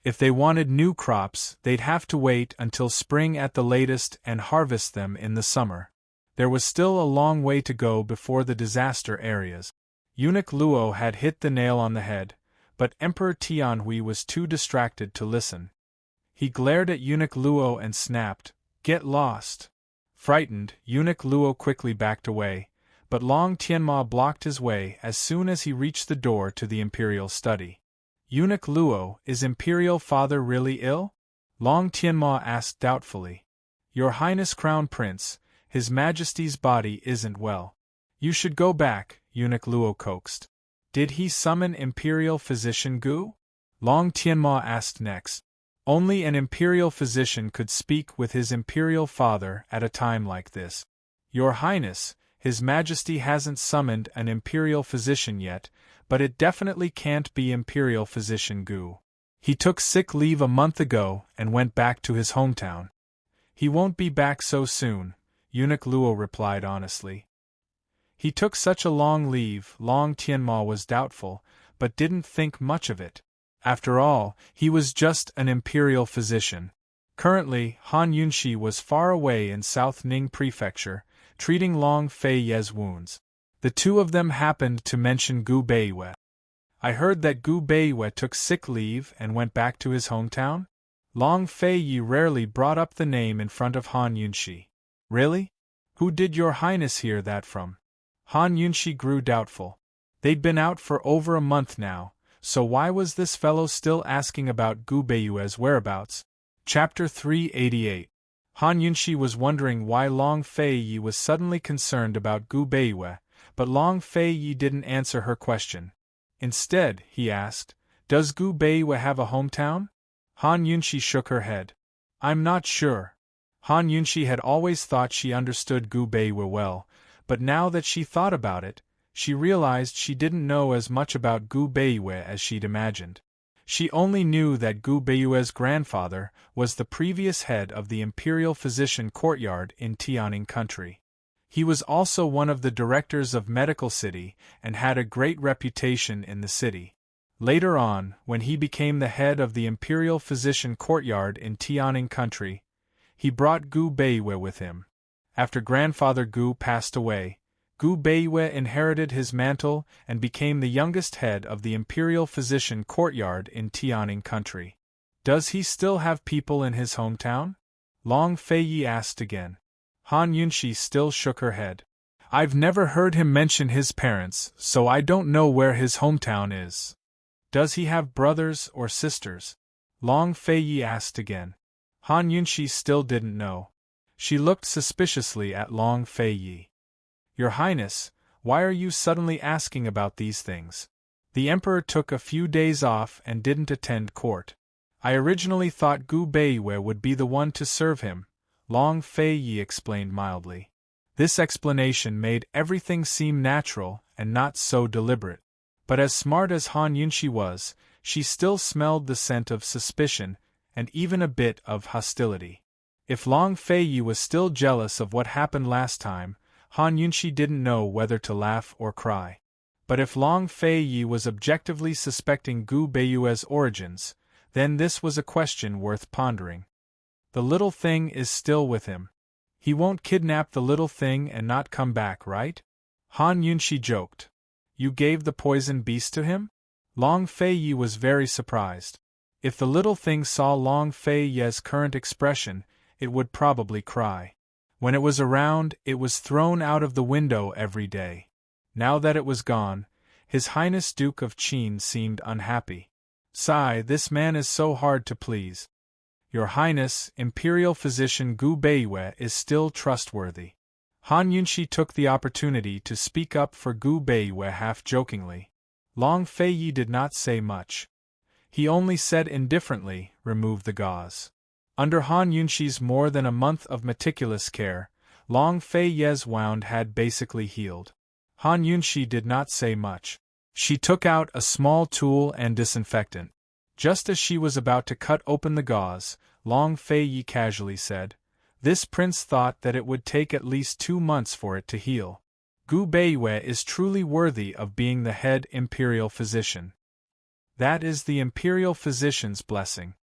If they wanted new crops, they'd have to wait until spring at the latest and harvest them in the summer. There was still a long way to go before the disaster areas. Eunuch Luo had hit the nail on the head, but Emperor Tianhui was too distracted to listen. He glared at Eunuch Luo and snapped, "Get lost!" Frightened, Eunuch Luo quickly backed away, but Long Tianma blocked his way as soon as he reached the door to the imperial study. Eunuch Luo, is Imperial Father really ill? Long Tianma asked doubtfully. Your Highness Crown Prince, His Majesty's body isn't well. You should go back, Eunuch Luo coaxed. Did he summon Imperial Physician Gu? Long Tianma asked next. Only an Imperial physician could speak with his Imperial Father at a time like this. Your Highness, His Majesty hasn't summoned an Imperial Physician yet, but it definitely can't be Imperial Physician Gu. He took sick leave a month ago and went back to his hometown. He won't be back so soon, Eunuch Luo replied honestly. He took such a long leave, Long Tianma was doubtful, but didn't think much of it. After all, he was just an imperial physician. Currently, Han Yunshi was far away in South Ning Prefecture, treating Long Fei Ye's wounds. The two of them happened to mention Gu Beiyue. I heard that Gu Beiyue took sick leave and went back to his hometown? Long Fei Yi rarely brought up the name in front of Han Yunshi. Really? Who did your highness hear that from? Han Yunshi grew doubtful. They'd been out for over a month now, so why was this fellow still asking about Gu Beiyue's whereabouts? Chapter 388. Han Yunshi was wondering why Long Fei Yi was suddenly concerned about Gu Beiyue, but Long Fei Yi didn't answer her question. Instead, he asked, "Does Gu Beiyue have a hometown?" Han Yunshi shook her head. "I'm not sure." Han Yunshi had always thought she understood Gu Beiyue well, but now that she thought about it, she realized she didn't know as much about Gu Beiyue as she'd imagined. She only knew that Gu Beiyue's grandfather was the previous head of the Imperial Physician Courtyard in Tianing Country. He was also one of the directors of Medical City and had a great reputation in the city. Later on, when he became the head of the Imperial Physician Courtyard in Tianing Country, he brought Gu Beiyue with him. After grandfather Gu passed away, Gu Beiyue inherited his mantle and became the youngest head of the Imperial Physician Courtyard in Tianing Country. Does he still have people in his hometown? Long Fei Yi asked again. Han Yunshi still shook her head. I've never heard him mention his parents, so I don't know where his hometown is. Does he have brothers or sisters? Long Fei Yi asked again. Han Yunshi still didn't know. She looked suspiciously at Long Fei Yi. Your Highness, why are you suddenly asking about these things? The Emperor took a few days off and didn't attend court. I originally thought Gu Beiyue would be the one to serve him, Long Fei Yi explained mildly. This explanation made everything seem natural and not so deliberate. But as smart as Han Yunshi was, she still smelled the scent of suspicion and even a bit of hostility. If Long Fei Yi was still jealous of what happened last time, Han Yunshi didn't know whether to laugh or cry. But if Long Fei Yi was objectively suspecting Gu Beiyue's origins, then this was a question worth pondering. The little thing is still with him. He won't kidnap the little thing and not come back, right? Han Yunshi joked. You gave the poison beast to him? Long Fei Yi was very surprised. If the little thing saw Long Fei Yi's current expression, it would probably cry. When it was around, it was thrown out of the window every day. Now that it was gone, His Highness Duke of Qin seemed unhappy. Sigh, this man is so hard to please. Your Highness, Imperial Physician Gu Beiyue is still trustworthy. Han Yunshi took the opportunity to speak up for Gu Beiyue half-jokingly. Long Fei Yi did not say much. He only said indifferently, remove the gauze. Under Han Yunshi's more than a month of meticulous care, Long Fei Yi's wound had basically healed. Han Yunshi did not say much. She took out a small tool and disinfectant. Just as she was about to cut open the gauze, Long Fei Yi casually said, "This prince thought that it would take at least 2 months for it to heal. Gu Beiyue is truly worthy of being the head imperial physician. That is the imperial physician's blessing."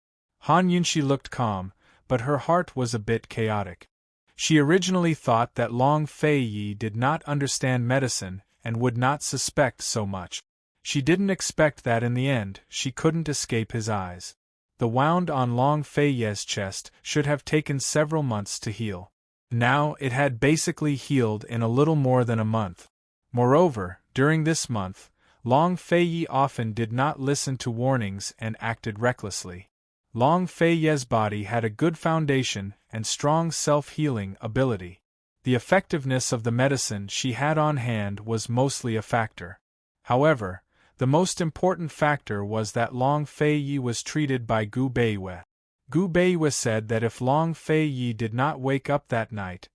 Han Yunshi looked calm, but her heart was a bit chaotic. She originally thought that Long Fei Yi did not understand medicine and would not suspect so much. She didn't expect that in the end she couldn't escape his eyes. The wound on Long Fei Yi's chest should have taken several months to heal. Now it had basically healed in a little more than a month. Moreover, during this month, Long Fei Yi often did not listen to warnings and acted recklessly. Long Fei Yi's body had a good foundation and strong self-healing ability. The effectiveness of the medicine she had on hand was mostly a factor. However, the most important factor was that Long Fei Yi was treated by Gu Beiyue. Gu Beiyue said that if Long Fei Yi did not wake up that night,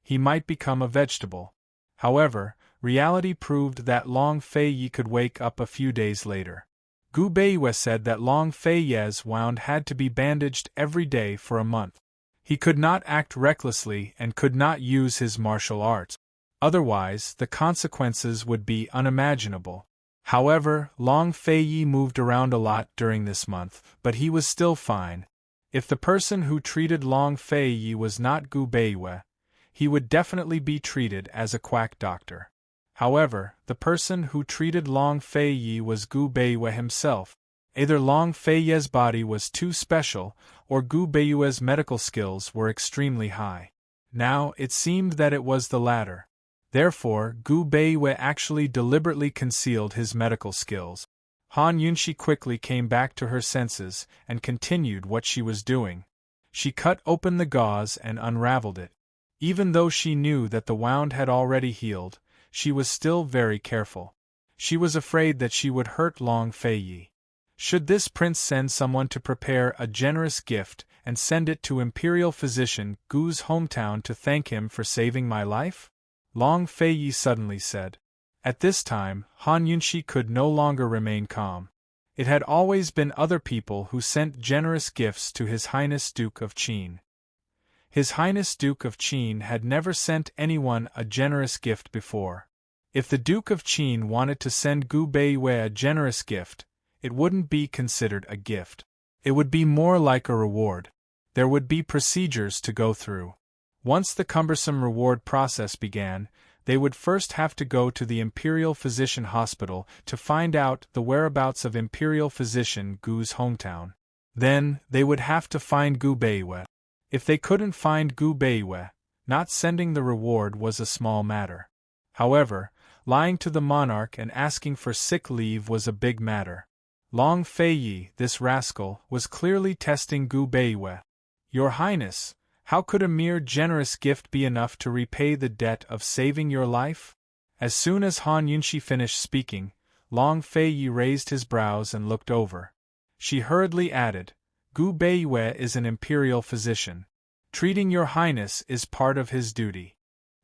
he might become a vegetable. However, reality proved that Long Fei could wake up a few days later. Gu Beiwe said that Long Fei's wound had to be bandaged every day for a month. He could not act recklessly and could not use his martial arts. Otherwise, the consequences would be unimaginable. However, Long Fei moved around a lot during this month, but he was still fine. If the person who treated Long Fei was not Gu Beiwe, he would definitely be treated as a quack doctor. However, the person who treated Long Fei was Gu Beiwe himself. Either Long Fei's body was too special, or Gu Beiwe's medical skills were extremely high. Now, it seemed that it was the latter. Therefore, Gu Beiwe actually deliberately concealed his medical skills. Han Yunxi quickly came back to her senses and continued what she was doing. She cut open the gauze and unraveled it. Even though she knew that the wound had already healed, she was still very careful. She was afraid that she would hurt Long Fei. Should this prince send someone to prepare a generous gift and send it to Imperial Physician Gu's hometown to thank him for saving my life? Long Fei suddenly said. At this time, Han Yunxi could no longer remain calm. It had always been other people who sent generous gifts to His Highness Duke of Qin. His Highness Duke of Qin had never sent anyone a generous gift before. If the Duke of Qin wanted to send Gu Beiwe a generous gift, it wouldn't be considered a gift. It would be more like a reward. There would be procedures to go through. Once the cumbersome reward process began, they would first have to go to the Imperial Physician Hospital to find out the whereabouts of Imperial Physician Gu's hometown. Then, they would have to find Gu Beiwe. If they couldn't find Gu Beiwe, not sending the reward was a small matter. However, lying to the monarch and asking for sick leave was a big matter. Long Fei, this rascal, was clearly testing Gu Beiwe. Your Highness, how could a mere generous gift be enough to repay the debt of saving your life? As soon as Han Yunxi finished speaking, Long Fei raised his brows and looked over. She hurriedly added, Gu Beiwe is an imperial physician. Treating your highness is part of his duty.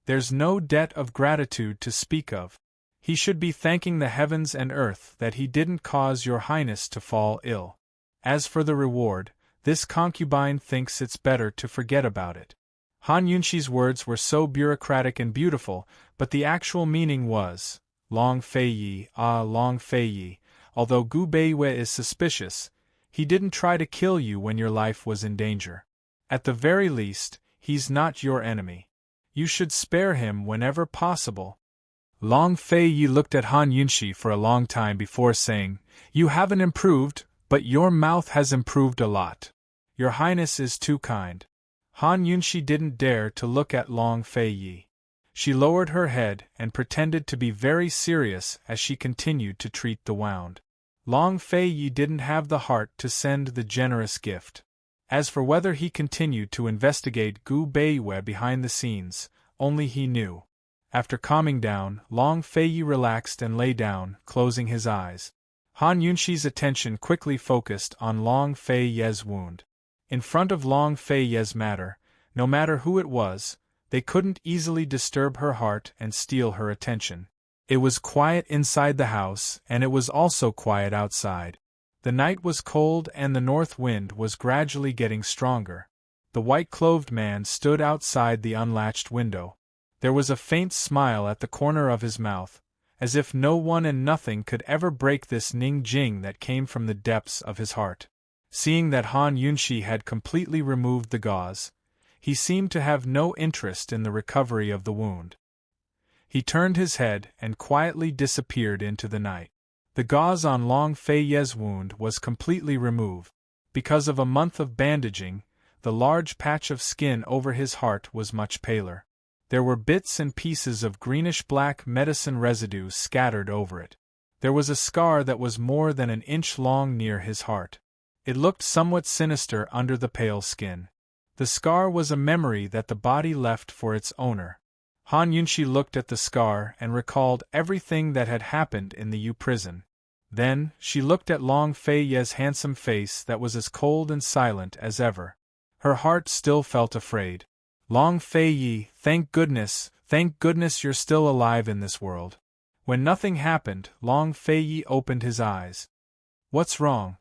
There's no debt of gratitude to speak of. He should be thanking the heavens and earth that he didn't cause your highness to fall ill. As for the reward, this concubine thinks it's better to forget about it. Han Yunxi's words were so bureaucratic and beautiful, but the actual meaning was, Long Fei, Long Fei, although Gu Beiwe is suspicious, he didn't try to kill you when your life was in danger. At the very least, he's not your enemy. You should spare him whenever possible. Long Fei looked at Han Yunxi for a long time before saying, You haven't improved, but your mouth has improved a lot. Your Highness is too kind. Han Yunxi didn't dare to look at Long Fei. She lowered her head and pretended to be very serious as she continued to treat the wound. Long Fei didn't have the heart to send the generous gift. As for whether he continued to investigate Gu Beiwe behind the scenes, only he knew. After calming down, Long Fei relaxed and lay down, closing his eyes. Han Yunxi's attention quickly focused on Long Fei's wound. In front of Long Fei's matter, no matter who it was, they couldn't easily disturb her heart and steal her attention. It was quiet inside the house, and it was also quiet outside. The night was cold and the north wind was gradually getting stronger. The white-clothed man stood outside the unlatched window. There was a faint smile at the corner of his mouth, as if no one and nothing could ever break this ning-jing that came from the depths of his heart. Seeing that Han Yunxi had completely removed the gauze, he seemed to have no interest in the recovery of the wound. He turned his head and quietly disappeared into the night. The gauze on Long Fei's wound was completely removed. Because of a month of bandaging, the large patch of skin over his heart was much paler. There were bits and pieces of greenish-black medicine residue scattered over it. There was a scar that was more than an inch long near his heart. It looked somewhat sinister under the pale skin. The scar was a memory that the body left for its owner. Han Yunxi looked at the scar and recalled everything that had happened in the U prison. Then, she looked at Long Fei's handsome face that was as cold and silent as ever. Her heart still felt afraid. Long Fei Yi, thank goodness you're still alive in this world. When nothing happened, Long Fei Yi opened his eyes. What's wrong?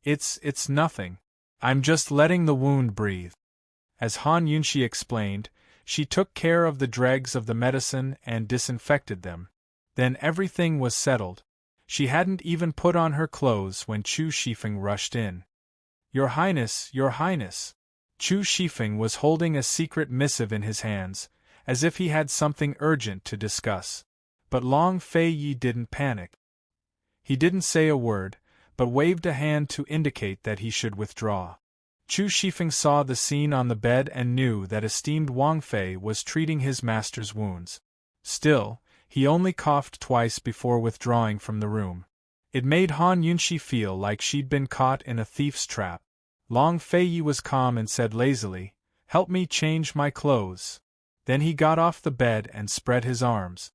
It's nothing. I'm just letting the wound breathe. As Han Yunxi explained, she took care of the dregs of the medicine and disinfected them. Then everything was settled. She hadn't even put on her clothes when Chu Shifeng rushed in. Your Highness, Your Highness! Chu Shifeng was holding a secret missive in his hands, as if he had something urgent to discuss. But Long Fei Yi didn't panic. He didn't say a word, but waved a hand to indicate that he should withdraw. Chu Shifeng saw the scene on the bed and knew that esteemed Wang Fei was treating his master's wounds. Still, he only coughed twice before withdrawing from the room. It made Han Yunxi feel like she'd been caught in a thief's trap. Long Fei Yi was calm and said lazily, "Help me change my clothes." Then he got off the bed and spread his arms.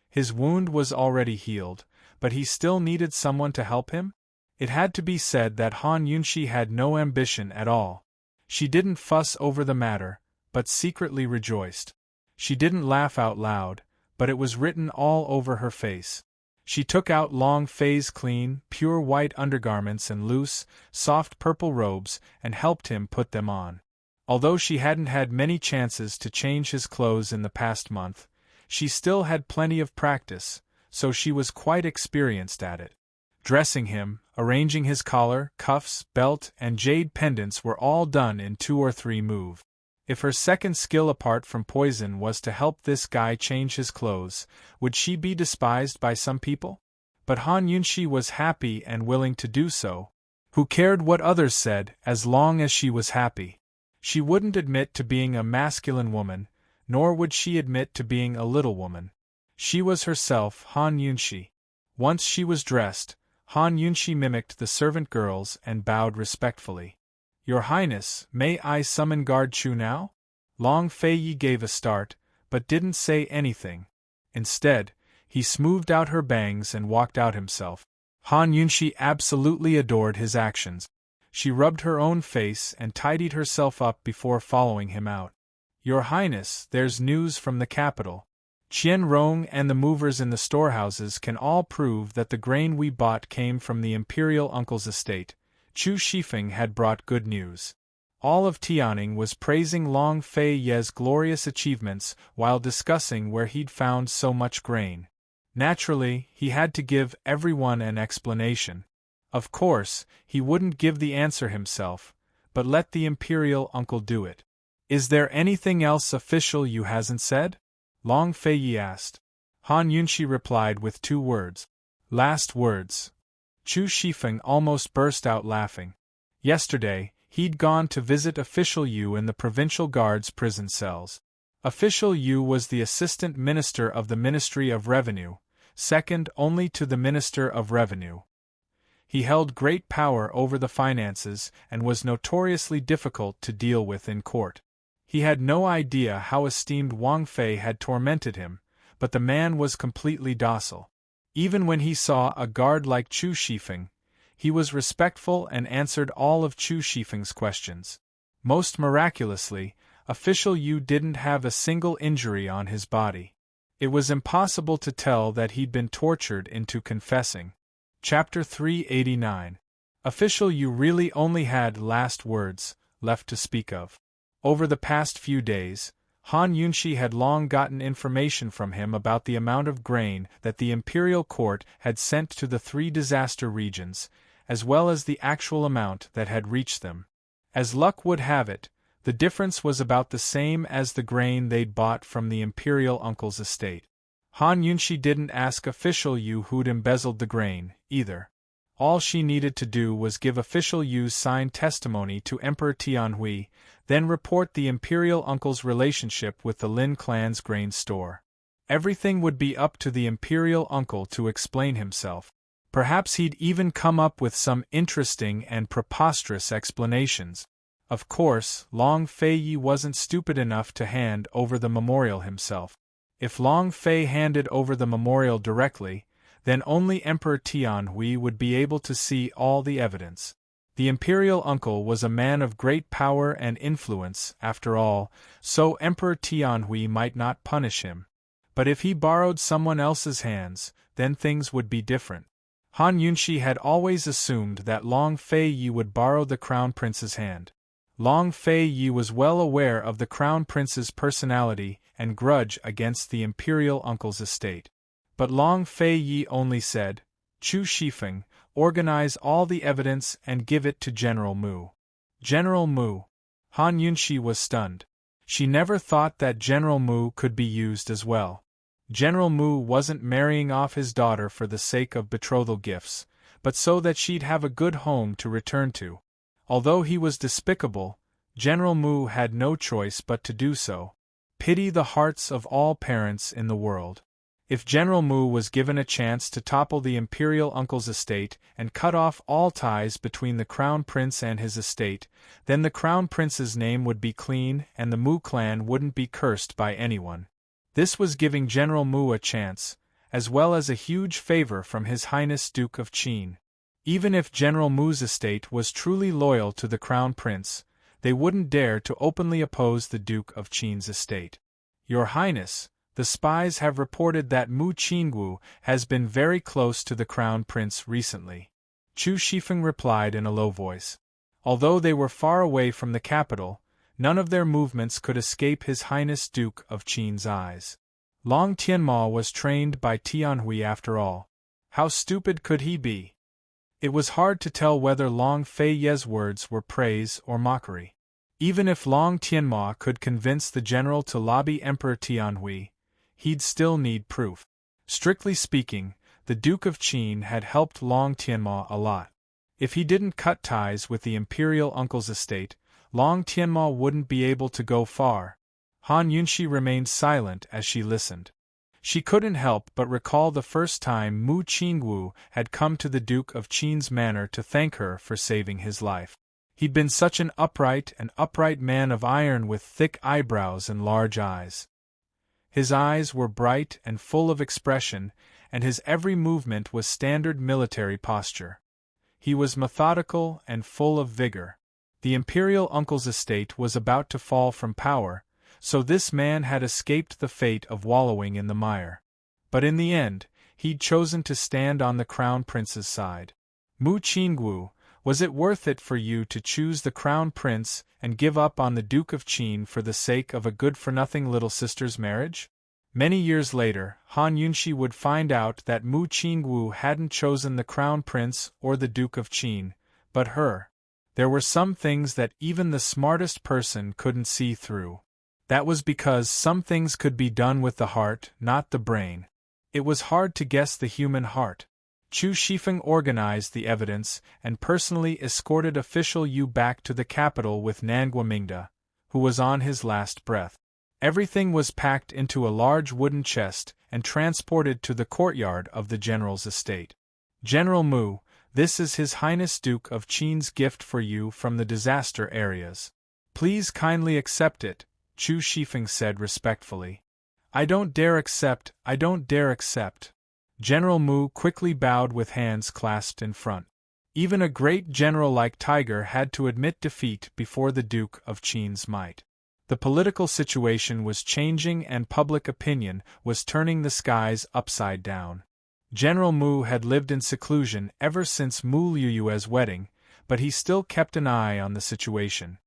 His wound was already healed, but he still needed someone to help him? It had to be said that Han Yunxi had no ambition at all. She didn't fuss over the matter, but secretly rejoiced. She didn't laugh out loud, but it was written all over her face. She took out Long Fei's clean, pure white undergarments and loose, soft purple robes and helped him put them on. Although she hadn't had many chances to change his clothes in the past month, she still had plenty of practice, so she was quite experienced at it. Dressing him, arranging his collar, cuffs, belt, and jade pendants were all done in 2 or 3 moves. If her second skill apart from poison was to help this guy change his clothes, would she be despised by some people? But Han Yunxi was happy and willing to do so. Who cared what others said, as long as she was happy? She wouldn't admit to being a masculine woman, nor would she admit to being a little woman. She was herself, Han Yunxi. Once she was dressed, Han Yunxi mimicked the servant girls and bowed respectfully. Your Highness, may I summon Guard Chu now? Long Fei Yi gave a start, but didn't say anything. Instead, he smoothed out her bangs and walked out himself. Han Yunxi absolutely adored his actions. She rubbed her own face and tidied herself up before following him out. Your Highness, there's news from the capital. Qian Rong and the movers in the storehouses can all prove that the grain we bought came from the imperial uncle's estate. Chu Shifeng had brought good news. All of Tianning was praising Long Fei Ye's glorious achievements while discussing where he'd found so much grain. Naturally, he had to give everyone an explanation. Of course, he wouldn't give the answer himself, but let the imperial uncle do it. Is there anything else official you hasn't said? Long Fei Yi asked. Han Yunxi replied with 2 words. Last words. Chu Shifeng almost burst out laughing. Yesterday, he'd gone to visit Official Yu in the provincial guard's prison cells. Official Yu was the assistant minister of the Ministry of Revenue, second only to the Minister of Revenue. He held great power over the finances and was notoriously difficult to deal with in court. He had no idea how esteemed Wang Fei had tormented him, but the man was completely docile. Even when he saw a guard like Chu Shifeng, he was respectful and answered all of Chu Shifeng's questions. Most miraculously, Official Yu didn't have a single injury on his body. It was impossible to tell that he'd been tortured into confessing. Chapter 389. Official Yu really only had last words left to speak of. Over the past few days, Han Yunxi had long gotten information from him about the amount of grain that the imperial court had sent to the 3 disaster regions, as well as the actual amount that had reached them. As luck would have it, the difference was about the same as the grain they'd bought from the imperial uncle's estate. Han Yunxi didn't ask Official Yu who'd embezzled the grain, either. All she needed to do was give Official Yu's signed testimony to Emperor Tianhui, then report the imperial uncle's relationship with the Lin clan's grain store. Everything would be up to the imperial uncle to explain himself. Perhaps he'd even come up with some interesting and preposterous explanations. Of course, Long Fei Yi wasn't stupid enough to hand over the memorial himself. If Long Fei handed over the memorial directly, then only Emperor Tianhui would be able to see all the evidence. The imperial uncle was a man of great power and influence, after all, so Emperor Tianhui might not punish him. But if he borrowed someone else's hands, then things would be different. Han Yunshi had always assumed that Long Fei Yi would borrow the crown prince's hand. Long Fei Yi was well aware of the crown prince's personality and grudge against the imperial uncle's estate. But Long Fei Yi only said, "Chu Shifeng, organize all the evidence and give it to General Mu." General Mu. Han Yunshi was stunned. She never thought that General Mu could be used as well. General Mu wasn't marrying off his daughter for the sake of betrothal gifts, but so that she'd have a good home to return to. Although he was despicable, General Mu had no choice but to do so. Pity the hearts of all parents in the world. If General Mu was given a chance to topple the imperial uncle's estate and cut off all ties between the crown prince and his estate, then the crown prince's name would be clean and the Mu clan wouldn't be cursed by anyone. This was giving General Mu a chance, as well as a huge favor from His Highness Duke of Qin. Even if General Mu's estate was truly loyal to the crown prince, they wouldn't dare to openly oppose the Duke of Qin's estate. "Your Highness, the spies have reported that Mu Qingwu has been very close to the crown prince recently," Chu Shifeng replied in a low voice. Although they were far away from the capital, none of their movements could escape His Highness Duke of Qin's eyes. Long Tianma was trained by Tianhui after all. How stupid could he be? It was hard to tell whether Long Fei Ye's words were praise or mockery. Even if Long Tianma could convince the general to lobby Emperor Tianhui, he'd still need proof. Strictly speaking, the Duke of Qin had helped Long Tianma a lot. If he didn't cut ties with the imperial uncle's estate, Long Tianma wouldn't be able to go far. Han Yunshi remained silent as she listened. She couldn't help but recall the first time Mu Qingwu had come to the Duke of Qin's manor to thank her for saving his life. He'd been such an upright man of iron with thick eyebrows and large eyes. His eyes were bright and full of expression, and his every movement was standard military posture. He was methodical and full of vigor. The imperial uncle's estate was about to fall from power, so this man had escaped the fate of wallowing in the mire. But in the end, he'd chosen to stand on the crown prince's side. "Mu Qingwu, was it worth it for you to choose the crown prince and give up on the Duke of Qin for the sake of a good-for-nothing little sister's marriage?" Many years later, Han Yunshi would find out that Mu Qingwu hadn't chosen the crown prince or the Duke of Qin, but her. There were some things that even the smartest person couldn't see through. That was because some things could be done with the heart, not the brain. It was hard to guess the human heart. Chu Shifeng organized the evidence and personally escorted official Yu back to the capital with Nangua Mingda, who was on his last breath. Everything was packed into a large wooden chest and transported to the courtyard of the general's estate. "General Mu, this is His Highness Duke of Qin's gift for you from the disaster areas. Please kindly accept it," Chu Shifeng said respectfully. I don't dare accept. General Mu quickly bowed with hands clasped in front. Even a great general like Tiger had to admit defeat before the Duke of Qin's might. The political situation was changing and public opinion was turning the skies upside down. General Mu had lived in seclusion ever since Mu Liyue's wedding, but he still kept an eye on the situation.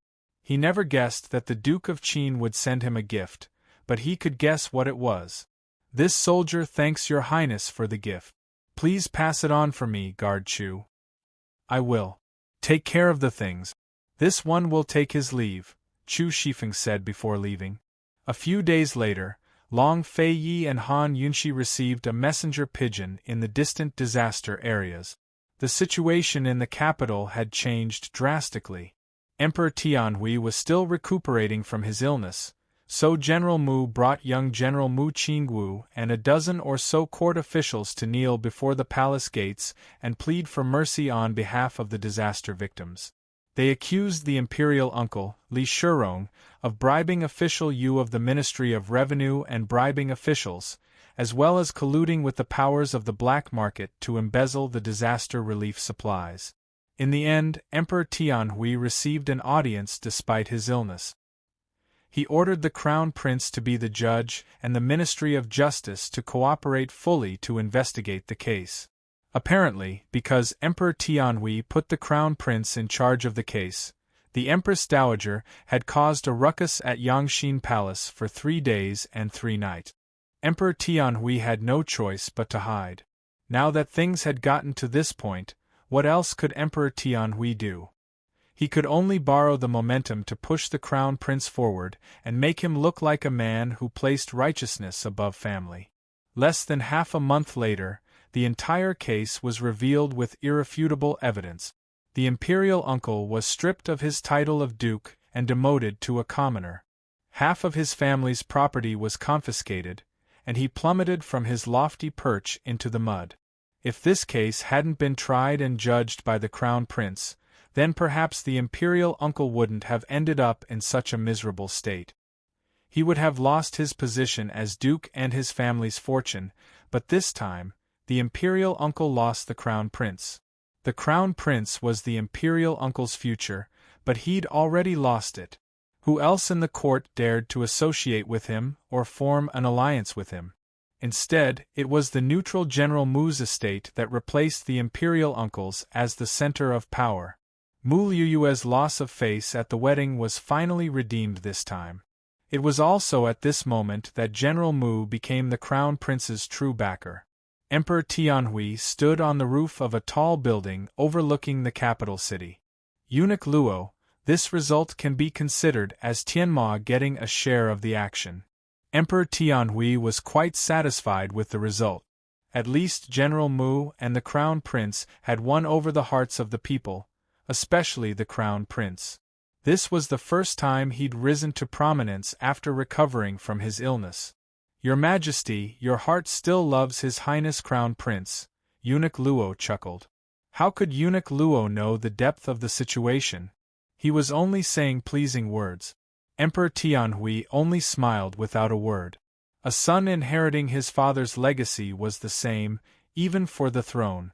He never guessed that the Duke of Qin would send him a gift, but he could guess what it was. "This soldier thanks your highness for the gift. Please pass it on for me, Guard Chu." "I will. Take care of the things. This one will take his leave," Chu Shifeng said before leaving. A few days later, Long Fei Yi and Han Yunshi received a messenger pigeon in the distant disaster areas. The situation in the capital had changed drastically. Emperor Tianhui was still recuperating from his illness, so General Mu brought young General Mu Qingwu and a dozen or so court officials to kneel before the palace gates and plead for mercy on behalf of the disaster victims. They accused the imperial uncle, Li Shurong, of bribing official Yu of the Ministry of Revenue and bribing officials, as well as colluding with the powers of the black market to embezzle the disaster relief supplies. In the end, Emperor Tianhui received an audience despite his illness. He ordered the Crown Prince to be the judge and the Ministry of Justice to cooperate fully to investigate the case. Apparently, because Emperor Tianhui put the Crown Prince in charge of the case, the Empress Dowager had caused a ruckus at Yangxin Palace for 3 days and 3 nights. Emperor Tianhui had no choice but to hide. Now that things had gotten to this point, what else could Emperor Tianhui do? He could only borrow the momentum to push the Crown Prince forward and make him look like a man who placed righteousness above family. Less than half a month later, the entire case was revealed with irrefutable evidence. The imperial uncle was stripped of his title of duke and demoted to a commoner. Half of his family's property was confiscated, and he plummeted from his lofty perch into the mud. If this case hadn't been tried and judged by the Crown Prince, then perhaps the imperial uncle wouldn't have ended up in such a miserable state. He would have lost his position as duke and his family's fortune, but this time, the imperial uncle lost the Crown Prince. The Crown Prince was the imperial uncle's future, but he'd already lost it. Who else in the court dared to associate with him or form an alliance with him? Instead, it was the neutral General Mu's estate that replaced the imperial uncle's as the center of power. Mu Liyue's loss of face at the wedding was finally redeemed this time. It was also at this moment that General Mu became the Crown Prince's true backer. Emperor Tianhui stood on the roof of a tall building overlooking the capital city. Eunuch Luo, this result can be considered as Tianma getting a share of the action. Emperor Tianhui was quite satisfied with the result. At least General Mu and the Crown Prince had won over the hearts of the people, especially the Crown Prince. This was the first time he'd risen to prominence after recovering from his illness. "Your Majesty, your heart still loves His Highness Crown Prince," Eunuch Luo chuckled. How could Eunuch Luo know the depth of the situation? He was only saying pleasing words. Emperor Tianhui only smiled without a word. A son inheriting his father's legacy was the same, even for the throne.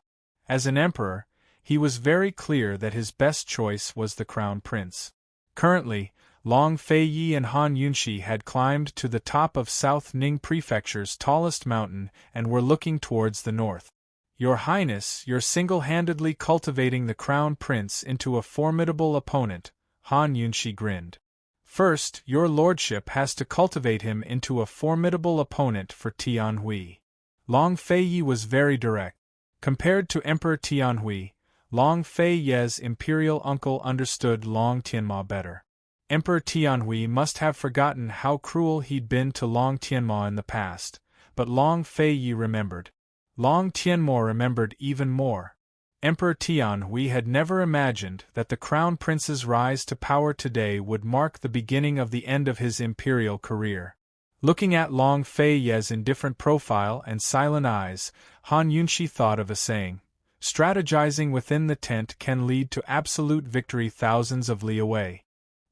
As an emperor, he was very clear that his best choice was the Crown Prince. Currently, Long Feiyi and Han Yunxi had climbed to the top of South Ning Prefecture's tallest mountain and were looking towards the north. "Your Highness, you're single-handedly cultivating the Crown Prince into a formidable opponent," Han Yunxi grinned. "First, your lordship has to cultivate him into a formidable opponent for Tianhui." Long Feiyi was very direct. Compared to Emperor Tianhui, Long Feiyi's imperial uncle understood Long Tianma better. Emperor Tianhui must have forgotten how cruel he'd been to Long Tianma in the past, but Long Feiyi remembered. Long Tianma remembered even more. Emperor Tianhui had never imagined that the Crown Prince's rise to power today would mark the beginning of the end of his imperial career. Looking at Long Feiyi's indifferent profile and silent eyes, Han Yunxi thought of a saying: "Strategizing within the tent can lead to absolute victory thousands of li away."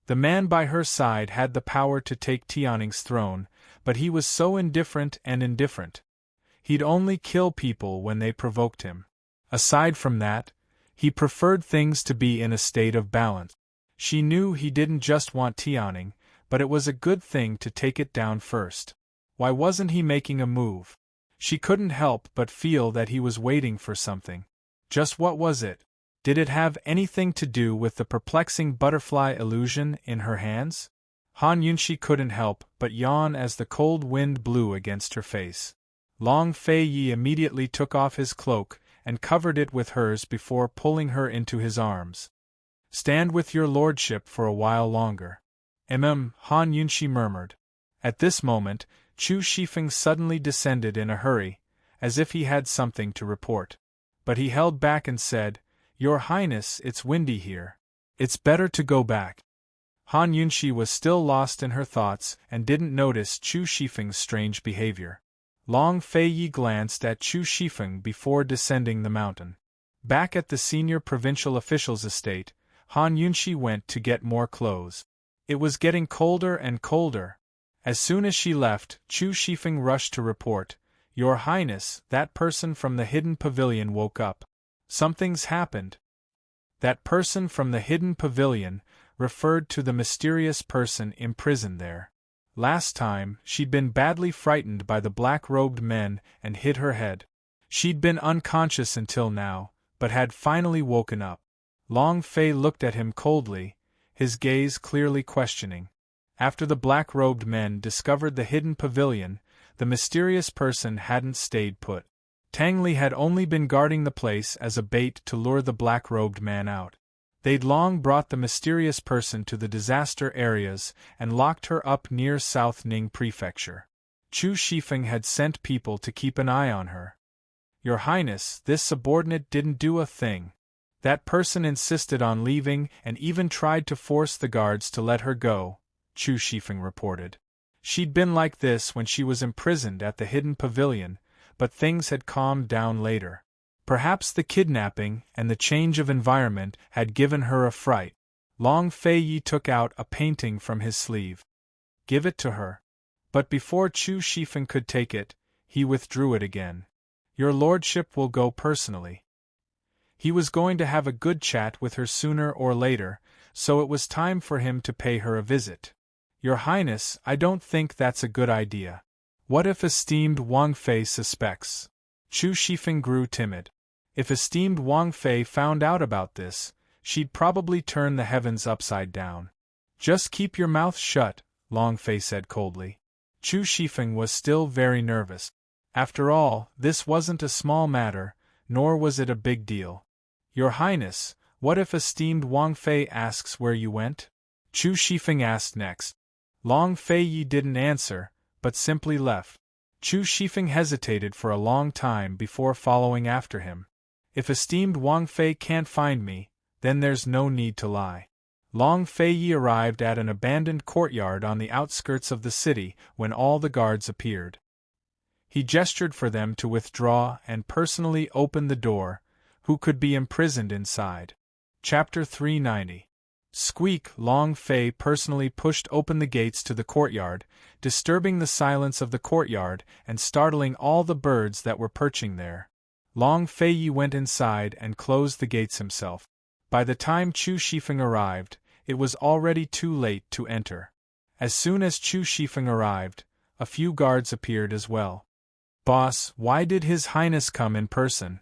The man by her side had the power to take Tianning's throne, but he was so indifferent. He'd only kill people when they provoked him. Aside from that, he preferred things to be in a state of balance. She knew he didn't just want Tianning, but it was a good thing to take it down first. Why wasn't he making a move? She couldn't help but feel that he was waiting for something. Just what was it? Did it have anything to do with the perplexing butterfly illusion in her hands? Han Yunxi couldn't help but yawn as the cold wind blew against her face. Long Feiyi immediately took off his cloak and covered it with hers before pulling her into his arms. "Stand with your lordship for a while longer." Han Yunxi murmured. At this moment, Chu Shifeng suddenly descended in a hurry, as if he had something to report. But he held back and said, "Your Highness, it's windy here. It's better to go back." Han Yunxi was still lost in her thoughts and didn't notice Chu Shifeng's strange behavior. Long Feiyi glanced at Chu Shifeng before descending the mountain. Back at the senior provincial official's estate, Han Yunxi went to get more clothes. It was getting colder and colder. As soon as she left, Chu Shifeng rushed to report, "Your Highness, that person from the hidden pavilion woke up. Something's happened." That person from the hidden pavilion referred to the mysterious person imprisoned there. Last time, she'd been badly frightened by the black-robed men and hid her head. She'd been unconscious until now, but had finally woken up. Long Fei looked at him coldly, his gaze clearly questioning. After the black-robed men discovered the hidden pavilion, the mysterious person hadn't stayed put. Tang Li had only been guarding the place as a bait to lure the black-robed man out. They'd long brought the mysterious person to the disaster areas and locked her up near South Ning Prefecture. Chu Shifeng had sent people to keep an eye on her. Your Highness, this subordinate didn't do a thing. That person insisted on leaving and even tried to force the guards to let her go, Chu Shifeng reported. She'd been like this when she was imprisoned at the hidden pavilion, but things had calmed down later. Perhaps the kidnapping and the change of environment had given her a fright. Long Fei Yi took out a painting from his sleeve. Give it to her. But before Chu Shifeng could take it, he withdrew it again. Your lordship will go personally. He was going to have a good chat with her sooner or later, so it was time for him to pay her a visit. Your Highness, I don't think that's a good idea. What if esteemed Wang Fei suspects? Chu Shifeng grew timid. If esteemed Wang Fei found out about this, she'd probably turn the heavens upside down. Just keep your mouth shut, Long Fei said coldly. Chu Shifeng was still very nervous. After all, this wasn't a small matter, nor was it a big deal. Your Highness, what if esteemed Wang Fei asks where you went? Chu Shifeng asked next. Long Fei Yi didn't answer, but simply left. Chu Shifeng hesitated for a long time before following after him. If esteemed Wang Fei can't find me, then there's no need to lie. Long Fei Yi arrived at an abandoned courtyard on the outskirts of the city when all the guards appeared. He gestured for them to withdraw and personally opened the door. Who could be imprisoned inside? Chapter 390. Squeak! Long Fei personally pushed open the gates to the courtyard, disturbing the silence of the courtyard and startling all the birds that were perching there. Long Fei Yi went inside and closed the gates himself. By the time Chu Shifeng arrived, it was already too late to enter. As soon as Chu Shifeng arrived, a few guards appeared as well. Boss, why did His Highness come in person?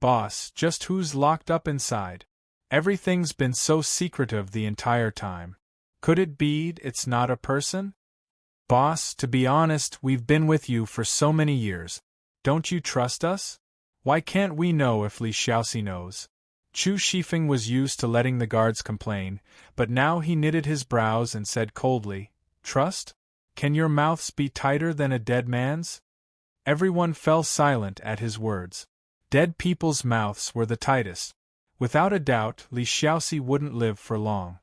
Boss, just who's locked up inside? Everything's been so secretive the entire time. Could it be it's not a person? Boss, to be honest, we've been with you for so many years. Don't you trust us? Why can't we know if Li Xiaoxi knows? Chu Shifeng was used to letting the guards complain, but now he knitted his brows and said coldly, Trust? Can your mouths be tighter than a dead man's? Everyone fell silent at his words. Dead people's mouths were the tightest. Without a doubt, Li Xiaoxi wouldn't live for long.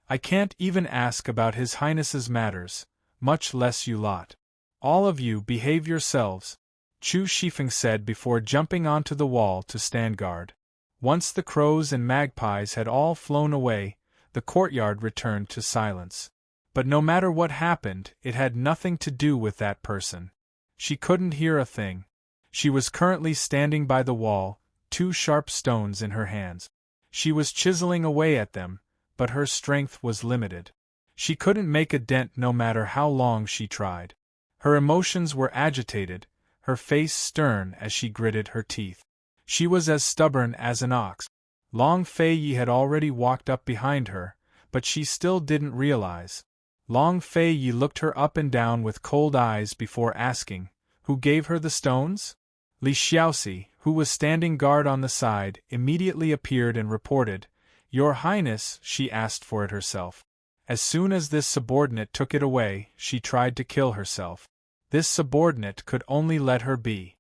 I can't even ask about His Highness's matters, much less you lot. All of you behave yourselves, Chu Shifeng said before jumping onto the wall to stand guard. Once the crows and magpies had all flown away, the courtyard returned to silence. But no matter what happened, it had nothing to do with that person. She couldn't hear a thing. She was currently standing by the wall, 2 sharp stones in her hands. She was chiseling away at them, but her strength was limited. She couldn't make a dent no matter how long she tried. Her emotions were agitated, her face stern as she gritted her teeth. She was as stubborn as an ox. Long Fei Yi had already walked up behind her, but she still didn't realize. Long Fei Yi looked her up and down with cold eyes before asking, Who gave her the stones? Li Xiaoxi, who was standing guard on the side, immediately appeared and reported, Your Highness, she asked for it herself. As soon as this subordinate took it away, she tried to kill herself. This subordinate could only let her be.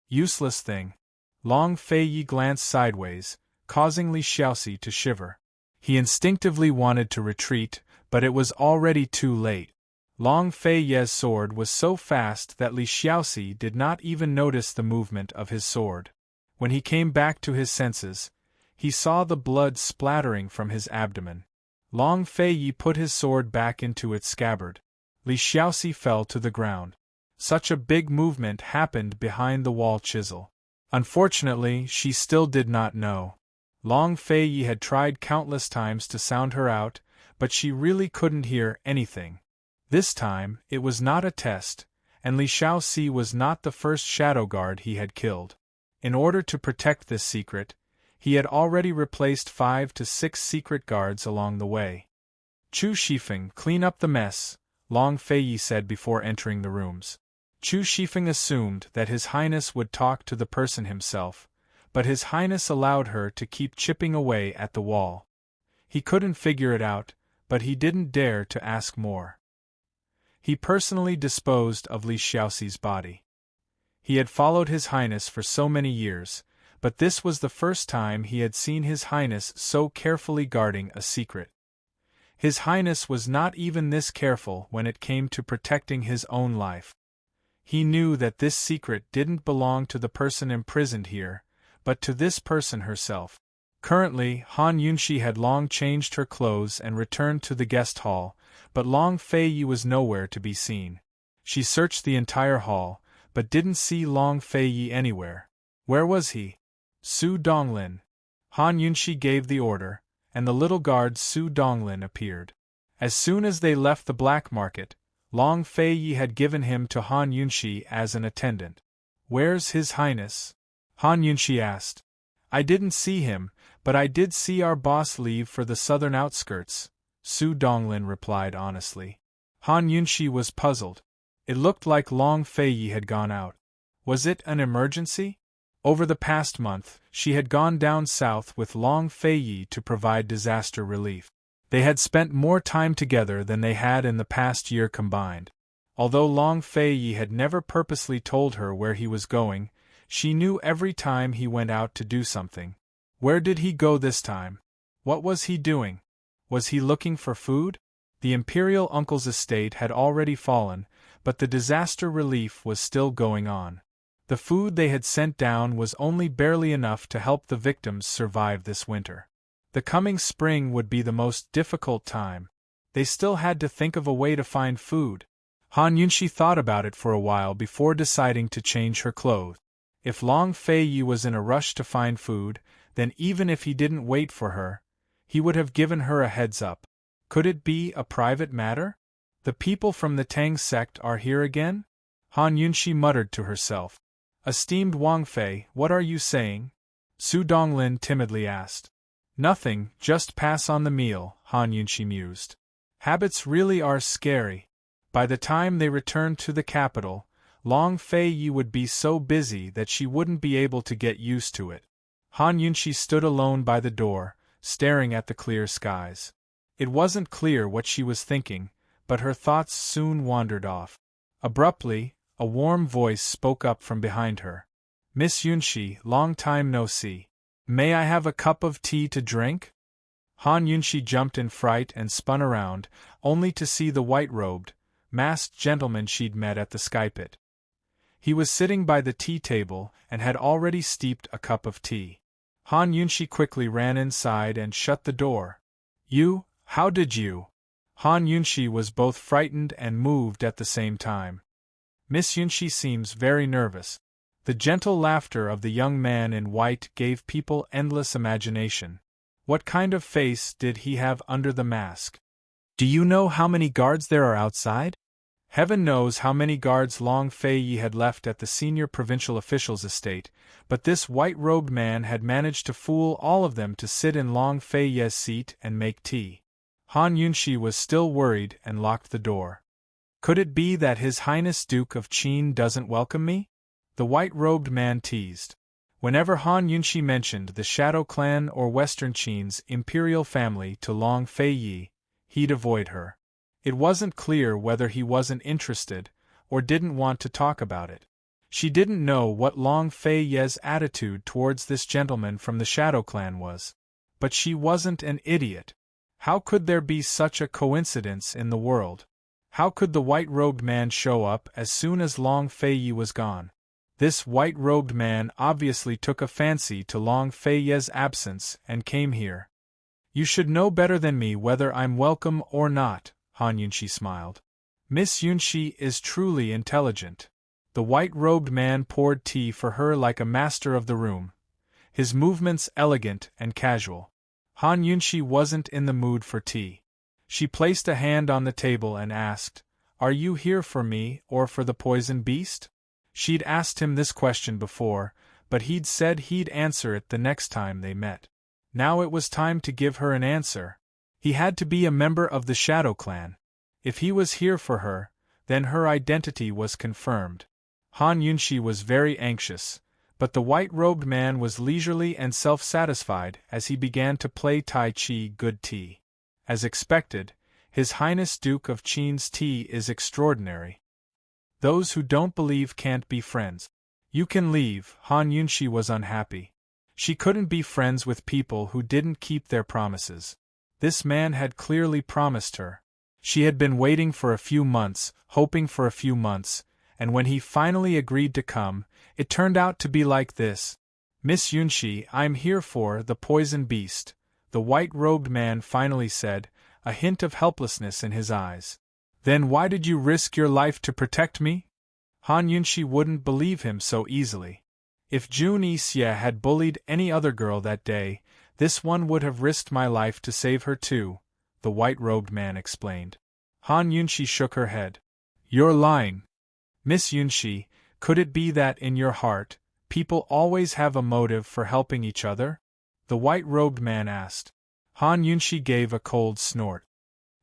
Useless thing. Long Fei Yi glanced sideways, causing Li Xiaoxi to shiver. He instinctively wanted to retreat, but it was already too late. Long Fei Yi's sword was so fast that Li Xiaoxi did not even notice the movement of his sword. When he came back to his senses, he saw the blood splattering from his abdomen. Long Fei Yi put his sword back into its scabbard. Li Xiaoxi fell to the ground. Such a big movement happened behind the wall chisel. Unfortunately, she still did not know. Long Fei Yi had tried countless times to sound her out, but she really couldn't hear anything. This time, it was not a test, and Li Xiaoxi was not the first shadow guard he had killed. In order to protect this secret, he had already replaced 5 to 6 secret guards along the way. Chu Shifeng, clean up the mess, Long Fei Yi said before entering the rooms. Chu Shifeng assumed that His Highness would talk to the person himself, but His Highness allowed her to keep chipping away at the wall. He couldn't figure it out, but he didn't dare to ask more. He personally disposed of Li Xiaoxi's body. He had followed His Highness for so many years, but this was the first time he had seen His Highness so carefully guarding a secret. His Highness was not even this careful when it came to protecting his own life. He knew that this secret didn't belong to the person imprisoned here, but to this person herself. Currently, Han Yunxi had long changed her clothes and returned to the guest hall, but Long Fei Yi was nowhere to be seen. She searched the entire hall, but didn't see Long Fei Yi anywhere. Where was he? Su Donglin. Han Yunxi gave the order, and the little guard Su Donglin appeared. As soon as they left the black market, Long Fei Yi had given him to Han Yunxi as an attendant. Where's His Highness? Han Yunxi asked. I didn't see him, but I did see our boss leave for the southern outskirts, Su Donglin replied honestly. Han Yunxi was puzzled. It looked like Long Fei Yi had gone out. Was it an emergency? Over the past month, she had gone down south with Long Fei Yi to provide disaster relief. They had spent more time together than they had in the past year combined. Although Long Fei Yi had never purposely told her where he was going, she knew every time he went out to do something. Where did he go this time? What was he doing? Was he looking for food? The imperial uncle's estate had already fallen, but the disaster relief was still going on. The food they had sent down was only barely enough to help the victims survive this winter. The coming spring would be the most difficult time. They still had to think of a way to find food. Han Yunxi thought about it for a while before deciding to change her clothes. If Long Fei Yi was in a rush to find food, then even if he didn't wait for her, he would have given her a heads up. Could it be a private matter? The people from the Tang sect are here again? Han Yunxi muttered to herself. Esteemed Wang Fei, what are you saying? Su Donglin timidly asked. Nothing, just pass on the meal, Han Yunxi mused. Habits really are scary. By the time they returned to the capital, Long Fei Yi would be so busy that she wouldn't be able to get used to it. Han Yunxi stood alone by the door, staring at the clear skies. It wasn't clear what she was thinking, but her thoughts soon wandered off. Abruptly, a warm voice spoke up from behind her. Miss Yunxi, long time no see. May I have a cup of tea to drink? Han Yunxi jumped in fright and spun around, only to see the white-robed, masked gentleman she'd met at the sky pit. He was sitting by the tea table and had already steeped a cup of tea. Han Yunxi quickly ran inside and shut the door. You, how did you? Han Yunxi was both frightened and moved at the same time. Miss Yunxi seems very nervous. The gentle laughter of the young man in white gave people endless imagination. What kind of face did he have under the mask? Do you know how many guards there are outside? Heaven knows how many guards Long Fei Yi had left at the senior provincial official's estate, but this white-robed man had managed to fool all of them to sit in Long Fei Yi's seat and make tea. Han Yunxi was still worried and locked the door. Could it be that His Highness Duke of Qin doesn't welcome me? The white-robed man teased. Whenever Han Yunxi mentioned the Shadow Clan or Western Qin's imperial family to Long Fei Yi, he'd avoid her. It wasn't clear whether he wasn't interested, or didn't want to talk about it. She didn't know what Long Fei Yi's attitude towards this gentleman from the Shadow Clan was. But she wasn't an idiot. How could there be such a coincidence in the world? How could the white-robed man show up as soon as Long Fei Yi was gone? This white-robed man obviously took a fancy to Long Fei Yi's absence and came here. You should know better than me whether I'm welcome or not, Han Yunxi smiled. Miss Yunxi is truly intelligent. The white-robed man poured tea for her like a master of the room. his movements elegant and casual. Han Yunshi wasn't in the mood for tea. She placed a hand on the table and asked, "Are you here for me or for the poison beast?" She'd asked him this question before, but he'd said he'd answer it the next time they met. Now it was time to give her an answer. He had to be a member of the Shadow Clan. If he was here for her, then her identity was confirmed. Han Yunshi was very anxious, but the white-robed man was leisurely and self-satisfied as he began to play Tai Chi good tea. As expected, His Highness Duke of Qin's tea is extraordinary. Those who don't believe can't be friends. You can leave. Han Yunshi was unhappy. She couldn't be friends with people who didn't keep their promises. This man had clearly promised her. She had been waiting for a few months, hoping for a few months, and when he finally agreed to come, it turned out to be like this. "Miss Yunshi, I'm here for the poison beast," the white-robed man finally said, a hint of helplessness in his eyes. "Then why did you risk your life to protect me?" Han Yunshi wouldn't believe him so easily. If Jun Yixie had bullied any other girl that day, this one would have risked my life to save her too, the white-robed man explained. Han Yunshi shook her head. "You're lying. Miss Yunshi, could it be that in your heart, people always have a motive for helping each other?" the white-robed man asked. Han Yunshi gave a cold snort.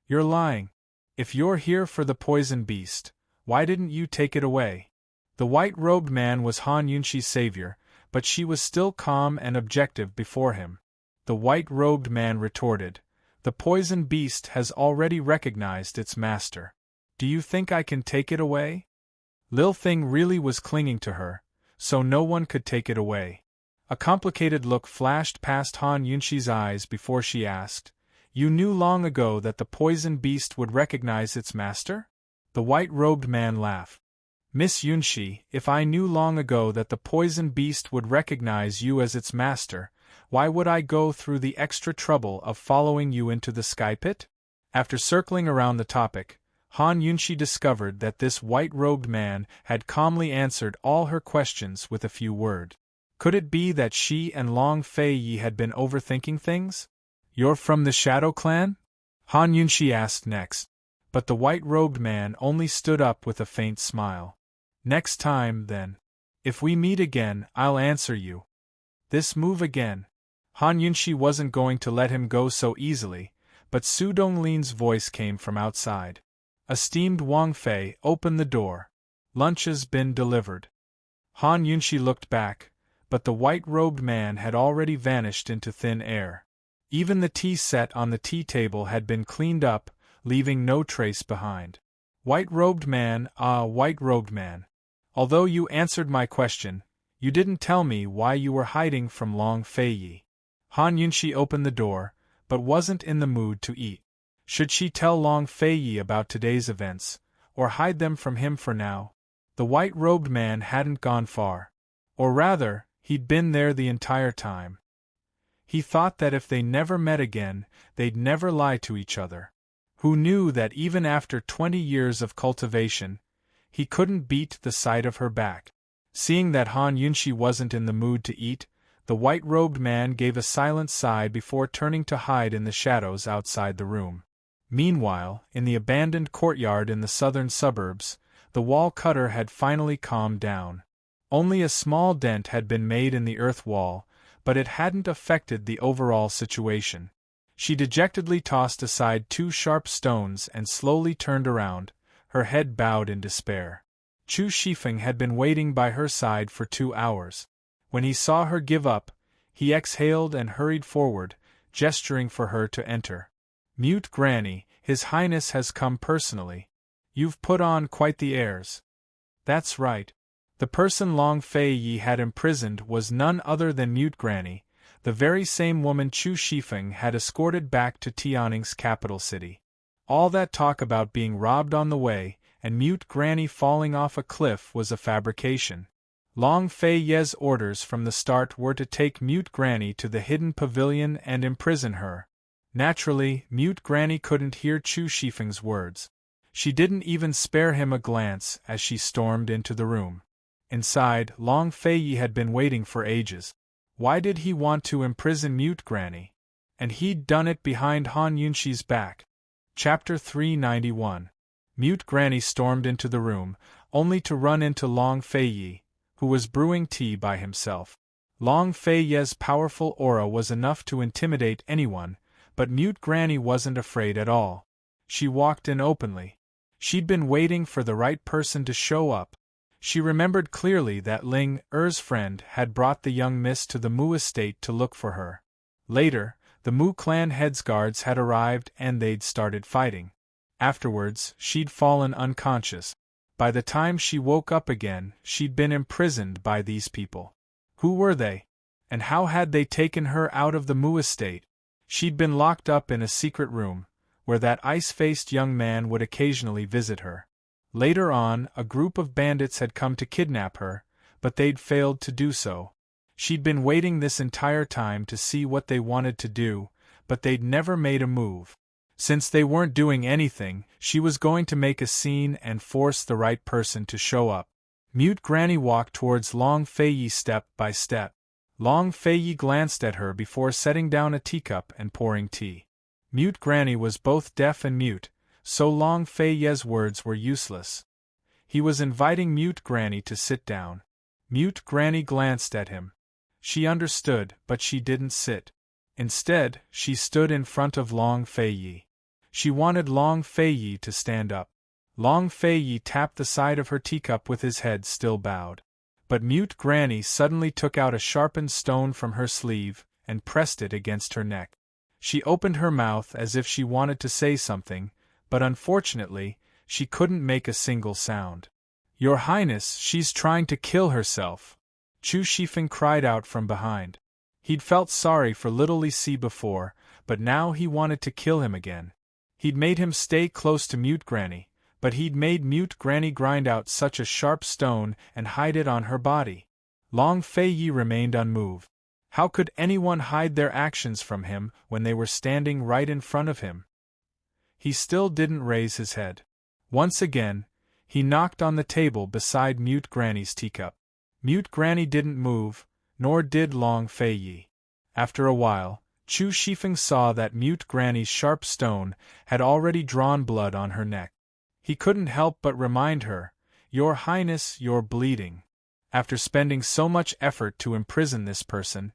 "You're lying. If you're here for the poison beast, why didn't you take it away?" The white-robed man was Han Yunshi's savior, but she was still calm and objective before him. The white-robed man retorted, "The poison beast has already recognized its master. Do you think I can take it away?" Lil Thing really was clinging to her, so no one could take it away. A complicated look flashed past Han Yunshi's eyes before she asked, "You knew long ago that the poison beast would recognize its master?" The white-robed man laughed. "Miss Yunshi, if I knew long ago that the poison beast would recognize you as its master, why would I go through the extra trouble of following you into the sky pit?" After circling around the topic, Han Yunshi discovered that this white-robed man had calmly answered all her questions with a few words. Could it be that she and Long Fei Yi had been overthinking things? "You're from the Shadow Clan?" Han Yunshi asked next. But the white-robed man only stood up with a faint smile. "Next time, then. If we meet again, I'll answer you." This move again. Han Yunshi wasn't going to let him go so easily, but Su Donglin's voice came from outside. "Esteemed Wang Fei, open the door. Lunch's been delivered." Han Yunshi looked back, but the white-robed man had already vanished into thin air. Even the tea set on the tea table had been cleaned up, leaving no trace behind. "White-robed man, white-robed man. Although you answered my question, you didn't tell me why you were hiding from Long Fei Yi." Han Yunshi opened the door, but wasn't in the mood to eat. Should she tell Long Fei Yi about today's events, or hide them from him for now? The white-robed man hadn't gone far. Or rather, he'd been there the entire time. He thought that if they never met again, they'd never lie to each other. Who knew that even after 20 years of cultivation, he couldn't beat the sight of her back? Seeing that Han Yunshi wasn't in the mood to eat, the white-robed man gave a silent sigh before turning to hide in the shadows outside the room. Meanwhile, in the abandoned courtyard in the southern suburbs, the wall cutter had finally calmed down. Only a small dent had been made in the earth wall, but it hadn't affected the overall situation. She dejectedly tossed aside 2 sharp stones and slowly turned around, her head bowed in despair. Chu Shifeng had been waiting by her side for 2 hours. When he saw her give up, he exhaled and hurried forward, gesturing for her to enter. "Mute Granny, His Highness has come personally. You've put on quite the airs." "That's right." The person Long Fei Yi had imprisoned was none other than Mute Granny, the very same woman Chu Shifeng had escorted back to Tianning's capital city. All that talk about being robbed on the way, and Mute Granny falling off a cliff was a fabrication. Long Fei Yi's orders from the start were to take Mute Granny to the hidden pavilion and imprison her. Naturally, Mute Granny couldn't hear Chu Shifeng's words. She didn't even spare him a glance as she stormed into the room. Inside, Long Fei Yi had been waiting for ages. Why did he want to imprison Mute Granny? And he'd done it behind Han Yunshi's back. Chapter 391. Mute Granny stormed into the room, only to run into Long Feiyi, who was brewing tea by himself. Long Feiyi's powerful aura was enough to intimidate anyone, but Mute Granny wasn't afraid at all. She walked in openly. She'd been waiting for the right person to show up. She remembered clearly that Ling Er's friend had brought the young miss to the Mu estate to look for her. Later, the Mu clan head's guards had arrived and they'd started fighting. Afterwards, she'd fallen unconscious. By the time she woke up again, she'd been imprisoned by these people. Who were they? And how had they taken her out of the Mu estate? She'd been locked up in a secret room, where that ice-faced young man would occasionally visit her. Later on, a group of bandits had come to kidnap her, but they'd failed to do so. She'd been waiting this entire time to see what they wanted to do, but they'd never made a move. Since they weren't doing anything, she was going to make a scene and force the right person to show up. Mute Granny walked towards Long Feiyi step by step. Long Feiyi glanced at her before setting down a teacup and pouring tea. Mute Granny was both deaf and mute, so Long Feiyi's words were useless. He was inviting Mute Granny to sit down. Mute Granny glanced at him. She understood, but she didn't sit. Instead, she stood in front of Long Feiyi. She wanted Long Feiyi to stand up. Long Feiyi tapped the side of her teacup with his head still bowed. But Mute Granny suddenly took out a sharpened stone from her sleeve and pressed it against her neck. She opened her mouth as if she wanted to say something, but unfortunately, she couldn't make a single sound. "Your Highness, she's trying to kill herself," Chu Shifeng cried out from behind. He'd felt sorry for little Li Si before, but now he wanted to kill him again. He'd made him stay close to Mute Granny, but he'd made Mute Granny grind out such a sharp stone and hide it on her body. Long Feiyi remained unmoved. How could anyone hide their actions from him when they were standing right in front of him? He still didn't raise his head. Once again, he knocked on the table beside Mute Granny's teacup. Mute Granny didn't move, nor did Long Feiyi. After a while, Chu Shifeng saw that Mute Granny's sharp stone had already drawn blood on her neck. He couldn't help but remind her, "Your Highness, you're bleeding." After spending so much effort to imprison this person,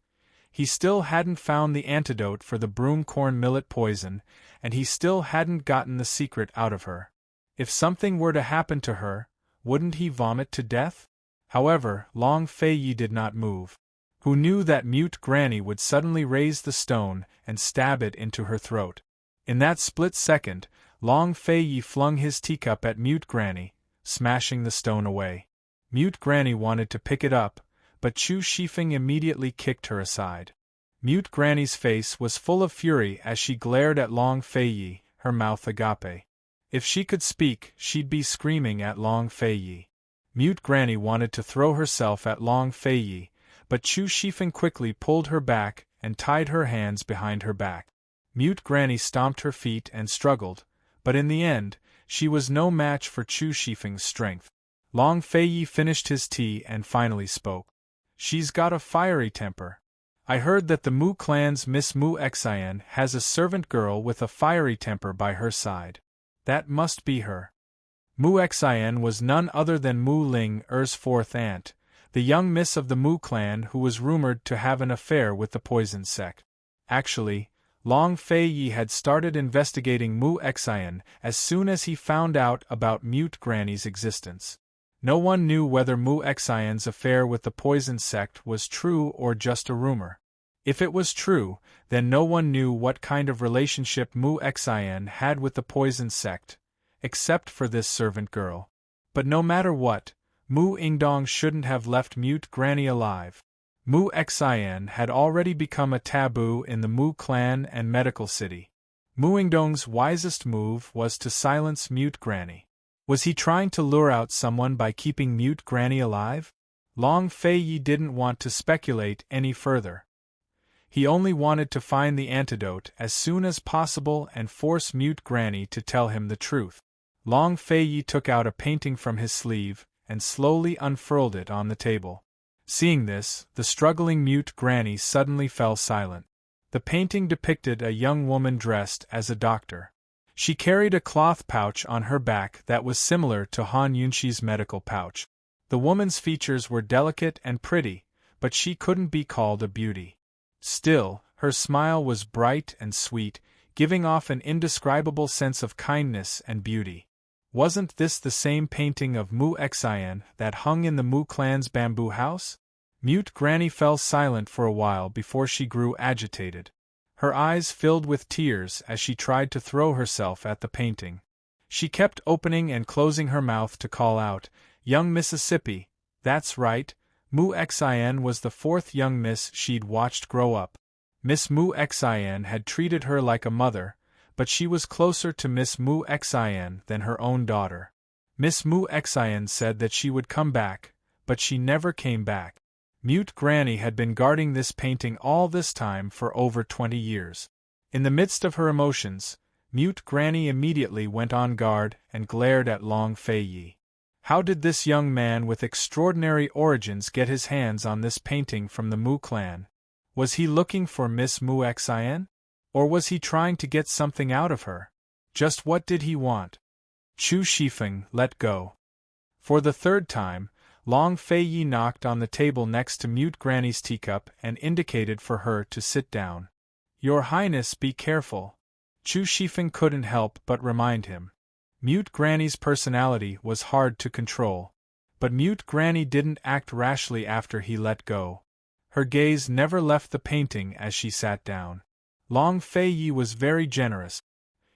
he still hadn't found the antidote for the broomcorn millet poison, and he still hadn't gotten the secret out of her. If something were to happen to her, wouldn't he vomit to death? However, Long Feiyi did not move. Who knew that Mute Granny would suddenly raise the stone and stab it into her throat? In that split second, Long Feiyi flung his teacup at Mute Granny, smashing the stone away. Mute Granny wanted to pick it up, but Chu Shifeng immediately kicked her aside. Mute Granny's face was full of fury as she glared at Long Feiyi, her mouth agape. If she could speak, she'd be screaming at Long Feiyi. Mute Granny wanted to throw herself at Long Feiyi, but Chu Shifeng quickly pulled her back and tied her hands behind her back. Mute Granny stomped her feet and struggled, but in the end, she was no match for Chu Shifeng's strength. Long Feiyi finished his tea and finally spoke. "She's got a fiery temper. I heard that the Mu clan's Miss Mu Xian has a servant girl with a fiery temper by her side. That must be her." Mu Xian was none other than Mu Ling Er's fourth aunt, the young miss of the Mu clan who was rumored to have an affair with the poison sect. Actually, Long Feiyi had started investigating Mu Xian as soon as he found out about Mute Granny's existence. No one knew whether Mu Xian's affair with the poison sect was true or just a rumor. If it was true, then no one knew what kind of relationship Mu Xian had with the poison sect, except for this servant girl. But no matter what, Mu Ingdong shouldn't have left Mute Granny alive. Mu Xian had already become a taboo in the Mu clan and medical city. Mu Ingdong's wisest move was to silence Mute Granny. Was he trying to lure out someone by keeping Mute Granny alive? Long Feiyi didn't want to speculate any further. He only wanted to find the antidote as soon as possible and force Mute Granny to tell him the truth. Long Feiyi took out a painting from his sleeve and slowly unfurled it on the table. Seeing this, the struggling mute granny suddenly fell silent. The painting depicted a young woman dressed as a doctor. She carried a cloth pouch on her back that was similar to Han Yunxi's medical pouch. The woman's features were delicate and pretty, but she couldn't be called a beauty. Still, her smile was bright and sweet, giving off an indescribable sense of kindness and beauty. Wasn't this the same painting of Mu Xian that hung in the Mu clan's bamboo house? Mute Granny fell silent for a while before she grew agitated. Her eyes filled with tears as she tried to throw herself at the painting. She kept opening and closing her mouth to call out, "Young Mississippi, that's right." Mu Xian was the fourth young miss she'd watched grow up. Miss Mu Xian had treated her like a mother, but she was closer to Miss Mu Xian than her own daughter. Miss Mu Xian said that she would come back, but she never came back. Mute Granny had been guarding this painting all this time for over 20 years. In the midst of her emotions, Mute Granny immediately went on guard and glared at Long Fei Yi. How did this young man with extraordinary origins get his hands on this painting from the Mu clan? Was he looking for Miss Mu Xian? Or was he trying to get something out of her? Just what did he want? Chu Shifeng let go. For the third time, Long Fei Yi knocked on the table next to Mute Granny's teacup and indicated for her to sit down. "Your Highness, be careful." Chu Shifeng couldn't help but remind him. Mute Granny's personality was hard to control. But Mute Granny didn't act rashly after he let go. Her gaze never left the painting as she sat down. Long Fei Yi was very generous.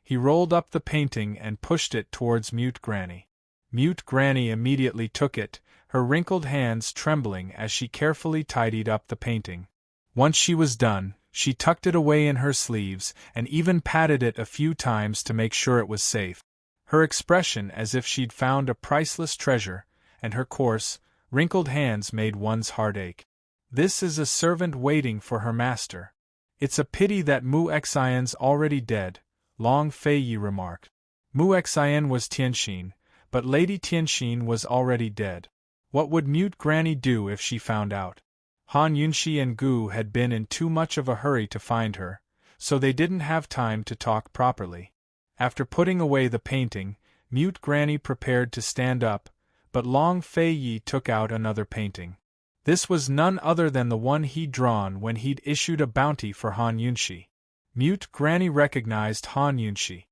He rolled up the painting and pushed it towards Mute Granny. Mute Granny immediately took it, her wrinkled hands trembling as she carefully tidied up the painting. Once she was done, she tucked it away in her sleeves and even patted it a few times to make sure it was safe. Her expression as if she'd found a priceless treasure, and her coarse, wrinkled hands made one's heart ache. This is a servant waiting for her master. It's a pity that Mu Xian's already dead, Long Fei Yi remarked. Mu Xian was Tianxin, but Lady Tianxin was already dead. What would Mute Granny do if she found out? Han Yunxi and Gu had been in too much of a hurry to find her, so they didn't have time to talk properly. After putting away the painting, Mute Granny prepared to stand up, but Long Fei Yi took out another painting. This was none other than the one he'd drawn when he'd issued a bounty for Han Yunxi. Mute Granny recognized Han Yunxi.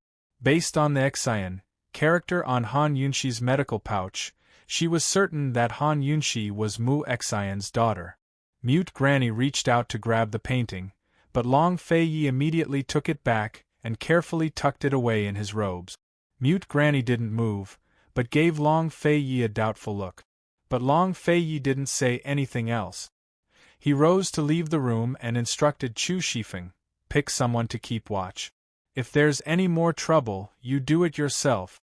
Based on the Xian character on Han Yunxi's medical pouch, she was certain that Han Yunxi was Mu Xian's daughter. Mute Granny reached out to grab the painting, but Long Fei Yi immediately took it back and carefully tucked it away in his robes. Mute Granny didn't move, but gave Long Fei Yi a doubtful look. But Long Fei Yi didn't say anything else. He rose to leave the room and instructed Chu Shifeng, "Pick someone to keep watch. If there's any more trouble, you do it yourself."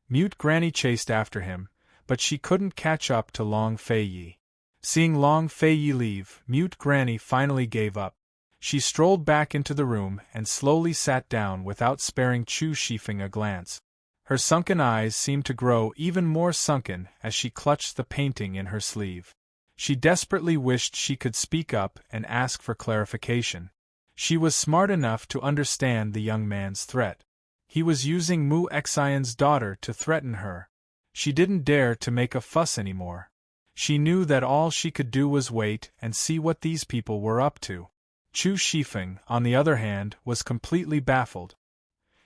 Mute Granny chased after him, but she couldn't catch up to Long Fei Yi. Seeing Long Fei Yi leave, Mute Granny finally gave up. She strolled back into the room and slowly sat down without sparing Chu Shifeng a glance. Her sunken eyes seemed to grow even more sunken as she clutched the painting in her sleeve. She desperately wished she could speak up and ask for clarification. She was smart enough to understand the young man's threat. He was using Mu Xian's daughter to threaten her. She didn't dare to make a fuss anymore. She knew that all she could do was wait and see what these people were up to. Chu Shifeng, on the other hand, was completely baffled.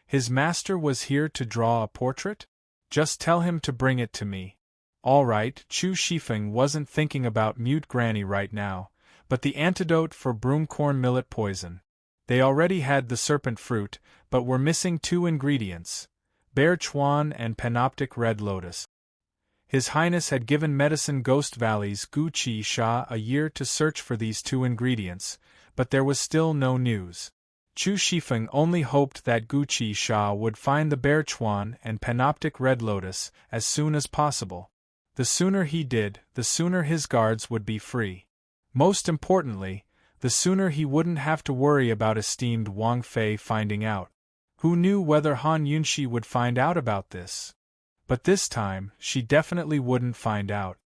His master was here to draw a portrait? Just tell him to bring it to me. All right, Chu Shifeng wasn't thinking about Mute Granny right now, but the antidote for broomcorn millet poison. They already had the serpent fruit, but were missing two ingredients: Bear Chuan and Panoptic Red Lotus. His Highness had given Medicine Ghost Valley's Gu Qi Sha a year to search for these two ingredients, but there was still no news. Chu Shifeng only hoped that Gu Qi Sha would find the Bear Chuan and Panoptic Red Lotus as soon as possible. The sooner he did, the sooner his guards would be free. Most importantly, the sooner he wouldn't have to worry about esteemed Wang Fei finding out. Who knew whether Han Yunxi would find out about this? But this time, she definitely wouldn't find out.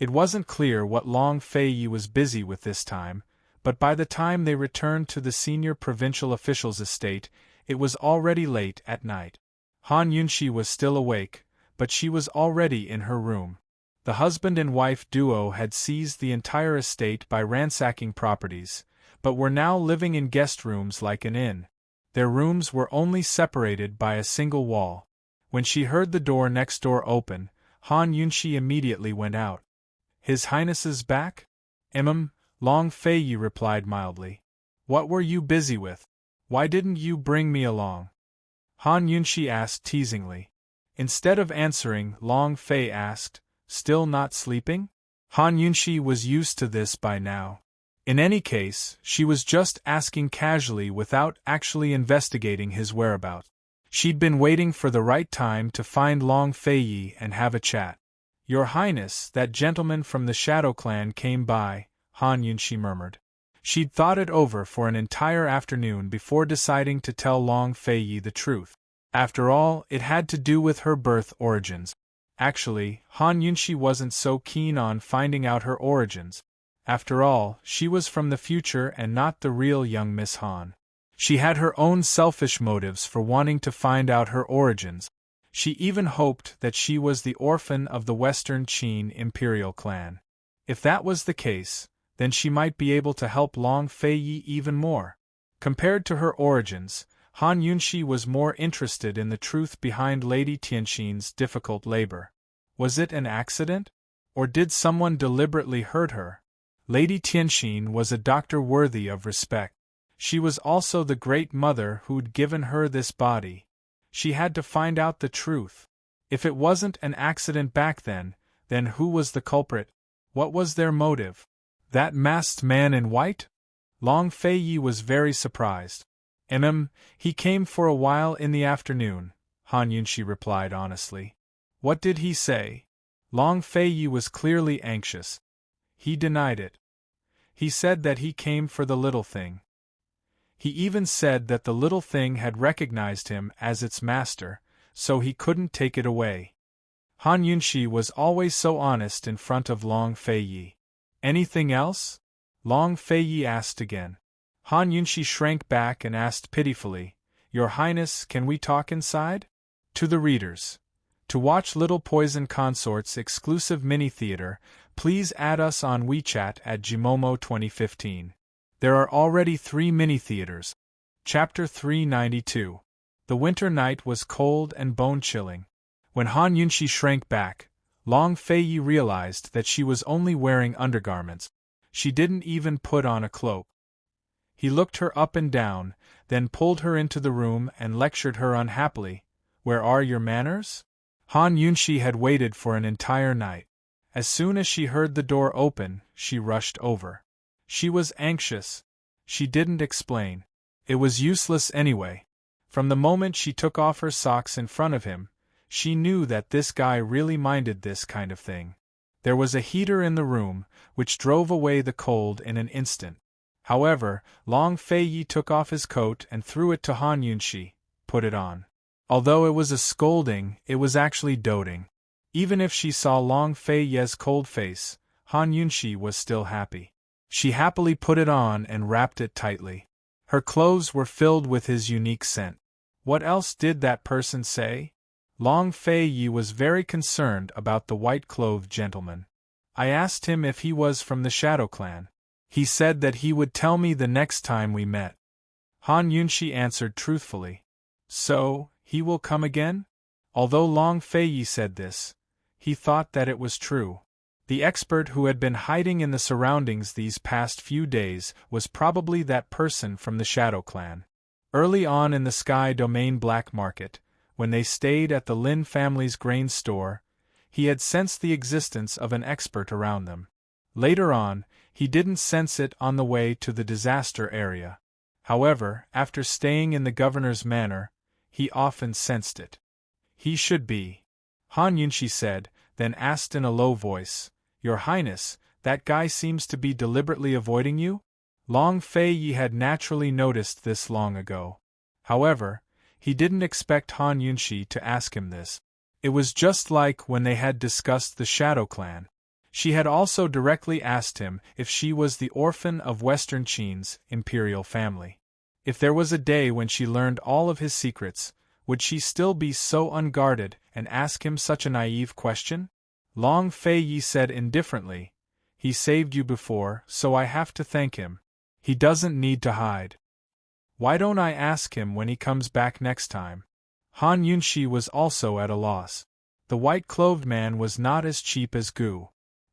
It wasn't clear what Long Fei was busy with this time, but by the time they returned to the senior provincial official's estate, it was already late at night. Han Yunxi was still awake, but she was already in her room. The husband and wife duo had seized the entire estate by ransacking properties, but were now living in guest rooms like an inn. Their rooms were only separated by a single wall. When she heard the door next door open, Han Yunxi immediately went out. His Highness's back? Long Fei replied mildly. What were you busy with? Why didn't you bring me along? Han Yunxi asked teasingly. Instead of answering, Long Fei asked, still not sleeping? Han Yunxi was used to this by now. In any case, she was just asking casually without actually investigating his whereabouts. She'd been waiting for the right time to find Long Fei and have a chat. Your Highness, that gentleman from the Shadow Clan came by, Han Yunxi murmured. She'd thought it over for an entire afternoon before deciding to tell Long Fei the truth. After all, it had to do with her birth origins. Actually, Han Yunxi wasn't so keen on finding out her origins. After all, she was from the future and not the real young Miss Han. She had her own selfish motives for wanting to find out her origins. She even hoped that she was the orphan of the Western Qin imperial clan. If that was the case, then she might be able to help Long Fei even more. Compared to her origins, Han Yunxi was more interested in the truth behind Lady Tianxin's difficult labor. Was it an accident? Or did someone deliberately hurt her? Lady Tianxin was a doctor worthy of respect. She was also the great mother who'd given her this body. She had to find out the truth. If it wasn't an accident back then who was the culprit? What was their motive? That masked man in white? Long Fei was very surprised. He came for a while in the afternoon, Han Yunxi replied honestly. What did he say? Long Fei was clearly anxious. He denied it. He said that he came for the little thing. He even said that the little thing had recognized him as its master, so he couldn't take it away. Han Yunxi was always so honest in front of Long Fei. Anything else? Long Fei asked again. Han Yunxi shrank back and asked pitifully, Your Highness, can we talk inside? To the readers. To watch Little Poison Consort's exclusive mini-theater, please add us on WeChat at Jimomo 2015. There are already 3 mini-theaters. Chapter 392. The winter night was cold and bone-chilling. When Han Yunxi shrank back, Long Fei realized that she was only wearing undergarments. She didn't even put on a cloak. He looked her up and down, then pulled her into the room and lectured her unhappily. Where are your manners? Han Yunxi had waited for an entire night. As soon as she heard the door open, she rushed over. She was anxious. She didn't explain. It was useless anyway. From the moment she took off her socks in front of him, she knew that this guy really minded this kind of thing. There was a heater in the room, which drove away the cold in an instant. However, Long Fei took off his coat and threw it to Han Yunxi. Put it on. Although it was a scolding, it was actually doting. Even if she saw Long Fei's cold face, Han Yunxi was still happy. She happily put it on and wrapped it tightly. Her clothes were filled with his unique scent. What else did that person say? Long Fei was very concerned about the white-clothed gentleman. I asked him if he was from the Shadow Clan. He said that he would tell me the next time we met. Han Yunxi answered truthfully. So, he will come again? Although Long Fei said this, he thought that it was true. The expert who had been hiding in the surroundings these past few days was probably that person from the Shadow Clan. Early on in the Sky Domain black market, when they stayed at the Lin family's grain store, he had sensed the existence of an expert around them. Later on, he didn't sense it on the way to the disaster area. However, after staying in the governor's manor, he often sensed it. He should be. Han Yunxi said, then asked in a low voice, Your Highness, that guy seems to be deliberately avoiding you? Long Fei had naturally noticed this long ago. However, he didn't expect Han Yunxi to ask him this. It was just like when they had discussed the Shadow Clan. She had also directly asked him if she was the orphan of Western Qin's imperial family. If there was a day when she learned all of his secrets, would she still be so unguarded and ask him such a naive question? Long Fei Yi said indifferently, "He saved you before, so I have to thank him. He doesn't need to hide. Why don't I ask him when he comes back next time?" Han Yunshi was also at a loss. The white-clothed man was not as cheap as Gu.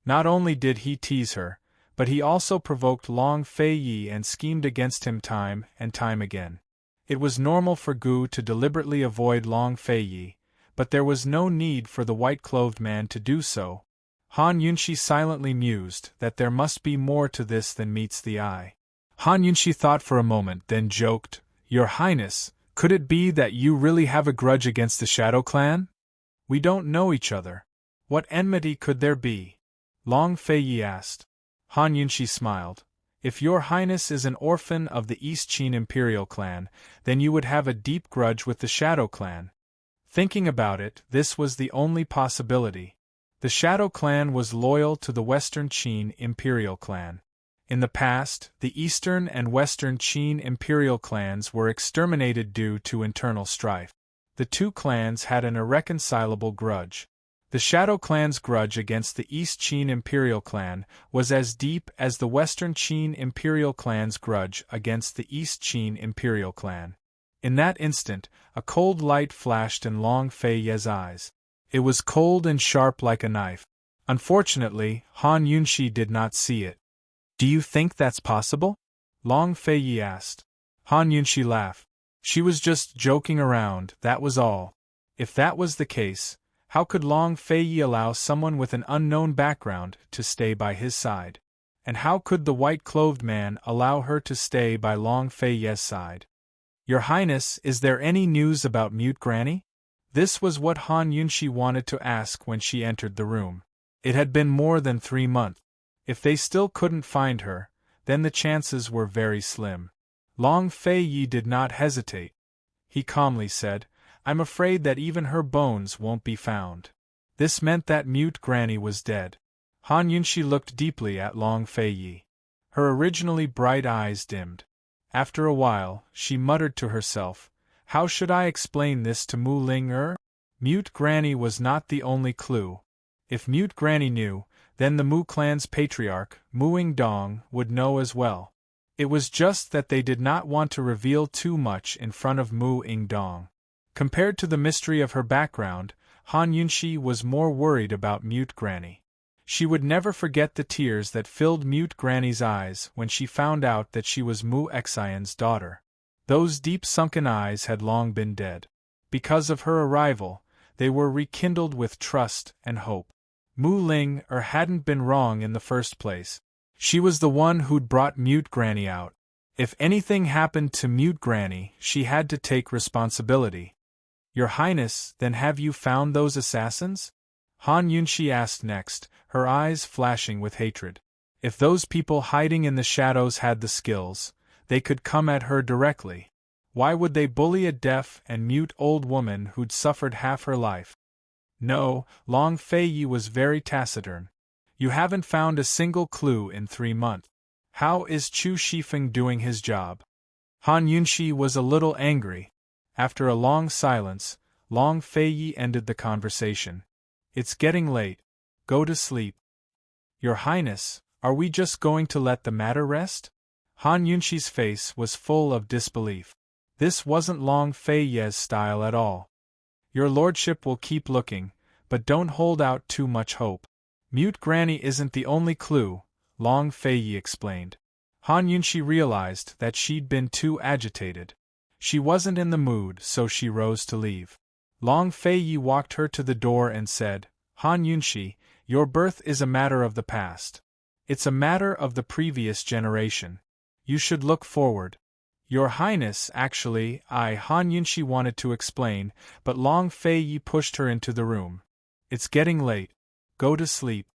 Not only did he tease her, but he also provoked Long Fei Yi and schemed against him time and time again. It was normal for Gu to deliberately avoid Long Fei Yi, but there was no need for the white-clothed man to do so. Han Yunshi silently mused that there must be more to this than meets the eye. Han Yunshi thought for a moment, then joked, "Your Highness, could it be that you really have a grudge against the Shadow Clan? We don't know each other. What enmity could there be?" Long Fei Yi asked. Han Yunshi smiled. "If your Highness is an orphan of the East Qin Imperial Clan, then you would have a deep grudge with the Shadow Clan." Thinking about it, this was the only possibility. The Shadow Clan was loyal to the Western Qin Imperial Clan. In the past, the Eastern and Western Qin Imperial clans were exterminated due to internal strife. The two clans had an irreconcilable grudge. The Shadow Clan's grudge against the East Qin Imperial Clan was as deep as the Western Qin Imperial Clan's grudge against the East Qin Imperial Clan. In that instant, a cold light flashed in Long Fei Yi's eyes. It was cold and sharp like a knife. Unfortunately, Han Yunshi did not see it. "Do you think that's possible?" Long Fei Yi asked. Han Yunshi laughed. She was just joking around, that was all. If that was the case, how could Long Fei Yi allow someone with an unknown background to stay by his side? And how could the white-clothed man allow her to stay by Long Fei Yi's side? "Your Highness, is there any news about Mute Granny?" This was what Han Yunshi wanted to ask when she entered the room. It had been more than 3 months. If they still couldn't find her, then the chances were very slim. Long Fei Yi did not hesitate. He calmly said, "I'm afraid that even her bones won't be found." This meant that Mute Granny was dead. Han Yunshi looked deeply at Long Fei Yi. Her originally bright eyes dimmed. After a while, she muttered to herself, "How should I explain this to Mu Ling-er?" Mute Granny was not the only clue. If Mute Granny knew, then the Mu clan's patriarch, Mu Ing-dong, would know as well. It was just that they did not want to reveal too much in front of Mu Ing-dong. Compared to the mystery of her background, Han Yunshi was more worried about Mute Granny. She would never forget the tears that filled Mute Granny's eyes when she found out that she was Mu Xian's daughter. Those deep sunken eyes had long been dead. Because of her arrival, they were rekindled with trust and hope. Mu Ling-er hadn't been wrong in the first place. She was the one who'd brought Mute Granny out. If anything happened to Mute Granny, she had to take responsibility. "Your Highness, then have you found those assassins?" Han Yunshi asked next, her eyes flashing with hatred. If those people hiding in the shadows had the skills, they could come at her directly. Why would they bully a deaf and mute old woman who'd suffered half her life? No, Long Fei Yi was very taciturn. "You haven't found a single clue in 3 months. How is Chu Shifeng doing his job?" Han Yunshi was a little angry. After a long silence, Long Fei Yi ended the conversation. "It's getting late. Go to sleep." "Your Highness, are we just going to let the matter rest?" Han Yunshi's face was full of disbelief. This wasn't Long Fei Yi's style at all. "Your lordship will keep looking, but don't hold out too much hope. Mute Granny isn't the only clue," Long Fei Yi explained. Han Yunshi realized that she'd been too agitated. She wasn't in the mood, so she rose to leave. Long Fei Yi walked her to the door and said, "Han Yunshi, your birth is a matter of the past. It's a matter of the previous generation. You should look forward." "Your Highness, actually, Han Yunshi wanted to explain, but Long Fei Yi pushed her into the room. "It's getting late. Go to sleep."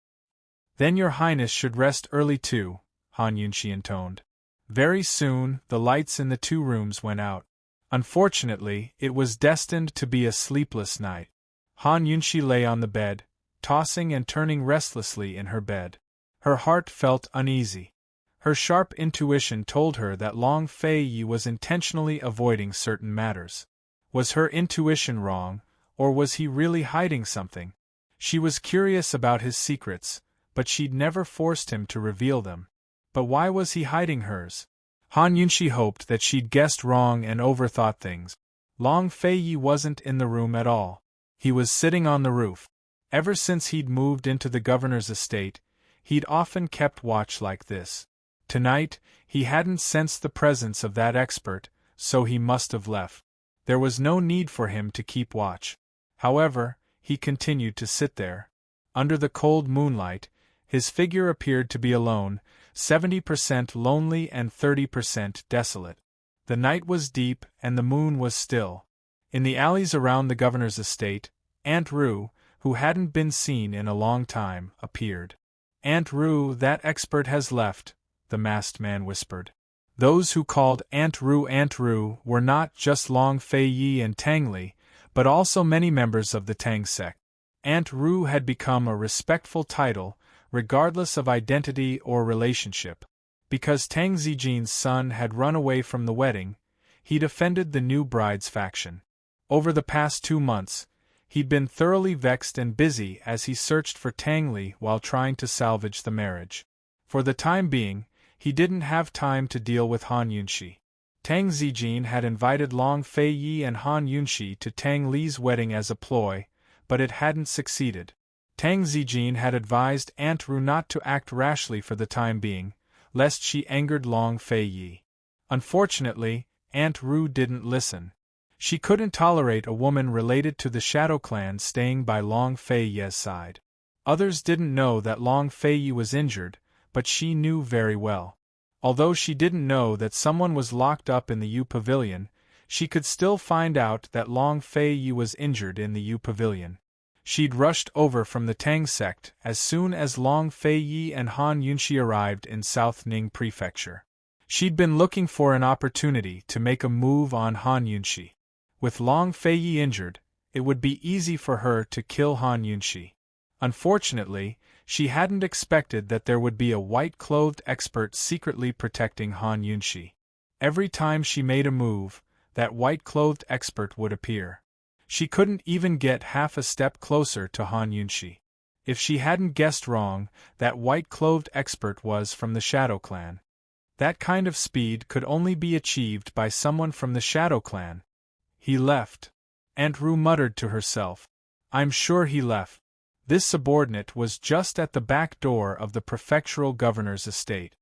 "Then your Highness should rest early too," Han Yunshi intoned. Very soon, the lights in the 2 rooms went out. Unfortunately, it was destined to be a sleepless night. Han Yunshi lay on the bed, tossing and turning restlessly in her bed. Her heart felt uneasy. Her sharp intuition told her that Long Fei Yi was intentionally avoiding certain matters. Was her intuition wrong, or was he really hiding something? She was curious about his secrets, but she'd never forced him to reveal them. But why was he hiding hers? Han Yunxi hoped that she'd guessed wrong and overthought things. Long Fei Yi wasn't in the room at all. He was sitting on the roof. Ever since he'd moved into the governor's estate, he'd often kept watch like this. Tonight, he hadn't sensed the presence of that expert, so he must have left. There was no need for him to keep watch. However, he continued to sit there. Under the cold moonlight, his figure appeared to be alone, 70% lonely and 30% desolate. The night was deep and the moon was still. In the alleys around the governor's estate, Aunt Rue, who hadn't been seen in a long time, appeared. "Aunt Rue, that expert has left," the masked man whispered. Those who called Aunt Rue were not just Long Fei Yi and Tang Li, but also many members of the Tang sect. Aunt Rue had become a respectful title, regardless of identity or relationship. Because Tang Zijin's son had run away from the wedding, he'd offended the new bride's faction. Over the past 2 months, he'd been thoroughly vexed and busy as he searched for Tang Li while trying to salvage the marriage. For the time being, he didn't have time to deal with Han Yunxi. Tang Zijin had invited Long Fei Yi and Han Yunxi to Tang Li's wedding as a ploy, but it hadn't succeeded. Tang Zijin had advised Aunt Rue not to act rashly for the time being, lest she angered Long Fei Yi. Unfortunately, Aunt Rue didn't listen. She couldn't tolerate a woman related to the Shadow Clan staying by Long Fei Yi's side. Others didn't know that Long Fei Yi was injured, but she knew very well. Although she didn't know that someone was locked up in the U Pavilion, she could still find out that Long Fei Yi was injured in the U Pavilion. She'd rushed over from the Tang sect as soon as Long Fei Yi and Han Yunxi arrived in South Ning Prefecture. She'd been looking for an opportunity to make a move on Han Yunxi. With Long Fei Yi injured, it would be easy for her to kill Han Yunxi. Unfortunately, she hadn't expected that there would be a white-clothed expert secretly protecting Han Yunxi. Every time she made a move, that white-clothed expert would appear. She couldn't even get half a step closer to Han Yunxi. If she hadn't guessed wrong, that white-clothed expert was from the Shadow Clan. That kind of speed could only be achieved by someone from the Shadow Clan. He left. Aunt Rue muttered to herself. I'm sure he left. This subordinate was just at the back door of the prefectural governor's estate.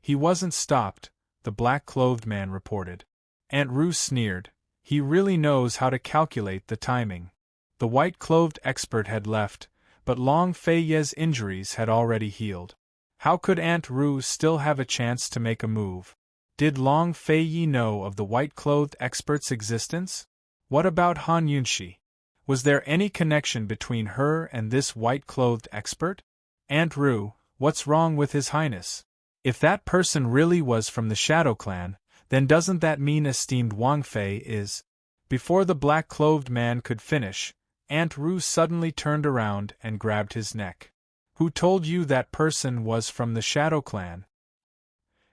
He wasn't stopped, the black-clothed man reported. Aunt Rue sneered. He really knows how to calculate the timing. The white-clothed expert had left, but Long Fei Yi's injuries had already healed. How could Aunt Rue still have a chance to make a move? Did Long Fei Yi know of the white-clothed expert's existence? What about Han Yunxi? Was there any connection between her and this white-clothed expert? Aunt Rue, what's wrong with His Highness? If that person really was from the Shadow Clan, then doesn't that mean esteemed Wang Fei is? Before the black-clothed man could finish, Aunt Rue suddenly turned around and grabbed his neck. Who told you that person was from the Shadow Clan?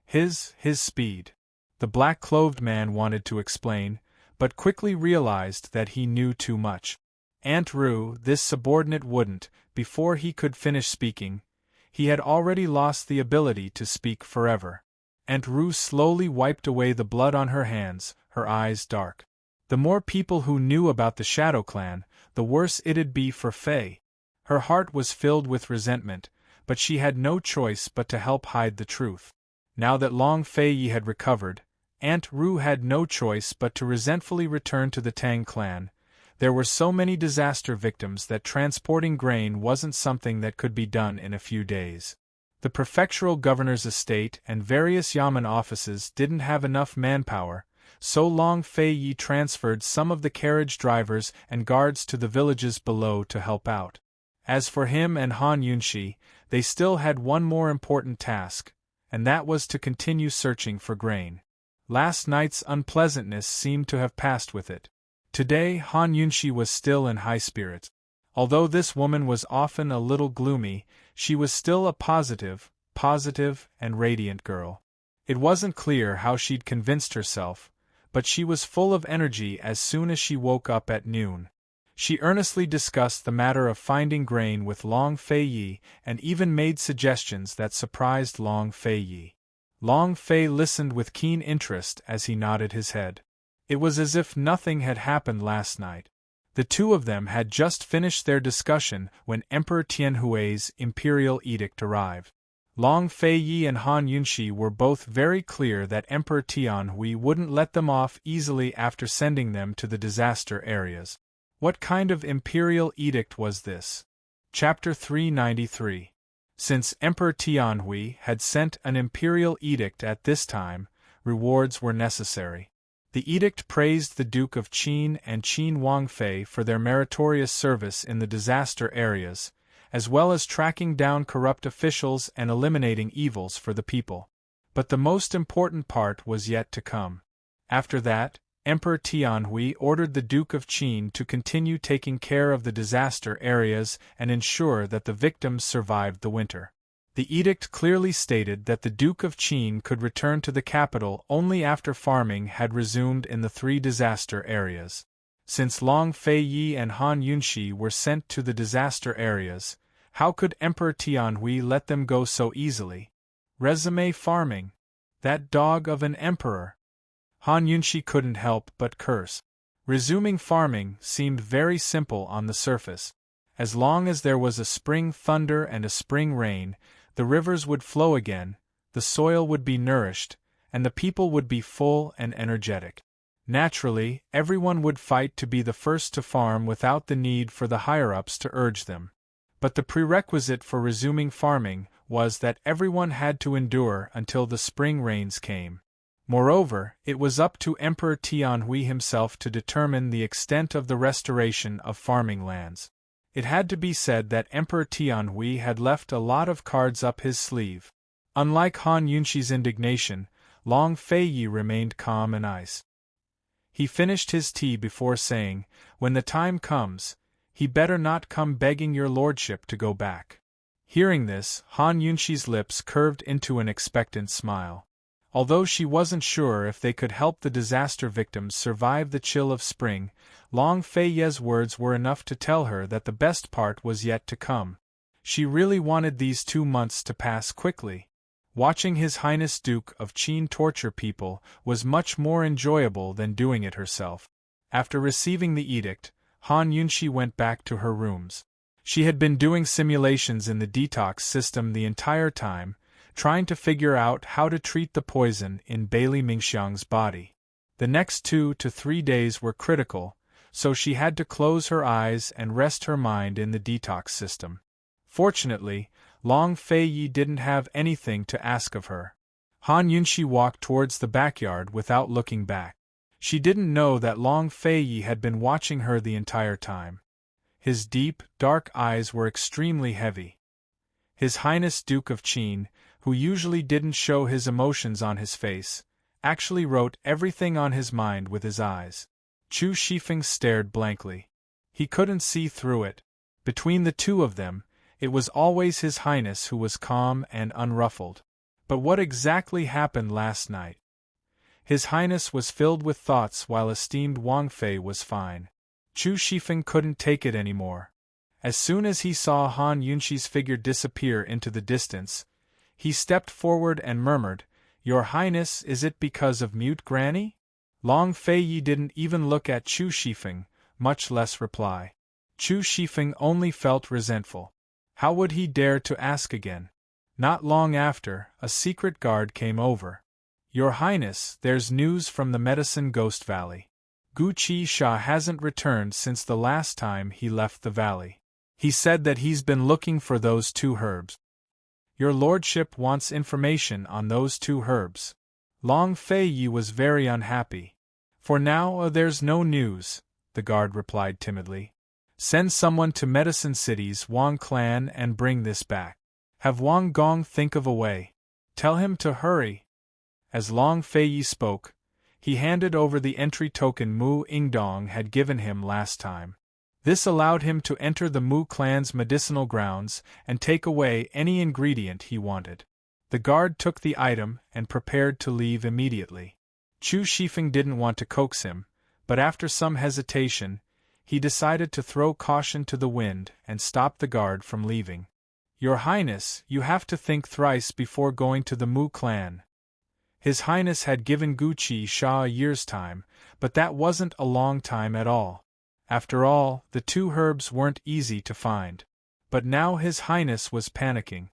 His speed. The black-clothed man wanted to explain, but quickly realized that he knew too much. Aunt Rue, this subordinate wouldn't. Before he could finish speaking, he had already lost the ability to speak forever. Aunt Rue slowly wiped away the blood on her hands, her eyes dark. The more people who knew about the Shadow Clan, the worse it'd be for Fei. Her heart was filled with resentment, but she had no choice but to help hide the truth. Now that Long Fei Yi had recovered, Aunt Rue had no choice but to resentfully return to the Tang clan. There were so many disaster victims that transporting grain wasn't something that could be done in a few days. The prefectural governor's estate and various yamen offices didn't have enough manpower, so Long Fei Yi transferred some of the carriage drivers and guards to the villages below to help out. As for him and Han Yunxi, they still had one more important task, and that was to continue searching for grain. Last night's unpleasantness seemed to have passed with it. Today Han Yunxi was still in high spirits. Although this woman was often a little gloomy, she was still a positive and radiant girl. It wasn't clear how she'd convinced herself, but she was full of energy as soon as she woke up at noon. She earnestly discussed the matter of finding grain with Long Fei Yi and even made suggestions that surprised Long Fei Yi. Long Fei listened with keen interest as he nodded his head. It was as if nothing had happened last night. The two of them had just finished their discussion when Emperor Tianhui's imperial edict arrived. Long Fei Yi and Han Yunxi were both very clear that Emperor Tianhui wouldn't let them off easily after sending them to the disaster areas. What kind of imperial edict was this? Chapter 393. Since Emperor Tianhui had sent an imperial edict at this time, rewards were necessary. The edict praised the Duke of Qin and Qin Wangfei for their meritorious service in the disaster areas, as well as tracking down corrupt officials and eliminating evils for the people. But the most important part was yet to come. After that, Emperor Tianhui ordered the Duke of Qin to continue taking care of the disaster areas and ensure that the victims survived the winter. The edict clearly stated that the Duke of Qin could return to the capital only after farming had resumed in the 3 disaster areas. Since Long Fei Yi and Han Yunxi were sent to the disaster areas, how could Emperor Tianhui let them go so easily? Resume farming. That dog of an emperor. Han Yunxi couldn't help but curse. Resuming farming seemed very simple on the surface. As long as there was a spring thunder and a spring rain, the rivers would flow again, the soil would be nourished, and the people would be full and energetic. Naturally, everyone would fight to be the first to farm without the need for the higher-ups to urge them. But the prerequisite for resuming farming was that everyone had to endure until the spring rains came. Moreover, it was up to Emperor Tianhui himself to determine the extent of the restoration of farming lands. It had to be said that Emperor Tianhui had left a lot of cards up his sleeve. Unlike Han Yunxi's indignation, Long Fei Yi remained calm and ice. He finished his tea before saying, "When the time comes, he better not come begging your lordship to go back." Hearing this, Han Yunxi's lips curved into an expectant smile. Although she wasn't sure if they could help the disaster victims survive the chill of spring, Long Fei Yi's words were enough to tell her that the best part was yet to come. She really wanted these 2 months to pass quickly. Watching His Highness Duke of Qin torture people was much more enjoyable than doing it herself. After receiving the edict, Han Yunxi went back to her rooms. She had been doing simulations in the detox system the entire time, trying to figure out how to treat the poison in Bailey Mingxiang's body. The next 2 to 3 days were critical, so she had to close her eyes and rest her mind in the detox system. Fortunately, Long Fei Yi didn't have anything to ask of her. Han Yunxi walked towards the backyard without looking back. She didn't know that Long Fei Yi had been watching her the entire time. His deep, dark eyes were extremely heavy. His Highness Duke of Qin, who usually didn't show his emotions on his face, actually wrote everything on his mind with his eyes. Chu Shifeng stared blankly. He couldn't see through it. Between the two of them, it was always His Highness who was calm and unruffled. But what exactly happened last night? His Highness was filled with thoughts while esteemed Wang Fei was fine. Chu Shifeng couldn't take it anymore. As soon as he saw Han Yunxi's figure disappear into the distance, he stepped forward and murmured, "Your Highness, is it because of Mute Granny?" Long Fei Yi didn't even look at Chu Shifeng, much less reply. Chu Shifeng only felt resentful. How would he dare to ask again? Not long after, a secret guard came over. "Your Highness, there's news from the Medicine Ghost Valley. Gu Qi Sha hasn't returned since the last time he left the valley. He said that he's been looking for those 2 herbs. Your lordship wants information on those 2 herbs." Long Fei Yi was very unhappy. "For now, there's no news," the guard replied timidly. "Send someone to Medicine City's Wang clan and bring this back. Have Wang Gong think of a way. Tell him to hurry." As Long Fei Yi spoke, he handed over the entry token Mu Ingdong had given him last time. This allowed him to enter the Mu clan's medicinal grounds and take away any ingredient he wanted. The guard took the item and prepared to leave immediately. Chu Shifeng didn't want to coax him, but after some hesitation, he decided to throw caution to the wind and stop the guard from leaving. "Your Highness, you have to think thrice before going to the Mu clan." His Highness had given Guqi Sha a year's time, but that wasn't a long time at all. After all, the two herbs weren't easy to find. But now His Highness was panicking.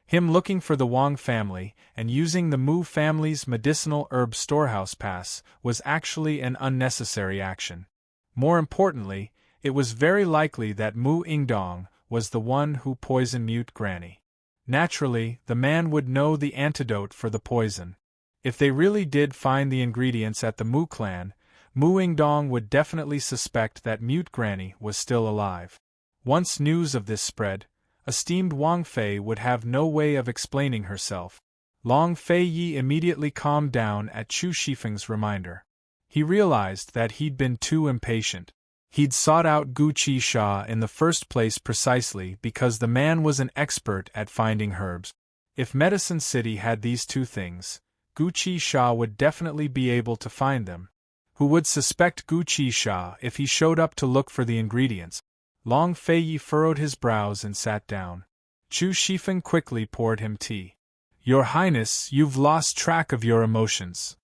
Him looking for the Wang family and using the Mu family's medicinal herb storehouse pass was actually an unnecessary action. More importantly, it was very likely that Mu Ingdong was the one who poisoned Mute Granny. Naturally, the man would know the antidote for the poison. If they really did find the ingredients at the Mu clan, Mu Ingdong would definitely suspect that Mute Granny was still alive. Once news of this spread, esteemed Wang Fei would have no way of explaining herself. Long Fei Yi immediately calmed down at Chu Shifeng's reminder. He realized that he'd been too impatient. He'd sought out Guqi Sha in the first place precisely because the man was an expert at finding herbs. If Medicine City had these two things, Guqi Sha would definitely be able to find them. Who would suspect Guqi Sha if he showed up to look for the ingredients? Long Fei Yi furrowed his brows and sat down. Chu Shifeng quickly poured him tea. "Your Highness, you've lost track of your emotions."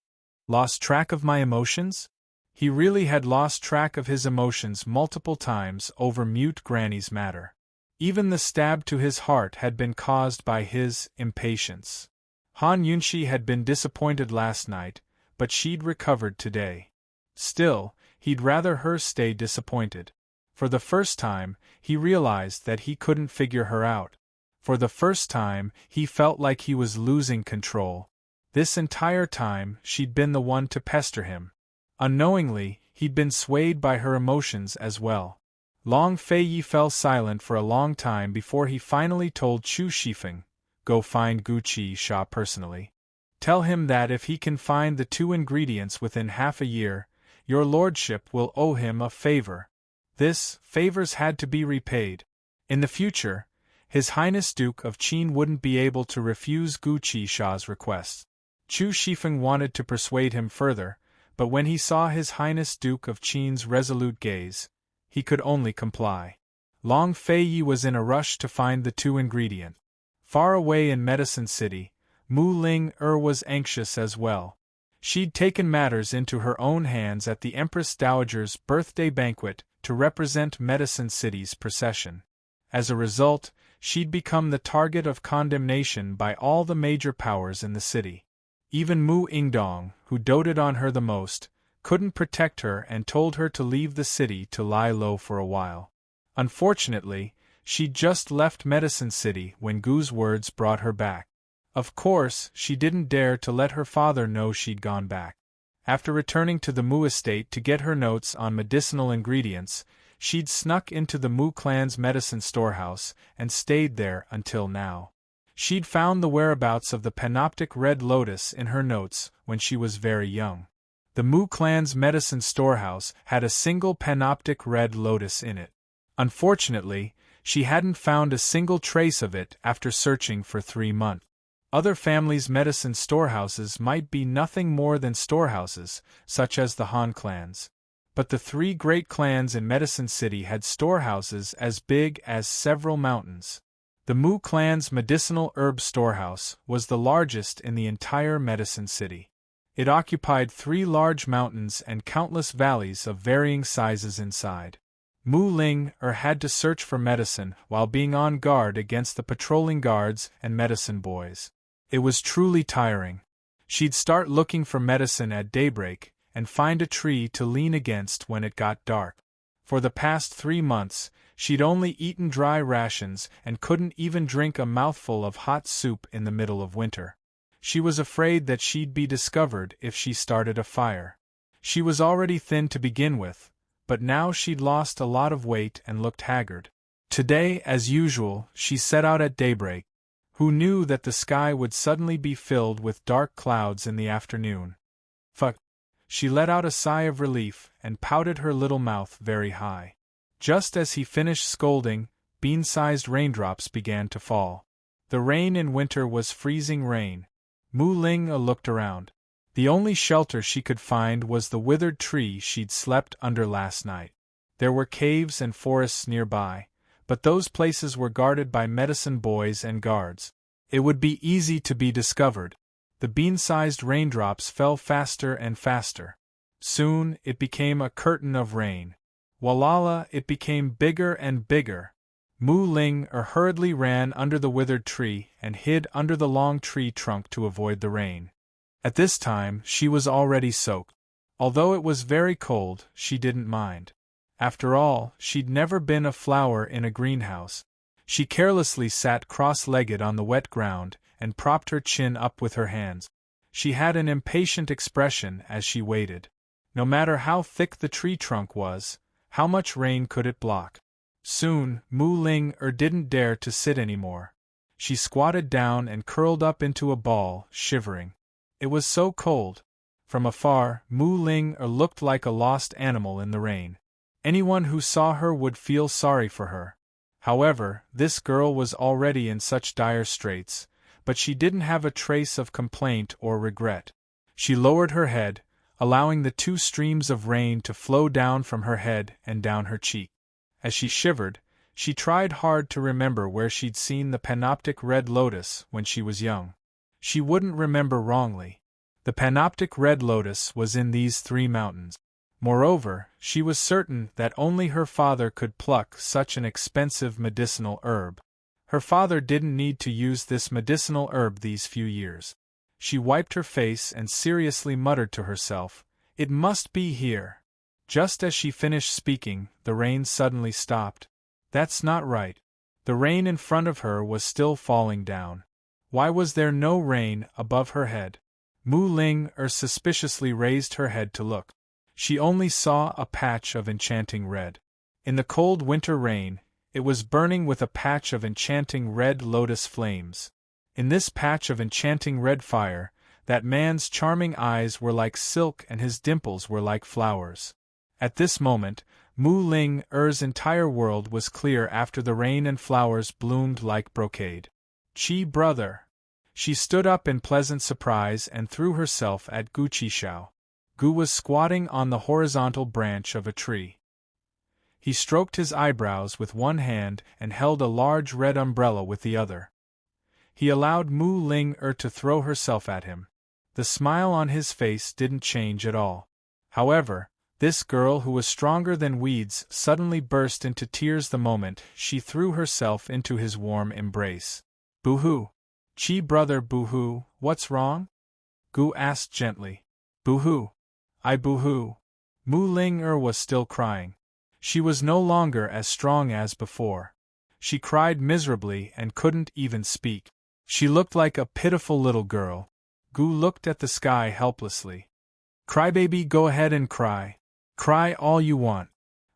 Lost track of my emotions? He really had lost track of his emotions multiple times over Mute Granny's matter. Even the stab to his heart had been caused by his impatience. Han Yunshi had been disappointed last night, but she'd recovered today. Still, he'd rather her stay disappointed. For the first time, he realized that he couldn't figure her out. For the first time, he felt like he was losing control. This entire time, she'd been the one to pester him. Unknowingly, he'd been swayed by her emotions as well. Long Fei Yi fell silent for a long time before he finally told Chu Shifeng, "Go find Guqi Sha personally. Tell him that if he can find the two ingredients within half a year, your lordship will owe him a favor. This favors had to be repaid. In the future, His Highness Duke of Qin wouldn't be able to refuse Guqi Sha's requests." Chu Shifeng wanted to persuade him further, but when he saw His Highness Duke of Qin's resolute gaze, he could only comply. Long Fei Yi was in a rush to find the two ingredients. Far away in Medicine City, Mu Ling was anxious as well. She'd taken matters into her own hands at the Empress Dowager's birthday banquet to represent Medicine City's procession. As a result, she'd become the target of condemnation by all the major powers in the city. Even Mu Ingdong, who doted on her the most, couldn't protect her and told her to leave the city to lie low for a while. Unfortunately, she'd just left Medicine City when Gu's words brought her back. Of course, she didn't dare to let her father know she'd gone back. After returning to the Mu estate to get her notes on medicinal ingredients, she'd snuck into the Mu clan's medicine storehouse and stayed there until now. She'd found the whereabouts of the panoptic red lotus in her notes when she was very young. The Mu clan's medicine storehouse had a single panoptic red lotus in it. Unfortunately, she hadn't found a single trace of it after searching for 3 months. Other families' medicine storehouses might be nothing more than storehouses, such as the Han clans. But the 3 great clans in Medicine City had storehouses as big as several mountains. The Mu clan's medicinal herb storehouse was the largest in the entire Medicine City. It occupied 3 large mountains and countless valleys of varying sizes inside. Mu Ling had to search for medicine while being on guard against the patrolling guards and medicine boys. It was truly tiring. She'd start looking for medicine at daybreak and find a tree to lean against when it got dark. For the past 3 months, she'd only eaten dry rations and couldn't even drink a mouthful of hot soup in the middle of winter. She was afraid that she'd be discovered if she started a fire. She was already thin to begin with, but now she'd lost a lot of weight and looked haggard. Today, as usual, she set out at daybreak. Who knew that the sky would suddenly be filled with dark clouds in the afternoon? Fuck. She let out a sigh of relief and pouted her little mouth very high. Just as he finished scolding, bean-sized raindrops began to fall. The rain in winter was freezing rain. Mu Ling looked around. The only shelter she could find was the withered tree she'd slept under last night. There were caves and forests nearby, but those places were guarded by medicine boys and guards. It would be easy to be discovered. The bean-sized raindrops fell faster and faster. Soon, it became a curtain of rain. Walala, it became bigger and bigger. Mu Ling hurriedly ran under the withered tree and hid under the long tree trunk to avoid the rain. At this time, she was already soaked. Although it was very cold, she didn't mind. After all, she'd never been a flower in a greenhouse. She carelessly sat cross-legged on the wet ground and propped her chin up with her hands. She had an impatient expression as she waited. No matter how thick the tree trunk was, how much rain could it block? Soon, Mu Ling didn't dare to sit anymore. She squatted down and curled up into a ball, shivering. It was so cold. From afar, Mu Ling looked like a lost animal in the rain. Anyone who saw her would feel sorry for her. However, this girl was already in such dire straits, but she didn't have a trace of complaint or regret. She lowered her head, allowing the two streams of rain to flow down from her head and down her cheek. As she shivered, she tried hard to remember where she'd seen the panoptic red lotus when she was young. She wouldn't remember wrongly. The panoptic red lotus was in these 3 mountains. Moreover, she was certain that only her father could pluck such an expensive medicinal herb. Her father didn't need to use this medicinal herb these few years. She wiped her face and seriously muttered to herself, "It must be here." Just as she finished speaking, the rain suddenly stopped. That's not right. The rain in front of her was still falling down. Why was there no rain above her head? Mu Ling suspiciously raised her head to look. She only saw a patch of enchanting red. In the cold winter rain, it was burning with a patch of enchanting red lotus flames. In this patch of enchanting red fire, that man's charming eyes were like silk and his dimples were like flowers. At this moment, Mu Ling's entire world was clear after the rain and flowers bloomed like brocade. Chi brother! She stood up in pleasant surprise and threw herself at Gu Qishao. Gu was squatting on the horizontal branch of a tree. He stroked his eyebrows with one hand and held a large red umbrella with the other. He allowed Mu Ling to throw herself at him. The smile on his face didn't change at all. However, this girl who was stronger than weeds suddenly burst into tears the moment she threw herself into his warm embrace. "Boo-hoo! Chi brother, boo-hoo, what's wrong?" Gu asked gently. "Boo-hoo! I boo-hoo." Mu Ling was still crying. She was no longer as strong as before. She cried miserably and couldn't even speak. She looked like a pitiful little girl. Gu looked at the sky helplessly. "Crybaby, go ahead and cry. Cry all you want."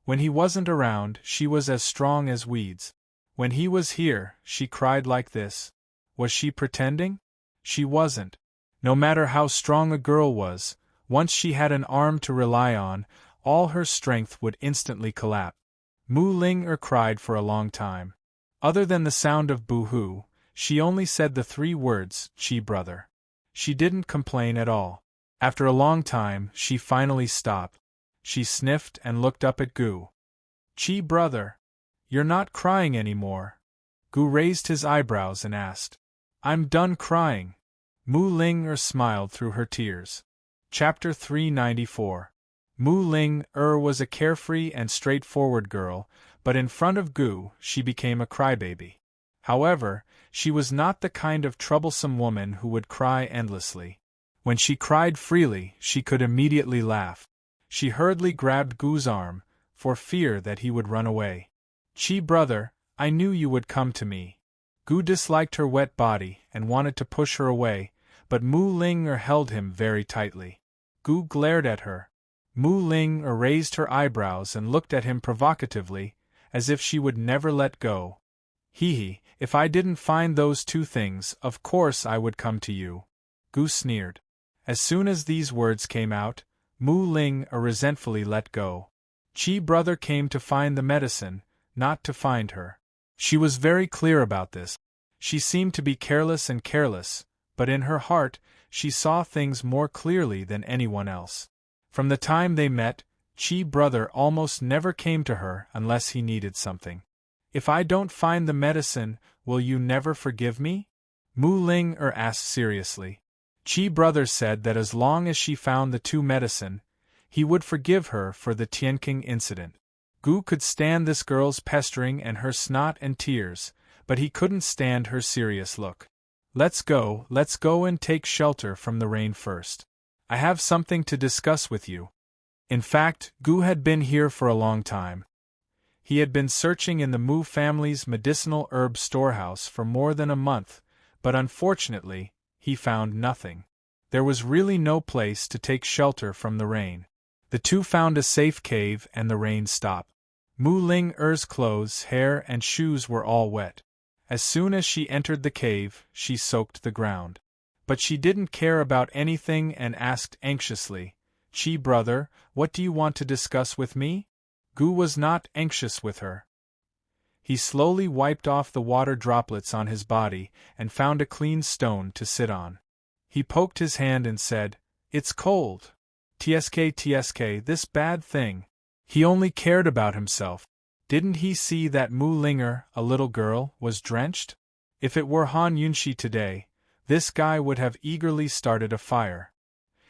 When he wasn't around, she was as strong as weeds. When he was here, she cried like this. Was she pretending? She wasn't. No matter how strong a girl was, once she had an arm to rely on, all her strength would instantly collapse. Mu Ling cried for a long time. Other than the sound of boo-hoo, she only said the 3 words, "Chi brother." She didn't complain at all. After a long time, she finally stopped. She sniffed and looked up at Gu. "Chi brother, you're not crying anymore." Gu raised his eyebrows and asked. "I'm done crying." Mu Ling smiled through her tears. Chapter 394. Mu Ling was a carefree and straightforward girl, but in front of Gu, she became a crybaby. However, she was not the kind of troublesome woman who would cry endlessly. When she cried freely, she could immediately laugh. She hurriedly grabbed Gu's arm, for fear that he would run away. "Chi brother, I knew you would come to me." Gu disliked her wet body and wanted to push her away, but Mu Ling held him very tightly. Gu glared at her. Mu Ling raised her eyebrows and looked at him provocatively, as if she would never let go. "Hee, if I didn't find those 2 things, of course I would come to you." Gu sneered. As soon as these words came out, Mu Ling resentfully let go. Chi brother came to find the medicine, not to find her. She was very clear about this. She seemed to be careless, but in her heart, she saw things more clearly than anyone else. From the time they met, Chi brother almost never came to her unless he needed something. If I don't find the medicine, will you never forgive me? Mu Ling asked seriously. Chi brother said that as long as she found the two medicine, he would forgive her for the Tianqing incident. Gu could stand this girl's pestering and her snot and tears, but he couldn't stand her serious look. Let's go and take shelter from the rain first. I have something to discuss with you. In fact, Gu had been here for a long time. He had been searching in the Mu family's medicinal herb storehouse for more than a month, but unfortunately, he found nothing. There was really no place to take shelter from the rain. The two found a safe cave and the rain stopped. Mu Ling-er's clothes, hair and shoes were all wet. As soon as she entered the cave, she soaked the ground. But she didn't care about anything and asked anxiously, Chi brother, what do you want to discuss with me? Gu was not anxious with her. He slowly wiped off the water droplets on his body and found a clean stone to sit on. He poked his hand and said, It's cold. TSK, this bad thing. He only cared about himself. Didn't he see that Mu Linger, a little girl, was drenched? If it were Han Yunxi today, this guy would have eagerly started a fire.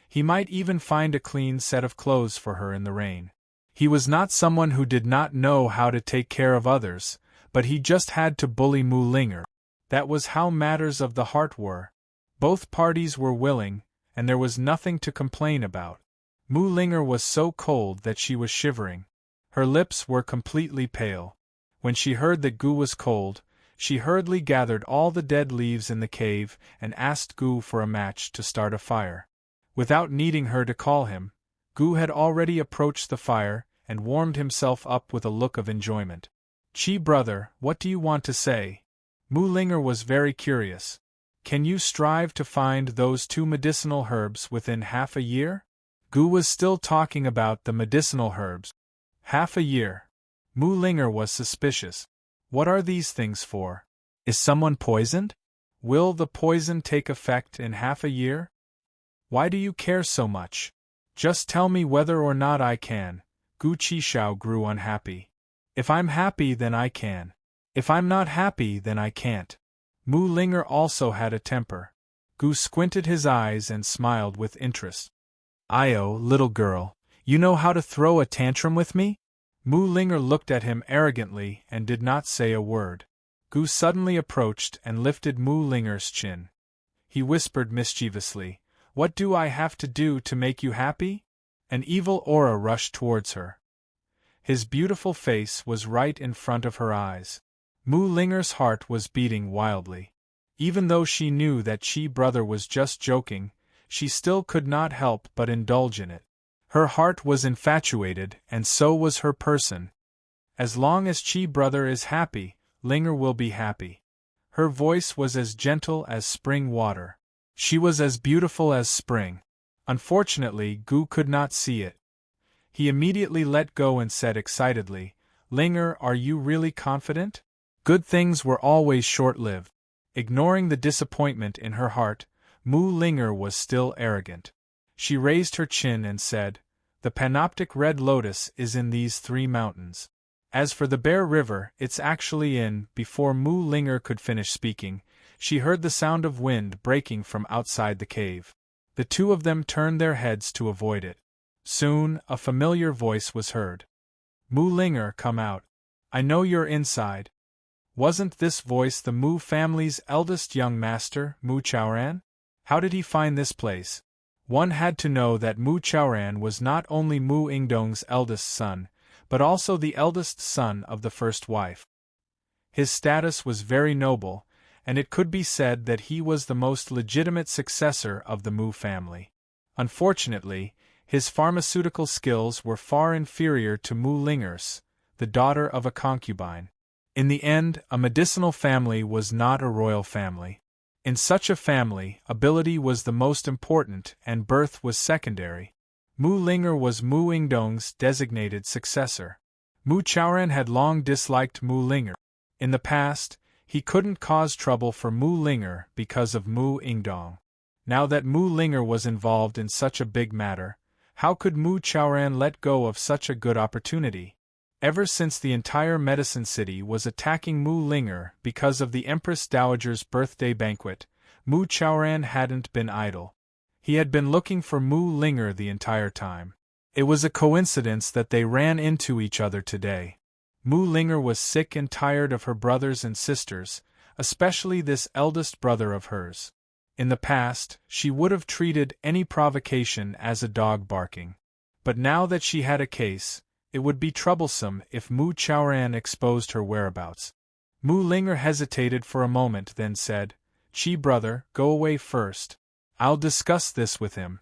He might even find a clean set of clothes for her in the rain. He was not someone who did not know how to take care of others, but he just had to bully Mu Linger. That was how matters of the heart were. Both parties were willing, and there was nothing to complain about. Mu Linger was so cold that she was shivering. Her lips were completely pale. When she heard that Gu was cold, she hurriedly gathered all the dead leaves in the cave and asked Gu for a match to start a fire. Without needing her to call him, Gu had already approached the fire and warmed himself up with a look of enjoyment. Chi brother, what do you want to say? Mu Linger was very curious. Can you strive to find those two medicinal herbs within half a year? Gu was still talking about the medicinal herbs. Half a year. Mu Linger was suspicious. What are these things for? Is someone poisoned? Will the poison take effect in half a year? Why do you care so much? Just tell me whether or not I can. Gu Qishao grew unhappy. If I'm happy then I can. If I'm not happy then I can't. Mu Linger also had a temper. Gu squinted his eyes and smiled with interest. Io, little girl, you know how to throw a tantrum with me? Mu Linger looked at him arrogantly and did not say a word. Gu suddenly approached and lifted Mu Linger's chin. He whispered mischievously, What do I have to do to make you happy? An evil aura rushed towards her. His beautiful face was right in front of her eyes. Mu Linger's heart was beating wildly. Even though she knew that Chi brother was just joking, she still could not help but indulge in it. Her heart was infatuated, and so was her person. As long as Chi brother is happy, Linger will be happy. Her voice was as gentle as spring water. She was as beautiful as spring. Unfortunately, Gu could not see it. He immediately let go and said excitedly, Linger, are you really confident? Good things were always short-lived. Ignoring the disappointment in her heart, Mu Linger was still arrogant. She raised her chin and said, The panoptic red lotus is in these 3 mountains. As for the Bear River, it's actually in. Before Mu Linger could finish speaking, she heard the sound of wind breaking from outside the cave. The two of them turned their heads to avoid it. Soon, a familiar voice was heard. Mu Linger, come out. I know you're inside. Wasn't this voice the Mu family's eldest young master, Mu Chaoran? How did he find this place? One had to know that Mu Chaoran was not only Mu Ingdong's eldest son, but also the eldest son of the first wife. His status was very noble, and it could be said that he was the most legitimate successor of the Mu family. Unfortunately, his pharmaceutical skills were far inferior to Mu Linger's, the daughter of a concubine. In the end, a medicinal family was not a royal family. In such a family, ability was the most important and birth was secondary. Mu Linger was Mu Ingdong's designated successor. Mu Chaoran had long disliked Mu Linger. In the past, he couldn't cause trouble for Mu Linger because of Mu Ingdong. Now that Mu Linger was involved in such a big matter, how could Mu Chaoran let go of such a good opportunity? Ever since the entire Medicine City was attacking Mu Linger because of the Empress Dowager's birthday banquet, Mu Chaoran hadn't been idle. He had been looking for Mu Linger the entire time. It was a coincidence that they ran into each other today. Mu Linger was sick and tired of her brothers and sisters, especially this eldest brother of hers. In the past, she would have treated any provocation as a dog barking. But now that she had a case, it would be troublesome if Mu Chaoran exposed her whereabouts. Mu Linger hesitated for a moment, then said, "Chi brother, go away first. I'll discuss this with him."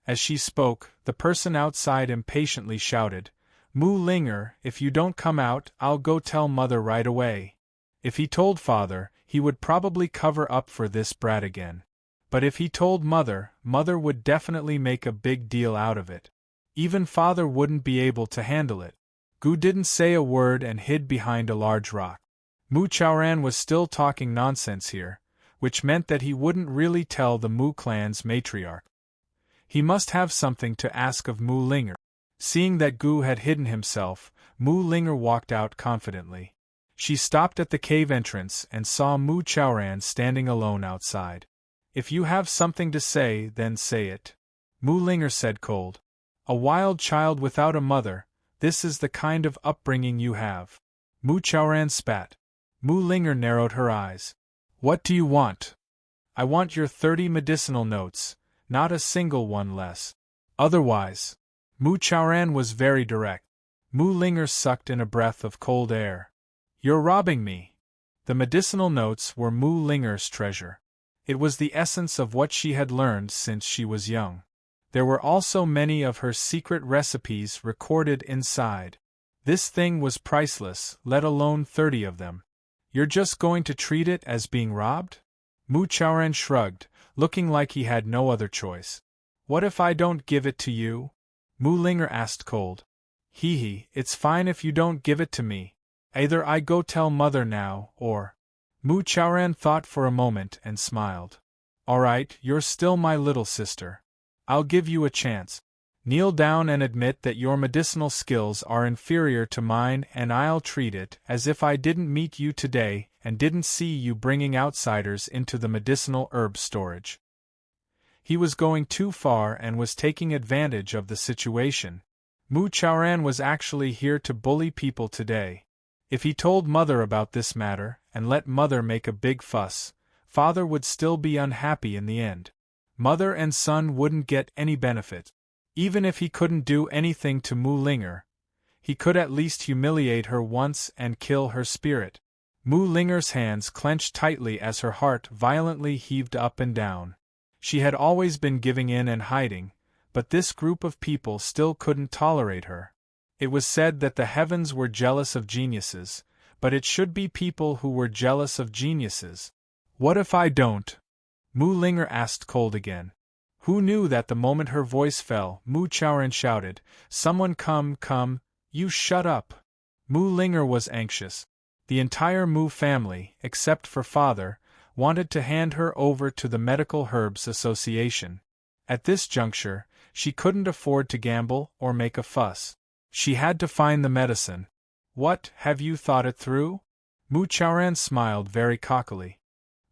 As she spoke, the person outside impatiently shouted, "Mu Linger, if you don't come out, I'll go tell mother right away." If he told father, he would probably cover up for this brat again. But if he told mother, mother would definitely make a big deal out of it. Even father wouldn't be able to handle it. Gu didn't say a word and hid behind a large rock. Mu Chaoran was still talking nonsense here, which meant that he wouldn't really tell the Mu clan's matriarch. He must have something to ask of Mu Linger. Seeing that Gu had hidden himself, Mu Linger walked out confidently. She stopped at the cave entrance and saw Mu Chaoran standing alone outside. "If you have something to say, then say it," Mu Linger said cold. "A wild child without a mother, this is the kind of upbringing you have." Mu Chaoran spat. Mu Linger narrowed her eyes. "What do you want?" "I want your 30 medicinal notes, not a single one less. Otherwise." Mu Chaoran was very direct. Mu Linger sucked in a breath of cold air. "You're robbing me." The medicinal notes were Mu Linger's treasure. It was the essence of what she had learned since she was young. There were also many of her secret recipes recorded inside. This thing was priceless, let alone 30 of them. "You're just going to treat it as being robbed?" Mu Chaoran shrugged, looking like he had no other choice. "What if I don't give it to you?" Mu Linger asked cold. Hee, it's fine if you don't give it to me. Either I go tell mother now, or... Mu Chaoran thought for a moment and smiled. "Alright, you're still my little sister. I'll give you a chance. Kneel down and admit that your medicinal skills are inferior to mine, and I'll treat it as if I didn't meet you today and didn't see you bringing outsiders into the medicinal herb storage." He was going too far and was taking advantage of the situation. Mu Chaoran was actually here to bully people today. If he told mother about this matter, and let mother make a big fuss, father would still be unhappy in the end. Mother and son wouldn't get any benefit. Even if he couldn't do anything to Mu Linger, he could at least humiliate her once and kill her spirit. Mu Linger's hands clenched tightly as her heart violently heaved up and down. She had always been giving in and hiding, but this group of people still couldn't tolerate her. It was said that the heavens were jealous of geniuses, but it should be people who were jealous of geniuses. "What if I don't?" Mu Linger asked cold again. Who knew that the moment her voice fell, Mu Chaoran shouted, "Someone come, you shut up." Mu Linger was anxious. The entire Mu family, except for father, wanted to hand her over to the Medical Herbs Association. At this juncture, she couldn't afford to gamble or make a fuss. She had to find the medicine. "What, have you thought it through?" Mu Chaoran smiled very cockily.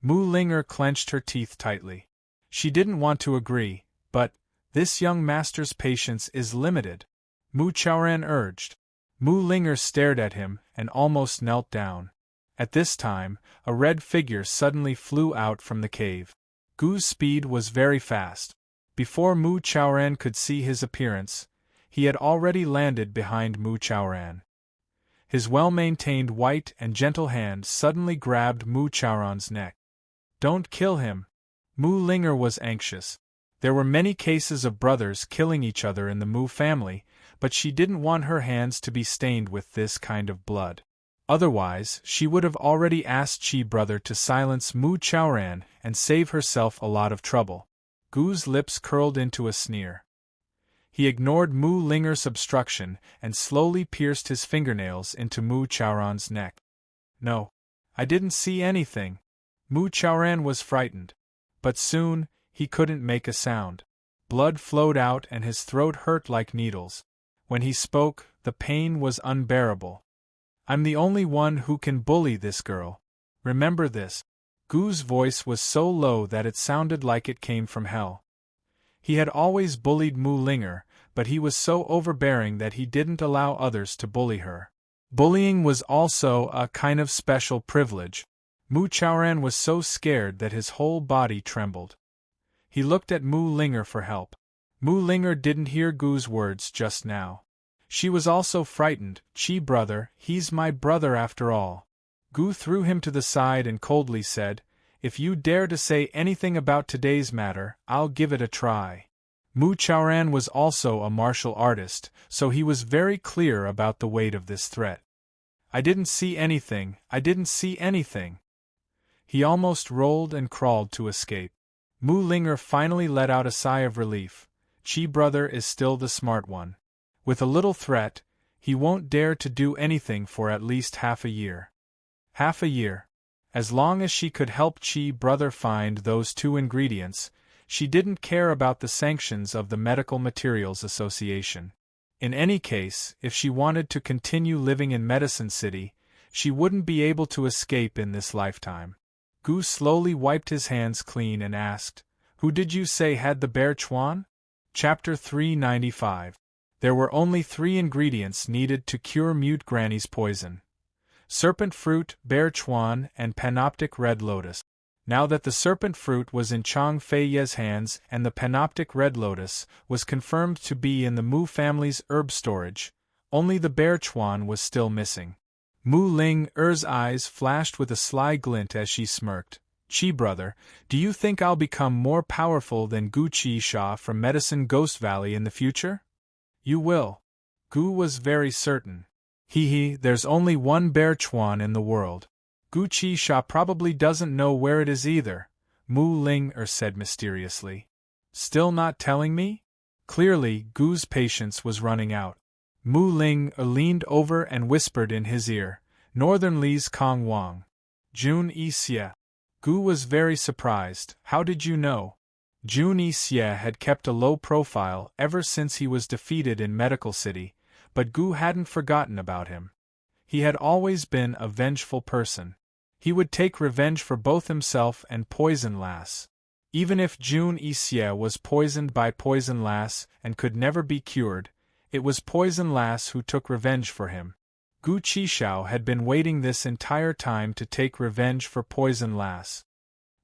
Mu Linger clenched her teeth tightly. She didn't want to agree, but, this young master's patience is limited, Mu Chaoran urged. Mu Linger stared at him and almost knelt down. At this time, a red figure suddenly flew out from the cave. Gu's speed was very fast. Before Mu Chaoran could see his appearance, he had already landed behind Mu Chaoran. His well-maintained white and gentle hand suddenly grabbed Mu Chaoran's neck. "Don't kill him." Mu Linger was anxious. There were many cases of brothers killing each other in the Mu family, but she didn't want her hands to be stained with this kind of blood. Otherwise, she would have already asked Chi brother to silence Mu Chaoran and save herself a lot of trouble. Gu's lips curled into a sneer. He ignored Mu Linger's obstruction and slowly pierced his fingernails into Mu Chaoran's neck. No. I didn't see anything. Mu Chaoran was frightened. But soon, he couldn't make a sound. Blood flowed out and his throat hurt like needles. When he spoke, the pain was unbearable. I'm the only one who can bully this girl. Remember this. Gu's voice was so low that it sounded like it came from hell. He had always bullied Mu Linger, but he was so overbearing that he didn't allow others to bully her. Bullying was also a kind of special privilege. Mu Chaoran was so scared that his whole body trembled. He looked at Mu Linger for help. Mu Linger didn't hear Gu's words just now. She was also frightened. Chi brother, he's my brother after all. Gu threw him to the side and coldly said, If you dare to say anything about today's matter, I'll give it a try. Mu Chaoran was also a martial artist, so he was very clear about the weight of this threat. I didn't see anything. He almost rolled and crawled to escape. Mu Linger finally let out a sigh of relief. Chi brother is still the smart one. With a little threat, he won't dare to do anything for at least half a year. Half a year. As long as she could help Chi brother find those 2 ingredients, she didn't care about the sanctions of the Medical Materials Association. In any case, if she wanted to continue living in Medicine City, she wouldn't be able to escape in this lifetime. Gu slowly wiped his hands clean and asked, Who did you say had the bear chuan? Chapter 395. There were only 3 ingredients needed to cure Mute Granny's poison. Serpent fruit, bear chuan, and panoptic red lotus. Now that the serpent fruit was in Chang Fei Ye's hands and the panoptic red lotus was confirmed to be in the Mu family's herb storage, only the bear chuan was still missing. Mu Ling Er's eyes flashed with a sly glint as she smirked. Chi brother, do you think I'll become more powerful than Gu Chi Sha from Medicine Ghost Valley in the future? You will. Gu was very certain. There's only one bear chuan in the world. Gu Chi Sha probably doesn't know where it is either, Mu Ling said mysteriously. Still not telling me? Clearly, Gu's patience was running out. Mu Ling leaned over and whispered in his ear, Northern Li's Kong Wang. Jun Yi Xie. Gu was very surprised. How did you know? Jun Yi Xie had kept a low profile ever since he was defeated in Medical City, but Gu hadn't forgotten about him. He had always been a vengeful person. He would take revenge for both himself and Poison Lass. Even if Jun Yi Xie was poisoned by Poison Lass and could never be cured, it was Poison Lass who took revenge for him. Gu Qishao had been waiting this entire time to take revenge for Poison Lass.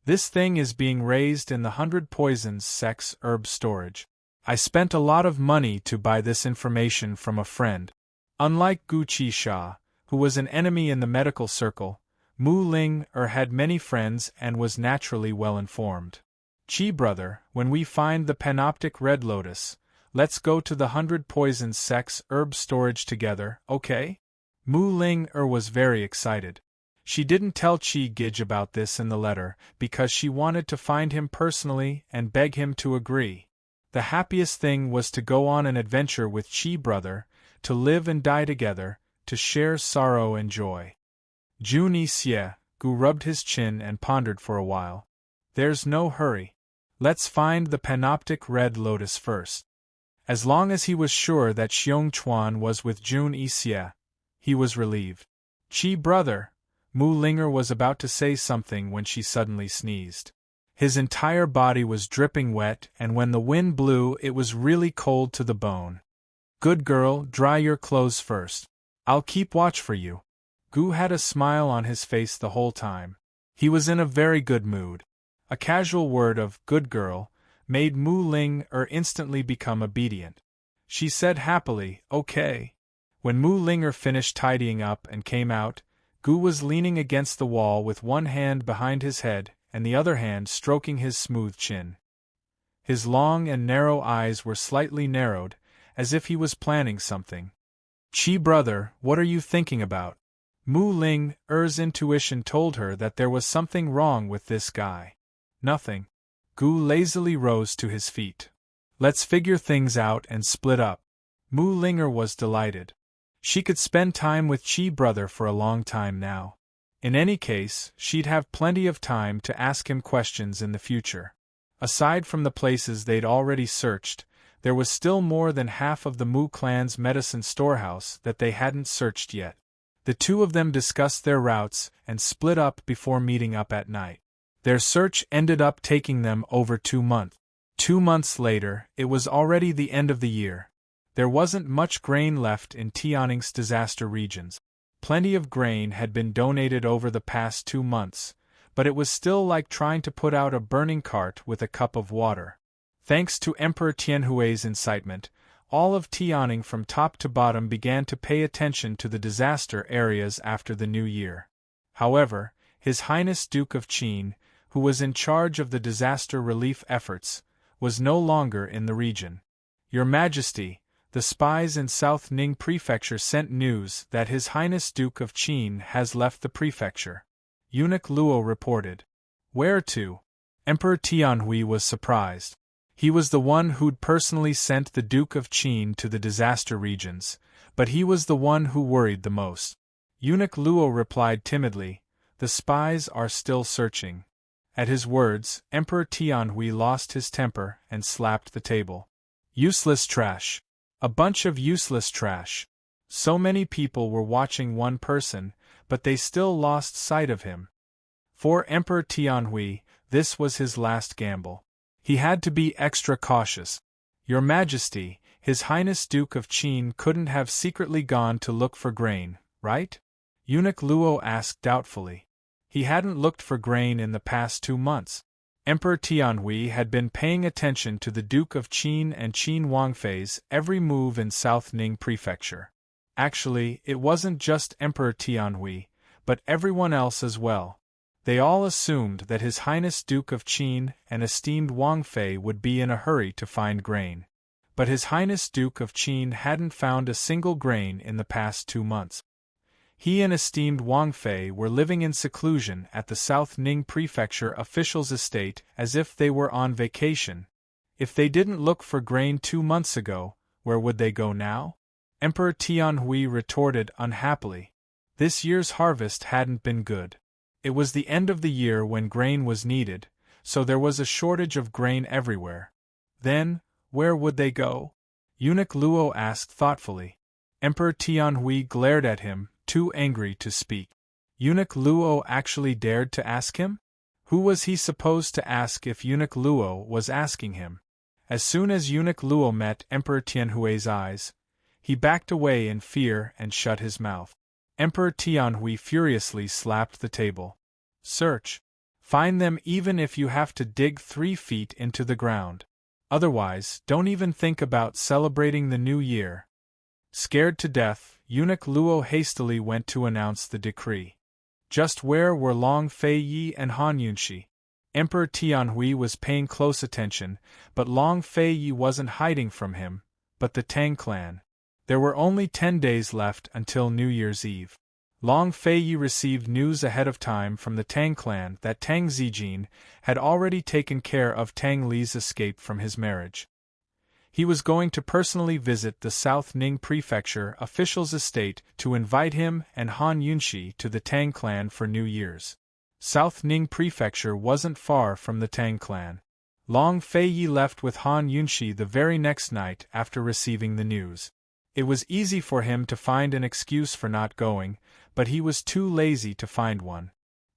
This thing is being raised in the 100 Poisons Sex Herb Storage. I spent a lot of money to buy this information from a friend. Unlike Gu Qisha, who was an enemy in the medical circle, Mu Ling had many friends and was naturally well informed. Chi brother, when we find the panoptic red lotus, let's go to the 100 Poisons Sex Herb Storage together, okay? Mu Ling was very excited. She didn't tell Chi Gij about this in the letter because she wanted to find him personally and beg him to agree. The happiest thing was to go on an adventure with Chi brother, to live and die together, to share sorrow and joy. Jun Yi Xie, Gu rubbed his chin and pondered for a while. There's no hurry. Let's find the panoptic red lotus first. As long as he was sure that Xiong Chuan was with Jun Yi Xie, he was relieved. Chi brother, Mu Linger was about to say something when she suddenly sneezed. His entire body was dripping wet, and when the wind blew it was really cold to the bone. Good girl, dry your clothes first. I'll keep watch for you. Gu had a smile on his face the whole time. He was in a very good mood. A casual word of good girl made Mu Ling instantly become obedient. She said happily, okay. When Mu Linger finished tidying up and came out, Gu was leaning against the wall with one hand behind his head and the other hand stroking his smooth chin. His long and narrow eyes were slightly narrowed, as if he was planning something. Chi brother, what are you thinking about? Mu Ling's intuition told her that there was something wrong with this guy. Nothing. Gu lazily rose to his feet. Let's figure things out and split up. Mu Linger was delighted. She could spend time with Chi brother for a long time now. In any case, she'd have plenty of time to ask him questions in the future. Aside from the places they'd already searched, there was still more than half of the Mu clan's medicine storehouse that they hadn't searched yet. The two of them discussed their routes and split up before meeting up at night. Their search ended up taking them over 2 months. 2 months later, it was already the end of the year. There wasn't much grain left in Tianning's disaster regions. Plenty of grain had been donated over the past 2 months, but it was still like trying to put out a burning cart with a cup of water. Thanks to Emperor Tianhui's incitement, all of Tianning from top to bottom began to pay attention to the disaster areas after the new year. However, His Highness Duke of Qin, who was in charge of the disaster relief efforts, was no longer in the region. Your Majesty, the spies in South Ning Prefecture sent news that His Highness Duke of Qin has left the prefecture. Eunuch Luo reported. Where to? Emperor Tianhui was surprised. He was the one who'd personally sent the Duke of Qin to the disaster regions, but he was the one who worried the most. Eunuch Luo replied timidly, The spies are still searching. At his words, Emperor Tianhui lost his temper and slapped the table. Useless trash. A bunch of useless trash. So many people were watching one person, but they still lost sight of him. For Emperor Tianhui, this was his last gamble. He had to be extra cautious. Your Majesty, His Highness Duke of Qin couldn't have secretly gone to look for grain, right? Eunuch Luo asked doubtfully. He hadn't looked for grain in the past 2 months. Emperor Tianhui had been paying attention to the Duke of Qin and Qin Wangfei's every move in South Ning Prefecture. Actually, it wasn't just Emperor Tianhui, but everyone else as well. They all assumed that His Highness Duke of Qin and esteemed Wangfei would be in a hurry to find grain. But His Highness Duke of Qin hadn't found a single grain in the past 2 months. He and esteemed Wangfei were living in seclusion at the South Ning Prefecture official's estate as if they were on vacation. If they didn't look for grain 2 months ago, where would they go now? Emperor Tianhui retorted unhappily. This year's harvest hadn't been good. It was the end of the year when grain was needed, so there was a shortage of grain everywhere. Then, where would they go? Eunuch Luo asked thoughtfully. Emperor Tianhui glared at him, too angry to speak. Eunuch Luo actually dared to ask him? Who was he supposed to ask if Eunuch Luo was asking him? As soon as Eunuch Luo met Emperor Tianhui's eyes, he backed away in fear and shut his mouth. Emperor Tianhui furiously slapped the table. Search. Find them even if you have to dig 3 feet into the ground. Otherwise, don't even think about celebrating the new year. Scared to death, Eunuch Luo hastily went to announce the decree. Just where were Long Fei Yi and Han Yunxi? Emperor Tianhui was paying close attention, but Long Fei Yi wasn't hiding from him, but the Tang clan. There were only 10 days left until New Year's Eve. Long Fei Yi received news ahead of time from the Tang clan that Tang Zijin had already taken care of Tang Li's escape from his marriage. He was going to personally visit the South Ning Prefecture official's estate to invite him and Han Yunxi to the Tang clan for New Year's. South Ning Prefecture wasn't far from the Tang clan. Long Fei Yi left with Han Yunxi the very next night after receiving the news. It was easy for him to find an excuse for not going, but he was too lazy to find one.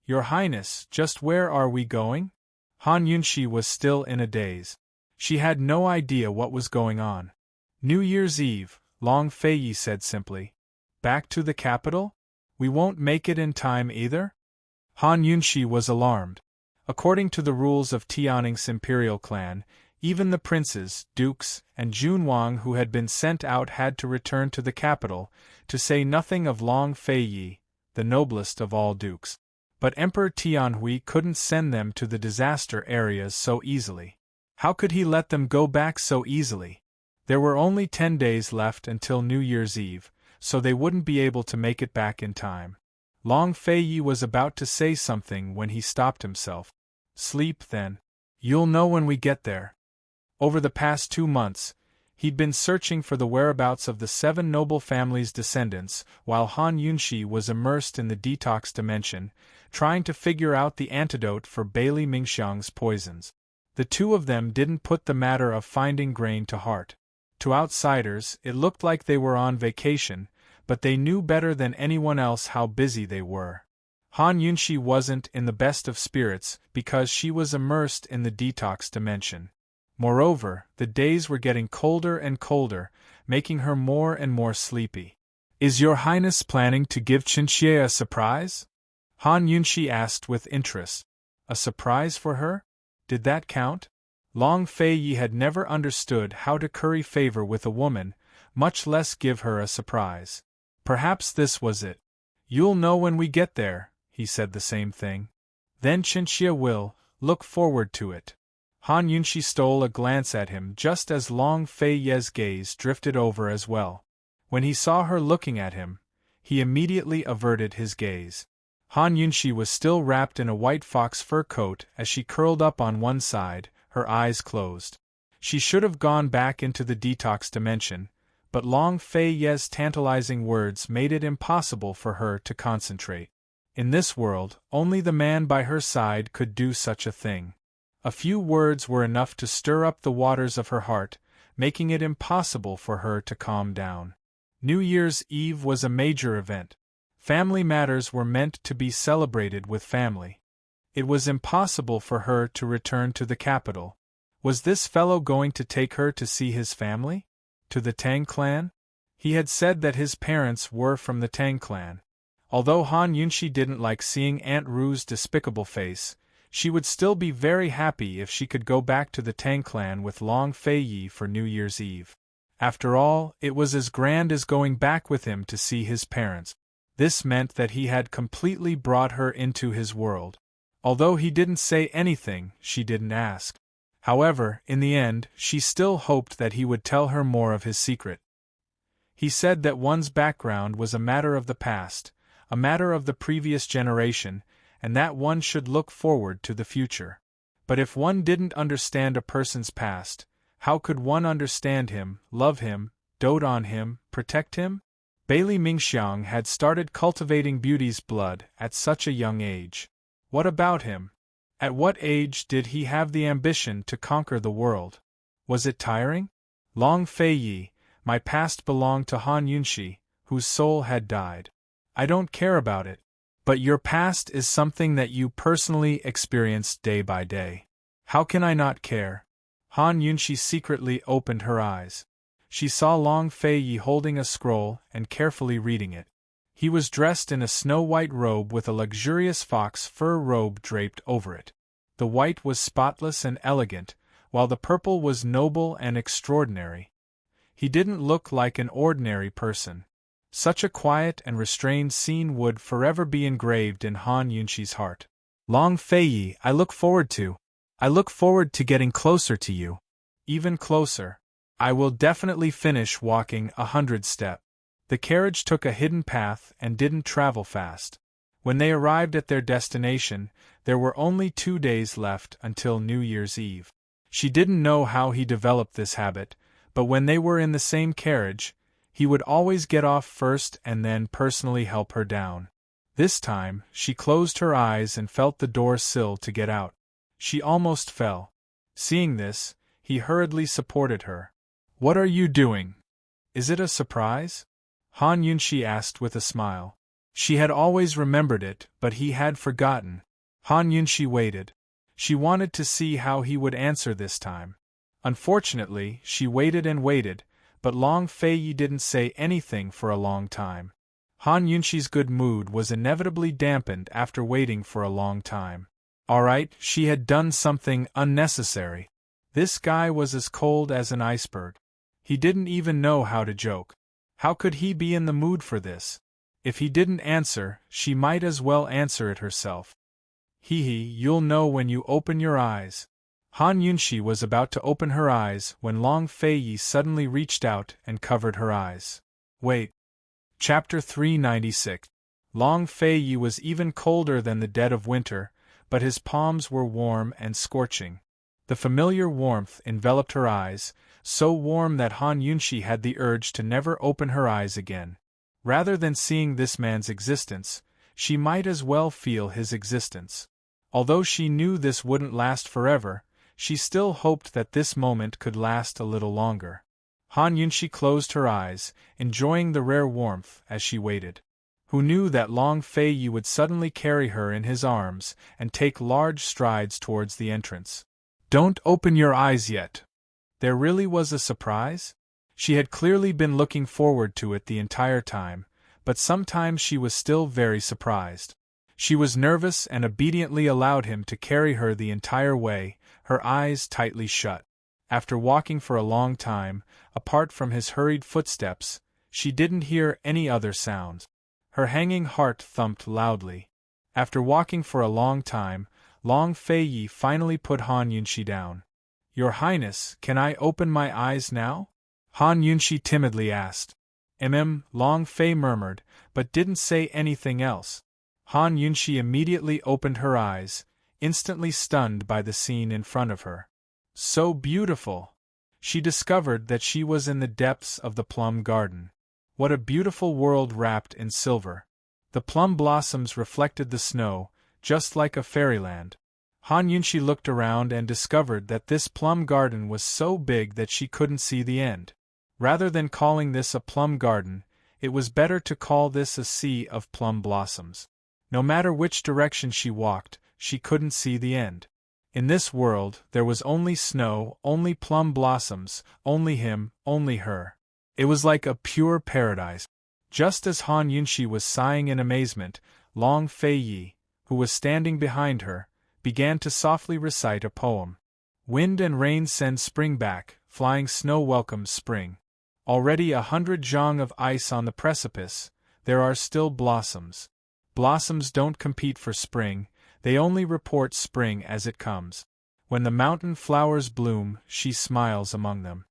Your Highness, just where are we going? Han Yunxi was still in a daze. She had no idea what was going on. New Year's Eve, Long Fei Yi said simply. Back to the capital? We won't make it in time either? Han Yunxi was alarmed. According to the rules of Tianning's imperial clan, even the princes, dukes, and Junwang who had been sent out had to return to the capital, to say nothing of Long Fei Yi, the noblest of all dukes. But Emperor Tianhui couldn't send them to the disaster areas so easily. How could he let them go back so easily? There were only 10 days left until New Year's Eve, so they wouldn't be able to make it back in time. Long Fei Yi was about to say something when he stopped himself. Sleep then. You'll know when we get there. Over the past 2 months, he'd been searching for the whereabouts of the 7 noble families' descendants, while Han Yunxi was immersed in the detox dimension, trying to figure out the antidote for Bailey Mingxiang's poisons. The two of them didn't put the matter of finding grain to heart. To outsiders, it looked like they were on vacation, but they knew better than anyone else how busy they were. Han Yunxi wasn't in the best of spirits because she was immersed in the detox dimension. Moreover, the days were getting colder and colder, making her more and more sleepy. "Is your Highness planning to give Qinxie a surprise?" Han Yunxi asked with interest. A surprise for her? Did that count? Long Fei Yi had never understood how to curry favor with a woman, much less give her a surprise. Perhaps this was it. "You'll know when we get there," he said the same thing. "Then Qinxie will look forward to it." Han Yunxi stole a glance at him just as Long Fei Ye's gaze drifted over as well. When he saw her looking at him, he immediately averted his gaze. Han Yunxi was still wrapped in a white fox fur coat as she curled up on one side, her eyes closed. She should have gone back into the detox dimension, but Long Fei Ye's tantalizing words made it impossible for her to concentrate. In this world, only the man by her side could do such a thing. A few words were enough to stir up the waters of her heart, making it impossible for her to calm down. New Year's Eve was a major event. Family matters were meant to be celebrated with family. It was impossible for her to return to the capital. Was this fellow going to take her to see his family? To the Tang clan? He had said that his parents were from the Tang clan. Although Han Yunxi didn't like seeing Aunt Ru's despicable face, she would still be very happy if she could go back to the Tang clan with Long Fei Yi for New Year's Eve. After all, it was as grand as going back with him to see his parents. This meant that he had completely brought her into his world. Although he didn't say anything, she didn't ask. However, in the end, she still hoped that he would tell her more of his secret. He said that one's background was a matter of the past, a matter of the previous generation, and that one should look forward to the future. But if one didn't understand a person's past, how could one understand him, love him, dote on him, protect him? Bailey Mingxiang had started cultivating beauty's blood at such a young age. What about him? At what age did he have the ambition to conquer the world? Was it tiring? Long Fei Yi, my past belonged to Han Yunxi, whose soul had died. I don't care about it. But your past is something that you personally experienced day by day. How can I not care? Han Yunxi secretly opened her eyes. She saw Long Fei Yi holding a scroll and carefully reading it. He was dressed in a snow-white robe with a luxurious fox fur robe draped over it. The white was spotless and elegant, while the purple was noble and extraordinary. He didn't look like an ordinary person. Such a quiet and restrained scene would forever be engraved in Han Yunxi's heart. Long Fei Yi, I look forward to getting closer to you. Even closer. I will definitely finish walking 100 steps. The carriage took a hidden path and didn't travel fast. When they arrived at their destination, there were only 2 days left until New Year's Eve. She didn't know how he developed this habit, but when they were in the same carriage, he would always get off first and then personally help her down. This time, she closed her eyes and felt the door sill to get out. She almost fell. Seeing this, he hurriedly supported her. What are you doing? Is it a surprise? Han Yunxi asked with a smile. She had always remembered it, but he had forgotten. Han Yunxi waited. She wanted to see how he would answer this time. Unfortunately, she waited and waited, but Long Fei Yi didn't say anything for a long time. Han Yunxi's good mood was inevitably dampened after waiting for a long time. Alright, she had done something unnecessary. This guy was as cold as an iceberg. He didn't even know how to joke. How could he be in the mood for this? If he didn't answer, she might as well answer it herself. You'll know when you open your eyes. Han Yunxi was about to open her eyes when Long Fei Yi suddenly reached out and covered her eyes. Wait. Chapter 396. Long Fei Yi was even colder than the dead of winter, but his palms were warm and scorching. The familiar warmth enveloped her eyes, so warm that Han Yunshi had the urge to never open her eyes again. Rather than seeing this man's existence, she might as well feel his existence. Although she knew this wouldn't last forever, she still hoped that this moment could last a little longer. Han Yunshi closed her eyes, enjoying the rare warmth as she waited. Who knew that Long Fei would suddenly carry her in his arms and take large strides towards the entrance? Don't open your eyes yet. There really was a surprise? She had clearly been looking forward to it the entire time, but sometimes she was still very surprised. She was nervous and obediently allowed him to carry her the entire way, her eyes tightly shut. After walking for a long time, apart from his hurried footsteps, she didn't hear any other sounds. Her hanging heart thumped loudly. After walking for a long time, Long Fei finally put Han Yunshi down. "Your Highness, can I open my eyes now?" Han Yunshi timidly asked. Long Fei murmured, but didn't say anything else. Han Yunshi immediately opened her eyes, instantly stunned by the scene in front of her. So beautiful! She discovered that she was in the depths of the plum garden. What a beautiful world wrapped in silver! The plum blossoms reflected the snow, just like a fairyland. Han Yunshi looked around and discovered that this plum garden was so big that she couldn't see the end. Rather than calling this a plum garden, it was better to call this a sea of plum blossoms. No matter which direction she walked, she couldn't see the end. In this world, there was only snow, only plum blossoms, only him, only her. It was like a pure paradise. Just as Han Yunshi was sighing in amazement, Long Fei, who was standing behind her, began to softly recite a poem. Wind and rain send spring back, flying snow welcomes spring. Already 100 zhang of ice on the precipice, there are still blossoms. Blossoms don't compete for spring, they only report spring as it comes. When the mountain flowers bloom, she smiles among them.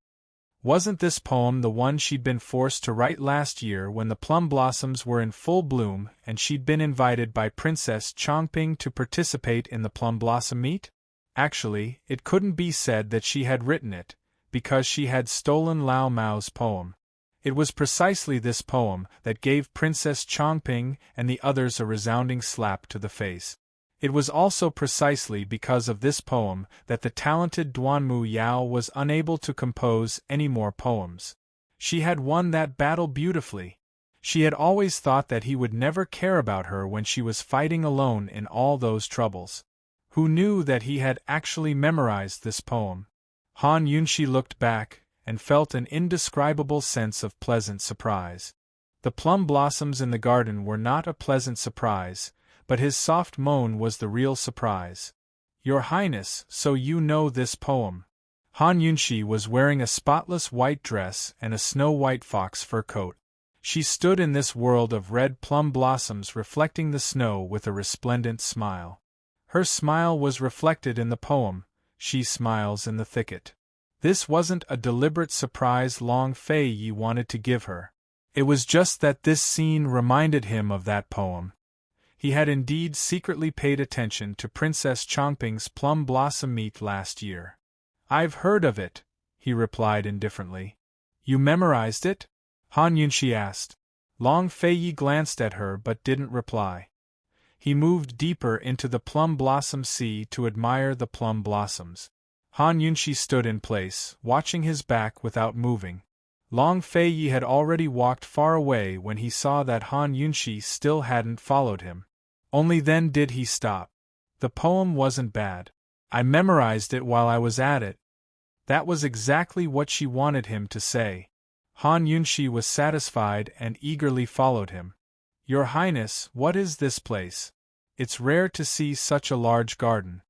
Wasn't this poem the one she'd been forced to write last year when the plum blossoms were in full bloom and she'd been invited by Princess Chongping to participate in the plum blossom meet? Actually, it couldn't be said that she had written it, because she had stolen Lao Mao's poem. It was precisely this poem that gave Princess Chongping and the others a resounding slap to the face. It was also precisely because of this poem that the talented Duanmu Yao was unable to compose any more poems. She had won that battle beautifully. She had always thought that he would never care about her when she was fighting alone in all those troubles. Who knew that he had actually memorized this poem? Han Yunshi looked back and felt an indescribable sense of pleasant surprise. The plum blossoms in the garden were not a pleasant surprise, but his soft moan was the real surprise. "Your Highness, so you know this poem." Han Yunshi was wearing a spotless white dress and a snow-white fox fur coat. She stood in this world of red plum blossoms reflecting the snow with a resplendent smile. Her smile was reflected in the poem, "She Smiles in the Thicket." This wasn't a deliberate surprise Long Fei wanted to give her. It was just that this scene reminded him of that poem. He had indeed secretly paid attention to Princess Chongping's plum blossom meet last year. "I've heard of it," he replied indifferently. "You memorized it?" Han Yunshi asked. Long Fei glanced at her but didn't reply. He moved deeper into the plum blossom sea to admire the plum blossoms. Han Yunshi stood in place, watching his back without moving. Long Fei had already walked far away when he saw that Han Yunshi still hadn't followed him. Only then did he stop. "The poem wasn't bad. I memorized it while I was at it." That was exactly what she wanted him to say. Han Yunshi was satisfied and eagerly followed him. "Your Highness, what is this place? It's rare to see such a large garden."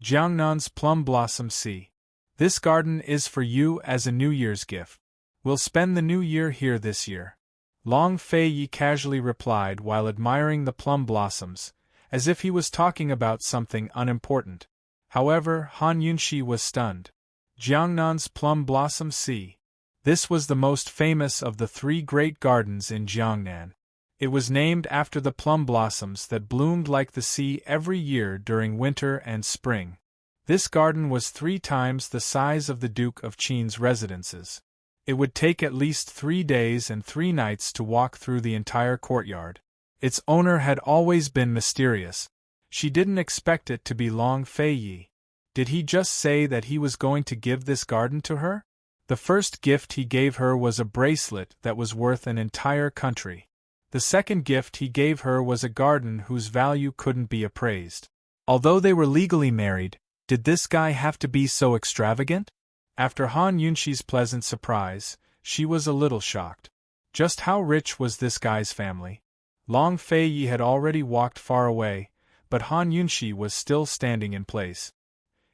"Jiangnan's Plum Blossom Sea. This garden is for you as a New Year's gift. We'll spend the New Year here this year." Long Fei casually replied while admiring the plum blossoms, as if he was talking about something unimportant. However, Han Yunshi was stunned. Jiangnan's Plum Blossom Sea. This was the most famous of the 3 great gardens in Jiangnan. It was named after the plum blossoms that bloomed like the sea every year during winter and spring. This garden was 3 times the size of the Duke of Qin's residences. It would take at least 3 days and 3 nights to walk through the entire courtyard. Its owner had always been mysterious. She didn't expect it to be Long Feiyi. Did he just say that he was going to give this garden to her? The first gift he gave her was a bracelet that was worth an entire country. The second gift he gave her was a garden whose value couldn't be appraised. Although they were legally married, did this guy have to be so extravagant? After Han Yunxi's pleasant surprise, she was a little shocked. Just how rich was this guy's family? Long Feiyi had already walked far away, but Han Yunxi was still standing in place.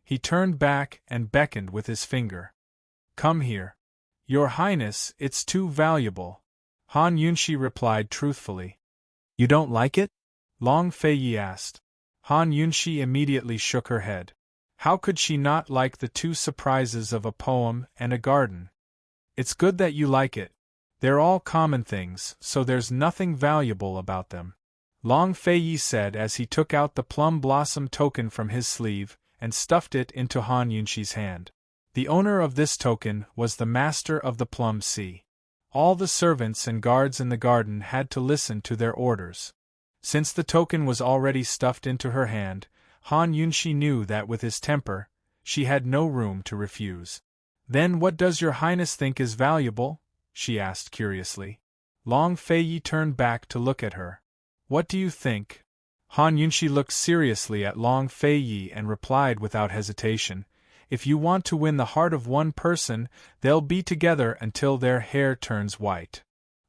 He turned back and beckoned with his finger. "Come here. Your Highness, it's too valuable." Han Yunxi replied truthfully. "You don't like it?" Long Feiyi asked. Han Yunxi immediately shook her head. How could she not like the 2 surprises of a poem and a garden? "It's good that you like it. They're all common things, so there's nothing valuable about them," Long Feiyi said as he took out the plum blossom token from his sleeve and stuffed it into Han Yunxi's hand. The owner of this token was the master of the Plum Sea. All the servants and guards in the garden had to listen to their orders. Since the token was already stuffed into her hand, Han Yunxi knew that with his temper, she had no room to refuse. "Then what does your Highness think is valuable?" she asked curiously. Long Feiyi turned back to look at her. "What do you think?" Han Yunxi looked seriously at Long Feiyi and replied without hesitation, "If you want to win the heart of one person, they'll be together until their hair turns white.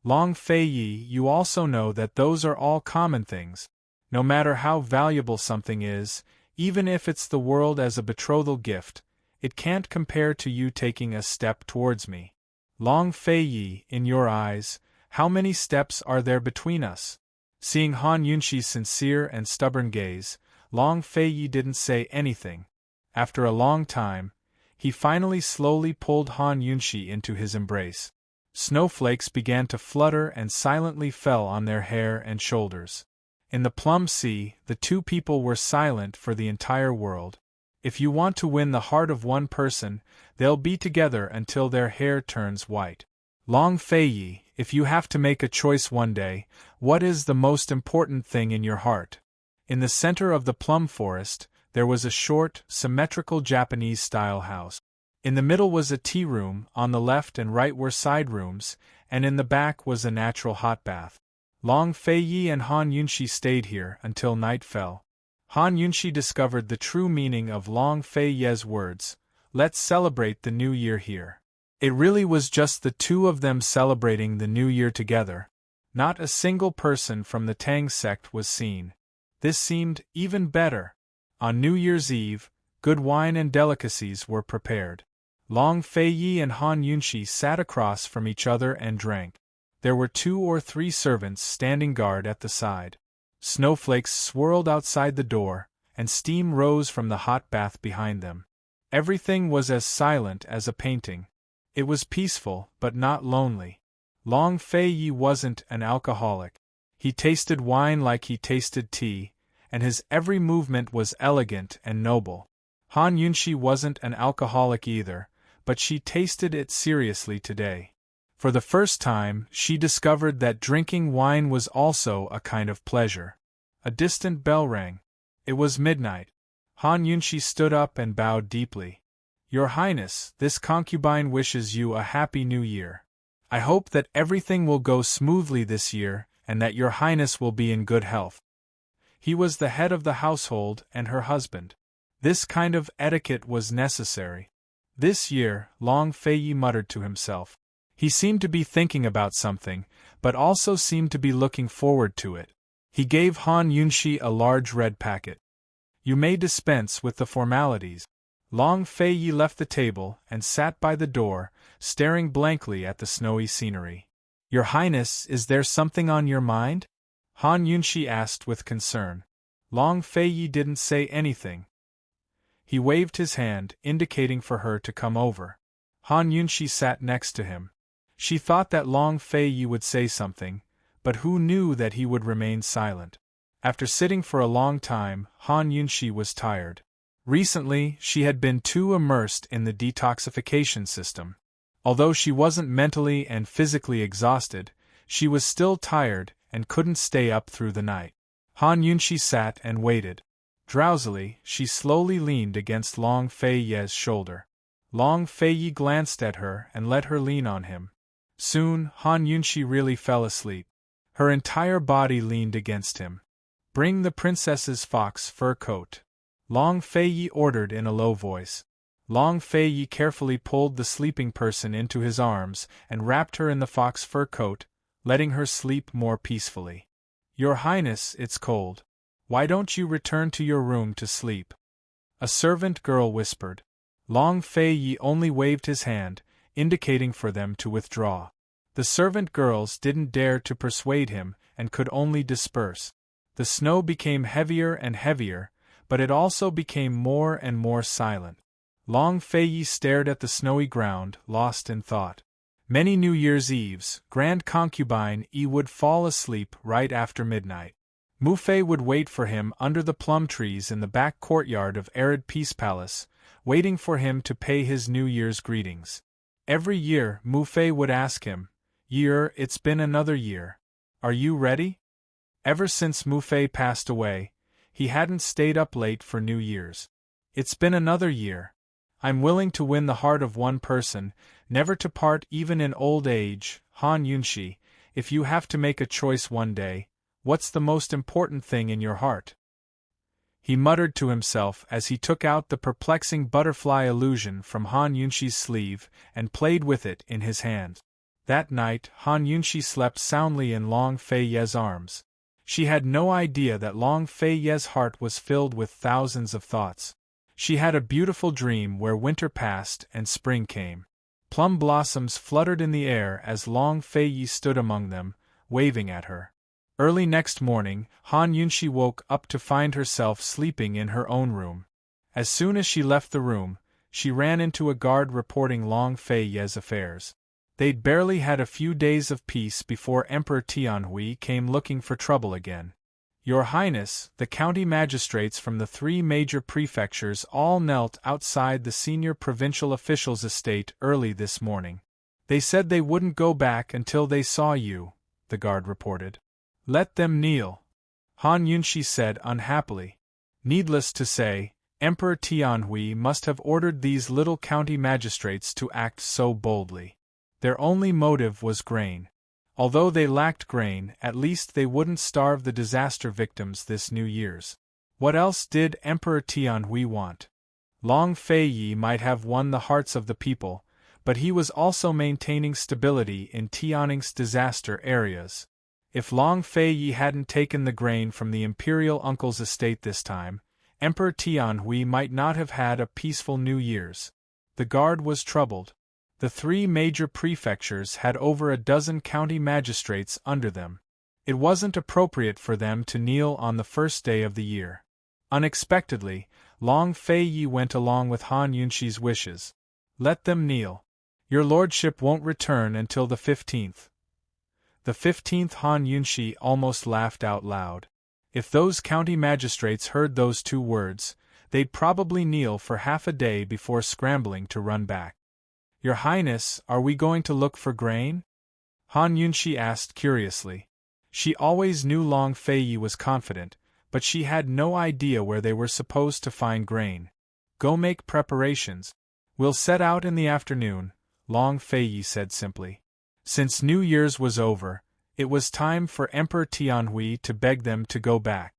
Long Feiyi, you also know that those are all common things. No matter how valuable something is, even if it's the world as a betrothal gift, it can't compare to you taking a step towards me. Long Feiyi, in your eyes, how many steps are there between us?" Seeing Han Yunxi's sincere and stubborn gaze, Long Feiyi didn't say anything. After a long time, he finally slowly pulled Han Yunxi into his embrace. Snowflakes began to flutter and silently fell on their hair and shoulders. In the Plum Sea, the 2 people were silent for the entire world. If you want to win the heart of one person, they'll be together until their hair turns white. Long Feiyi, if you have to make a choice one day, what is the most important thing in your heart? In the center of the plum forest, there was a short, symmetrical Japanese-style house. In the middle was a tea room, on the left and right were side rooms, and in the back was a natural hot bath. Long Feiyi and Han Yunxi stayed here until night fell. Han Yunxi discovered the true meaning of Long Feiyi's words, "Let's celebrate the new year here." It really was just the 2 of them celebrating the new year together. Not a single person from the Tang sect was seen. This seemed even better. On New Year's Eve, good wine and delicacies were prepared. Long Feiyi and Han Yunxi sat across from each other and drank. There were 2 or 3 servants standing guard at the side. Snowflakes swirled outside the door, and steam rose from the hot bath behind them. Everything was as silent as a painting. It was peaceful, but not lonely. Long Feiyi wasn't an alcoholic. He tasted wine like he tasted tea, and his every movement was elegant and noble. Han Yunxi wasn't an alcoholic either, but she tasted it seriously today. For the first time, she discovered that drinking wine was also a kind of pleasure. A distant bell rang. It was midnight. Han Yunxi stood up and bowed deeply. "Your Highness, this concubine wishes you a happy new year. I hope that everything will go smoothly this year, and that your Highness will be in good health." He was the head of the household and her husband. This kind of etiquette was necessary. "This year," Long Feiyi muttered to himself. He seemed to be thinking about something, but also seemed to be looking forward to it. He gave Han Yunxi a large red packet. "You may dispense with the formalities." Long Feiyi left the table and sat by the door, staring blankly at the snowy scenery. "Your Highness, is there something on your mind?" Han Yunxi asked with concern. Long Feiyi didn't say anything. He waved his hand, indicating for her to come over. Han Yunxi sat next to him. She thought that Long Feiyi would say something, but who knew that he would remain silent. After sitting for a long time, Han Yunxi was tired. Recently, she had been too immersed in the detoxification system. Although she wasn't mentally and physically exhausted, she was still tired and couldn't stay up through the night. Han Yunxi sat and waited. Drowsily, she slowly leaned against Long Feiye's shoulder. Long Feiye glanced at her and let her lean on him. Soon, Han Yunxi really fell asleep. Her entire body leaned against him. "Bring the princess's fox fur coat," Long Feiye ordered in a low voice. Long Feiye carefully pulled the sleeping person into his arms and wrapped her in the fox fur coat, letting her sleep more peacefully. "Your Highness, it's cold. Why don't you return to your room to sleep?" a servant girl whispered. Long Feiye only waved his hand, indicating for them to withdraw. The servant girls didn't dare to persuade him and could only disperse. The snow became heavier and heavier, but it also became more and more silent. Long Feiye stared at the snowy ground, lost in thought. Many New Year's Eves, Grand Concubine Yi would fall asleep right after midnight. Mu Fei would wait for him under the plum trees in the back courtyard of Arid Peace Palace, waiting for him to pay his New Year's greetings. Every year, Mu Fei would ask him, "Year, it's been another year. Are you ready?" Ever since Mu Fei passed away, he hadn't stayed up late for New Year's. "It's been another year. I'm willing to win the heart of one person, never to part even in old age. Han Yunxi, if you have to make a choice one day, what's the most important thing in your heart?" He muttered to himself as he took out the perplexing butterfly illusion from Han Yunxi's sleeve and played with it in his hand. That night, Han Yunxi slept soundly in Long Feiye's arms. She had no idea that Long Feiye's heart was filled with thousands of thoughts. She had a beautiful dream where winter passed and spring came. Plum blossoms fluttered in the air as Long Feiye stood among them, waving at her. Early next morning, Han Yunxi woke up to find herself sleeping in her own room. As soon as she left the room, she ran into a guard reporting Long Feiye's affairs. They'd barely had a few days of peace before Emperor Tianhui came looking for trouble again. "Your Highness, the county magistrates from the 3 major prefectures all knelt outside the senior provincial official's estate early this morning. They said they wouldn't go back until they saw you," the guard reported. "Let them kneel," Han Yunxi said unhappily. Needless to say, Emperor Tianhui must have ordered these little county magistrates to act so boldly. Their only motive was grain. Although they lacked grain, at least they wouldn't starve the disaster victims this New Year's. What else did Emperor Tianhui want? Long Feiye might have won the hearts of the people, but he was also maintaining stability in Tianning's disaster areas. If Long Feiye hadn't taken the grain from the imperial uncle's estate this time, Emperor Tianhui might not have had a peaceful New Year's. The guard was troubled. The 3 major prefectures had over a dozen county magistrates under them. It wasn't appropriate for them to kneel on the first day of the year. Unexpectedly, Long Feiye went along with Han Yunxi's wishes. "Let them kneel. Your lordship won't return until the 15th. The 15th. Han Yunxi almost laughed out loud. If those county magistrates heard those 2 words, they'd probably kneel for half a day before scrambling to run back. "Your Highness, are we going to look for grain?" Han Yunxi asked curiously. She always knew Long Feiye was confident, but she had no idea where they were supposed to find grain. "Go make preparations. We'll set out in the afternoon," Long Feiye said simply. Since New Year's was over, it was time for Emperor Tianhui to beg them to go back.